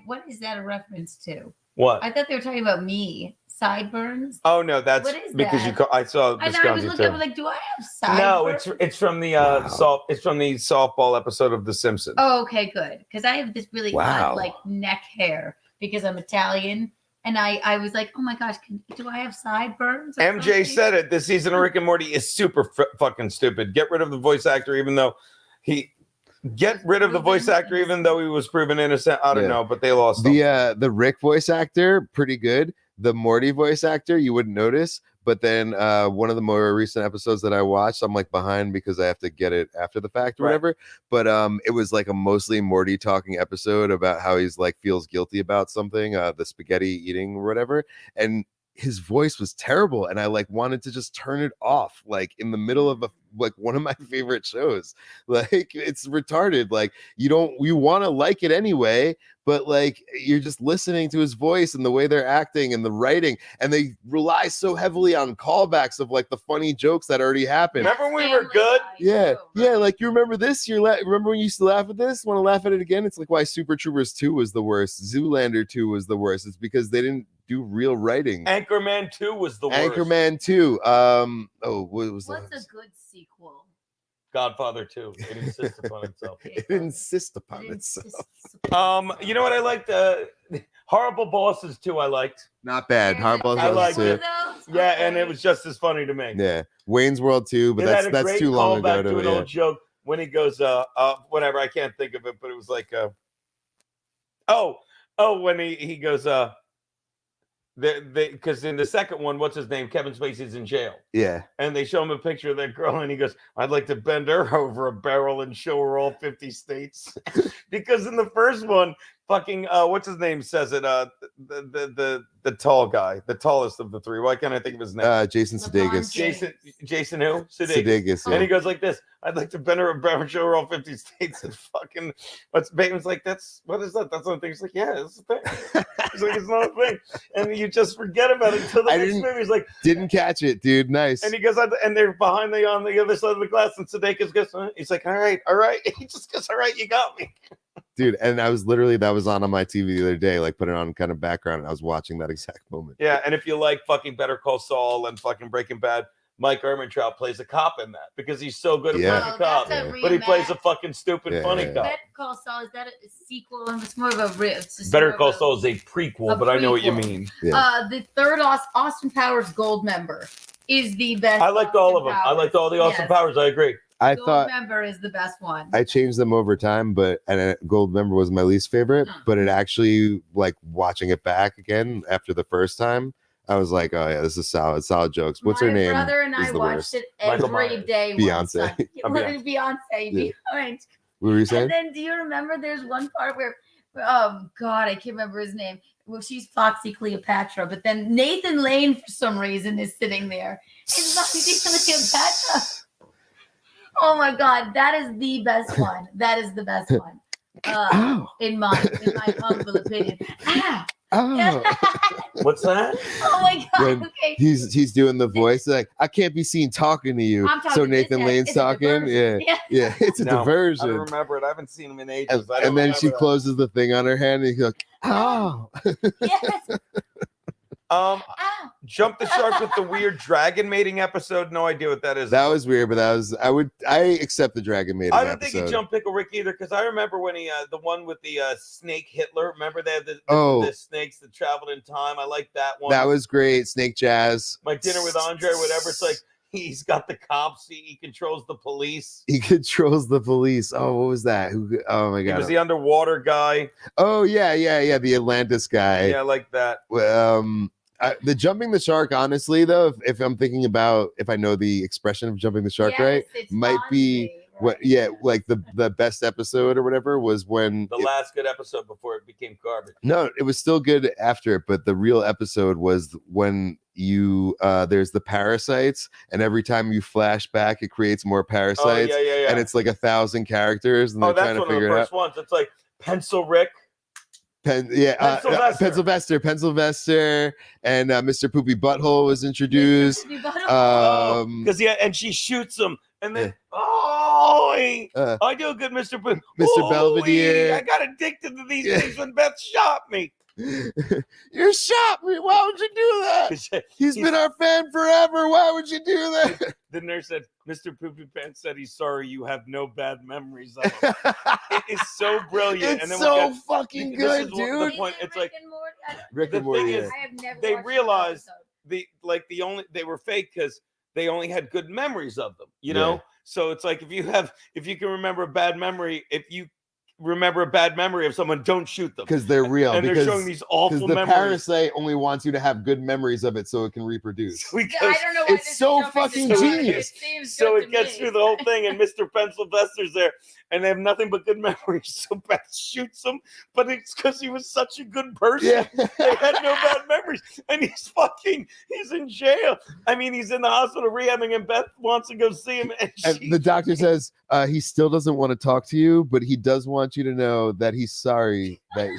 what is that a reference to? What? I thought they were talking about me. Sideburns? Oh no, that's What is because that? I saw I was Visconti looking too. up, like, do I have sideburns? No, it's from the it's from the softball episode of The Simpsons. Oh, okay, good. Because I have this really Wow. odd, like, neck hair because I'm Italian. And I was like, oh my gosh, do I have sideburns? or MJ something? said it. This season of Rick and Morty is super fucking stupid. Get rid of the voice actor, even though he was proven innocent. I don't know, but they lost The Rick voice actor, pretty good. The Morty voice actor, you wouldn't notice. But then one of the more recent episodes that I watched, I'm like behind because I have to get it after the fact or whatever. But it was like a mostly Morty talking episode about how he's like feels guilty about something, the spaghetti eating or whatever. And his voice was terrible, and I like wanted to just turn it off like in the middle of one of my favorite shows. Like, it's retarded. Like, you want to like it anyway, but like you're just listening to his voice and the way they're acting and the writing, and they rely so heavily on callbacks of like the funny jokes that already happened. Remember when we were good? Yeah, like you remember this? Remember when you used to laugh at this? Want to laugh at it again? It's like why Super Troopers 2 was the worst, Zoolander 2 was the worst. It's because they didn't do real writing. Anchorman 2 was the worst. Anchorman 2. What was What's a good sequel? Godfather 2. It insists upon itself. It insists upon itself. You know what I liked? Horrible Bosses 2. I liked. Not bad. Horrible I liked Bosses it. Yeah, and it was just as funny to me. Yeah, Wayne's World 2, but It had a that's great too long ago callback to to an old joke when he goes, whatever. I can't think of it, but it was like, when he goes, because in the second one, what's his name? Kevin Spacey's in jail. Yeah. And they show him a picture of that girl, and he goes, I'd like to bend her over a barrel and show her all 50 states. Because in the first one, fucking what's his name says it, the tall guy, the tallest of the three. Why can't I think of his name? Jason Sudeikis. Jason who? Sudeikis, yeah. And he goes like this, I'd like to bend her a barrel and show her all 50 states. And fucking Bateman's like, what is that? That's not a thing. He's like, yeah, it's a thing. He's like, it's not a thing. And you just forget about it until the next movie. He's like, didn't catch it, dude. Nice. and he goes, and they're behind on the other side of the glass, and Sudeikis goes, he's like, all right. He just goes, all right, you got me. Dude, and I was literally that was on my TV the other day, like put it on kind of background, and I was watching that exact moment. Yeah, and if you like fucking Better Call Saul and fucking Breaking Bad, Mike Ehrmantraut plays a cop in that because he's so good at playing a cop, but he plays a fucking stupid funny cop. Better Call Saul, is that a sequel? It's more of a Better Call Saul is a prequel, but I know what you mean. The third Austin Powers Gold member is the best. I liked all of them. I liked all the Austin Powers. I agree. I Gold thought member is the best one. I changed them over time, and Gold Member was my least favorite. But it actually, like watching it back again after the first time, I was like, oh yeah, this is solid jokes. What's her name? My brother and I watched it every day. Beyonce. Beyonce. Behind. What were you saying? And then, do you remember? There's one part where, oh God, I can't remember his name. Well, she's Foxy Cleopatra, but then Nathan Lane, for some reason, is sitting there. It's Foxy Cleopatra. Oh my God, that is the best one. That is the best one. In my humble opinion. What's that? Oh my God. When Okay. he's doing the voice like I can't be seen talking to you. I'm talking So to Nathan this Lane's it's a talking. Yeah. Yeah. It's a No, diversion. I don't remember it. I haven't seen him in ages. And then she closes the thing on her hand and he's like, oh. Yes. Jump the Shark with the weird dragon mating episode. No idea what that is. That was weird, but I accept the dragon mating I don't episode. think he jumped Pickle Rick either, because I remember when he the one with the snake Hitler. Remember they had the snakes that traveled in time. I like that one. That was great. Snake Jazz. My Dinner with Andre, whatever. It's like he's got the cops. He controls the police. He controls the police. Oh, what was that? Oh my God. He was the underwater guy. Oh yeah. The Atlantis guy. Yeah, I like that. The jumping the shark, honestly, though, if I'm thinking about if I know the expression of jumping the shark right, might be like the best episode or whatever was when the last good episode before it became garbage. No, it was still good after it, but the real episode was when you there's the parasites, and every time you flash back, it creates more parasites. And it's like 1,000 characters, and they're trying to figure it out. That's one of the first ones. It's like Pencil Rick. Pencil Vester, and Mr. Poopy Butthole was introduced. Because and she shoots him, and then I do a good Mr. Poopy. Mr. Belvedere. I got addicted to these things when Beth shot me. You shot me. Why would you do that? He's been our fan forever. Why would you do that? The nurse said, Mr. Poopy Pants said he's sorry you have no bad memories of him. It is so brilliant. It's and then so fucking good, dude. The point, it's like Rick and the thing Morty. is, they realized they were fake because they only had good memories of them, you know? So it's like if you can remember a bad memory, if you remember a bad memory of someone, don't shoot them because they're real. And they're showing these awful the memories. Parasite only wants you to have good memories of it so it can reproduce. I don't know why it's so fucking genius. So it gets through the whole thing, and Mr. Pencil Vester's there, and they have nothing but good memories. So Beth shoots him, but it's because he was such a good person. They had no bad memories, and he's in jail. I mean, he's in the hospital rehabbing, and Beth wants to go see him, and the doctor says he still doesn't want to talk to you, but he does want you to know that he's sorry that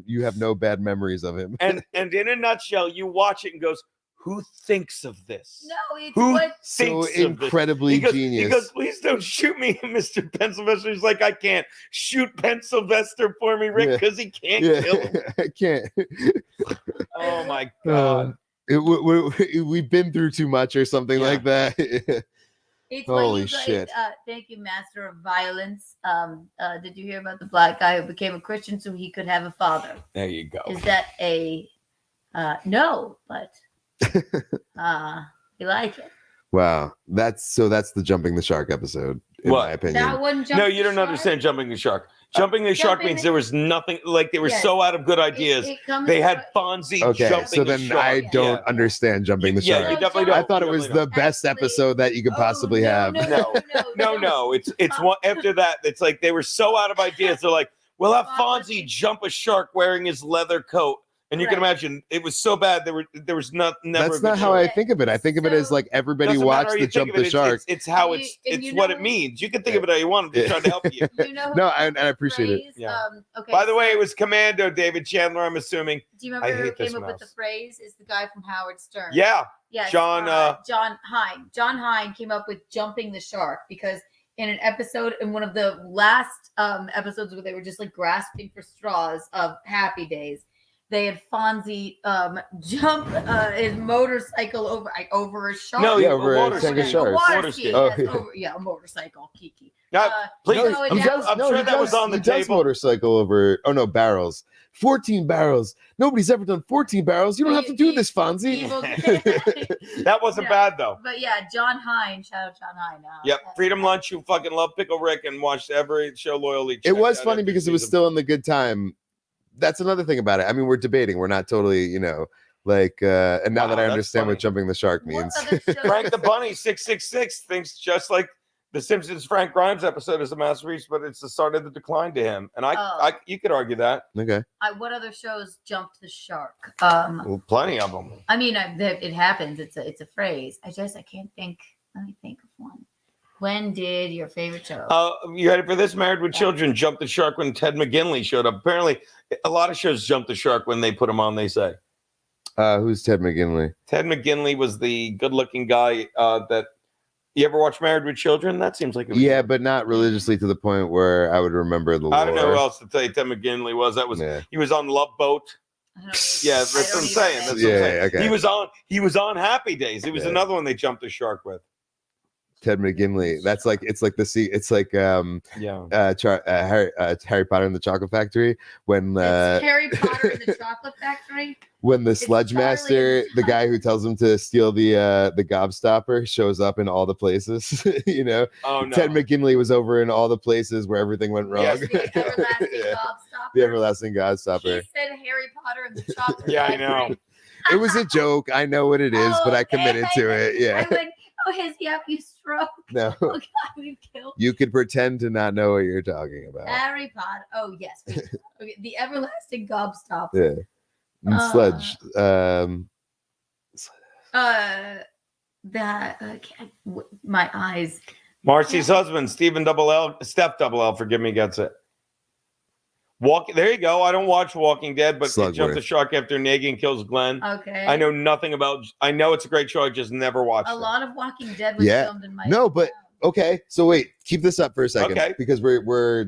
you have no bad memories of him. And in a nutshell, you watch it and goes, who thinks of this? No, it's who what thinks so incredibly genius. He goes, please don't shoot me, Mr. Pencil Vester. He's like, I can't shoot Pencil Vester for me, Rick, because he can't kill him. I can't. Oh my God. We've been through too much or something like that. It's Holy shit. Thank you, Master of Violence. Did you hear about the black guy who became a Christian so he could have a father? There you go. Is that a no, but you like it. Wow. That's the jumping the shark episode, in my opinion. That wouldn't jump No, you don't understand jumping the shark. Jumping the shark means there was nothing, like they were so out of good ideas. They had Fonzie Okay, jumping so the then shark. I don't understand jumping the shark. you definitely don't. I thought it was the best episode that you could possibly have. No. It's one after that. It's like they were so out of ideas. They're like, we'll have Fonzie jump a shark wearing his leather coat. And you can imagine it was so bad. There was never. That's not how I think of it. I think of it as like everybody watched the jump the shark. It's how it's what it means. You can think of it how you want. I'm just trying to help you. No, and I appreciate it. Yeah. Okay, By the way, it was Commando David Chandler. I'm assuming. Do you remember who came up with the phrase? Is the guy from Howard Stern? Yeah. Yes. John John Hine. John Hine came up with jumping the shark because in an episode in one of the last episodes where they were just like grasping for straws of Happy Days. They had Fonzie jump his motorcycle over a shark. No, yeah, over a tank of sharks. A water Water ski. ski. Oh, yes, yeah. a motorcycle, Kiki. Please, so He does, I'm no, sure he that does- was on the he does table. motorcycle over. Oh no, barrels. 14 barrels. Nobody's ever done 14 barrels. You don't have to do this, Fonzie. That wasn't bad though. But yeah, John Hine, shout out John Hine. Yep, Freedom Lunch. You fucking love Pickle Rick and watched every show loyally. It was Checked out funny every because it was season. still in the good time. That's another thing about it. I mean, we're debating. We're not totally, like. And now Wow, that I that's understand funny. what jumping the shark means. Frank the Bunny 666 thinks just like the Simpsons Frank Grimes episode is a masterpiece, but it's the start of the decline to him. And you could argue that. Okay. What other shows jumped the shark? Well, plenty of them. I mean, it happens. It's a phrase. I can't think. Let me think of one. When did your favorite show? You ready for this? Married with Children jumped the shark when Ted McGinley showed up. Apparently, a lot of shows jumped the shark when they put him on, they say. Who's Ted McGinley? Ted McGinley was the good-looking guy that... You ever watch Married with Children? That seems like... Yeah, but not religiously to the point where I would remember the lore. I don't know who else to tell you Ted McGinley was. He was on Love Boat. Yeah, that's what I'm saying. That's what I'm saying. Okay. He was on Happy Days. He was another one they jumped the shark with. Ted McGinley. That's like it's like Harry Potter and the Chocolate Factory when Harry Potter and the Chocolate Factory. when the Sludge Master, the guy who tells him to steal the gobstopper, shows up in all the places. Oh no. Ted McGinley was over in all the places where everything went wrong. Yes, the everlasting gobstopper. The everlasting gobstopper. He said Harry Potter and the Chocolate Yeah, I Factory. know. It was a joke. I know what it is, but I committed to it. I Yeah. went, has he having a stroke? No. Oh God, we've killed You could pretend to not know what you're talking about. Harry Potter. Oh yes, okay, the everlasting gobstopper. Yeah. And Sludge. My eyes. Marcy's husband, Steph Double L, forgive me, gets it. There you go. I don't watch Walking Dead, but it jumped the shark after Negan kills Glenn. Okay. I know nothing about. I know it's a great show. I just never watched A it. lot of Walking Dead was Yeah. filmed in my. No, but okay. So wait, keep this up for a second. Okay. Because we're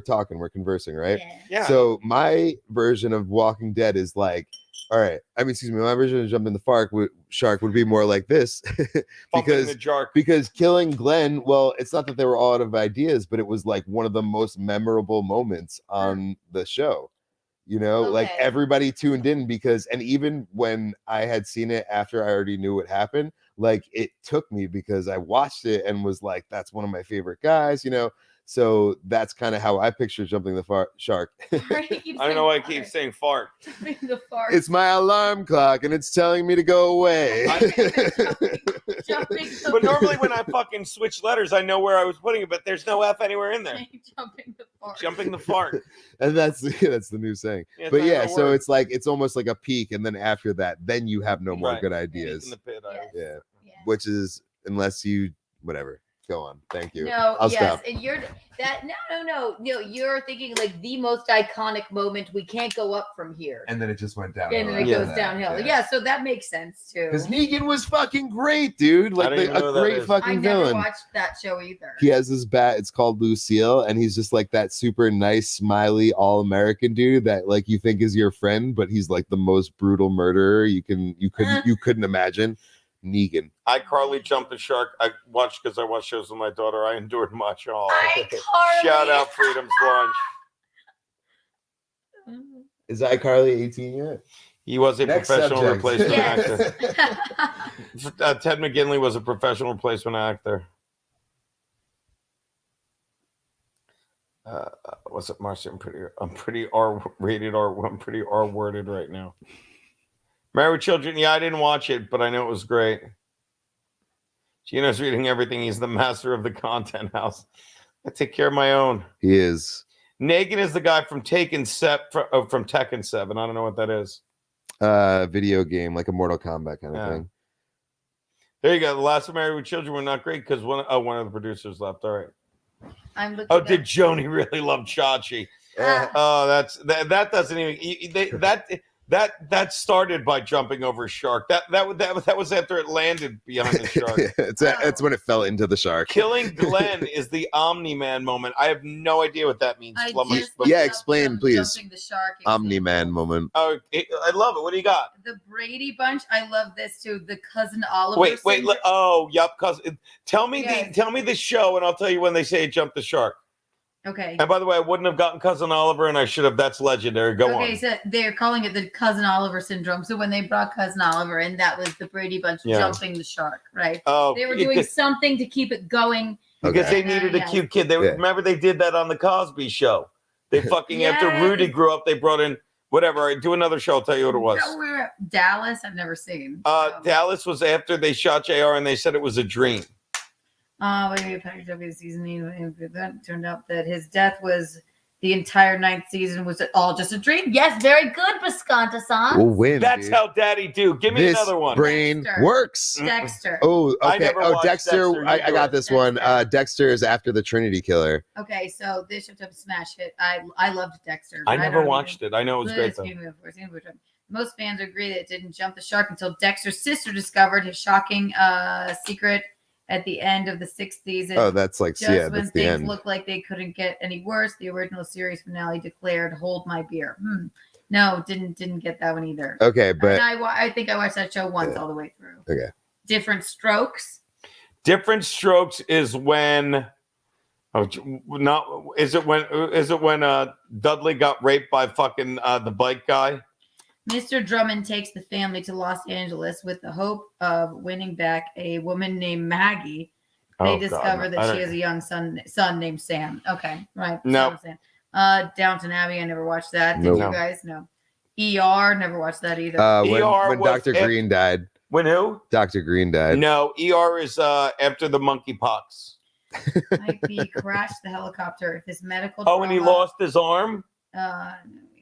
talking, we're conversing, right? Yeah. So my version of Walking Dead is like, all right. I mean, excuse me, my version of jumping the shark would be more like this. because killing Glenn, well, it's not that they were all out of ideas, but it was like one of the most memorable moments on the show. Like everybody tuned in and even when I had seen it after I already knew what happened, like it took me because I watched it and was like, that's one of my favorite guys, So that's kind of how I picture jumping the shark. I don't know why I keep saying fart. The fart. It's my alarm clock and it's telling me to go away. But normally when I fucking switch letters, I know where I was putting it, but there's no F anywhere in there. Jumping the fart. Jumping the fart. And that's the new saying. Yeah, it's but not yeah, gonna so work. it's almost like a peak, and then after that, then you have no more Right. good ideas. In the pit, Yeah. Which is unless you whatever. Go on. Thank you. No, I'll yes, stop. and you're that. No. You're thinking like the most iconic moment. We can't go up from here, And then it just went downhill. and then it goes downhill. Yeah, so that makes sense too. Because Negan was fucking great, dude. Like I don't even know a who that great is. fucking I never villain. watched that show either. He has this bat. It's called Lucille, and he's just like that super nice, smiley, all-American dude that like you think is your friend, but he's like the most brutal murderer you couldn't imagine. Negan. Carly jumped the shark. I watched because I watch shows with my daughter. I endured much. Oh, Carly. shout out Freedom's Lunch. Is iCarly 18 yet? He was a Next professional subject. replacement Yes. actor. Ted McGinley was a professional replacement actor. What's it, Marcy? I'm pretty R-rated. I'm pretty R-worded right now. Married with Children. Yeah, I didn't watch it, but I know it was great. Geno's reading everything. He's the master of the content house. I take care of my own. He is. Negan is the guy from Tekken 7. I don't know what that is. Video game, like a Mortal Kombat kind of thing. There you go. The last of Married with Children were not great because one of the producers left. All right. I'm looking. Oh, did Joni really love Chachi? Oh, that doesn't even That started by jumping over a shark. That was after it landed behind the shark. It's when it fell into the shark. Killing Glenn is the Omni-Man moment. I have no idea what that means. Yeah, explain, please. Jumping the shark. Omni-Man moment. Oh, I love it. What do you got? The Brady Bunch. I love this too. The cousin Oliver. Wait. syndrome. Yep. Cousin. Tell me the show, and I'll tell you when they say it jumped the shark. Okay. And by the way, I wouldn't have gotten Cousin Oliver, and I should have. That's legendary. Go on. Okay, so they're calling it the cousin Oliver syndrome. So when they brought cousin Oliver in, that was the Brady Bunch jumping the shark, right? Oh, they were doing something to keep it going because they needed a cute kid. Remember they did that on the Cosby Show. They fucking after Rudy grew up, they brought in whatever. I do another show. I'll tell you what it was. Dallas. I've never seen. Dallas was after they shot JR, and they said it was a dream. That turned out that his death was the entire 9th season was all just a dream. Yes, very good, Bisconta-san. We'll win. That's how Daddy do. Give me This another one. brain works. Dexter. Oh, I okay. never Oh, watched Dexter. Dexter. I got this one. Dexter is after the Trinity Killer. Okay, so this should have smash hit. I loved Dexter. I never watched it. I know it was great though. Most fans agree that it didn't jump the shark until Dexter's sister discovered his shocking secret at the end of the 6th season. Oh, that's like, just yeah, when that's the things end. looked like they couldn't get any worse, the original series finale declared, "Hold my beer." No, didn't get that one either. Okay, but And I think I watched that show once all the way through. Okay. Different Strokes. Different Strokes is when. Is it when Dudley got raped by fucking the bike guy? Mr. Drummond takes the family to Los Angeles with the hope of winning back a woman named Maggie. They discover that she has a young son named Sam. Okay, right. No. Downton Abbey. I never watched that. Did Nope. you guys? No. ER. Never watched that either. When Dr. Green died. When who? Dr. Green died. No, ER is after the monkeypox. Might be crashed the helicopter. If his medical. Oh, and he lost his arm.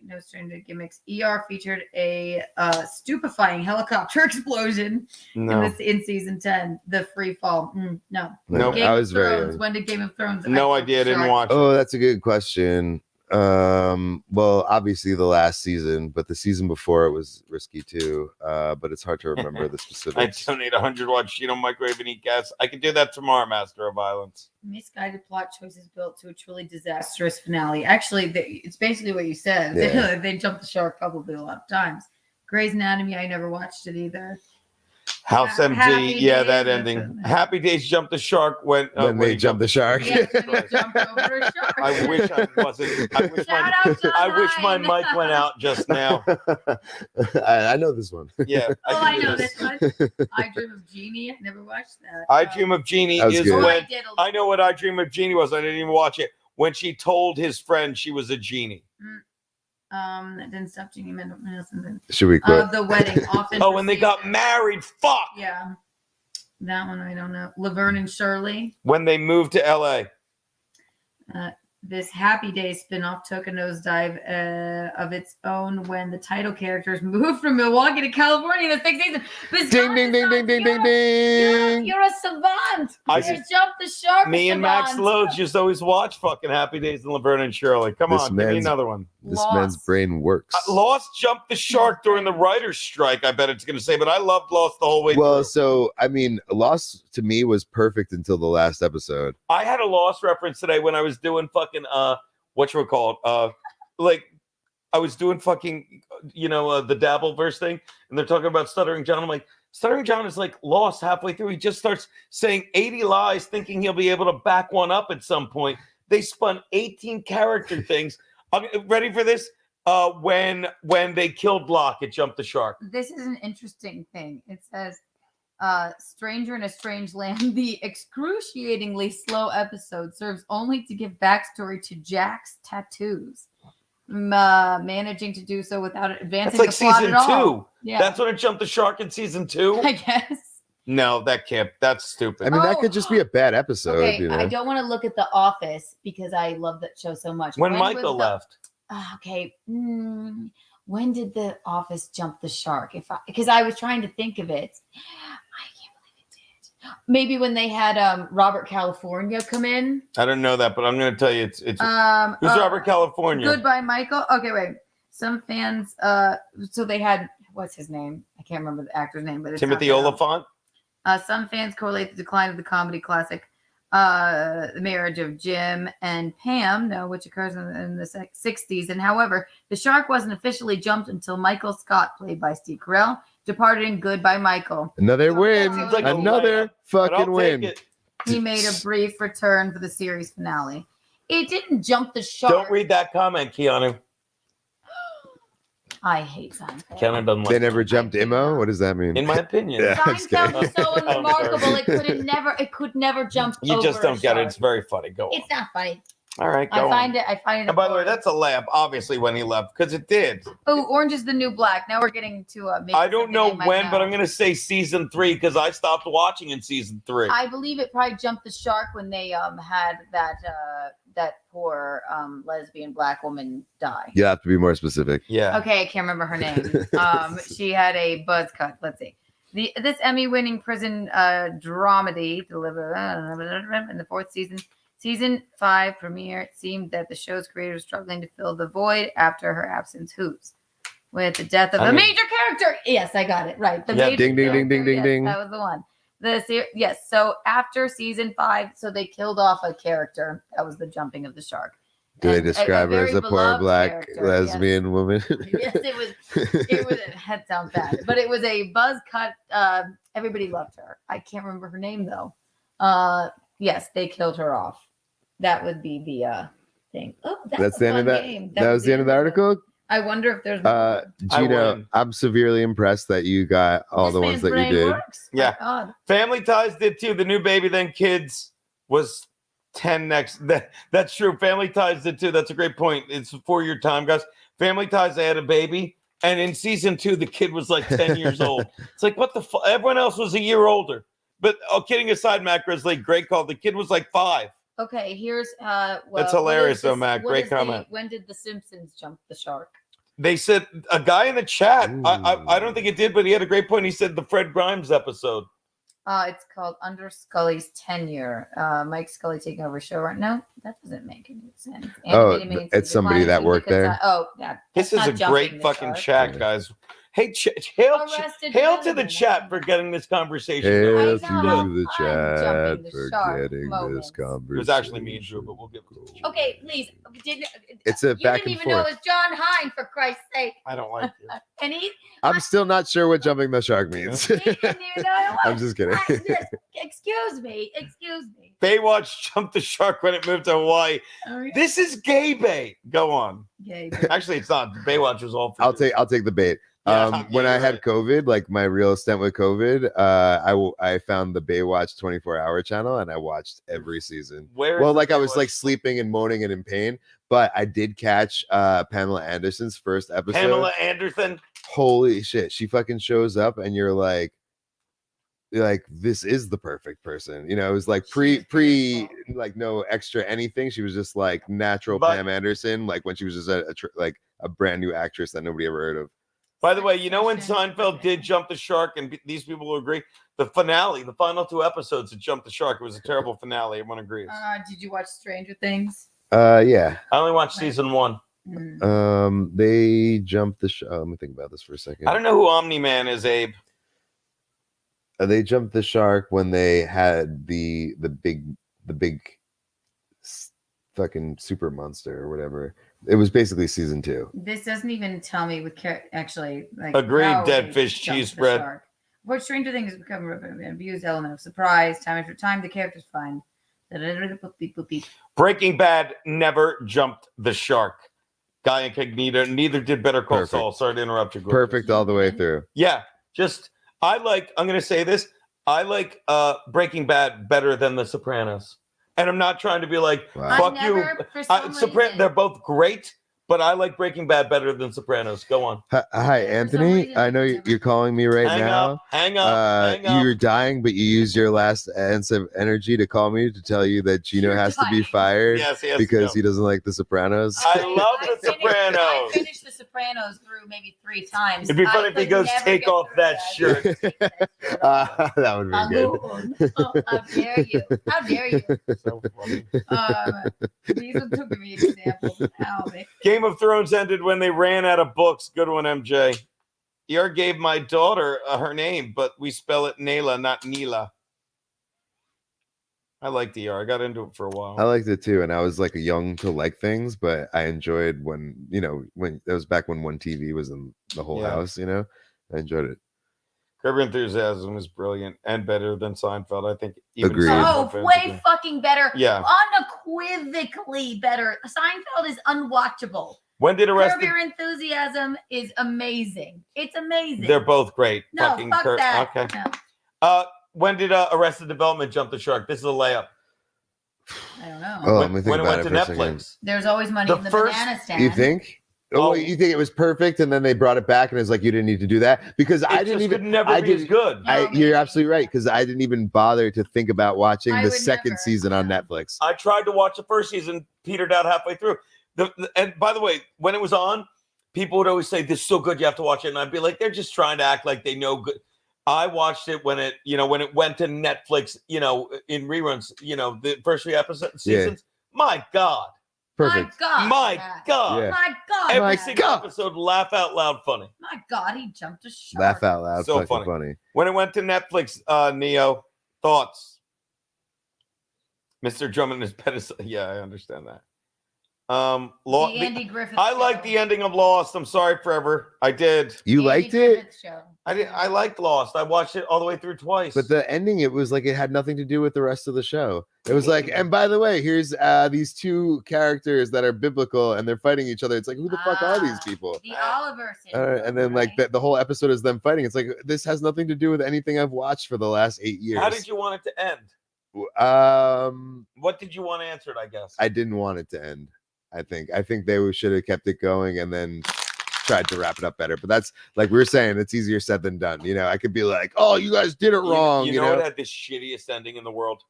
No stranger gimmicks. ER featured a stupefying helicopter explosion in season 10. The free fall. No. Nope. Game I of was very Thrones. young. When did Game of Thrones? No idea. I didn't watch. Oh, that's a good question. Well, obviously the last season, but the season before it was risky too. But it's hard to remember the I specifics. donate 100 watch Geno microwave and eat gas. I can do that tomorrow, Master of Violence. Misguided plot choices built to a truly disastrous finale. Actually, it's basically what you said. Yeah. They jumped the shark probably a lot of times. Grey's Anatomy, I never watched it either. House MD, Happy that Days, ending. Happy Days jumped the shark when they jumped the shark. Yes, when he jumped over a shark. I wish I wasn't. I wish my mic went out just now. I know this one. Yeah. I know this one. I Dream of Jeannie. I never watched that. I Dream of Jeannie That was is good. when I know what I Dream of Jeannie was. I didn't even watch it. When she told his friend she was a genie. That didn't stop Jeannie Mendelsohn. Should we quit? The wedding often. Oh, when they got married. Fuck. Yeah. That one I don't know. Laverne and Shirley. When they moved to LA. This Happy Days spinoff took a nosedive of its own when the title characters moved from Milwaukee to California in the 6th season. Ding, ding, ding, ding, ding, ding, ding. You're a savant. I You just- jumped the shark. Me and Max savant. Lodes used to always watch fucking Happy Days and Laverne and Shirley. Come This on, give me man's- another one. This man's brain works. Lost jumped the shark during the writer's strike, I bet it's going to say, but I loved Lost the whole way Well, through. so I mean, Lost to me was perfect until the last episode. I had a Lost reference today when I was doing fucking, whatchamacallit, like, I was doing fucking, the Dabbleverse thing, and they're talking about Stuttering John. I'm like, Stuttering John is like lost halfway through. He just starts saying 80 lies, thinking he'll be able to back one up at some point. They spun 18 character things. Ready for this? When they killed Locke, it jumped the shark. This is an interesting thing. It says, Stranger in a Strange Land, the excruciatingly slow episode serves only to give backstory to Jack's tattoos. Managing to do so without advancing That's like the plot season at all. 2. Yeah. That's when it jumped the shark in season 2. I guess. No, that can't. That's stupid. I mean, that could just be a bad episode. Okay, you know? I don't want to look at The Office because I love that show so much. When was Michael left. Okay. When did The Office jump the shark? Because I was trying to think of it. I can't believe it did. Maybe when they had Robert California come in. I don't know that, but I'm going to tell you, it's who's Robert California? Goodbye, Michael. Okay, wait. Some fans, so they had, what's his name? I can't remember the actor's name, but it's Timothy not that Oliphant. some fans correlate the decline of the comedy classic, the marriage of Jim and Pam, which occurs in the 60s. And however, the shark wasn't officially jumped until Michael Scott, played by Steve Carell, departed in Goodbye Michael. Another win. seems like a Another layup, but I'll fucking win. take it. He made a brief return for the series finale. It didn't jump the shark. Don't read that comment, Keanu. I hate Seinfeld. Keanu doesn't like They never jumped Imo? What does that mean? In my opinion. Yeah, I'm just Seinfeld kidding. is so unremarkable. It could never jump. You just over don't a get it. shark. it's very funny. Go on. It's not funny. All right, I go find on. it. And by the way, that's a layup, obviously, when he left, because it did. Oh, Orange is the New Black. Now we're getting to I don't know when, but I'm going to say season 3 because I stopped watching in season 3. I believe it probably jumped the shark when they had that poor lesbian black woman die. You have to be more specific. Yeah. Okay, I can't remember her name. She had a buzz cut. Let's see. This Emmy-winning prison dramedy delivered in the 4th season. Season 5 premiere. It seemed that the show's creator was struggling to fill the void after her absence. Who's with the death of a major character? Yes, I got it right. The major Ding, ding, ding, character. ding, ding, Yes, ding. that was the one. Yes. So after season 5, so they killed off a character. That was the jumping of the shark. Do they And describe her as very a poor beloved black character, lesbian woman? Yes, it was. That sounds bad, but it was a buzz cut. Everybody loved her. I can't remember her name though. Yes, they killed her off. That would be the thing. Oh, That's the end of that. Game. That was the end of the article. I wonder if there's more. Geno, I'm severely impressed that you got all the ones that you did. Yeah. God. Family Ties did too. The New Baby Then Kids was 10 next. That's true. Family Ties did too. That's a great point. It's for your time, guys. Family Ties, they had a baby. And in season 2, the kid was like 10 years old. It's like, what the fuck? Everyone else was a year older. But kidding aside, Matt Grizzly, great call. The kid was like 5. Okay, here's That's hilarious, though, Matt. Great comment. When did The Simpsons jump the shark? They said a guy in the chat. I don't think it did, but he had a great point. He said the Fred Grimes episode. It's called Under Scully's Tenure. Mike Scully taking over showrunner. No, that doesn't make any sense. It's somebody that worked there. Oh, yeah. This is a great fucking chat, guys. Hey, hail to the chat for getting this conversation. Hail going. to the chat for getting this conversation. It was actually me and Drew, but we'll give it to you. Okay, please. It's a You back didn't and even know it forth. was John Hine, for Christ's sake. I don't like you. And he, I'm still not sure what jumping the shark means. I'm just kidding. excuse me. Baywatch jumped the shark when it moved to Hawaii. This is gay bait. Go on. Gay Actually, it's not. Baywatch was all. I'll take the bait. When I had COVID, like my real stint with COVID, I found the Baywatch 24-hour channel and I watched every season. I was like sleeping and moaning and in pain, but I did catch Pamela Anderson's first episode. Pamela Anderson. Holy shit, she fucking shows up and you're like this is the perfect person. It was like pre like no extra anything. She was just like natural Pam Anderson, like when she was just a brand new actress that nobody ever heard of. By the way, when Seinfeld did jump the shark, and these people will agree, the finale, the final 2 episodes that jumped the shark, it was a terrible finale. Everyone agrees. Did you watch Stranger Things? Yeah. I only watched season 1. They jumped the shark. Let me think about this for a second. I don't know who Omni-Man is, Abe. They jumped the shark when they had the big fucking super monster or whatever. It was basically season 2. This doesn't even tell me with actually like. Agreed. how Dead they fish jumped cheese the spread. shark. What Stranger Things has become an abused element of surprise. Time after time, the characters find. Breaking Bad never jumped the shark. Guy Incognito. Neither did Better Call Saul. Sorry to interrupt you. Perfect all the way through. Yeah. I'm going to say this. I like Breaking Bad better than The Sopranos. And I'm not trying to be like, fuck you. They're both great, but I like Breaking Bad better than Sopranos. Go on. Hi, Anthony. I know you're calling me right now. Hang up. You're dying, but you used your last ounce of energy to call me to tell you that Geno has to be fired because he doesn't like The Sopranos. I love The Sopranos. I finished The Sopranos through maybe 3 times. It'd be funny if he goes, take off that shirt. That would be good. How dare you? How dare you? So funny. These are took me examples. Game Game of Thrones ended when they ran out of books. Good one, MJ. ER gave my daughter her name, but we spell it Nayla, not Neela. I liked ER. I got into it for a while. I liked it too, and I was like young to like things, but I enjoyed when it was back when One TV was in the whole house. I enjoyed it. Curb Your Enthusiasm is brilliant and better than Seinfeld. I think. Agreed. Oh, way fucking better. Yeah. Unequivocally better. Seinfeld is unwatchable. When did Curb Arrested? Your Enthusiasm is amazing. It's amazing. They're both great. No, Fucking fuck Kurt. that. Okay. No. When did Arrested Development jump the shark? This is a layup. I don't know. Oh, let me think when it about went it to for a second. Netflix. There's always money The in the first- banana stand. You think? Oh, you think it was perfect, and then they brought it back, and it's like you didn't need to do that because I didn't just even. could never I be as didn't- good. You're absolutely right because I didn't even bother to think about watching I the would second never. season on Netflix. I tried to watch the first season, petered out halfway through. And by the way, when it was on, people would always say, "This is so good, you have to watch it." And I'd be like, "They're just trying to act like they know good." I watched it when it went to Netflix, in reruns, the first 3 seasons. My God. Perfect. My God. Yeah. My God. Every Matt. single episode, laugh out loud funny. My God, he jumped a shark. Laugh out loud. So Fucking funny. When it went to Netflix, Neo, thoughts? Mr. Drummond is better. Yeah, I understand that. The Andy Griffith I show. like the ending of Lost. I'm sorry, Forever. I did. You Andy liked it? Griffith show. I did. I liked Lost. I watched it all the way through twice. But the ending, it was like it had nothing to do with the rest of the show. It was like, and by the way, here's these 2 characters that are biblical and they're fighting each other. It's like, who the fuck are these people? The Oliver syndrome. And then like the whole episode is them fighting. It's like this has nothing to do with anything I've watched for the last 8 years. How did you want it to end? What did you want answered? I guess. I didn't want it to end. I think they should have kept it going and then tried to wrap it up better. But that's like we were saying, it's easier said than done. I could be like, "Oh, you guys did it wrong." You know what had the shittiest ending in the world,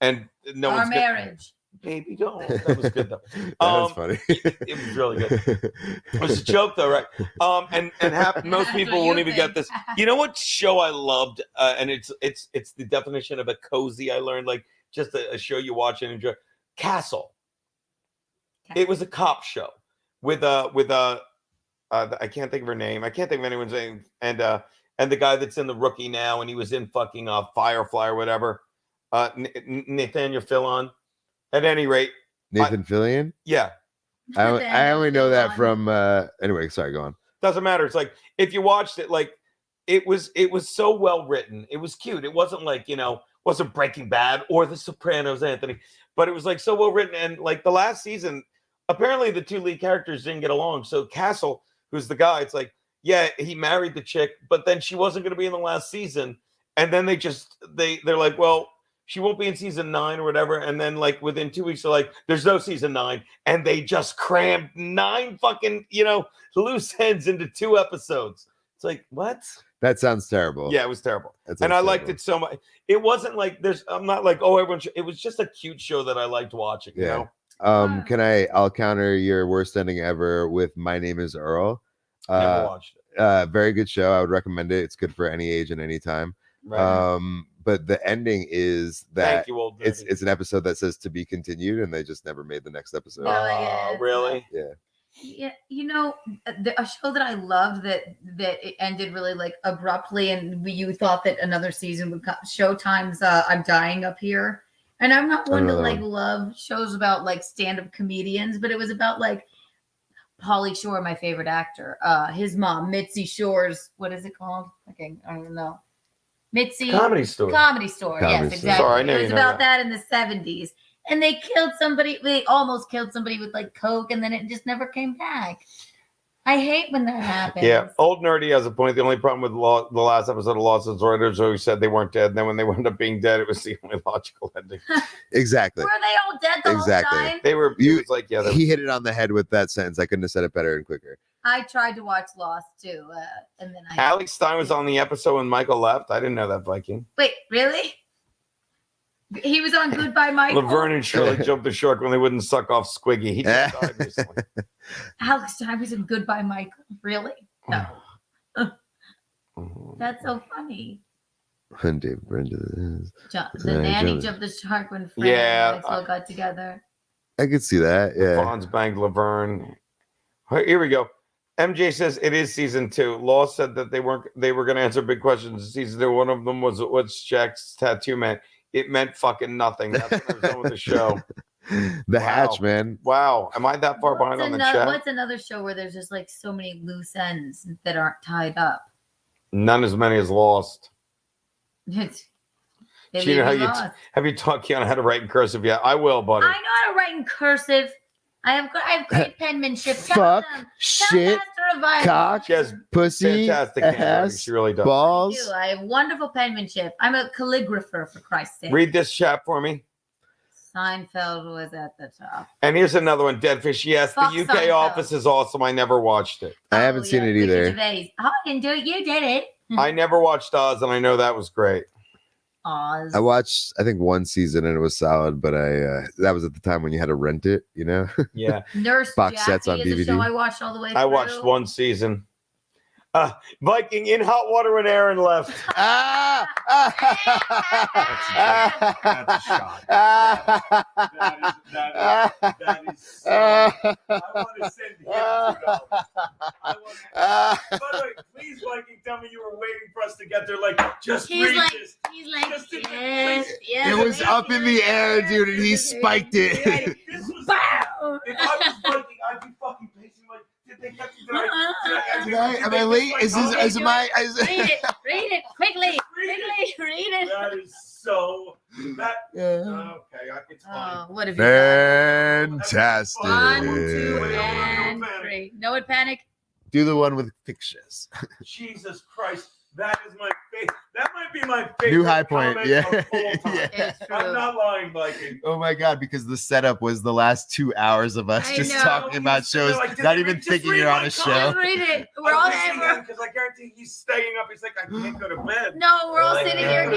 and no Our one's marriage. Baby, don't. That was good though. That was funny. It was really good. It was a joke though, right? Most people won't even get this. You know what show I loved, and it's the definition of a cozy. I learned like just a show you watch and enjoy. Castle. It was a cop show with I can't think of her name. I can't think of anyone's name. And the guy that's in The Rookie now, and he was in fucking Firefly or whatever. Nathaniel Fillon. At any rate, Nathan Fillion. Yeah. I only know that from. Anyway, sorry, go on. Doesn't matter. It's like if you watched it, like it was so well written. It was cute. It wasn't like wasn't Breaking Bad or The Sopranos, Anthony, but it was like so well written. And like the last season. Apparently, the 2 lead characters didn't get along. So Castle, who's the guy, it's like, yeah, he married the chick, but then she wasn't going to be in the last season. And then they're like, well, she won't be in season 9 or whatever. And then like within 2 weeks, they're like, there's no season 9, and they just crammed 9 fucking loose ends into 2 episodes. It's like what? That sounds terrible. Yeah, it was terrible. And I liked it so much. It wasn't like I'm not like everyone. It was just a cute show that I liked watching. Yeah. You know. I'll counter your worst ending ever with My Name is Earl. Never watched it. Very good show. I would recommend it. It's good for any age and any time. Right. But the ending is that Thank you, old it's an episode that says to be continued, and they just never made the next episode. Oh, really? Yeah. Yeah, a show that I loved that it ended really like abruptly, and you thought that another season would come. Showtime's I'm Dying Up Here. And I'm not one to like love shows about like stand-up comedians, but it was about like Pauly Shore, my favorite actor. His mom, Mitzi Shore's, what is it called? Okay, I don't know. Mitzi Comedy Store. Comedy Store. Yes, exactly. Sorry, I know it was about that in the 70s. And they killed somebody. They almost killed somebody with like coke, and then it just never came back. I hate when that happens. Yeah, old nerdy has a point. The only problem with the last episode of Lost is writers always said they weren't dead. And then when they wound up being dead, it was the only logical ending. Exactly. Were they all dead the whole time? They were. It was like, yeah. He hit it on the head with that sentence. I couldn't have said it better and quicker. I tried to watch Lost too, and then Alex Stein was on the episode when Michael left. I didn't know that, Viking. Wait, really? He was on Goodbye Michael. Laverne and Shirley jumped the shark when they wouldn't suck off Squiggy. He just died recently. Alex Stein was in Goodbye Michael. Really? No. That's so funny. When Dave Brenda The nanny jumped the shark when Fran and Maxwell got together. I could see that. Yeah. Fonz banged Laverne. All right, here we go. MJ says it is season 2. Law said that they were going to answer big questions in season 2. One of them was what's Jack's tattoo meant. It meant fucking nothing. That's what I was doing with the show. The Hatch, man. Wow. Am I that far behind on the chat? What's another show where there's just like so many loose ends that aren't tied up? None as many as Lost. It's Gina, have you taught Keanu how to write in cursive yet? I will, buddy. I know how to write in cursive. I have great penmanship. Fuck, shit, cock, pussy, fantastic ass, she really does. balls. I have wonderful penmanship. I'm a calligrapher, for Christ's sake. Read this chat for me. Seinfeld was at the top. And here's another one, Deadfish. Yes, Fuck the UK Seinfeld. Office is awesome. I never watched it. I haven't seen it either. Gervais. Oh, I didn't do it. You did it. I never watched Oz, and I know that was great. Oz. I watched, I think, one season and it was solid, but that was at the time when you had to rent it, you know? Yeah. Nurse Box Jackie sets on is a DVD. show I watched all the way through. I watched one season. Viking in hot water when Aaron left. That's a shot. That is so, I want to send him $2. By the way, please, Viking, tell me you were waiting for us to get there. Like, just read this. He's like, Just to- yes. It was up in the air, dude, and he spiked it. This was, if I was Viking, I'd be fucking pacing like, did they get Am I late? Is my? Read it quickly. Read it. That is so. That Yeah. okay, it's fine. What have you done? Fantastic. 1, 2, and 3. No one panic. Do the one with pictures. Jesus Christ, that is my favorite. That might be my favorite. New high point. comment Yeah. of all time. It's true. I'm not lying, Viking. Oh my god, because the setup was the last 2 hours of us I just know. talking about shows, They're like, not just even read thinking my you're on a Just show. read it. We're all because I guarantee he's staying up. He's like, I can't go to bed. No, we're all Like, sitting here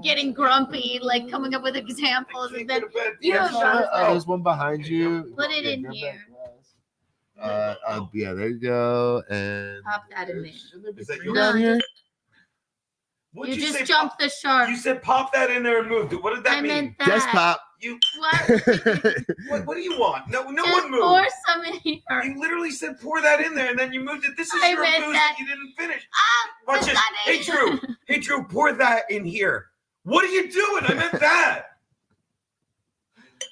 getting grumpy, like coming up with examples, and then you Yeah, have There's one behind you. put it in grab here. that glass. Yeah, there you go. And Pop that in there. Is that you yours? down here? What'd You say, just jumped the shark. You said pop that in there and moved it. What did that I mean? meant that. Desktop. You. What? What do you want? No Just one moved. pour some in here. You literally said pour that in there and then you moved it. This is I your meant booze that. that you didn't finish. That's Watch this. not Hey it. Drew. Hey Drew, pour that in here. What are you doing? I meant that.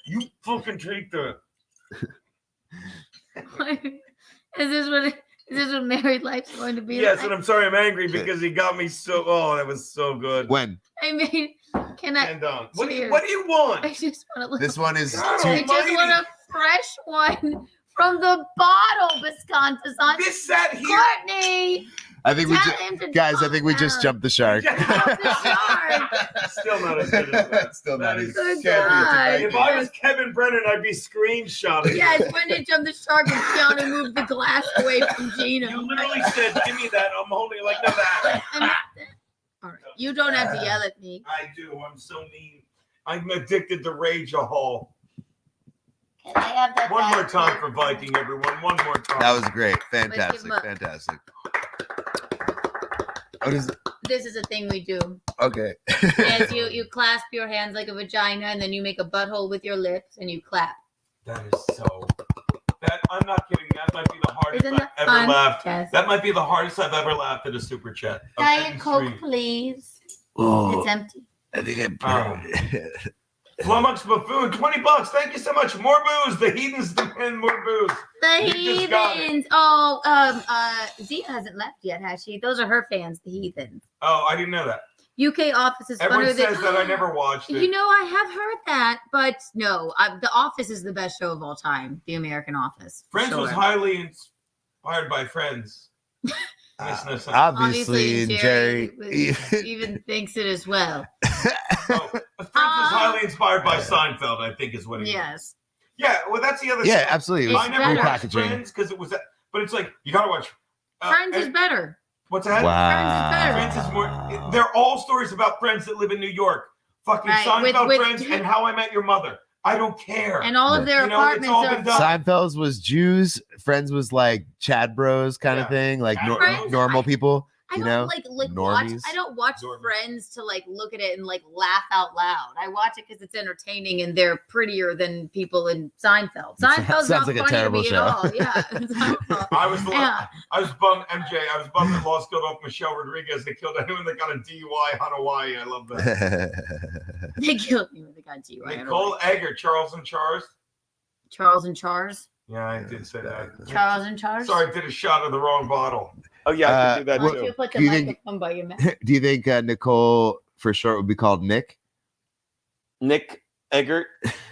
You fucking take the. Is this what married life's going to be Yes, like? and I'm sorry I'm angry because he got me so. Oh, that was so good. When? I mean, can I? And what do you Cheers. want? I just want to. This one is God too. I just want a fresh one from the bottle, Biscontas on. This sat here. Courtney. I think we Tell him to guys. I drop think we just that. jumped the shark. Still not as good as that. Still not as Good good. God. If I was Kevin Brennan, I'd be screenshotting. Yes, when they jumped the shark and Keanu moved the glass away from Geno. You literally said, "Give me that." I'm holding it like no that. All right, you don't have to yell at me. I do. I'm so mean. I'm addicted to Rage a Hall. Can I have that? One more back, time please? for Viking, everyone. One more time. That was great. Let's Fantastic. give 'em up. Fantastic. What is it? This is a thing we do. Okay. Yes, you clasp your hands like a vagina, and then you make a butthole with your lips, and you clap. That is so. That I'm not kidding. That might be the hardest Isn't I've that ever fun? laughed. Yes. That might be the hardest I've ever laughed at a super chat. of Diet any Coke, stream. please. Oh, It's empty. I think I Flummox Buffoon, $20. Thank you so much. More booze. The heathens demand more booze. The You just got it. heathens. Oh, Zia hasn't left yet, has she? Those are her fans, the heathens. Oh, I didn't know that. UK Office is Everyone funnier says that I never watched it. You know, I have heard that, but no, The Office is the best show of all time. The American Office. for Friends was sure. highly inspired by Friends. Makes no sense. obviously, Jerry. even thinks it as well. Friends was highly inspired by Seinfeld, I think is what it is. Yes. Yeah, well, that's the other Yeah, thing. absolutely. I never watched Repackaging. Friends because it was, but it's like, you gotta watch. Friends is better. What's that? Wow. Friends is more. They're all stories about friends that live in New York. Fucking Right, Seinfeld with- Friends and How I Met Your Mother. I don't care. And all of their You know, it's all apartments been are. done. Seinfeld's was Jews. Friends was like Chad Bros kind of thing, like Friends, normal people. I you don't know, like watch. normies. I don't watch Friends to like look at it and like laugh out loud. I watch it because it's entertaining and they're prettier than people in Seinfeld. Seinfeld's not Sounds like a funny terrible to me show. at all. Yeah, Seinfeld. I was Yeah. I was bummed, MJ. I was bummed that Lost killed off Michelle Rodriguez. They killed anyone that got a DUI on Hawaii. I love that. They killed me with the guy DUI. Nicole Egger, Charles and Charles. Charles and Chars. Yeah, I did say that. Charles and Chars. Sorry, I did a shot of the wrong bottle. Oh yeah, I could do that Why don't too. you put the Do you think- microphone by your mouth? Do you think Nicole for short would be called Nick? Nick Eggert.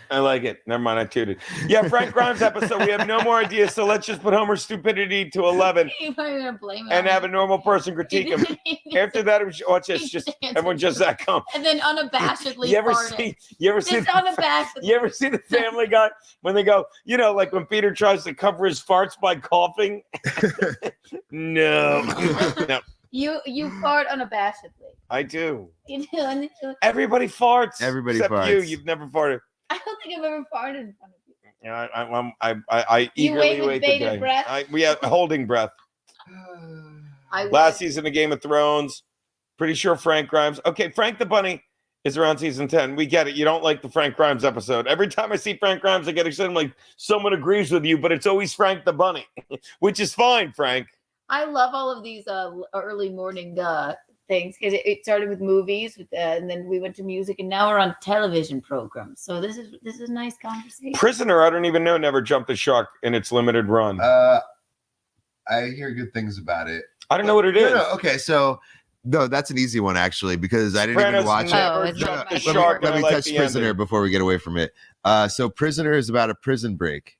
I like it. Never mind, I tooted. Yeah, Frank Grimes episode. We have no more ideas, so let's just put Homer's stupidity to 11 You're probably gonna blame it and on have me. a normal person critique him. After that, watch this. Just everyone just that come. And then unabashedly You ever farting. see? You ever see? Just unabashedly. You ever see the Family Guy when they go? You know, like when Peter tries to cover his farts by coughing. No, no, You fart unabashedly. I do. You do. And Everybody farts. Everybody except farts. you. You've never farted. I don't think I've ever farted in front of you. Yeah, I You eagerly wait with wait the bated day. breath? We have holding breath. I Last season of Game of Thrones. Pretty sure Frank Grimes. Okay, Frank the Bunny is around season 10. We get it. You don't like the Frank Grimes episode. Every time I see Frank Grimes, I get excited. I'm like, someone agrees with you, but it's always Frank the Bunny, which is fine, Frank. I love all of these early morning things because it started with movies, and then we went to music, and now we're on television programs. So this is a nice conversation. Prisoner, I don't even know, never jumped the shark in its limited run. I hear good things about it. I don't know what it is. No, okay, so no, that's an easy one actually because I didn't Sopranos even watch never it. jumped the Let shark, me and I like touch the Prisoner ending. before we get away from it. So Prisoner is about a prison break.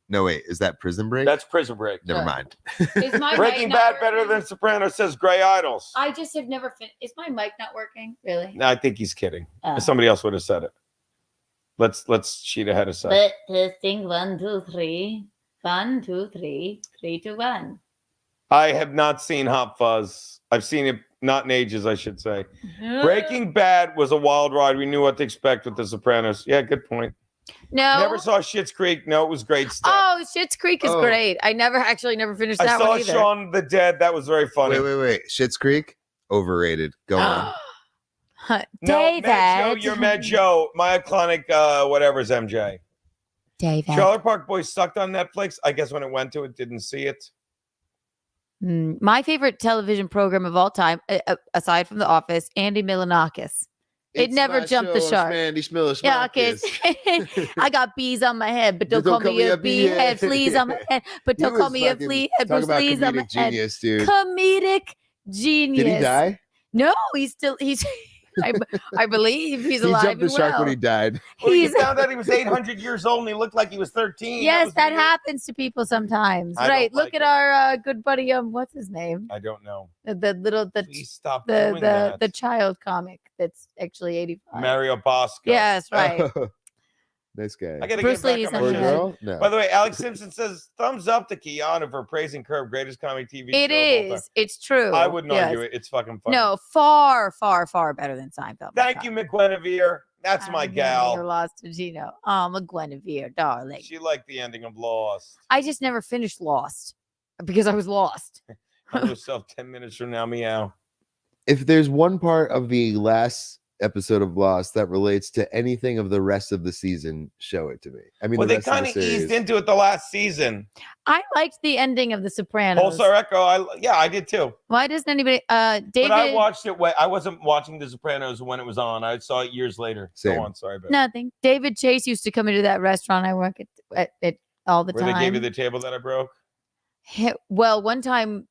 No, wait, is that Prison Break? That's Prison Break. Never mind. Is my Breaking mic not Bad better than Sopranos, says Gray Idols. I just have never finished. Is my mic not working? Really? No, I think he's kidding. Oh. Somebody else would have said it. Let's sheet ahead of time. But testing 1, 2, 3. 1, 2, 3. 3, 2, 1. I have not seen Hot Fuzz. I've seen it not in ages, I should say. Breaking Bad was a wild ride. We knew what to expect with The Sopranos. Yeah, good point. No. Never saw Schitt's Creek. No, it was great stuff. Oh, Schitt's Creek is Oh. great. I never finished I that saw one either. Shaun the Dead. That was very funny. Wait. Schitt's Creek? Overrated. Go on. No, David. Mad Joe, you're Mad Joe. My iconic whatever's MJ. David. Trailer Park Boys sucked on Netflix. I guess when it went to it, didn't see it. My favorite television program of all time, aside from The Office, Andy Milonakis. It It's never my jumped the show, shark. Mandy Schmiller Yeah, okay. I got bees on my head, but don't call me a bee head. Fleas on my head, but don't call me a flea head. Talk But about fleas on my comedic head. genius, dude. Comedic genius. Did he die? No, he's. I believe he's He alive jumped the and shark well. when he died. Well, you found out he was 800 years old and he looked like he was 13. Yes, that happens to people sometimes. I Right. don't Look like at it. our good buddy. What's his name? I don't know. Please stop doing that. the child comic that's actually 85. Mario Bosco. Yes, right. Nice guy. I gotta Bruce get back Lee's on my on Or the shit. head. girl? No. By the way, Alex Simpson says thumbs up to Keanu for praising Curb, greatest comedy TV It show of all time. is. It's true. I wouldn't Yes. argue it. It's fucking funny. No, far, far, far better than Seinfeld. Thank you, McGuinevere. That's my You're gal. lost to Geno. Oh, McGuinevere, darling. She liked the ending of Lost. I just never finished Lost because I was lost. Tell yourself 10 minutes from now, meow. If there's one part of the last episode of Lost that relates to anything of the rest of the season, show it to me. I mean, Well, the they rest of kind the of series. eased into it the last season. I liked the ending of The Sopranos. Pulsar Echo, I did too. Why doesn't anybody? David. But I watched it. I wasn't watching The Sopranos when it was on. I saw it years later. Same. Go on, sorry, but Nothing. David Chase used to come into that restaurant I work at all the where time. they gave you the table that I broke. Well, one time,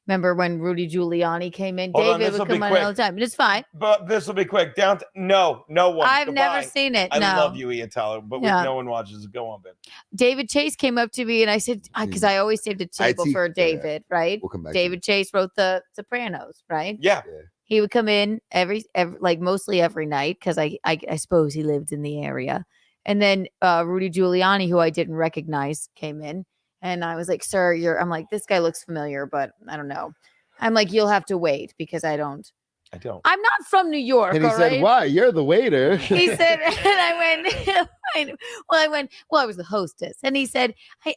remember when Rudy Giuliani came in? Hold on, David this'll would be come in quick. all the time. It's fine. But this will be quick. No one. I've never Goodbye. seen it. I No. love you, Italo, but Yeah. no one watches it. Go on, babe. David Chase came up to me and I said, because I always saved a table for David, right? We'll come back to David Chase wrote The Sopranos, right? Yeah. He would come in every like mostly every night because I suppose he lived in the area. And then Rudy Giuliani, who I didn't recognize, came in. And I was like, sir, I'm like, this guy looks familiar, but I don't know. I'm like, you'll have to wait because I don't. I don't. I'm not from New York. And he all said, right? "Why? You're the waiter." He said, and I I went, well, I was the hostess. And he said,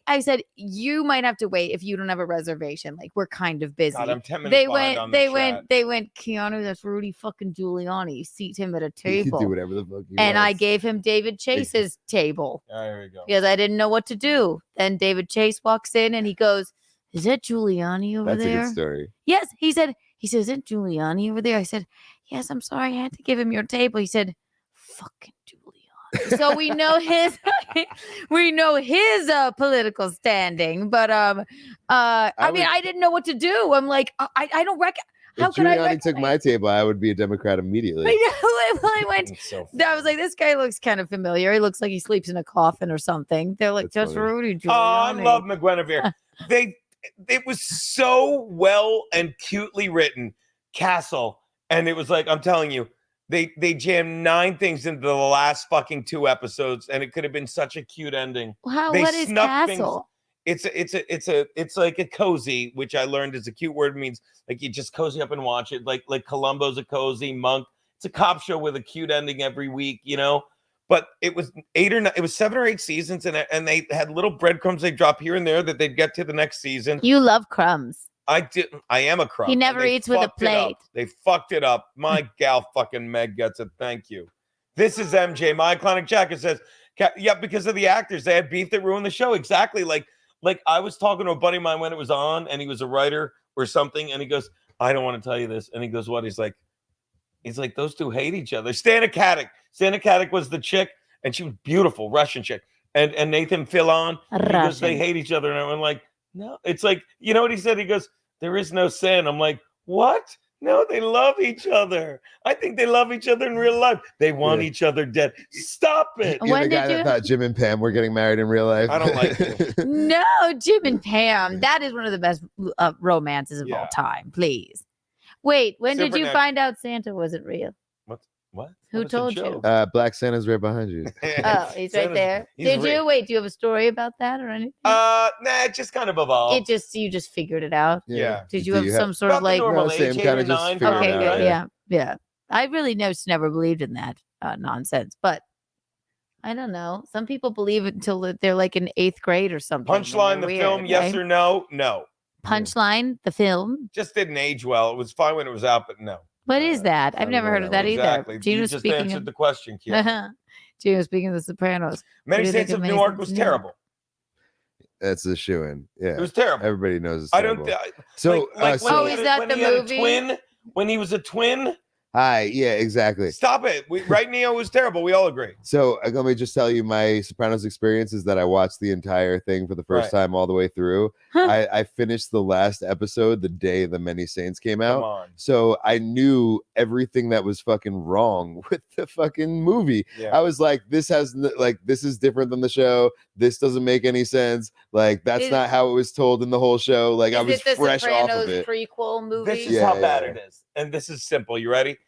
I said, you might have to wait if you don't have a reservation. Like, we're kind of busy. God, I'm 10 minutes behind on the they went, Keanu, that's Rudy fucking Giuliani. Seat him at a You table. can do whatever the fuck you And want. I gave him David Chase's table. There we go. Because I didn't know what to do. Then David Chase walks in and he goes, is that Giuliani over That's there? a good story. Yes. He said, is that Giuliani over there? I said, yes, I'm sorry. I had to give him your table. He said, fucking Giuliani. So we know his political standing. But I mean, I didn't know what to do. I'm like, I don't reckon. How If could I Giuliani took my table, I would be a Democrat immediately. I went. I was like, this guy looks kind of familiar. He looks like he sleeps in a coffin or something. They're like, just funny. Rudy Giuliani. Oh, I love McGuinevere. It was so well and cutely written, Castle, and it was like, I'm telling you, they jammed 9 things into the last fucking 2 episodes, and it could have been such a cute ending. Wow, They what is snuck Castle? It's like a cozy, which I learned is a cute word, means like you just cozy up and watch it. Like Columbo's a cozy, Monk. It's a cop show with a cute ending every week, you know. But it was 8 or 9, it was 7 or 8 seasons, and they had little breadcrumbs they drop here and there that they'd get to the next season. You love crumbs. I am a crumb. He never and they eats with a fucked it up. plate. They fucked it up. My gal fucking Meg gets it. Thank you. This is MJ. My iconic jacket says, yeah, because of the actors. They had beef that ruined the show. Exactly. Like I was talking to a buddy of mine when it was on, and he was a writer or something, and he goes, I don't want to tell you this. And he goes, what? He's like, those two hate each other. Stana Katic was the chick, and she was beautiful, Russian chick. And Nathan Fillion, he goes, they hate each other. And I'm like, no. It's like, you know what he said? He goes, there is no sin. I'm like, what? No, they love each other. I think they love each other in real life. They want each other dead. Stop it. You're the guy that thought Jim and Pam were getting married in real life. I don't like you. No, Jim and Pam. That is one of the best romances of all time. Please. Wait, when did you find out Santa wasn't real? What? Who told you? Black Santa's right behind you. Oh, he's right there. Did you? Wait, do you have a story about that or anything? Nah, it just kind of evolved. You just figured it out. Yeah. Did you have some sort of like same kind of just figured okay, it good. out. Yeah. I really never believed in that nonsense, but I don't know. Some people believe it until they're like in 8th grade or something. Punchline, the film, yes or no? No. Punchline, the film? Just didn't age well. It was fine when it was out, but no. What is that? I've never heard of that Exactly. either. Geno You just speaking answered of the question, Keanu. Geno speaking of The Sopranos. Many What do you Saints think of Many Newark Saints was of Newark? terrible. That's a shoe-in. Yeah. It was terrible. Everybody knows it's I terrible. don't. So, like so when he is had- that when the he had a movie? twin, when he was a twin. hi, yeah, exactly. Stop it. Right, Neo was terrible. We all agree. So let me just tell you my Sopranos experience is that I watched the entire thing for the first time all the way through. I finished the last episode the day The Many Saints came out. on. So I knew everything that was fucking wrong with the fucking movie. Yeah. I was like, this is different than the show. This doesn't make any sense. Like, that's not how it was told in the whole show. Like, I was Is it the fresh off Sopranos of it. prequel movie? This is how bad it is, and this is simple. You ready?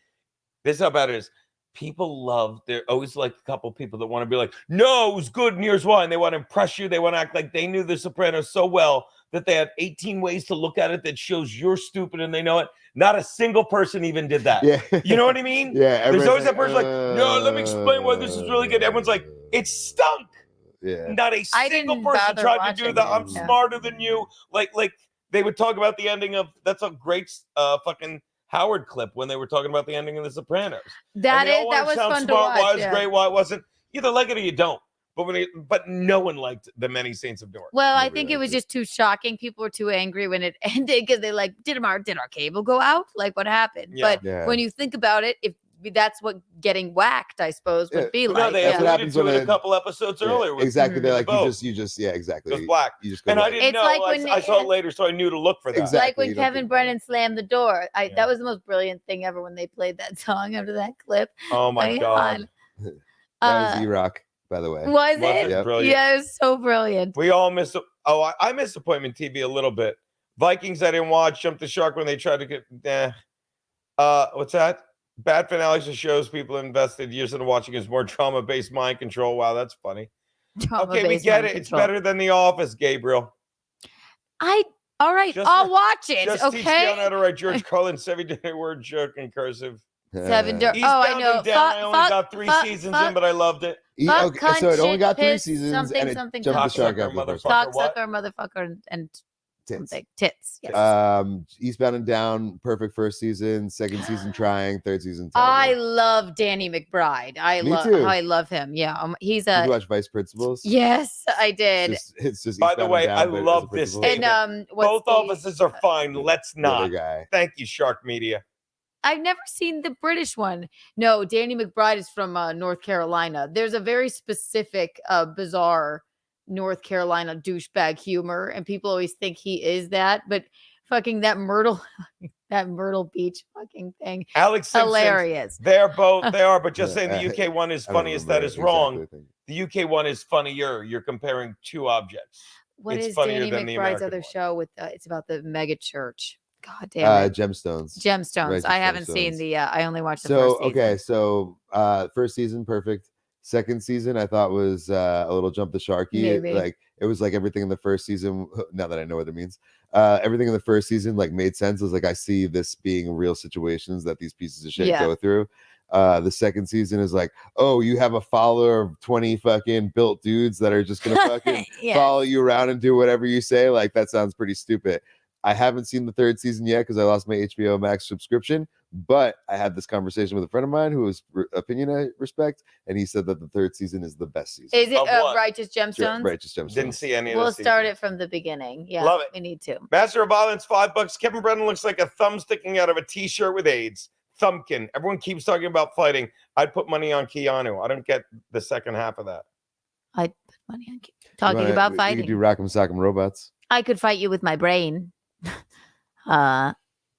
This is how bad it is. People love. They're always like a couple people that want to be like, no, it was good, and here's why. And they want to impress you. They want to act like they knew The Sopranos so well that they have 18 ways to look at it that shows you're stupid and they know it. Not a single person even did that. Yeah. You know what I mean? Yeah. There's always everyone's that person like, no, let me explain why this is really good. Everyone's like, it stunk. Yeah. Not a I single didn't person bother tried to do watching that. it, I'm yeah. smarter than you. Like they would talk about the ending of that's a great fucking Howard clip when they were talking about the ending of The Sopranos. That was sound fun to smart, watch. why it was Yeah. great, why it wasn't. You either like it or you don't. But no one liked The Many Saints of Newark. Well, I think it was just too shocking. People were too angry when it ended because they like, did our cable go out? Like, what happened? Yeah. But Yeah. when you think about it, if that's what getting whacked, I suppose, would be No, like. they That's what alluded happens to when it a couple episodes earlier. With Exactly. They're like, both. you just, yeah, exactly. Just black. You just go And I black. didn't It's know. like I, when I saw it later, so I knew to look for that. Exactly. Like when you don't Kevin think- Brennan slammed the door. That was the most brilliant thing ever when they played that song after that clip. Oh my God. That was Uh, E-Rock, by the way. Was Was it? it? Yep. Brilliant. Yeah, it was so brilliant. We all miss. I miss appointment TV a little bit. Vikings I didn't watch. Jumped the shark when they tried to get. What's that? Bad finales of shows people invested years into watching is more trauma-based mind control. Wow, that's funny. Okay, we Trauma-based get mind it. It's control. better than The Office, Gabriel. All right, Just- I'll watch it. Just teach Okay. Keanu how to write George Carlin's every word joke in cursive. Seven. Eastbound Oh, I know. and Down. I only got 3 seasons in, but I loved it. Fuck, Okay, cunt, so it only shit, got 3 piss, seasons, something, and it something, jumped the something. shark after the first one. Cocksucker, motherfucker, and Tits. something. Tits. Yes. Eastbound and Down, perfect first season, second season trying, third season. I Terrible. love Danny McBride. Me too. I love him. Yeah, he's Did you a. watch Vice Principals? Yes, I did. It's just By the Eastbound way, and I Down, but as a love this principal. statement. what's Both offices are fine. Let's The other not. guy. Thank you, Shark Media. I've never seen the British one. No, Danny McBride is from North Carolina. There's a very specific, bizarre North Carolina douchebag humor, and people always think he is that. But fucking that Myrtle, that Myrtle Beach fucking thing, Alex Simpson's, hilarious. They are, but just Yeah, saying the UK one is I don't funniest. That remember is wrong. exactly The UK one is funnier. You're comparing two objects. What It's is funnier Danny than the McBride's American other one. show with? It's about the mega church. God damn it. Gemstones. Gemstones. Righteous I haven't seen Gemstones. the. I only watched the So first season. okay, so first season perfect. Second season I thought was a little jump the sharky. Maybe. Like it was like everything in the first season. Now that I know what it means, everything in the first season like made sense. It was like I see this being real situations that these pieces of shit Yeah. go through. The second season is like, oh, you have a follower of 20 fucking built dudes that are just gonna fucking Yes. follow you around and do whatever you say. Like that sounds pretty stupid. I haven't seen the third season yet because I lost my HBO Max subscription. But I had this conversation with a friend of mine who was opinion I respect, and he said that the third season is the best season. Is it Of what? Righteous Gemstones? Righteous Gemstones. Didn't see any of We'll this start season. it from the beginning. Yeah, Love it. We need to. Master of Violence, $5. Kevin Brennan looks like a thumb sticking out of a t-shirt with AIDS. Thumbkin. Everyone keeps talking about fighting. I'd put money on Keanu. I don't get the second half of that. I put money on talking about You fighting. could do Rock'em Sock'em Robots. I could fight you with my brain.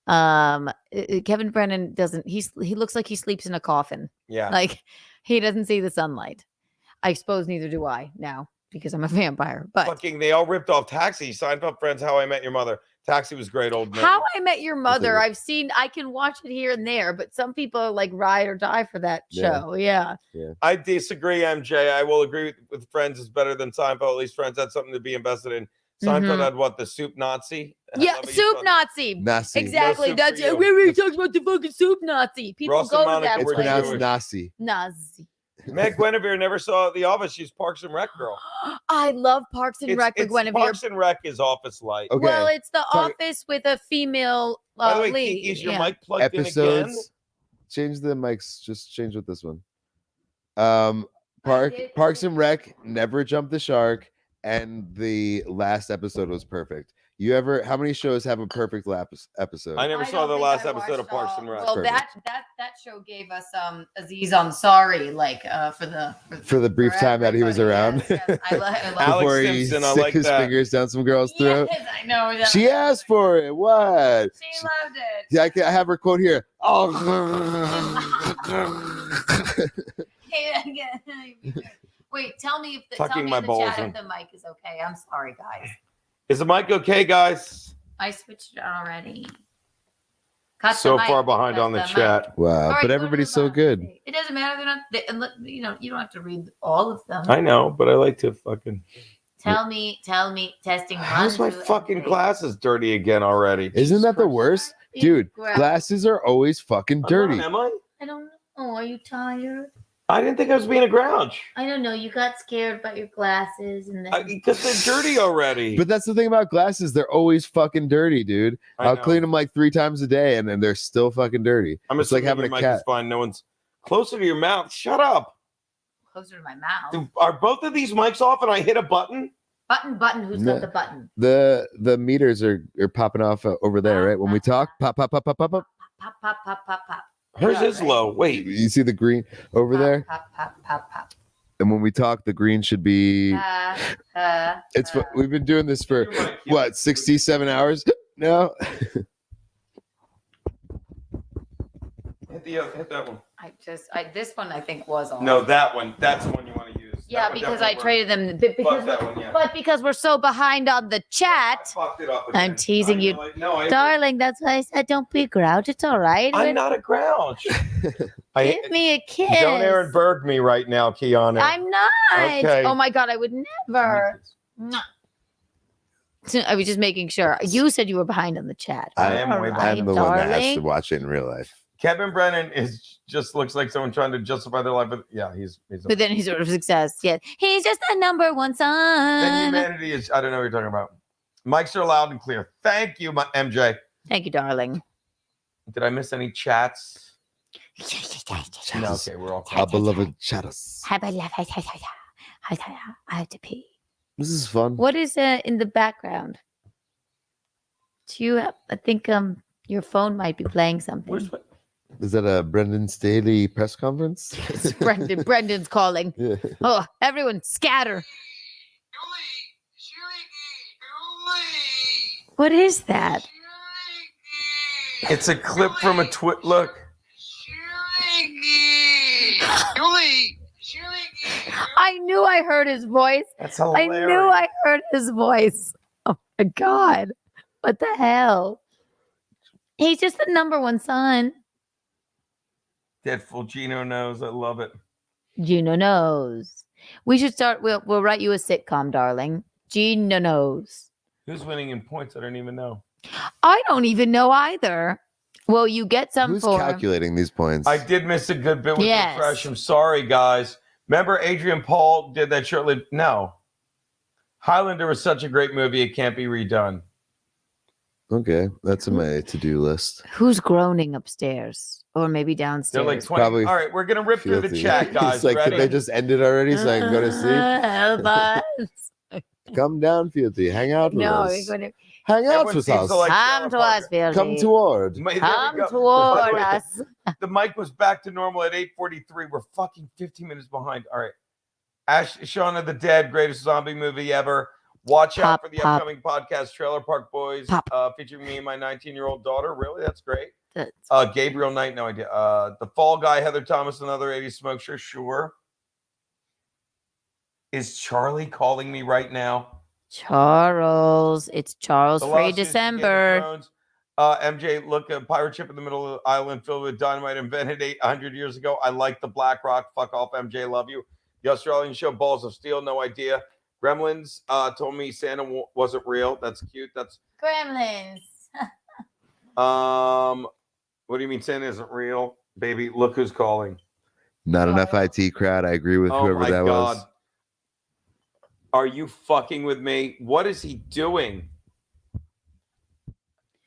Kevin Brennan doesn't. He looks like he sleeps in a coffin. Yeah. Like he doesn't see the sunlight. I suppose neither do I now because I'm a vampire. But Fucking, they all ripped off Taxi. Seinfeld Friends, How I Met Your Mother. Taxi was great. Old movie. How I Met Your Mother, I've seen. I can watch it here and there, but some people are like ride or die for that Yeah. show. Yeah. I disagree, MJ. I will agree with Friends is better than Seinfeld. At least Friends had something to be invested in. Seinfeld Mhm. had what? The soup Nazi? Yeah, soup Nazi. Nazi. Exactly. No soup That's for you. everybody talks about the fucking soup Nazi. People Ross go and to Monica that It's were place. pronounced Jewish. Nazi. Nazi. Meg Guinevere never saw The Office. She's Parks and Rec girl. I love Parks and Rec with Guinevere. Parks and Rec is Office light. Okay. Well, it's the Talk- Office with a female By the way, lead. Kiki, is your yeah. mic plugged in again? Episodes. Change the mics. Just change with this one. Parks and Rec never jumped the shark, and the last episode was perfect. How many shows have a perfect episode? I never saw the last episode of Parks and Rec. Well, that show gave us Aziz Ansari for the brief time that he was around. I love Alex Before he Simpson, I stick like his that. fingers down some girl's throat. Yes, I know that. She asked for it. What? She loved it. Yeah, I have her quote here. Oh. Wait, tell me if Tucking tell me my in the balls chat in. if the mic is okay. I'm sorry, guys. Is the mic okay, guys? I switched it already. Cut the So mic, far behind cut on the mic. chat. Wow, All right, but go to everybody's the so left. good. It doesn't matter. They're not. You don't have to read all of them. I know, but I like to fucking. Tell me. Testing. How's my 1, 2, fucking and 3. glasses dirty again already? Isn't that the worst? Dude, Gross. glasses are always fucking dirty. Am I? I don't know. Are you tired? I didn't think I was being a grouch. I don't know. You got scared about your glasses, and then Because they're dirty already. But that's the thing about glasses. They're always fucking dirty, dude. I I'll know. clean them like 3 times a day and then they're still fucking dirty. I'm It's like assuming having your a mic cat. is fine. No one's closer to your mouth. Shut up. closer to my mouth. Are both of these mics off and I hit a button? Button. Who's No. got the button? The meters are popping off over there, right? When we talk, pop, pop, pop, pop, pop, pop. Pop, pop, pop, pop, pop. Hers Yeah, is right. low. Wait. You see the green over there? Pop, pop, pop, pop. And when we talk, the green should be. We've been doing this for what 67 hours now. Hit that one. This one I think was on. No, that one. That's the one you want to use. Yeah, That one because I definitely traded them. Because that one, yeah. But because we're so behind on the chat, fucked it up I'm again. teasing you, No, darling. That's why I said don't be a grouch. It's all right. I'm not a grouch. Give me a kiss. Don't Aaron Berg me right now, Keanu. I'm not. Okay. Oh my god, I would never. Mwah. So I was just making sure. You said you were behind on the chat. I am All way right, I'm the one that has to darling. watch it in real life. Kevin Brennan just looks like someone trying to justify their life. Yeah, he's But then he's sort of success. Yeah, he's just the number one Then son. humanity is. I don't know what you're talking about. Mics are loud and clear. Thank you, MJ. Thank you, darling. Did I miss any chats? No, okay, we're all Our beloved chatters. I have to pee. This is fun. What is in the background? Do you have, I think your phone might be playing something. Is that a Brendan Staley press conference? It's Brendan. Brendan's calling. Yeah. Oh, everyone scatter. What is that? It's a clip from a twit. Look. I knew I heard his voice. That's I hilarious. knew I heard his voice. Oh my God. What the hell? He's just the number one son. Deadful Geno knows. I love it. Geno knows. We should start. We'll write you a sitcom, darling. Geno knows. Who's winning in points? I don't even know. I don't even know either. Well, you get some Who's for calculating these points? I did miss a good bit with Yes. the fresh. I'm sorry, guys. Remember Adrian Paul did that shortly? No. Highlander was such a great movie. It can't be redone. Okay, that's on my to-do list. Who's groaning upstairs or maybe downstairs. They're like 20. Probably All right, we're gonna rip through the filthy. chat, guys. It's like, Ready? could they just end it already so I can go to sleep? Help us. Come down, Filthy. Hang out with No, us. we're going to Hang out Everyone with seems us. to like come to Trailer us, Park. Billy. Come toward. There we Come go. By the toward way, us. The mic was back to normal at 8:43. We're fucking 15 minutes behind. All right. Shaun of the Dead, greatest zombie movie ever. Watch out Pop, for the pop. upcoming podcast, Trailer Park Boys, Pop. featuring me and my 19-year-old daughter. Really? That's great. That's- Gabriel Knight, no idea. The Fall Guy, Heather Thomas, another 80s smoke show, sure. Is Charlie calling me right now? Charles. It's Charles The Free lawsuits against December. Thrones. MJ, look, a pirate ship in the middle of the island filled with dynamite invented 800 years ago. I like the Black Rock. Fuck off, MJ. Love you. The Australian show Balls of Steel. No idea. Gremlins told me Santa wasn't real. That's cute. That's Gremlins. what do you mean Santa isn't real? Baby, look who's calling. Not enough IT crowd. I agree with Oh whoever my that God. was. Are you fucking with me? What is he doing?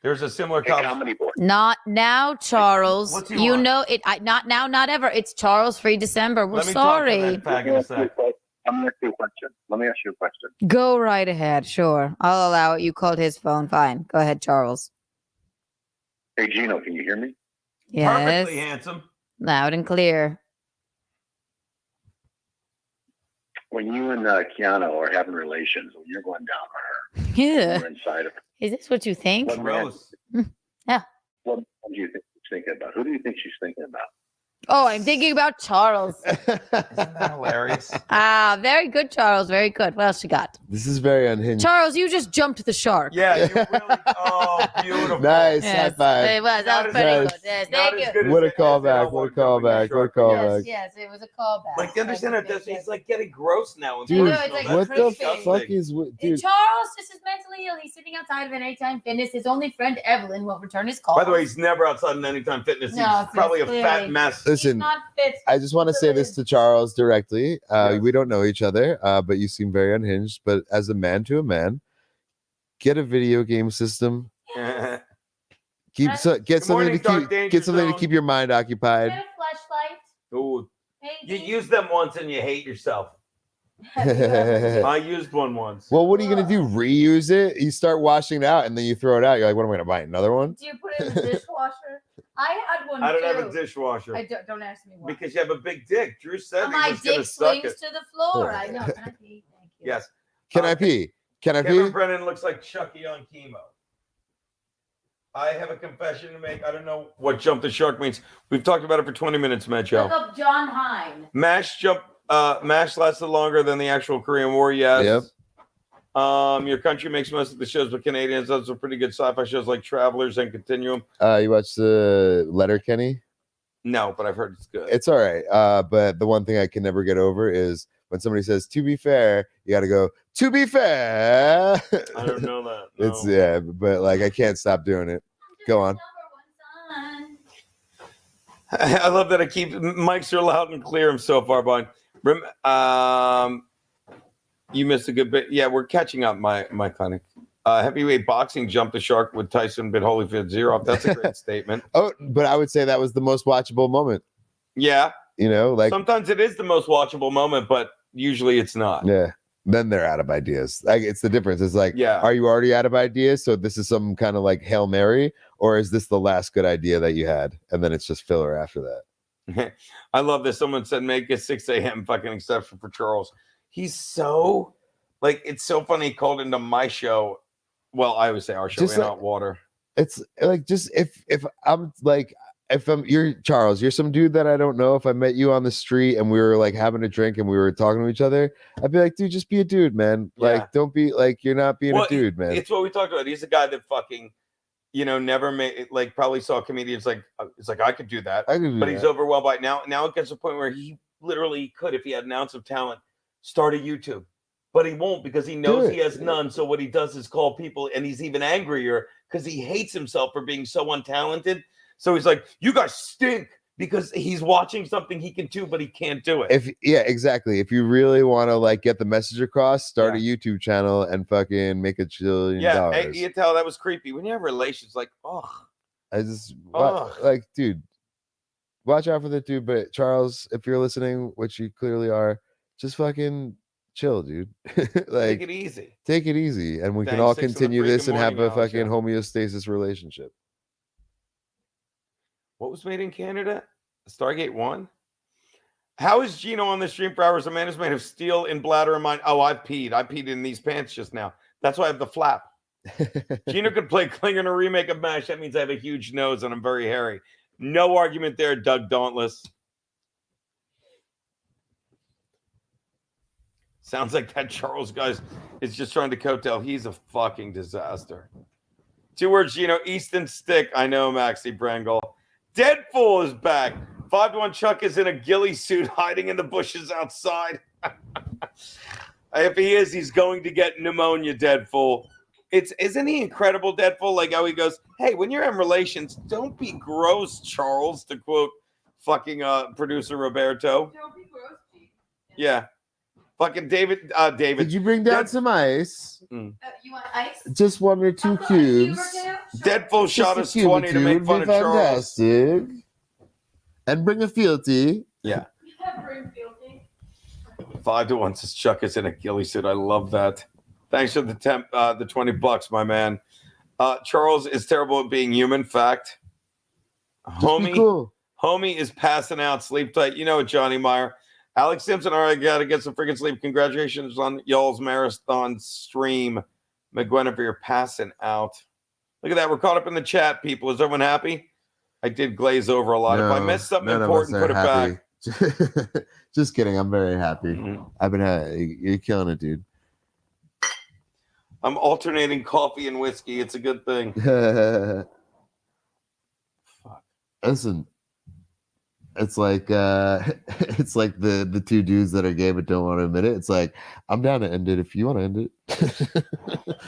There's a similar Comedy board. Not now, Charles. What's he You want? know it. Not now, not ever. It's Charles Free December. We're Let me talk to sorry. that fag in a sec. I'm gonna ask you a question. Let me ask you a question. Go right ahead. Sure. I'll allow it. You called his phone. Fine. Go ahead, Charles. Hey Geno, can you hear me? Yes. Perfectly handsome. Loud and clear. When you and Keanu are having relations, when you're going down on her, Yeah. you're inside of her. Is this what you think? What Gross. Yeah. What do you think she's thinking about? Who do you think she's thinking about? Oh, I'm thinking about Charles. Isn't that hilarious? Ah, very good, Charles. Very good. What else you got? This is very unhinged. Charles, you just jumped the shark. Yeah, you really. Oh, beautiful. Nice. Yes, High five. it was. That was Not pretty as- good. Yes, Not thank as you. good as What a it- callback. as What a it all callback. What a went callback. Yes, it was a callback. Like, you understand how this is like getting gross now. and Dude, know, it's like what the creepy. fuck is dude? Charles just is mentally ill. He's sitting outside of an Anytime Fitness. His only friend Evelyn won't return his call. By the way, he's never outside in Anytime Fitness. No, He's it's probably a clearly- fat mess. Listen, not fit. I just want to say this to Charles directly. We don't know each other, but you seem very unhinged. But as a man to a man, get a video game system. Get Good something morning, to Dark keep Danger get something Zone. to keep your mind occupied. Get a flashlight. Ooh, you Hey, use them once and you hate yourself. I used one once. Well, what are you gonna do? Reuse it? You start washing it out and then you throw it out. You're like, what am I gonna buy? Another one? do you put it in the dishwasher? I had one I don't too. have a dishwasher I don't ask me why. because you have a big dick. Drew said he My was going dick to suck swings it. to the floor. I know. Can I pee? Thank you. Yes. Can I pee? Can I Kevin pee? Brennan looks like Chucky on chemo. I have a confession to make. I don't know what jump the shark means. We've talked about it for 20 minutes, Look Metro. up John Hine. MASH lasted longer than the actual Korean War, yes. Yep. Your country makes most of the shows, but Canadians does some pretty good sci-fi shows like Travelers and Continuum. You watched the Letterkenny? No, but I've heard it's good. It's all right. But the one thing I can never get over is when somebody says "to be fair," you got to go "to be fair." I don't know that. It's no. yeah, but like I can't stop doing it. Go on. I love that I keep mics are loud and clear. I'm so far behind. You missed a good bit. Yeah, we're catching up, my clinic. Heavyweight boxing jumped the shark with Tyson bit Holyfield 0. That's a great statement. Oh, but I would say that was the most watchable moment. Yeah. You know, like sometimes it is the most watchable moment, but usually it's not. Yeah. Then they're out of ideas. Like it's the difference. It's like, yeah, are you already out of ideas? So this is some kind of like Hail Mary, or is this the last good idea that you had? And then it's just filler after that. I love this. Someone said make a 6 a.m. fucking exception for Charles. He's so like it's so funny. He called into my show. Well, I would say our show, Just In like- Hot Water. It's like just if I'm like if I'm you're Charles, you're some dude that I don't know. If I met you on the street and we were like having a drink and we were talking to each other, I'd be like, dude, just be a dude, man. Yeah. Like, don't be like you're not being a dude, man. It's what we talked about. He's a guy that fucking, never made like probably saw comedians like it's like I could do that, I could do but he's that. overwhelmed by it. Now it gets to the point where he literally could, if he had an ounce of talent, start a YouTube. But he won't because he knows he has none. So what he does is call people, and he's even angrier because he hates himself for being so untalented. So he's like, "You guys stink," because he's watching something he can do, but he can't do it. Exactly. If you really want to like get the message across, start a YouTube channel and fucking make $1 trillion. Hey, you tell that was creepy. When you have relations, like, I just Ugh. like, dude, watch out for the dude. But Charles, if you're listening, which you clearly are, just fucking chill, dude. Like, take it easy. Take it easy, and we can Thanks, all 6 in the continue this freaking and have morning a hour, fucking Jeff. homeostasis relationship. What was made in Canada? Stargate 1? How is Geno on the stream for hours? A man is made of steel in bladder and mind. Oh, I peed in these pants just now. That's why I have the flap. Geno could play Klinger in a remake of MASH. That means I have a huge nose and I'm very hairy. No argument there, Doug Dauntless. Sounds like that Charles guy is just trying to coattail. He's a fucking disaster. 2 words, Geno. Easton Stick. I know, Maxie Brangle. Deadpool is back. 5-1 Chuck is in a ghillie suit hiding in the bushes outside. If he is, he's going to get pneumonia, Deadpool. Isn't he incredible, Deadpool? Like how he goes, hey, when you're in relations, don't be gross, Charles, to quote fucking producer Roberto. Don't be gross, G. Yeah. Fucking David. Did you bring down some ice? You want ice? Just 1 or 2 cubes. Deadpool shot us Just a cube 20 or to two make would fun be of Charles. fantastic. And bring a fealty. Yeah. 5-1 says Chuck is in a ghillie suit. I love that. Thanks for the $20, my man. Charles is terrible at being human. Fact. Homie is passing out. Sleep tight. You know it, Johnny Meyer. Alex Simpson, all right, gotta get some freaking sleep. Congratulations on y'all's marathon stream. McGuinness, you're passing out. Look at that. We're caught up in the chat, people. Is everyone happy? I did glaze over a lot. If I missed something important, put it back. Just kidding. I'm very happy. You're killing it, dude. I'm alternating coffee and whiskey. It's a good thing. Listen, it's like the 2 dudes that are gay but don't want to admit it. It's like, I'm down to end it if you want to end it.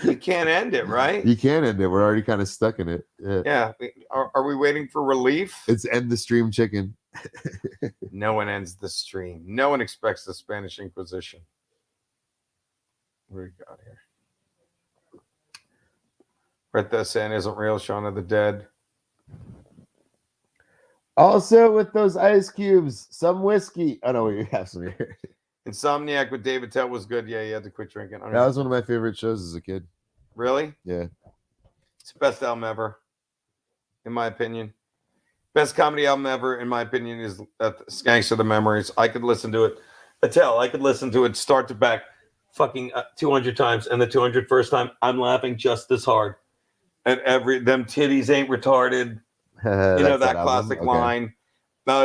You can't end it, right? You can't end it. We're already kind of stuck in it. Yeah. Are we waiting for relief? It's end the stream, chicken. No one ends the stream. No one expects the Spanish Inquisition. What do we got here? Brett the saying isn't real. Shaun of the Dead. Also, with those ice cubes, some whiskey. Oh no, we have some here. Insomniac with David Tell was good. Yeah, you had to quit drinking. That was one of my favorite shows as a kid. Really? Yeah. It's the best album ever, in my opinion. Best comedy album ever, in my opinion, is Skanks of the Memories. I could listen to it. I could listen to it start to back fucking 200 times. And the 201st time, I'm laughing just as hard. At them titties ain't retarded. You know that classic line.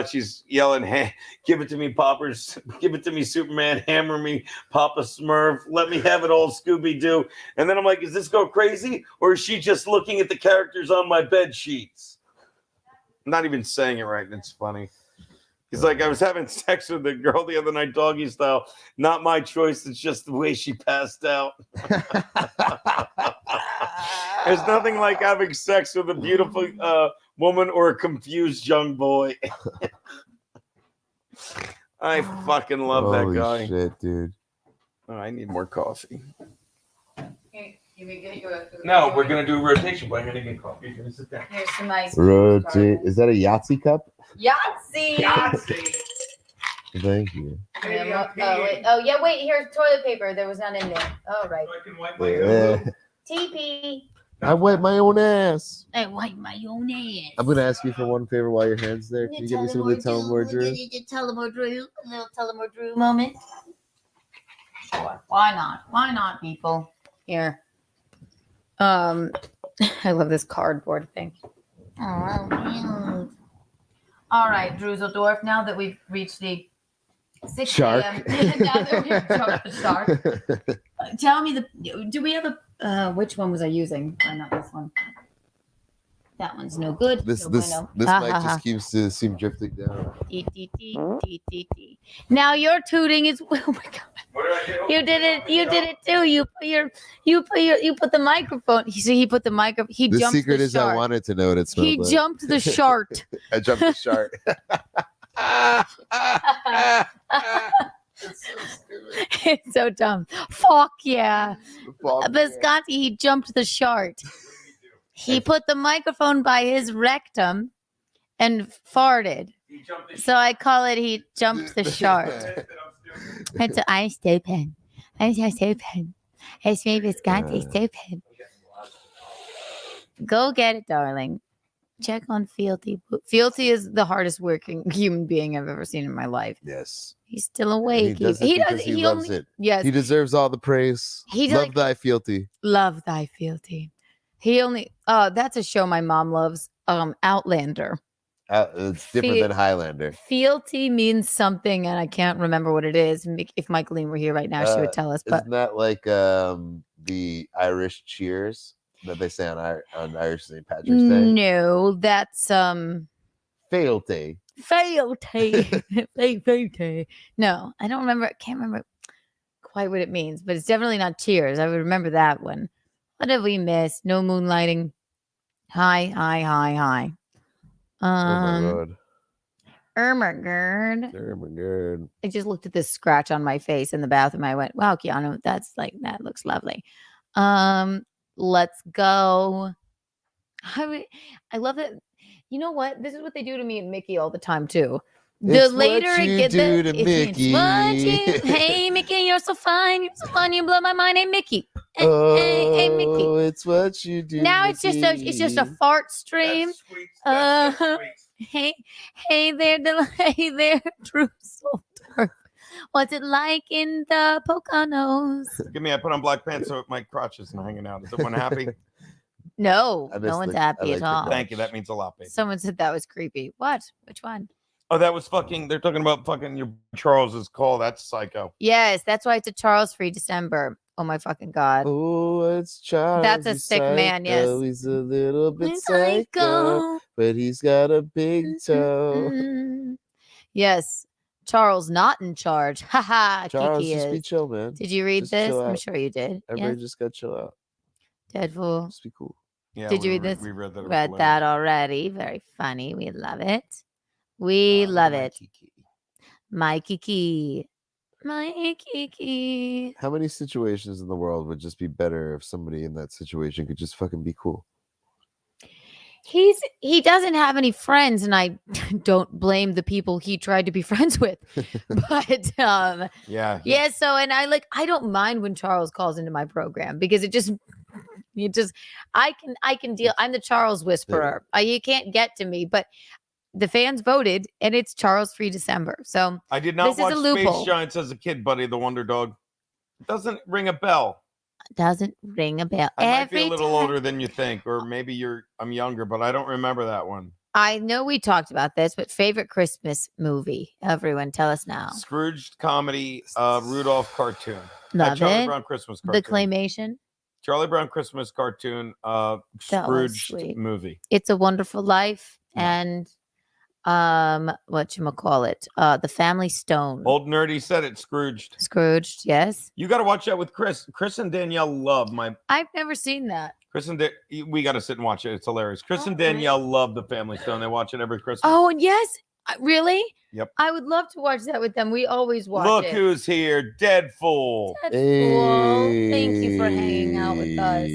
She's yelling, hey, give it to me, Poppers. Give it to me, Superman. Hammer me, Papa Smurf. Let me have it all, Scooby-Doo. And then I'm like, is this go crazy? Or is she just looking at the characters on my bed sheets? I'm not even saying it right. And it's funny. He's like, I was having sex with a girl the other night, doggy style. Not my choice. It's just the way she passed out. There's nothing like having sex with a beautiful woman or a confused young boy. I fucking love that Holy guy. shit, dude. Oh, I need more coffee. You may get your. No, we're gonna do a rotation, but I'm gonna get coffee. You're gonna sit down. Here's some ice. Rotate. Is that a Yahtzee cup? Yahtzee. Thank you. Oh yeah, wait. Here's toilet paper. There was none in there. Oh right. TP. I wipe my own ass. I wipe my own ass. I'm gonna ask you for one favor while your hand's there. Can you give me some of the Tell 'em more Drew? Tell 'em more Drew. A little Tell 'em more Drew moment. Sure. Why not? Why not, people? Here. I love this cardboard thing. Oh, all right, Druseldorf. Now that we've reached the 6 Shark. a.m. now that we've jumped the shark. Tell me do we have a which one was I using? Not this one. That one's no good. This No this bueno. this mic just keeps to seem drifting down. Now your tooting is. Oh my god! You did it. You did it too. You put the microphone. He put the microphone. He The jumped secret the is shark. I wanted to know what it smelled He like. jumped the shark. I jumped the shark. It's so dumb. Fuck yeah. Fuck Biscotti, he jumped the shark. He put the microphone by his rectum and farted. So I call it he jumped the shark. I'm stupid. I'm so stupid. It's me, Biscotti, stupid. Go get it, darling. Check on Fealty. Fealty is the hardest working human being I've ever seen in my life. Yes. He's still awake. He does it because he loves it. Yes. He deserves all the praise. He Love like- thy fealty. Love thy fealty. He only that's a show my mom loves. Outlander. It's different than Highlander. Fealty means something and I can't remember what it is. If Michaeline were here right now, she would tell us. But Isn't that like the Irish cheers that they say on Irish St. Patrick's Day? no, that's Fealty. fealty. Fealty. No, I don't remember. I can't remember quite what it means, but it's definitely not cheers. I would remember that one. What have we missed? No moonlighting. Hi. Oh my god. Ermagerd. Ermagerd. I just looked at this scratch on my face in the bathroom. I went, wow, Keanu, that looks lovely. Let's go. I love it. You know what? This is what they do to me and Mickey all the time too. The It's later what I you get do the to it's Mickey. what you, hey Mickey, you're so fine. You're so fun. You blow my mind. Hey Mickey. Hey, Oh, Mickey. it's what you do. Now it's just a fart stream. Hey there, Druseldorf. What's it like in the Poconos? Give me. I put on black pants so my crotch isn't hanging out. Is everyone happy? No, I missed no one's the- happy I at like the all. Thank you. That means a lot, baby. Someone said that was creepy. What? Which one? Oh, that was fucking. They're talking about fucking your Charles's call. That's psycho. Yes, that's why it's a Charles free December. Oh my fucking god. Oh, it's Charles. That's a he's sick man, yes. psycho. He's a little bit He's psycho, psycho. but he's got a big toe. Mm. Yes, Charles not in charge. Haha, Charles, Kiki just be is. chill, man. Did you read Just this? chill I'm out. sure you did. Everybody Yes. just got chill out. Deadpool. Just be cool. Yeah, Did you read this? We read that. Read that already. Very funny. We love it. We love it. My Kiki. My Kiki. How many situations in the world would just be better if somebody in that situation could just fucking be cool? He doesn't have any friends, and I don't blame the people he tried to be friends with. But Yeah. so and I don't mind when Charles calls into my program because it just I can deal. I'm the Charles whisperer. You can't get to me, but the fans voted and it's Charles free December. So I did not this watch is a Space loophole. Giants as a kid, buddy. The Wonder Dog. It doesn't ring a bell. Doesn't ring a bell. I might be a Every little time- older than you think, or maybe I'm younger, but I don't remember that one. I know we talked about this, but favorite Christmas movie? Everyone, tell us now. Scrooged comedy, Rudolph cartoon. Love Charlie it. Brown Christmas The cartoon. claymation. Charlie Brown Christmas cartoon, That was Scrooged sweet. movie. It's a Wonderful Life and whatchamacallit? The Family Stone. Old nerdy said it. Scrooged. Scrooged, yes. You got to watch that with Chris. Chris and Danielle love my. I've never seen that. Chris and we got to sit and watch it. It's hilarious. Chris and Danielle love The Family Stone. They watch it every Christmas. Oh, yes. Really? Yep. I would love to watch that with them. We always watch Look it. who's here, Deadpool. Deadpool. Thank you for hanging out with us.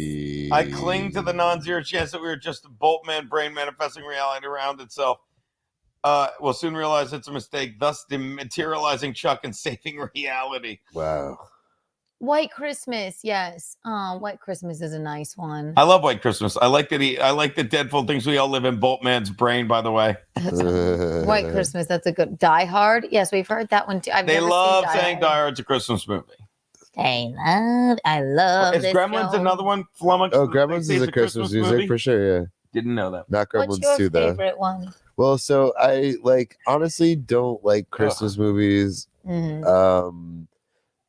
I cling to the non-zero chance that we were just a Boltman brain manifesting reality around itself. We'll soon realize it's a mistake, thus dematerializing Chuck and saving reality. Wow. White Christmas, yes. Oh, White Christmas is a nice one. I love White Christmas. I like that Deadpool thinks we all live in Boltman's brain, by the way. White Christmas, that's a good. Die Hard, yes, we've heard that one too. They love saying Die Hard's a Christmas movie. I love Is this Gremlins film. another one? Flummox? Oh, Gremlins is a Christmas music movie? for sure. Yeah. Didn't know that. Not Gremlins What's your 2 though. favorite one? Well, so I honestly don't like Christmas movies. Mhm.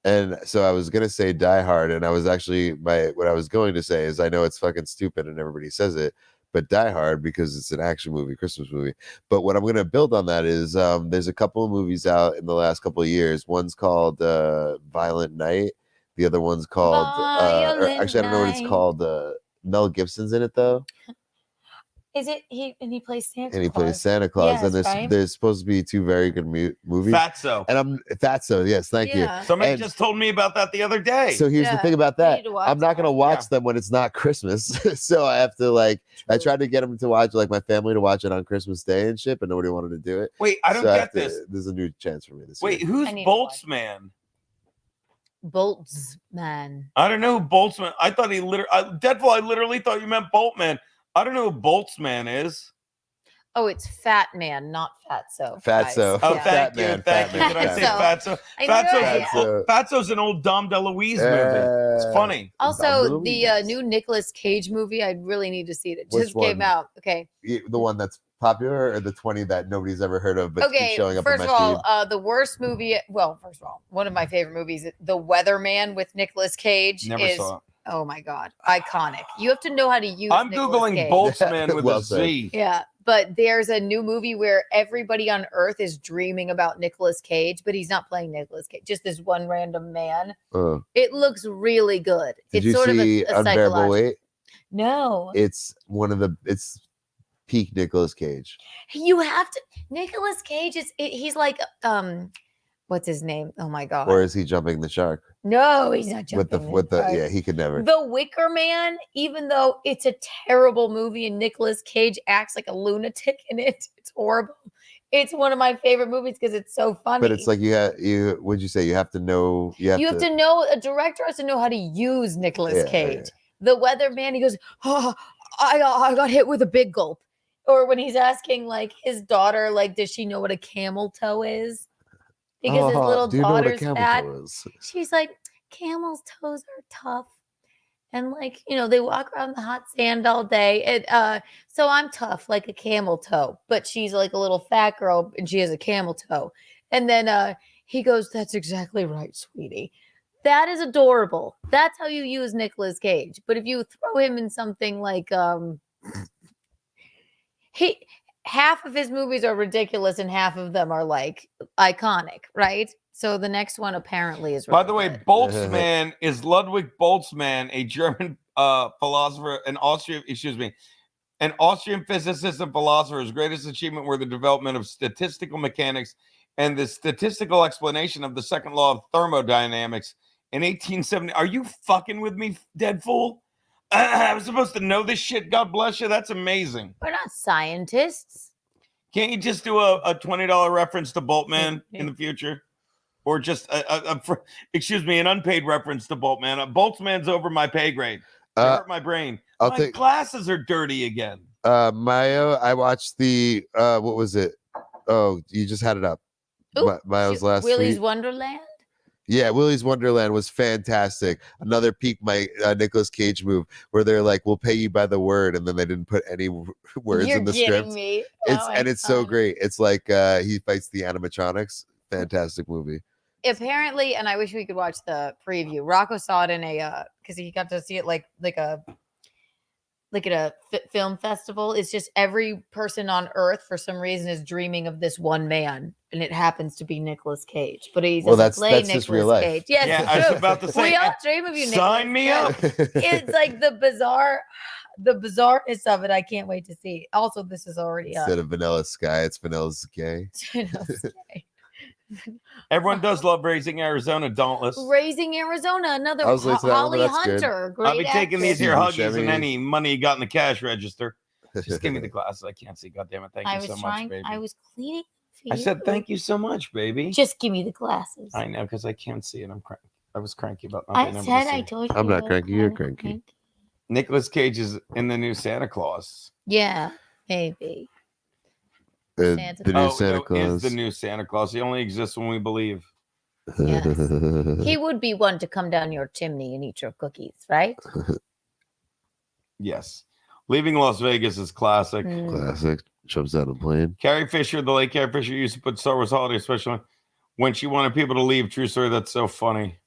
And so I was gonna say Die Hard, and I was actually what I was going to say is I know it's fucking stupid and everybody says it, but Die Hard because it's an action movie, Christmas movie. But what I'm gonna build on that is there's a couple of movies out in the last couple of years. One's called Violent Night. The other one's called or actually I don't know what it's called. Mel Gibson's in it though. Is it he plays Santa Claus? And he plays Santa Claus, Yes, and right? there's supposed to be two very good movies. Fatso. And Fatso, yes, thank you. Somebody just told me about that the other day. So here's the thing about that. to watch I'm not gonna watch them when it's not Christmas. So I have to I tried to get them to watch my family to watch it on Christmas Day and shit, but nobody wanted to do it. Wait, I don't So get this. There's a new chance for me this Wait, year. who's Boltzmann? Boltzmann. I don't know who Boltzmann. I thought he Deadpool. I literally thought you meant Boltman. I don't know who Boltzmann is. Oh, it's Fat Man, not Fatso. Fatso. Oh, Yeah. thank you. Thank you. Did I say Fatso? Fatso's an old Dom DeLuise movie. It's funny. Also, the new Nicolas Cage movie, I really need to see it. It Which just came one? out. Okay. The one that's popular or the 20 that nobody's ever heard of but keeps Okay, showing up first on of my all, feed? the worst movie. Well, first of all, one of my favorite movies, The Weatherman with Nicolas Cage, Never is saw it. oh my god, iconic. You have to know how to use. I'm Nicolas googling Cage. Boltzmann with Well a Z. Yeah, but there's a new movie where everybody on Earth is dreaming about Nicolas Cage, but he's not playing Nicolas Cage. Just this one random man. It looks really good. Did It's you sort see of a Unbearable psychological. Weight? No, It's peak Nicolas Cage. you have to. Nicolas Cage he's like what's his name? Oh my god. Or is he jumping the shark? No, he's not jumping. Yeah, he could never. The Wicker Man, even though it's a terrible movie and Nicolas Cage acts like a lunatic in it, it's horrible. It's one of my favorite movies because it's so funny. But it's like would you say you have to know you have to know, a director has to know how to use Nicolas Cage. The Weatherman, he goes, oh, I got hit with a big gulp. Or when he's asking his daughter, does she know what a camel toe is? Because his little do you know what a daughter's camel fat. toe is? She's like, camels' toes are tough. And they walk around the hot sand all day. And so I'm tough like a camel toe. But she's like a little fat girl and she has a camel toe. And then he goes, that's exactly right, sweetie. That is adorable. That's how you use Nicolas Cage. But if you throw him in something like half of his movies are ridiculous and half of them are iconic, right? So the next one apparently is By the way, Boltzmann is Ludwig Boltzmann, a German philosopher, an Austrian physicist and philosopher. His greatest achievement were the development of statistical mechanics and the statistical explanation of the second law of thermodynamics in 1870. Are you fucking with me, dead fool? I was supposed to know this shit. God bless you. That's amazing. We're not scientists. Can't you just do a $20 reference to Boltman in the future? Or just, an unpaid reference to Boltman. Boltzmann's over my pay grade. It hurt my brain. My glasses are dirty again. Mayo, I watched the, what was it? Oh, you just had it up. Mayo's last Willy's tweet. Wonderland? Yeah, Willy's Wonderland was fantastic. Another peak Nicolas Cage move where they're like, "We'll pay you by the word," and then they didn't put any words in the script. Me. It's so great. It's like he fights the animatronics. Fantastic movie. Apparently, and I wish we could watch the preview. Rocco saw it in a because he got to see it like like at a film festival. It's just every person on earth for some reason is dreaming of this one man, and it happens to be Nicolas Cage. But he doesn't play that's just real Nicolas life. Cage. Yes, Yeah, it's I was true. about to say, we all dream of you, sign Nicolas. me up. It's like the bizarreness of it. I can't wait to see. Also, this is already Instead of Vanilla Sky, it's Vanilla Gay. Everyone does love Raising Arizona, Dauntless. Raising Arizona, another I was listening to that one, Holly but that's good. Hunter. Great I'll be taking these here actress. Huggies and any money you got in the cash register. Just give me the glasses. I can't see. God damn it. Thank I you was so trying. much, baby. I was cleaning. For I you. said thank you so much, baby. Just give me the glasses. I know, because I can't see it. I'm cranky. I was cranky about not I being able said to see. I told you. I'm not that cranky. I You're was cranky. Nicolas Cage is in the new Santa Claus. Yeah, maybe. The new Santa no, Claus. is the new Santa Claus. He only exists when we believe. Yes. He would be one to come down your chimney and eat your cookies, right? Yes. Leaving Las Vegas is classic. Classic. Jumps out of a plane. Carrie Fisher, the late Carrie Fisher, used to put Star Wars Holiday Special on when she wanted people to leave. True story. That's so funny.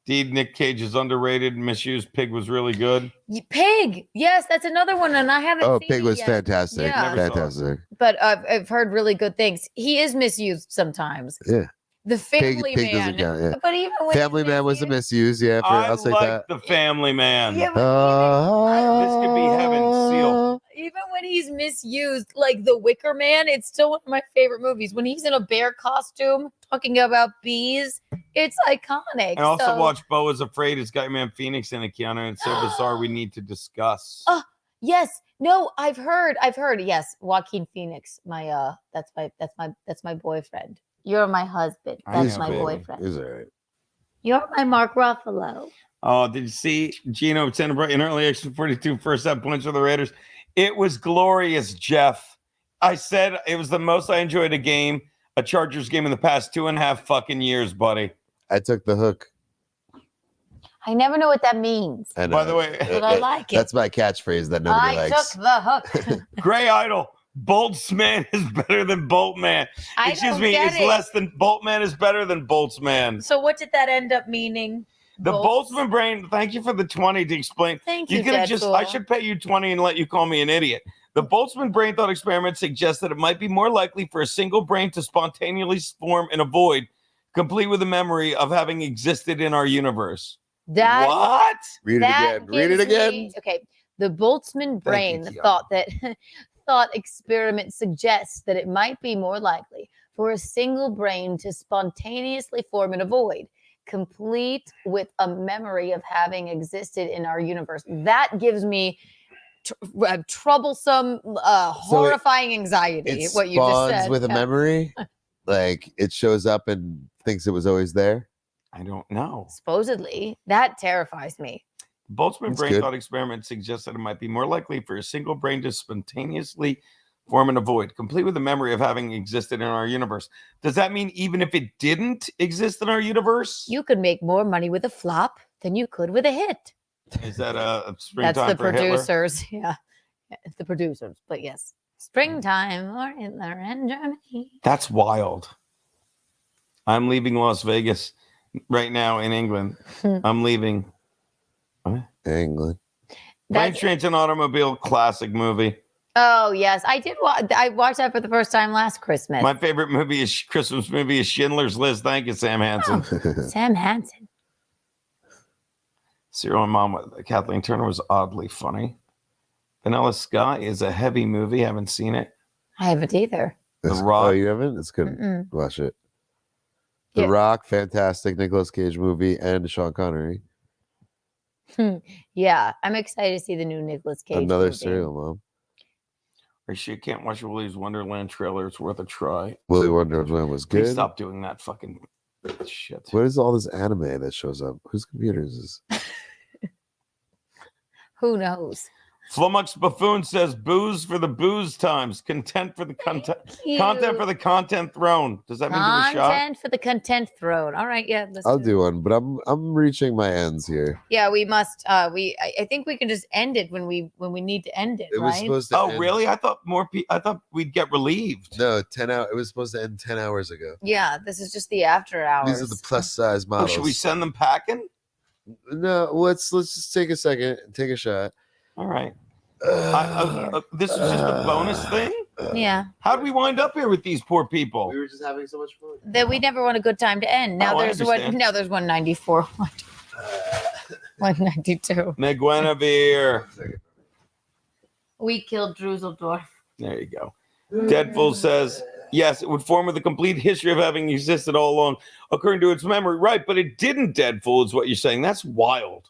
Indeed, Nick Cage is underrated. Misused. Pig was really good. Pig. Yes, that's another one, and I haven't. Oh, seen Pig it was yet. fantastic. Yeah. Fantastic. But I've heard really good things. He is misused sometimes. Yeah. The Family Pig Man. doesn't count. Yeah. But even when Family Man was a misuse. Yeah, I'll take like that. the Family Man. Yeah, This could be heaven sealed. even when he's misused, like The Wicker Man, it's still one of my favorite movies. When he's in a bear costume talking about bees, it's iconic. I also So- watched Beau is Afraid. It's got Man Phoenix in it, Keanu. And it's so bizarre we need to discuss. Yes. No, I've heard. Yes, Joaquin Phoenix. That's my boyfriend. You're my husband. That's my boyfriend. He's all right. You're my Mark Ruffalo. Oh, did you see Geno in early action 42 first half points for the Raiders? It was glorious, Jeff. I said it was the most I enjoyed a Chargers game in the past 2.5 fucking years, buddy. I took the hook. I never know what that means. I know. By the way, but I like it. That's my catchphrase that nobody I likes. took the hook. Gray Idol. Boltzmann is better than Boltman. I Excuse don't me, get it's it. less than Boltman is better than Boltzmann. So what did that end up meaning? The Boltzmann brain, thank you for the 20 to explain. Thank You you, could have just, Deadpool. I should pay you 20 and let you call me an idiot. The Boltzmann brain thought experiment suggests that it might be more likely for a single brain to spontaneously form in a void, complete with a memory of having existed in our universe. That What? Read it again. Read it gives again. me- okay. The Boltzmann brain Keanu. thought that thought experiment suggests that it might be more likely for a single brain to spontaneously form in a void, complete with a memory of having existed in our universe. That gives me troublesome, horrifying anxiety. It What you just spawns said with a Yeah. memory. Like it shows up and thinks it was always there. I don't know. Supposedly, that terrifies me. Boltzmann That's brain good. thought experiment suggests that it might be more likely for a single brain to spontaneously form in a void, complete with the memory of having existed in our universe. Does that mean even if it didn't exist in our universe? You could make more money with a flop than you could with a hit. Is that a springtime That's the for Hitler? producers. Yeah. It's the producers. But yes. Springtime or Hitler and Germany. That's wild. I'm leaving Las Vegas right now in England. I'm leaving. What? England. Planes, Trains, and Automobile, classic movie. Oh yes, I did. I watched that for the first time last Christmas. My favorite movie is Christmas movie is Schindler's List. Thank you, Sam Hansen. Sam Hansen. Serial Mom with Kathleen Turner was oddly funny. Vanilla Sky is a heavy movie. Haven't seen it. I haven't either. The Rock. Oh, you haven't? It's good. Mm-mm. Watch it. The Yeah. Rock, fantastic Nicolas Cage movie, and Sean Connery. Yeah, I'm excited to see the new Nicolas Cage. Another movie. Serial Mom. Or she can't watch Willy's Wonderland trailer. It's worth a try. Willy Wonderland was Please good. stop doing that fucking shit. What is all this anime that shows up? Whose computer is this? Who knows? Flummox Buffoon says booze for the booze times, content for the content, you. content for the content throne. Does that mean do a shot? Content for the content throne. All right, yeah. Let's I'll do it. do one, but I'm reaching my ends here. Yeah, we must. I think we can just end it when we need to end it. It right? was supposed to. Oh, end- really? I thought I thought we'd get relieved. No, 10 hours. It was supposed to end 10 hours ago. Yeah, this is just the after hours. These are the plus size Oh, models. should we send them packing? No, let's just take a second and take a shot. All right. This is just a bonus thing? Yeah. How did we wind up here with these poor people? We were just having so much fun. That we never want a good time to end. Now Oh, I there's understand. now there's 194. 192. McGuinevere. We killed Druseldorf. There you go. Deadful says, yes, it would form with a complete history of having existed all along, according to its memory. Right, but it didn't, Deadful, is what you're saying. That's wild.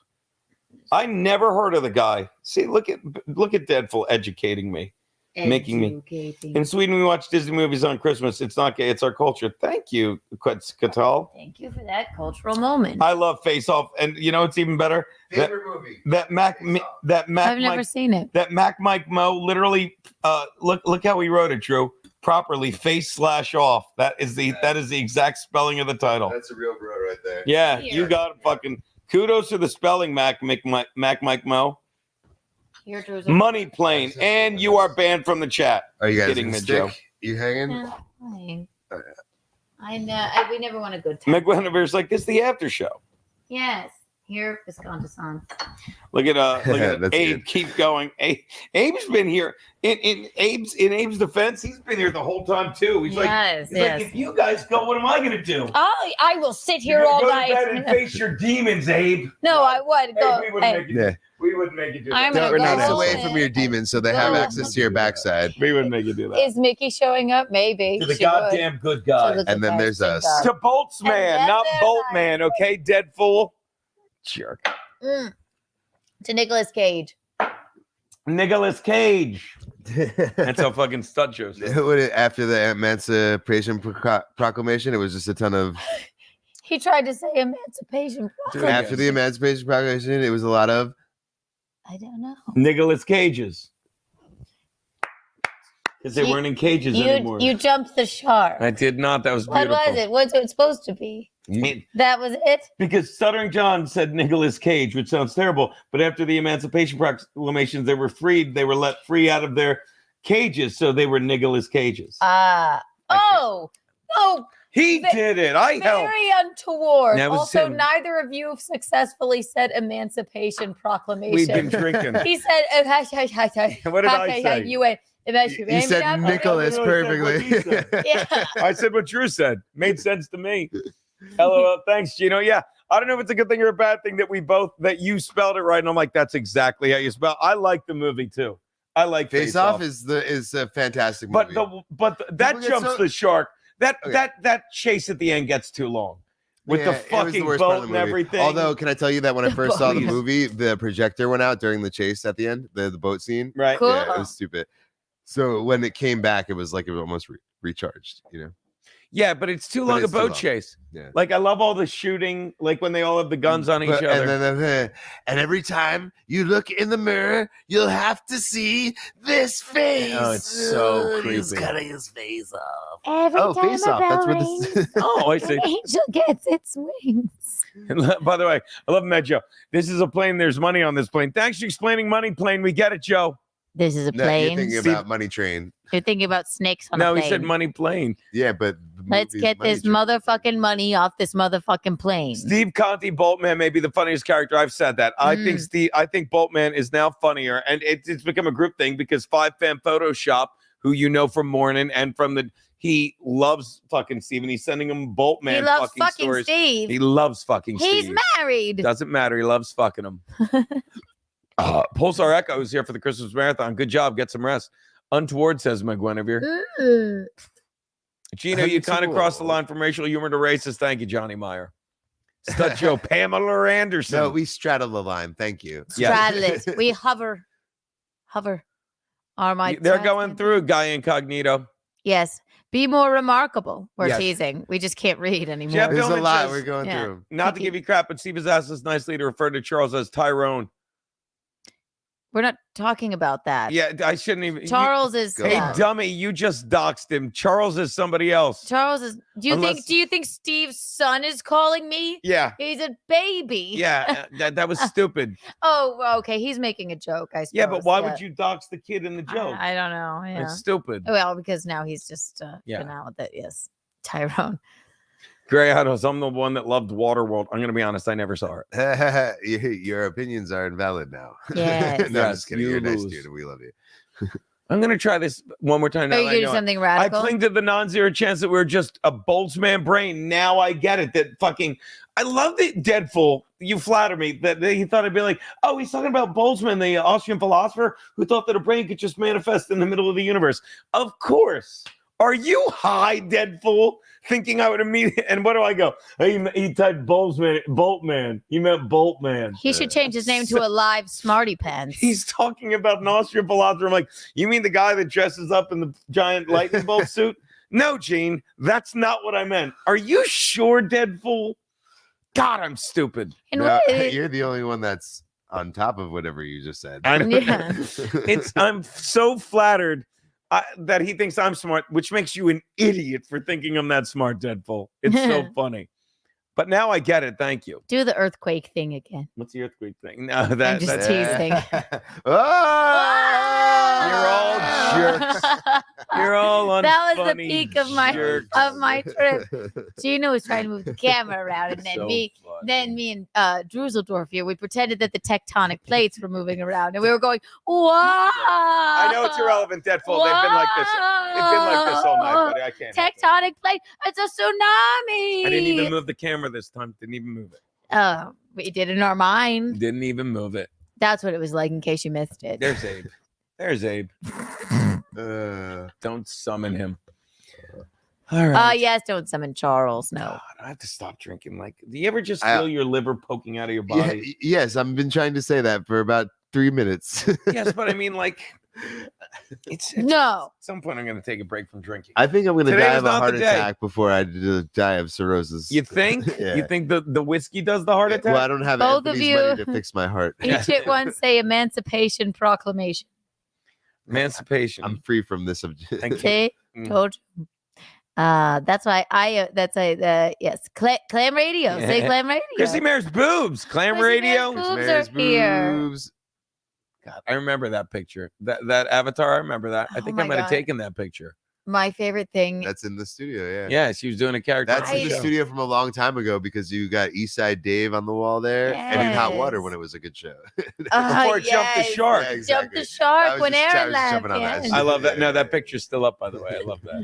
I never heard of the guy. See, look at Deadful educating me. Making me. In Sweden, we watch Disney movies on Christmas. It's not gay, it's our culture. Thank you, Quetzalcoatl. Thank you for that cultural moment. I love Face Off, and you know it's even better. Favorite movie. That Mac I've never seen it. That Mac Mike Mo literally look how he wrote it, Drew. Properly, face/off. That is the exact spelling of the title. That's a real bro right there. Yeah, you got it. Fucking kudos to the spelling, Mac Mike Mo. Here, Druseldorf. Money Plane, and you are banned from the chat. Are you guys Kidding gonna me, Joe? stick? You hanging? Yeah, fine. I know. We never want a good time. McGuinevere's like, this is the after show. Yes. Here, Visconti-san. Look at That's Abe. good. Keep going. Abe's been here. In Abe's defense, he's been here the whole time too. He's like, if you guys go, what am I gonna do? I will sit here You're all gonna go to night. bed and face your demons, Abe. No, I would go. Hey, we wouldn't make you do that. I'm Don't gonna release go away home. from your demons so they have access to your backside. We wouldn't make you do that. Is Mickey showing up? Maybe. To the She goddamn would. good guy. To the good And then guy, there's thank us. God. To Boltman, then not there's Boltman, okay? Dead fool. Jerk. To Nicolas Cage. Nicolas Cage. That's how fucking stud shows. After the Emancipation Proclamation, it was just a ton of. He tried to say Emancipation Proclamation. After the Emancipation Proclamation, it was a lot of. I don't know. Nicolas Cages. Because they weren't in cages anymore. You jumped the shark. I did not. That was What beautiful. was it? What's it supposed to be? That was it? Because Stuttering John said Nicolas Cage, which sounds terrible. But after the Emancipation Proclamations, they were freed. They were let free out of their cages. So they were Nicolas Cages. Oh, He did it. I helped. very untoward. That was Also, him. neither of you have successfully said Emancipation Proclamation. We've been drinking. He said, What did I say? You went, You said Nicholas perfectly. Yeah. I said what Drew said. Made sense to me. LOL. Thanks, Geno. Yeah. I don't know if it's a good thing or a bad thing that you spelled it right. And I'm like, that's exactly how you spell. I like the movie too. I like Face Off is a fantastic movie. That People get jumps the shark. That chase at the end gets too long. With the it was fucking worst part of boat the and movie. everything. Although, can I tell you that when I first saw the boat. movie, the projector went out during the chase at the end, the boat scene. Right. Yeah, Cool. it was stupid. So when it came back, it was like it was almost recharged, you know? Yeah, but it's too But long it's a too boat long. chase. Yeah. Like I love all the shooting, like when they all have the guns on each other. And every time you look in the mirror, you'll have to see this face. Oh, it's so He's creepy. cutting his face off. Every Oh, time Face a Off. bell That's what rings, this. Oh, I an see. angel gets its wings. By the way, I love that, Joe. This is a plane. There's money on this plane. Thanks for explaining Money Plane. We get it, Joe. This is a No, plane. you're thinking about Money Train. You're thinking about snakes on a No, plane. he said Money Plane. Yeah, but the Let's movie's get Money this Train. motherfucking money off this motherfucking plane. Steve Conti Boltman may be the funniest character. I've said that. I think Boltman is now funnier, and it's become a group thing because 5 Fan Photoshop, who you know from Morning and from he loves fucking Steve, and he's sending him Boltman He loves fucking fucking stories. Steve. He loves fucking He's Steve. married. Doesn't matter. He loves fucking him. Pulsar Echo is here for the Christmas marathon. Good job. Get some rest. Untoward, says McGuinevere. Geno, you kind of crossed the line from racial humor to racist. Thank you, Johnny Meyer. Stud Joe, Pamela Anderson. No, we straddle the line. Thank you. Straddle it. We hover. Are my They're going through Guy Incognito. Yes. Be more remarkable. We're Yes. teasing. We just can't read anymore. Jeff There's a Dillman lot says- we're going Yeah. through. Not to give you crap, but Steve has asked us nicely to refer to Charles as Tyrone. We're not talking about that. Yeah, I shouldn't even. Charles is. Hey, yeah. dummy, you just doxed him. Charles is somebody else. Charles is. Do you think Steve's son is calling me? Yeah. He's a baby. Yeah, that was stupid. Oh, okay. He's making a joke, I suppose. Yeah, but why would you dox the kid in the joke? I don't know. Yeah. It's stupid. Well, because now he's just Yeah. been out with it. Yes. Tyrone. Gray Autos, I'm the one that loved Waterworld. I'm going to be honest, I never saw it. Your opinions are invalid now. Yes. No, I'm just kidding. you You're a nice lose. dude, and we love you. I'm going to try this one more time. Now Are you that I gonna do know it. something radical? I cling to the non-zero chance that we're just a Boltzmann brain. Now I get it. That fucking, I love that Deadpool. You flatter me that he thought I'd be like, oh, he's talking about Boltzmann, the Austrian philosopher who thought that a brain could just manifest in the middle of the universe. Of course. Are you high, Deadpool? Thinking I would immediately, and what do I go? He typed Boltman. He meant Boltman. He should change his name to a live Smarty Pants. He's talking about an Austrian philosopher. I'm like, you mean the guy that dresses up in the giant lightning bolt suit? No, Gene, that's not what I meant. Are you sure, Deadpool? God, I'm stupid. No, you're the only one that's on top of whatever you just said. I know. I'm so flattered that he thinks I'm smart, which makes you an idiot for thinking I'm that smart, Deadpool. It's so funny. But now I get it. Thank you. Do the earthquake thing again. What's the earthquake thing? No, I'm just teasing. You're all jerks. You're all unfunny. That was the peak of my jerks. trip. Gino was trying to move the camera around, and then So me and Druseldorf here, we pretended that the tectonic plates were moving around, and we were going, "Wow!" I know it's irrelevant, Deadpool. They've been like this. They've been like this all night, buddy. I can't. Tectonic plate. It's a tsunami. I didn't even move the camera this time. Didn't even move it. Oh, we did it in our mind. Didn't even move it. That's what it was like, in case you missed it. There's Abe. There's Abe. Don't summon him. All right. Yes, don't summon Charles. No. God, I have to stop drinking. Like, do you ever just feel your liver poking out of your body? Yes, I've been trying to say that for about 3 minutes. Yes, but I mean, like, it's no. At some point, I'm going to take a break from drinking. I think I'm going to Today die was of a not heart the day. attack before I die of cirrhosis. You think? Yeah. You think the whiskey does the heart attack? Well, I don't have Both of Anthony's you- money to fix my heart. Each at once say Emancipation Proclamation. Emancipation. I'm free from this. Thank you. See? Told you. That's why yes, Clam Radio. Say Clam Radio. Chrissie Mayr's boobs. Clam Chrissie Radio. Mayr's boobs are here. God, I remember that picture. That avatar. I remember that. I think I my might have God. taken that picture. My favorite thing. That's in the studio, yeah. Yeah, she was doing a character. That's in the studio from a long time ago because you got Eastside Dave on the wall there and in Hot Water Yes. when it was a good show. Before it jumped the yes. shark. Yeah, Jump the exactly. shark I when was just- I Aaron was just laughed. jumping on that. Yes. I love that. No, that picture's still up, by the way. I love that.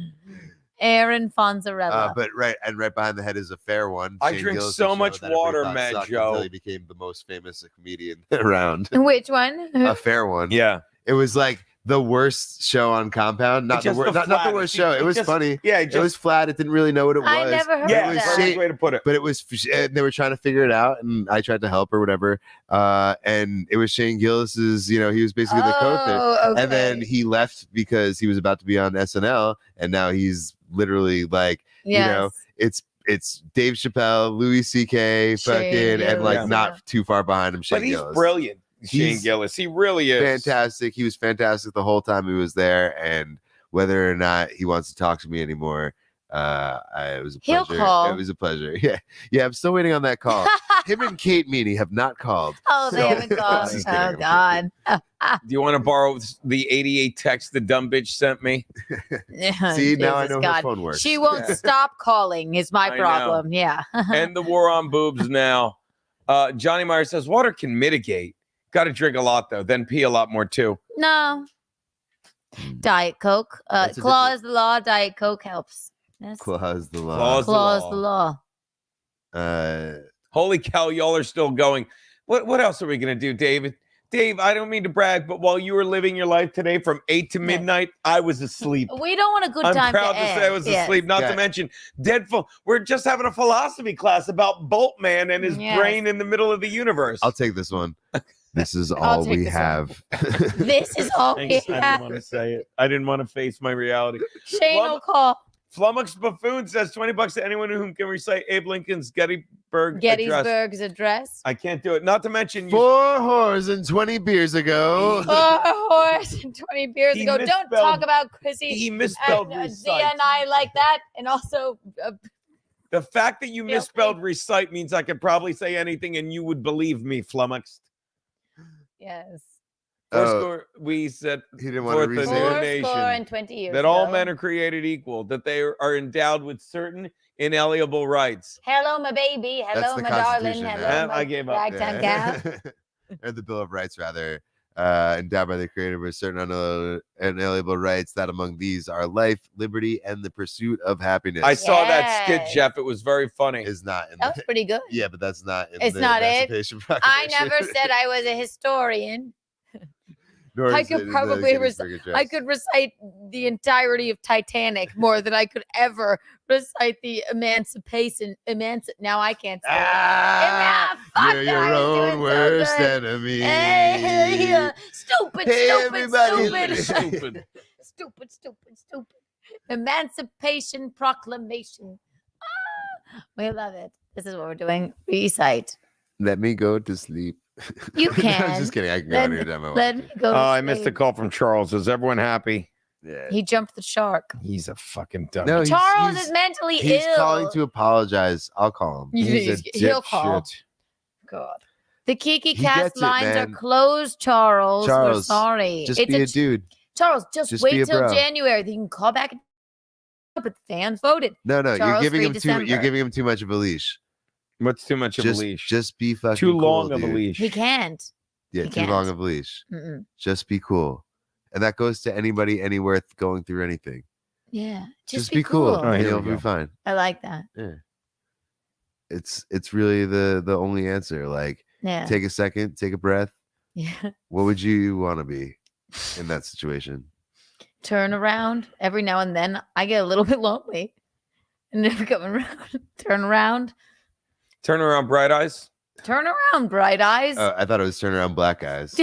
Aaron Fonzarella. But right behind the head is a fair one. I Shane drink Gillis' so show much that everybody water, thought Mad sucked Joe. until he became the most famous comedian around. Which one? A fair one. Yeah. It was like the worst show on Compound. Not the just worst. the Not the flattest. worst show. It was just- funny. yeah, It was flat. It didn't really know what it was. I never heard Yeah, of it was that. perfect way to put it. But it was. And they were trying to figure it out, and I tried to help or whatever. And it was Shane Gillis's. You know, he was basically the co-author. Oh, okay. And then he left because he was about to be on SNL, and now he's literally like, you know, Yes. it's Dave Chappelle, Louis C.K., Shane fucking, and like Gillis, not yeah. too far behind him. Shane But he's Gillis. brilliant, Shane He's Gillis. He really is. Fantastic. He was fantastic the whole time he was there, and whether or not he wants to talk to me anymore, it was a He'll pleasure. call. It was a pleasure. Yeah, I'm still waiting on that call. Him and Kate Meany have not called. Oh, they So- haven't gone. This is Oh, kidding. God. Do you want to borrow the 88 text the dumb bitch sent me? See, now I Jesus know God. her phone works. She won't Yeah. stop calling is my I know. problem. Yeah. End the war on boobs now. Johnny Meyer says water can mitigate. Got to drink a lot though, then pee a lot more too. No. Diet Coke. That's a Claw different- is the law. Diet Coke helps. Yes. Clause the law. Clause the Claw is law. the law. Holy cow, y'all are still going. What else are we gonna do, David? Dave, I don't mean to brag, but while you were living your life today from 8 to midnight, I was asleep. We don't want a good I'm time proud to to end. say I was Yes. asleep. Not Yeah. to mention Deadpool. We're just having a philosophy class about Boltman and his Yes. brain in the middle of the universe. I'll take this one. This is I'll all take we this one. have. This is all we Thanks. I didn't have. want to say it. I didn't want to face my reality. Shane will call. Flummox Buffoon says $20 to anyone who can recite Abe Lincoln's Gettysburg address. Gettysburg's address. I can't do it. Not to mention you. 4 whores and 20 beers ago. 4 horse and 20 beers He ago. Don't misspelled- talk about Chrissy. He misspelled and, recite. Zia and I like that. And also, The fact that you Yeah, misspelled recite means I could probably say anything and you would believe me, Flummoxed. yes. Fourscore, we said He didn't want to fourth restate in it. the nation 4 and 20 years that all ago. men are created equal, that they are endowed with certain Inalienable rights. Hello, my baby. That's Hello, the my darling. Constitution Hello, now. my I gave up. ragtime gal. Or the Bill of Rights, rather. Endowed by the Creator with certain unalienable rights, that among these are life, liberty, and the pursuit of happiness. I saw that skit, Yes. Jeff. It was very funny. Is not in That was pretty good. Yeah, but that's not in It's the not it. Emancipation I Proclamation. never said I was a historian. Nor I is it could in the probably Guinness Book of I Records. could recite the entirety of Titanic more than I could ever recite the emancipation. Now I can't say it. Fuck You're that, your I was doing own so worst good. enemy. Hey, stupid, Hey, stupid, everybody. stupid, stupid. Emancipation Proclamation. We love it. This is what we're doing. Recite. Let me go to sleep. You I can. was just kidding. I can go Let on me- anytime I want. let me go. to I missed a sleep. call from Charles. Is everyone happy? Yeah. He jumped the shark. He's a fucking dumb. No, Charles is mentally he's ill. calling to apologize. I'll call him. He'll call. dipshit. God. The Kiki He Cast gets it, lines are man. closed, Charles. We're Charles, sorry. just It's be a dude. Charles, just Just be wait a till bro. January. Then you can call back. But the fans voted. No, you're Charles giving free him December. You're giving him too much of a leash. What's too much of Just, a leash? Just be fucking Too cool, long of a dude. leash. He can't. Yeah, He too can't. long of a leash. Mm-mm. Just be cool, and that goes to anybody anywhere going through anything. Yeah. Just be cool. Oh, here You'll we be go. fine. I like that. Yeah. It's really the only answer. Like, Yeah. take a second, take a breath. Yeah. What would you want to be in that situation? Turn around. Every now and then I get a little bit lonely. And never coming around. Turn around. Turn around, bright eyes. Turn around, bright eyes. I thought it was turn around black guys.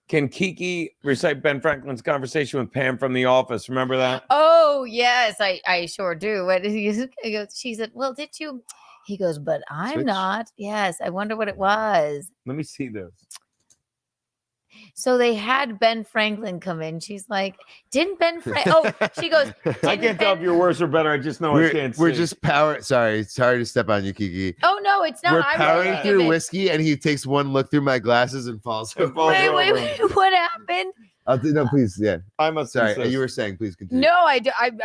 Can Kiki recite Ben Franklin's conversation with Pam from The Office? Remember that? Oh, yes, I sure do. What is he goes, she said, well, did you? He goes, but I'm Switch? not. Yes, I wonder what it was. Let me see those. So they had Ben Franklin come in. She's like, didn't Ben Oh, she goes, I can't tell if you're worse or better. I just know I can't see. We're just sorry to step on you, Kiki. oh, no, it's not. We're I'm powering really through convinced. whiskey, and he takes one look through my glasses and falls over. Wait, what happened? No, please, yeah. I must. Sorry, insist. you were saying, please continue. No, I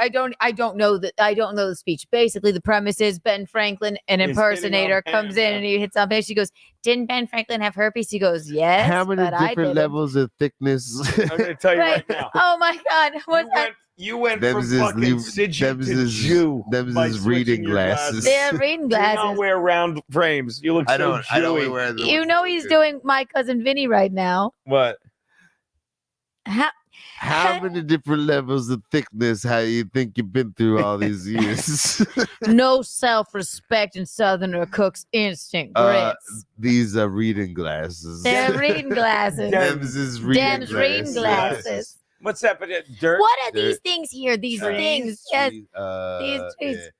don't know that. I don't know the speech. Basically, the premise is Ben Franklin, an He's hitting impersonator, on comes Pam, in and he hits on Pam. She goes, "Didn't Ben Franklin have herpes?" He goes, "Yes." How many but I different didn't." levels of thickness? I'm going to tell you right, Right. now. Oh my God! What's that? You went Them's from his fucking new- Sidgit them's to his- Jew them's by his switching reading your glasses. They're reading Do not glasses. wear round frames. You look I so don't. I don't Jewy. wear the. You know he's doing my cousin Vinny right now. What? How many different levels of thickness? How you think you've been through all these years? No self-respect in Southerner cooks instant grits. These are reading glasses. They're reading glasses. Them's is reading Dem's reading glasses. What's that? Dirt? What are Dirt. these things here? These Trees. things. Yes. These trees.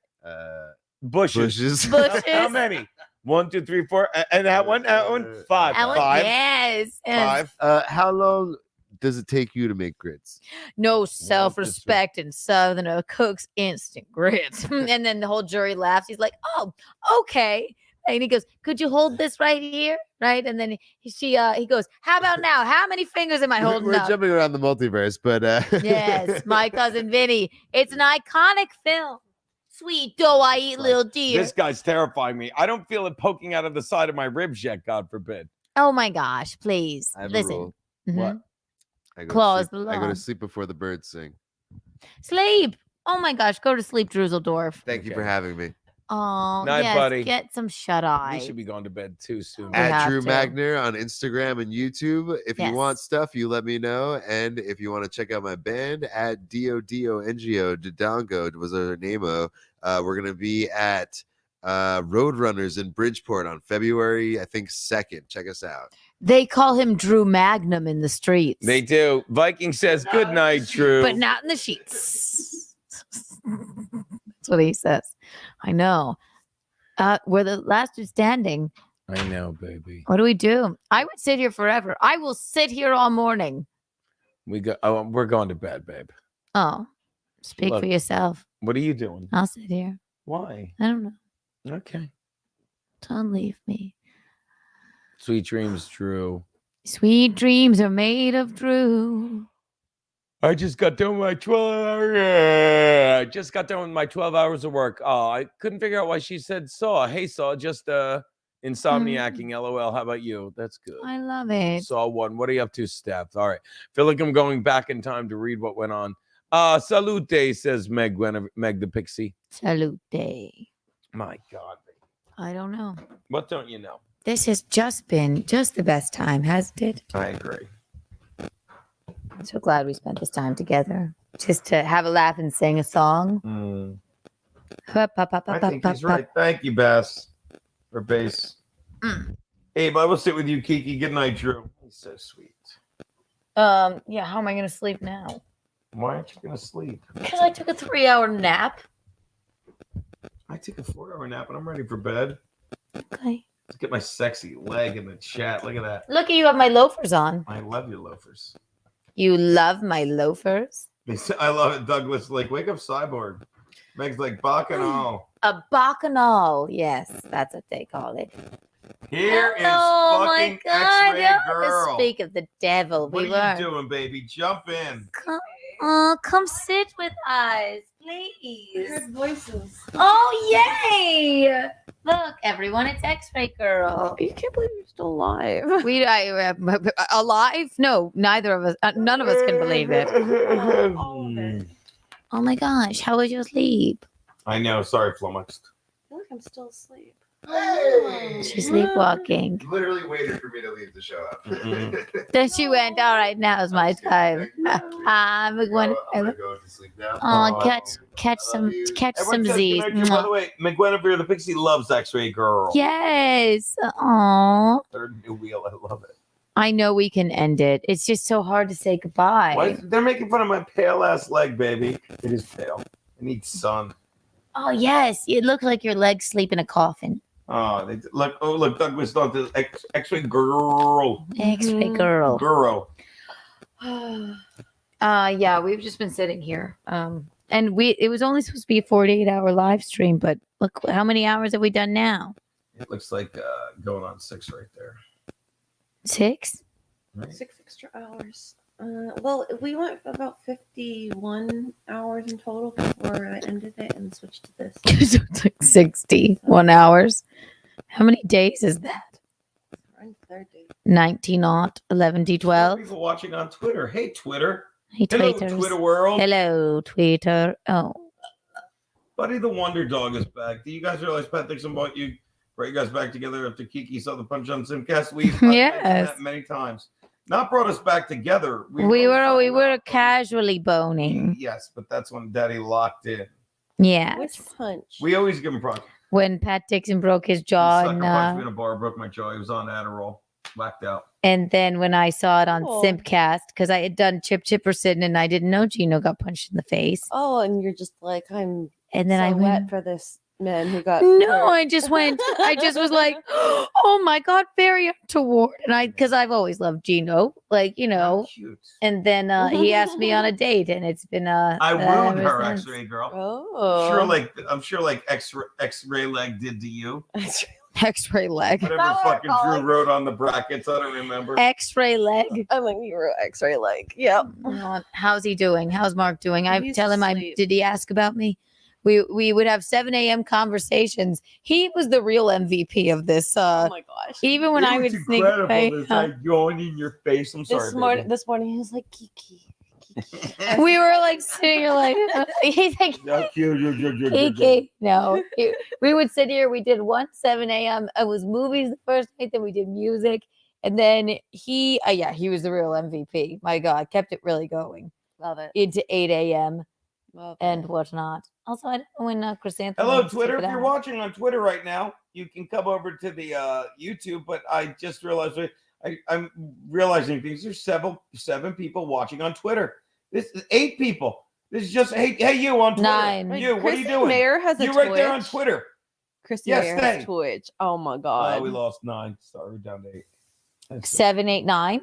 Bushes. Bushes. How many? 1, 2, 3, 4. And that one? Five. That one? Five. Yes. yes. Five. How long does it take you to make grits? No self-respect in Southerner cooks instant grits. And then the whole jury laughs. He's like, "Oh, okay." And he goes, "Could you hold this right here?" Right? And then he goes, "How about now? How many fingers am I holding We're up?" jumping around the multiverse, but Yes, my cousin Vinny. It's an iconic film. Sweet dough, I eat little deer. This guy's terrifying me. I don't feel it poking out of the side of my ribs yet, God forbid. Oh my gosh, please I have a listen. rule. Mhm. What? I go Claws to the sleep, I go law. to sleep before the birds sing. Sleep. Oh my gosh, go to sleep, Druseldorf. Thank you for having me. Oh, Night, yes, buddy. get some shut eye. We should be going to bed too soon. We At have Drew to. Magner on Instagram and YouTube. If Yes. you want stuff, you let me know. And if you want to check out my band at DODONGO, Dodongo was our name. We're going to be at Roadrunners in Bridgeport on February, I think, 2nd. Check us out. They call him Drew Magnum in the streets. They do. Viking says, good night, Drew. But not in the sheets. That's what he says. I know. We're the last two standing. I know, baby. What do we do? I would sit here forever. I will sit here all morning. We're going to bed, babe. Oh, speak Look. for yourself. What are you doing? I'll sit here. Why? I don't know. Okay. Don't leave me. Sweet dreams, Drew. Sweet dreams are made of Drew. I just got done with my 12 hours. I just got done with my 12 hours of work. Oh, I couldn't figure out why she said Saw. Hey, Saw, just insomniacking. LOL. How about you? That's good. I love it. Saw 1. What are you up to, Steph? All right. Feel like I'm going back in time to read what went on. Salute, says Meg the Pixie. Salute. My God. I don't know. What don't you know? This has just been just the best time, hasn't it? I agree. I'm so glad we spent this time together. Just to have a laugh and sing a song. I think he's right. Thank you, Bass. Or Bass. Abe, I will sit with you, Kiki. Good night, Drew. He's so sweet. Yeah, how am I gonna sleep now? Why aren't you gonna sleep? Because I took a 3-hour nap. I took a 4-hour nap and I'm ready for bed. Okay. Let's get my sexy leg in the chat. Look at that. Look at you have my loafers on. I love your loafers. You love my loafers? I love it. Douglas like, wake up, Cyborg. Meg's like, Bacchanal. A bacchanal. Yes, that's what they call it. Here is Oh my fucking God! X-Ray Don't Girl. speak of the devil. What We are were. you doing, baby? Jump in. Come sit with us, please. Heard voices. Oh, yay! Look, everyone, it's X-Ray Girl. You can't believe you're still alive. Alive? No, neither of us. None of us can believe it. Oh my gosh, how was your sleep? I know. Sorry, flummoxed. I feel like I'm still asleep. She's sleepwalking. Literally waited for me to leave the show up. Then she went, all right, now's my time. I'm going to go to sleep now. Oh, catch some Everyone says Z's. good night, By the way, McGuinevere the Pixie loves X-Ray Girl. Yes. Aw. Third new wheel. I love it. I know we can end it. It's just so hard to say goodbye. Why? They're making fun of my pale ass leg, baby. It is pale. I need sun. Oh, yes. It looks like your legs sleep in a coffin. Oh, look! Oh, look! Douglas thought this X-Ray Girl. X-Ray Girl. Girl. Yeah, we've just been sitting here. And it was only supposed to be a 48-hour live stream, but look, how many hours have we done now? It looks like going on 6 right there. 6? Right. 6 extra hours. Well, we went about 51 hours in total before I ended it and switched to this. So it's like 61 hours. How many days is that? We're on the 3rd day. 19 odd, 11 to 12. People watching on Twitter. Hey, Twitter. Hey, Hello, Twitters. Twitter world. Hello, Twitter. Oh. Buddy the Wonder Dog is back. Do you guys realize Pat Dixon brought you guys back together after Kiki saw the punch on Simcast? We've mentioned that many times. Not brought us back together. We were casually boning. Yes, but that's when Daddy locked in. Yeah. Which punch? We always give him props. When Pat Dixon broke his jaw Sucker punched me in a bar, broke my jaw. He was on Adderall, whacked out. and then when I saw it on Cool. Simpcast, because I had done Chip Chipperson and I didn't know Geno got punched in the face. Oh, and you're just like, I'm And then so I wet went, for this man who got no, hurt. I just was like, oh my God, very untoward. And because I've always loved Geno, like, you know, and then he asked me on a date and it's been, I ruined ever her, since. X-ray girl. Oh. I'm sure like X-ray leg did to you. X-ray leg. Whatever fucking Drew wrote on the brackets, I don't remember. X-ray leg. I'm like, you wrote X-ray leg. Yep. How's he doing? How's Mark doing? I He's tell him asleep. did he ask about me? We would have 7 a.m. conversations. He was the real MVP of this. Oh my gosh. Even when I would sneak away. I yawned in your face. I'm sorry. This morning he was like, Kiki. We were like sitting here like he's like Kiki. No. We would sit here. We did 7 a.m. It was movies the first night, then we did music. And then he was the real MVP. My God, kept it really going. Love it. Into 8 a.m. Love and whatnot. Also, I don't know when Chrysanthemum. Hello, Twitter. If you're watching on Twitter right now, you can come over to the YouTube. But I just realized I'm realizing things. There's seven people watching on Twitter. This is 8 people. This is just hey you on Twitter. 9. You, what are you Chrissie doing? Mayr has a You're right there on Twitch. Twitter. Chrissie Yes, Mayr stay. has Twitch. Oh my God. We lost 9. Sorry, we're down to 8. That's 7, 8, 9.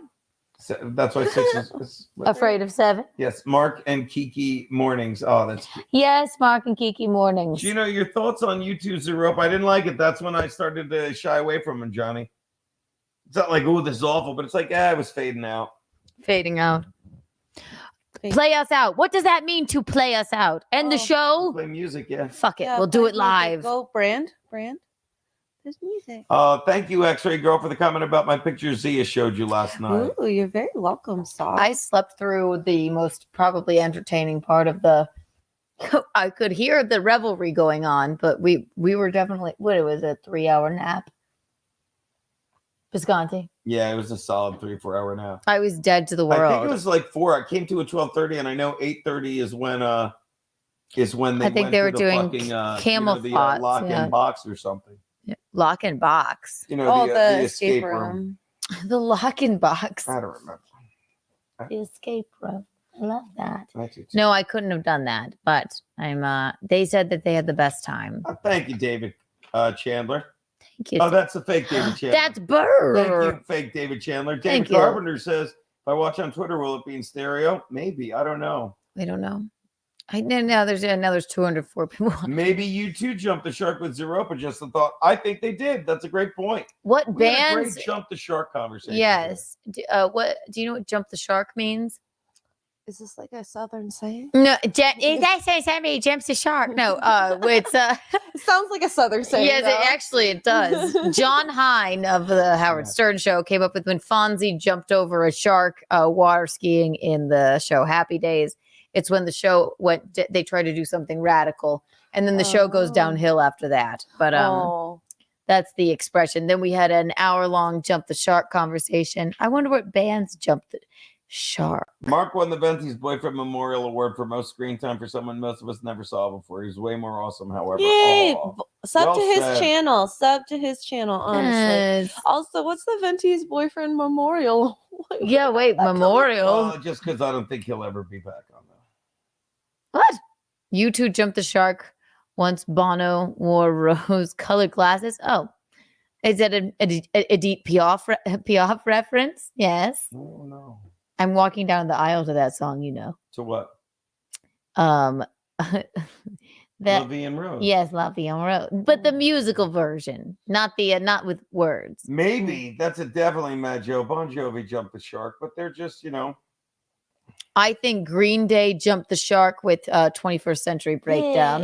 That's why 6 is Afraid of 7. Yes, Mark and Kiki mornings. Oh, that's cute. Yes, Mark and Kiki mornings. Gino, your thoughts on YouTube Zero Up? I didn't like it. That's when I started to shy away from him, Johnny. It's not like, oh, this is awful, but it's like, it was fading out. Fading out. Play us out. What does that mean to play us out? End the show? Play music, yeah. Fuck it. Yeah, we'll do play it music. live. Go, Brand. There's music. Thank you, X-Ray Girl, for the comment about my picture Zia showed you last night. Ooh, you're very welcome, Saw. I slept through the most probably entertaining part of the. I could hear the revelry going on, but we were definitely. What it was a 3-hour nap. Visconti. Yeah, it was a solid 3-4 hour nap. I was dead to the world. I think it was like 4. I came to at 12:30, and I know 8:30 is when they. I think went they were to the doing fucking, camel the thoughts, lock yeah. and box or something. Yeah. Lock and box. You know, the escape room. The lock and box. I don't remember. The escape room. I love that. Thank you. No, I couldn't have done that, but I'm. They said that they had the best time. Thank you, David Chandler. Thank you. Oh, that's a fake David Chandler. That's Burr. Thank you, fake David Chandler. David Thank you. Carpenter says, if I watch on Twitter, will it be in stereo? Maybe. I don't know. We don't know. I know now there's 204 people. Maybe you too jumped the shark with Zeropa. Just a thought. I think they did. That's a great point. What We had a bands? great jump the shark conversation. Yes. What do you know? What jump the shark means? Is this like a southern saying? No, that says somebody jumps the shark. No, it's It sounds like a southern saying. yes, though. it does. John Hine of the Howard Stern Show came up with when Fonzie jumped over a shark water skiing in the show Happy Days. It's when the show went. They try to do something radical, and then the show goes downhill after that. But that's the expression. Then we had an hour-long jump the shark conversation. I wonder what bands jumped the shark. Mark won the Venti's Boyfriend Memorial Award for most screen time for someone most of us never saw before. He's way more awesome, however. Yay! Aw. Sub Well to his said. channel. Sub to his channel, honestly. Yes. Also, what's the Venti's Boyfriend Memorial? Yeah, wait, memorial. Well, just because I don't think he'll ever be back on that. What? You two jumped the shark once Bono wore rose-colored glasses. Oh, is that an Edith Piaf reference? Yes. Oh, no. I'm walking down the aisle to that song, you know. To what? That La Vie en Rose. yes, La Vie en Rose, but the musical version, not with words. Maybe that's definitely Mad Joe Bon Jovi jumped the shark, but they're just, I think Green Day jumped the shark with 21st Century Breakdown.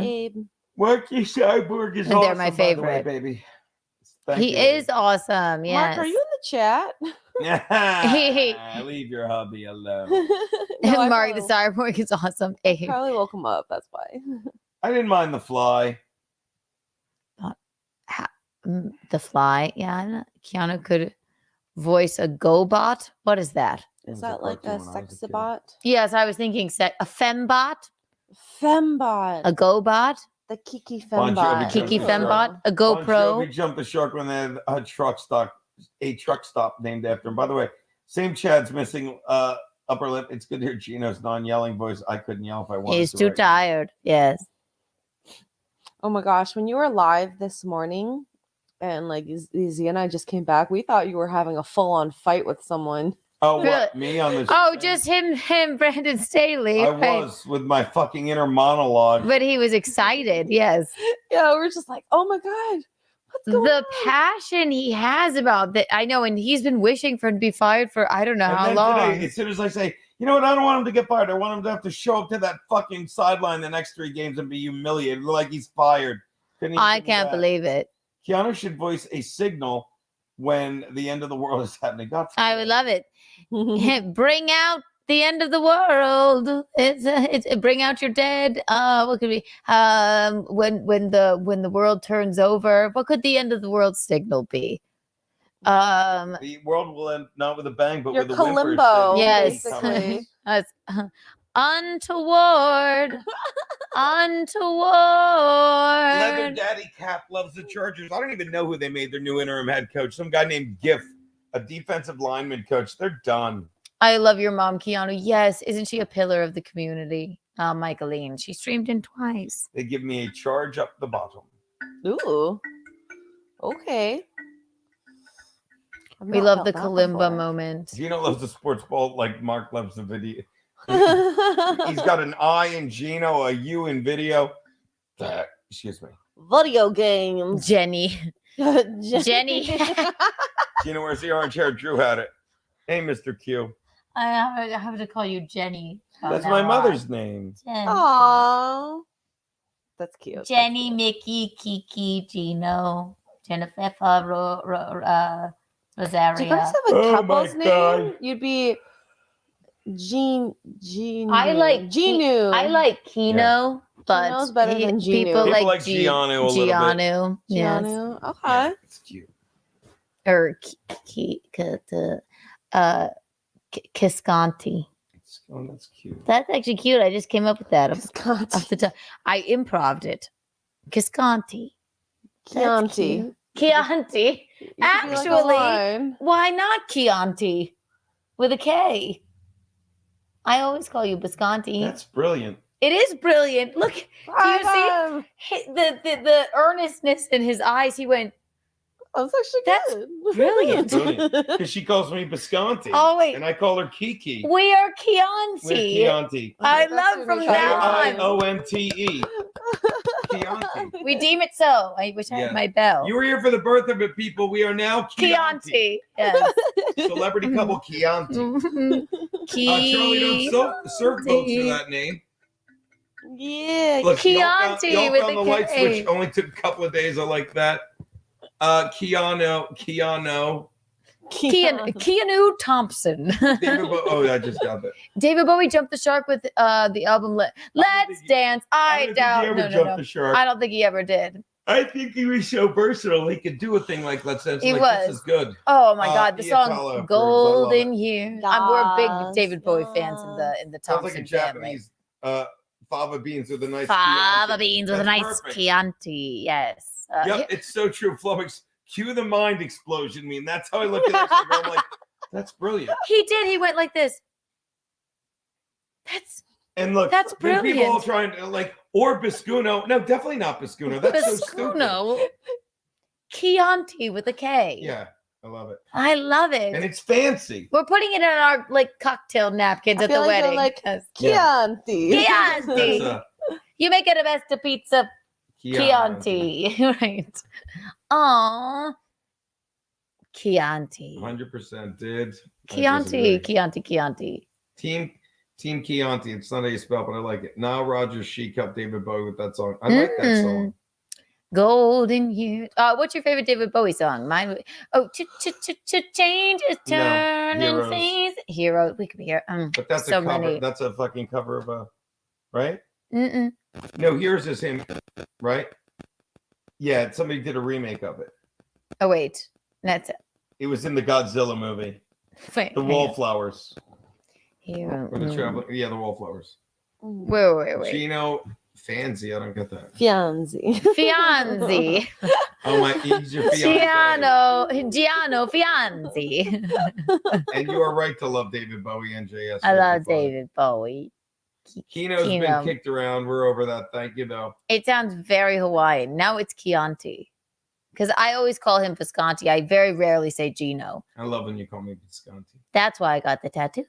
Wacky Cyborg is And awesome. they're my by the way, favorite. baby. Thank He you. is awesome. Yes. Mark, are you in the chat? Leave your hubby alone. No, I Mark the probably- Cyborg is awesome. Hey. Probably woke him up. That's why. I didn't mind The Fly. The Fly. Yeah, Keanu could voice a GoBot. What is that? Is that like a sexibot? Yes, I was thinking a fembot, Fembot. a GoBot, The Kiki Bon Jovi Fembot. jumped Kiki the shark. Fembot, a Bon GoPro. Jovi jumped the shark when they had a truck stop named after him. By the way, same Chad's missing upper lip. It's good to hear Geno's non-yelling voice. I couldn't yell if I wanted He's to. too right now. tired. Yes. Oh my gosh, when you were live this morning and like Z and I just came back, we thought you were having a full-on fight with someone. Oh, what? Me on the Oh, just him, Brandon Staley. I right? was with my fucking inner monologue. But he was excited. Yes. Yeah, we were just like, oh my God. The passion he has about that. I know. And he's been wishing for him to be fired for I don't know how then long. today, as soon as I say, you know what, I don't want him to get fired. I want him to have to show up to that fucking sideline the next 3 games and be humiliated, like he's fired. Couldn't even I do can't that. believe it. Keanu should voice a signal when the end of the world is happening. God, I would love it. Bring out the end of the world. It's bring out your dead. What could be when the world turns over? What could the end of the world signal be? the world will end not with a bang, but Your with a whimper. Kalimbo, Yes. basically. Untoward. Untoward. Leather Daddy Cap loves the Chargers. I don't even know who they made their new interim head coach. Some guy named Giff, a defensive lineman coach. They're done. I love your mom, Keanu. Yes, isn't she a pillar of the community? Michaeline. She streamed in twice. They give me a charge up the bottom. Ooh. Okay. I've We not love the felt that Kalimba before. moment. Geno loves the sports ball like Mark loves the video. He's got an I in Geno, a U in video. Excuse me. Video games. Jenny. Jenny. Geno, where's the orange hair? Drew had it. Hey, Mr. Q. I have to call you Jenny. That's my mother's name. Aww. That's cute. Jenny, Mickey, Kiki, Geno, Jennifer, Rosaria. Do you guys have a couple's name? You'd be Gene. I like Genu. I like Keanu, but Keanu's better than Genu. people like Keanu a little bit. Keanu. Yes. Keanu. Okay. It's cute. Or Kisconti. Oh, that's cute. That's actually cute. I just came up with that off the top. I improv'd it. Kisconti. Chianti. Chianti. Actually, why not Chianti with a K? I always call you Bisconti. That's brilliant. It is brilliant. Look, do you see the earnestness in his eyes? He went, that's actually good. Brilliant. Because she calls me Bisconti. Oh, wait. And I call her Kiki. We are Chianti. We're Chianti. I love from now on. K-I-O-N-T-E. Chianti. We deem it so. I wish I had my bell. You were here for the birth of it, people. We are now Chianti. Yes. Celebrity couple Chianti. Charlie, don't serve folks for that name. Yeah. Look, Chianti y'all with found a the light K. switch only took a couple of days. I like that. Keanu Thompson. I just got that. David Bowie jumped the shark with the album Let's Dance. I doubt. No. I don't think he ever did. I think he was so versatile. He could do a thing like Let's Dance. He like, was. This is good. Oh my God, the Iatala song approves. "Golden Years." We're big David Bowie fans in the Sounds Thompson like a family. Japanese fava beans with a nice Fava beans with a That's nice perfect. Chianti. Yes. Yep, it's so true. Flummox, cue the mind explosion. I mean, that's how I look at that. I'm like, that's brilliant. He did. He went like this. And look, That's then people all brilliant. trying to like, or Biscuno. No, definitely not Biscuno. That's so stupid. Biscuno. Chianti with a K. Yeah, I love it. I love it. And it's fancy. We're putting it in our cocktail napkins I at the feel like wedding. they're like Yes. Chianti. Chianti. That's You make it a best pizza. Chianti. Right. Aww. Chianti. 100% did. Chianti. Chianti. Team Chianti. It's not how you spell, but I like it. Now Rogers, She Cup, David Bowie with that song. I like that song. Golden years. What's your favorite David Bowie song? Mine. Oh, change is turning Heroes. things. Hero. We could be here. But that's so a cover. many. That's a fucking cover of a, right? Mm-mm. No, Heroes is him, right? Yeah, somebody did a remake of it. Oh wait, that's it. It was in the Godzilla movie. Wait, The hang on. Wallflowers. Hero. Or the traveling. Yeah, the Wallflowers. Wait. Geno Fancy. I don't get that. Fianzi. Fianzi. Oh my, he's your fiance. Giano Fianzi. And you are right to love David Bowie and JS. I love David Bowie. Keno's Keno. been kicked around. We're over that. Thank you, though. It sounds very Hawaiian. Now it's Chianti. Because I always call him Visconti. I very rarely say Geno. I love when you call me Visconti. That's why I got the tattoo.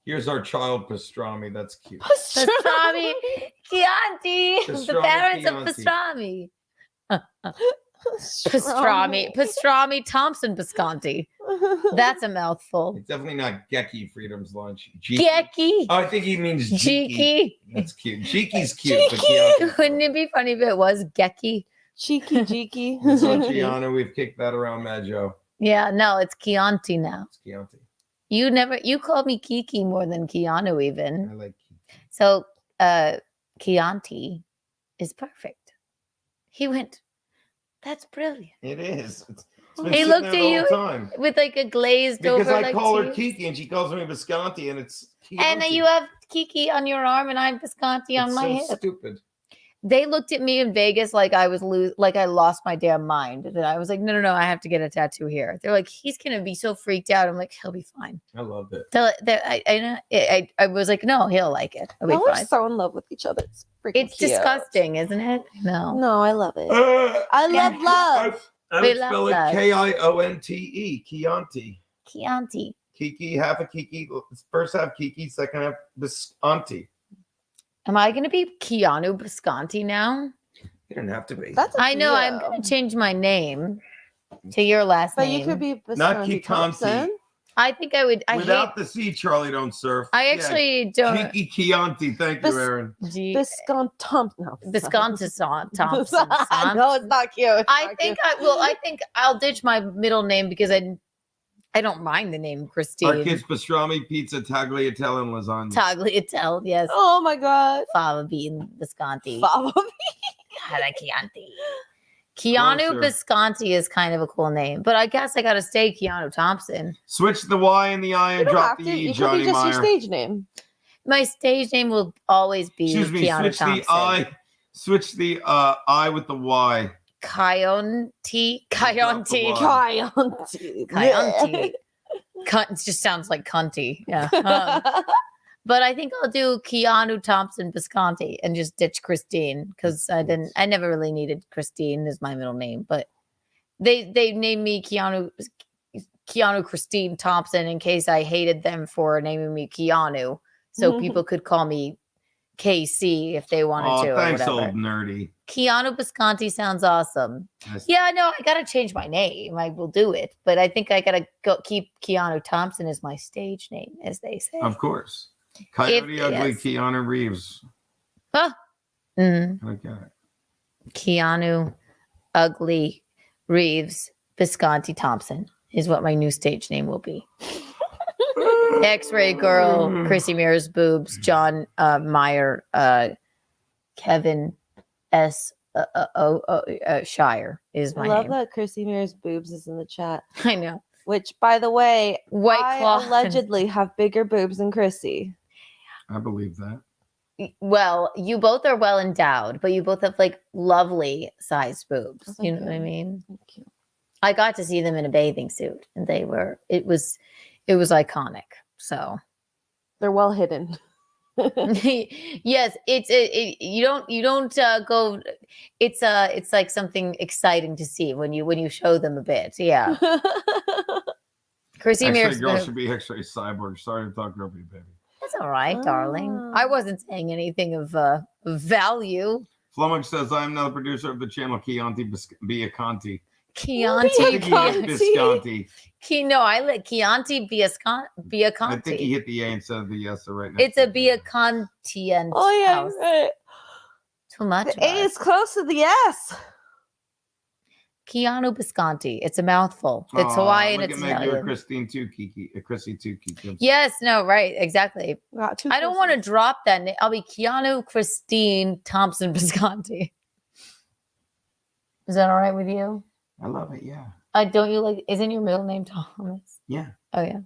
Here's our child pastrami. That's cute. Pastrami. Chianti. The Pastrami parents of Chianti. pastrami. Pastrami Thompson Visconti. That's a mouthful. It's definitely not Geki Freedom's lunch. Geki. Oh, I think he means Jiki. Jiki. That's cute. Jiki's cute. But Chianti. Wouldn't it be funny if it was Geki? Cheeky. It's on Gianna. We've kicked that around, Majo. Yeah, no, it's Chianti now. It's Chianti. You called me Kiki more than Keanu even. I like So Chianti is perfect. He went, that's brilliant. It is. It's been He sitting looked there at the you whole time. with like a glazed Because over I like call her tears. Kiki and she calls me Visconti and it's Chianti. And then you have Kiki on your arm and I'm Visconti on It's my so hip. stupid. They looked at me in Vegas like I was like I lost my damn mind. And I was like, no, I have to get a tattoo here. They're like, he's gonna be so freaked out. I'm like, he'll be fine. I loved it. I was like, no, he'll like it. He'll be Y'all are fine. so in love with each other. It's cute. disgusting, isn't it? No. No, I love it. I love love. I We would love spell it love. K-I-O-N-T-E. Chianti. Chianti. Kiki, half a Kiki. First half Kiki, second half Visconti. Am I gonna be Keanu Bisconti now? You don't have to be. That's I know I'm gonna change my name to your last But name. you could be Not Visconti Kikanti. Thompson. I think I would. Without the C, Charlie don't surf. I actually don't. Cheeky Chianti. Thank you, Aaron. Viscount Thompson. No. Viscontis Thompson. No, it's not cute. I think I'll ditch my middle name because I don't mind the name Christine. Our kids pastrami, pizza, tagliatelle, and lasagna. Tagliatelle, yes. Oh my god. Fava bean Visconti. Fava bean. Chianti. Keanu Visconti is kind of a cool name, but I guess I gotta stay Keanu Thompson. Switch the Y and the I and drop the E, It could Johnny be just Meyer. your stage name. My stage name will always be Excuse me, Keanu switch Thompson. the I. Switch the I with the Y. Coyote. Coyote. Coyote. Cunt just sounds like cunty. Yeah. But I think I'll do Keanu Thompson Visconti and just ditch Christine because I never really needed Christine as my middle name, but they named me Keanu Christine Thompson in case I hated them for naming me Keanu. So people could call me KC if they wanted to. Thanks, or whatever. old nerdy. Keanu Visconti sounds awesome. Nice. Yeah, no, I gotta change my name. I will do it, but I think I gotta keep Keanu Thompson as my stage name, as they say. Of course. Coyote Ugly, yes. Keanu Reeves. Huh. Mm-hmm. Okay. Keanu Ugly Reeves Visconti Thompson is what my new stage name will be. X-Ray Girl, Chrissie Mayr's boobs, John Meyer, Kevin S. Shire is my I love name. that Chrissie Mayr's boobs is in the chat. I know. Which, by the way, White Claw. I allegedly have bigger boobs than Chrissy. I believe that. Well, you both are well endowed, but you both have like lovely sized boobs. Oh, you know what I mean? Thank you. I got to see them in a bathing suit, and it was iconic. So they're well hidden. Yes, you don't go. It's like something exciting to see when you show them a bit. Yeah. Chrissie Mayr. X-ray girl should be X-ray cyborg. Sorry to talk over you, baby. That's all right, darling. I wasn't saying anything of value. Flummox says, I'm now the producer of the channel Chianti Biaconti. Chianti Visconti. No, I let Chianti Biaconti. I think he hit the A instead of the S right now. It's a Biacontian. Oh yeah, house. right. Too much. The A is close to the S. Keanu Visconti. It's a mouthful. It's Hawaiian. It's Italian. Christine too, Kiki. Chrissy too, Kiki. Yes. No. Right. Exactly. I don't want to drop that name. I'll be Keanu Christine Thompson Visconti. Is that all right with you? I love it. Yeah. Don't you like? Isn't your middle name Thomas? Yeah. Oh yeah.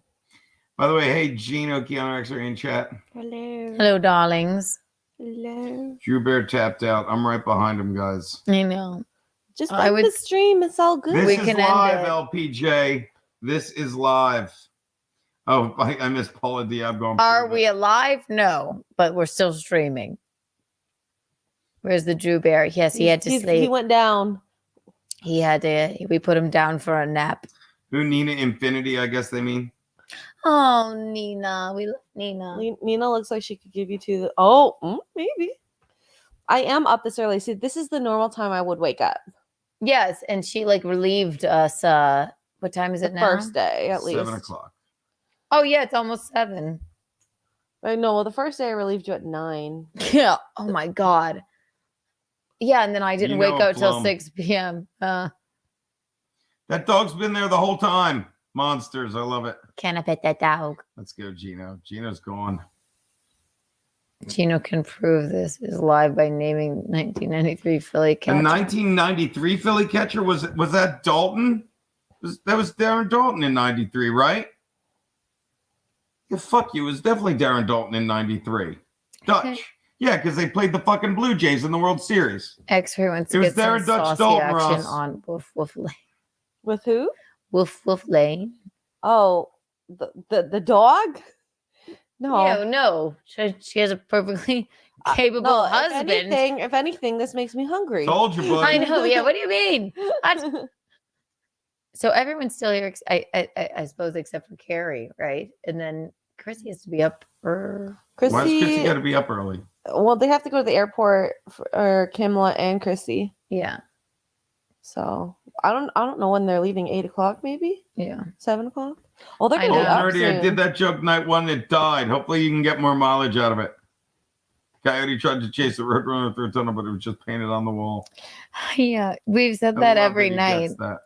By the way, hey Geno, Keanu X are in chat. Hello. Hello, darlings. Hello. Drew Bear tapped out. I'm right behind him, guys. I know. Just end the stream. It's all good. This We is can live, end it. LPJ. This is live. Oh, I missed Paula Diab going. Are we alive? No, but we're still streaming. Where's the Drew Bear? Yes, he had to sleep. He went down. He had to. We put him down for a nap. Who Nina Infinity? I guess they mean. Oh, Nina, we love Nina. Nina looks like she could give you two. Maybe. I am up this early. See, this is the normal time I would wake up. Yes, and she like relieved us. What time is it now? First day, at least 7:00. Oh yeah, it's almost 7. I know. Well, the first day I relieved you at 9. Yeah. Oh my god. Yeah, and then I didn't wake up till 6 p.m. That dog's been there the whole time. Monsters. I love it. Can I pet that dog? Let's go, Geno. Geno's gone. Geno can prove this is live by naming 1993 Philly catcher. The 1993 Philly catcher was that Dalton? That was Darren Dalton in 93, right? Yeah, fuck you. It was definitely Darren Dalton in 93. Dutch. Yeah, because they played the fucking Blue Jays in the World Series. X-Ray wants to It was get some Darren Dutch saucy Dalton, action Ross. on Woof Woof Lane. With who? Woof Woof Lane. Oh, the dog? No. No. She has a perfectly capable husband. If anything, this makes me hungry. Told you, buddy. I know. Yeah. What do you mean? So everyone's still here. I suppose, except for Keri, right? And then Chrissy has to be up. Why does Chrissy got to be up early? Well, they have to go to the airport for Camelot and Chrissy. Yeah. So I don't know when they're leaving. 8:00 maybe. Yeah. 7:00. Oh, they're I gonna be know. up Nerdy, I soon. did that joke night one. It died. Hopefully, you can get more mileage out of it. Coyote tried to chase the roadrunner through a tunnel, but it was just painted on the wall. Yeah, we've said I that love every he night. gets that.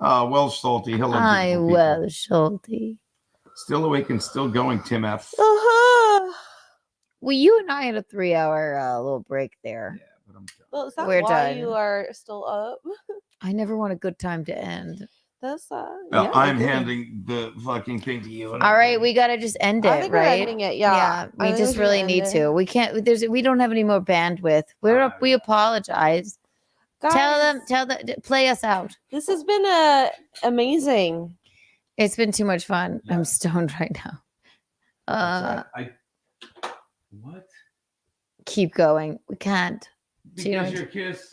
Welsh Salty. Hello, Hi, beautiful people. well, Schulte. Still awake and still going, Tim F. Uh-huh. Well, you and I had a 3-hour little break there. Well, is that We're why done. you are still up? I never want a good time to end. That's I'm I guess. handing the fucking thing to you. All right, we gotta just end it, I think we're right? ending it, yeah. I we think just we should really end need it. to. We can't. We don't have any more bandwidth. We apologize. Guys, Tell them, play us out. This has been amazing. It's been too much fun. I'm stoned right now. What? Keep going. We can't. Because your kiss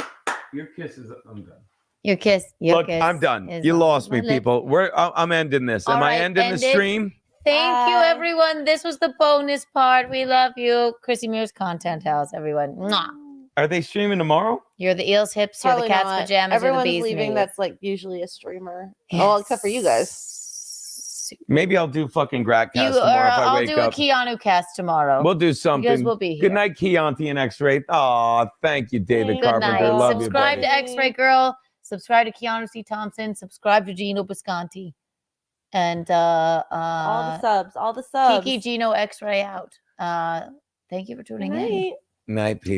is. I'm done. Your kiss. Look, I'm done. You lost me, people. I'm ending this. Am All I right, ending the end it. stream? Thank you, everyone. This was the bonus part. We love you. Chrissie Mayr's Content House, everyone. Mwah. Are they streaming tomorrow? You're the eel's hips. You're Probably the cat's not. pajamas. Everyone's you're the bee's leaving. knees. That's like usually a streamer. Oh, except for you guys. Maybe I'll do fucking Gratcast You tomorrow or if I I'll wake do a up. Keanu cast tomorrow. We'll do something. You guys will be here. Good night, Chianti and X-Ray. Oh, thank you, David Good Carpenter. night. Love Subscribe you, to buddy. X-Ray Girl. Subscribe to Keanu C. Thompson. Subscribe to Geno Bisconti. And all the subs. Kiki, Geno, X-Ray out. Thank you for tuning in. Night, people.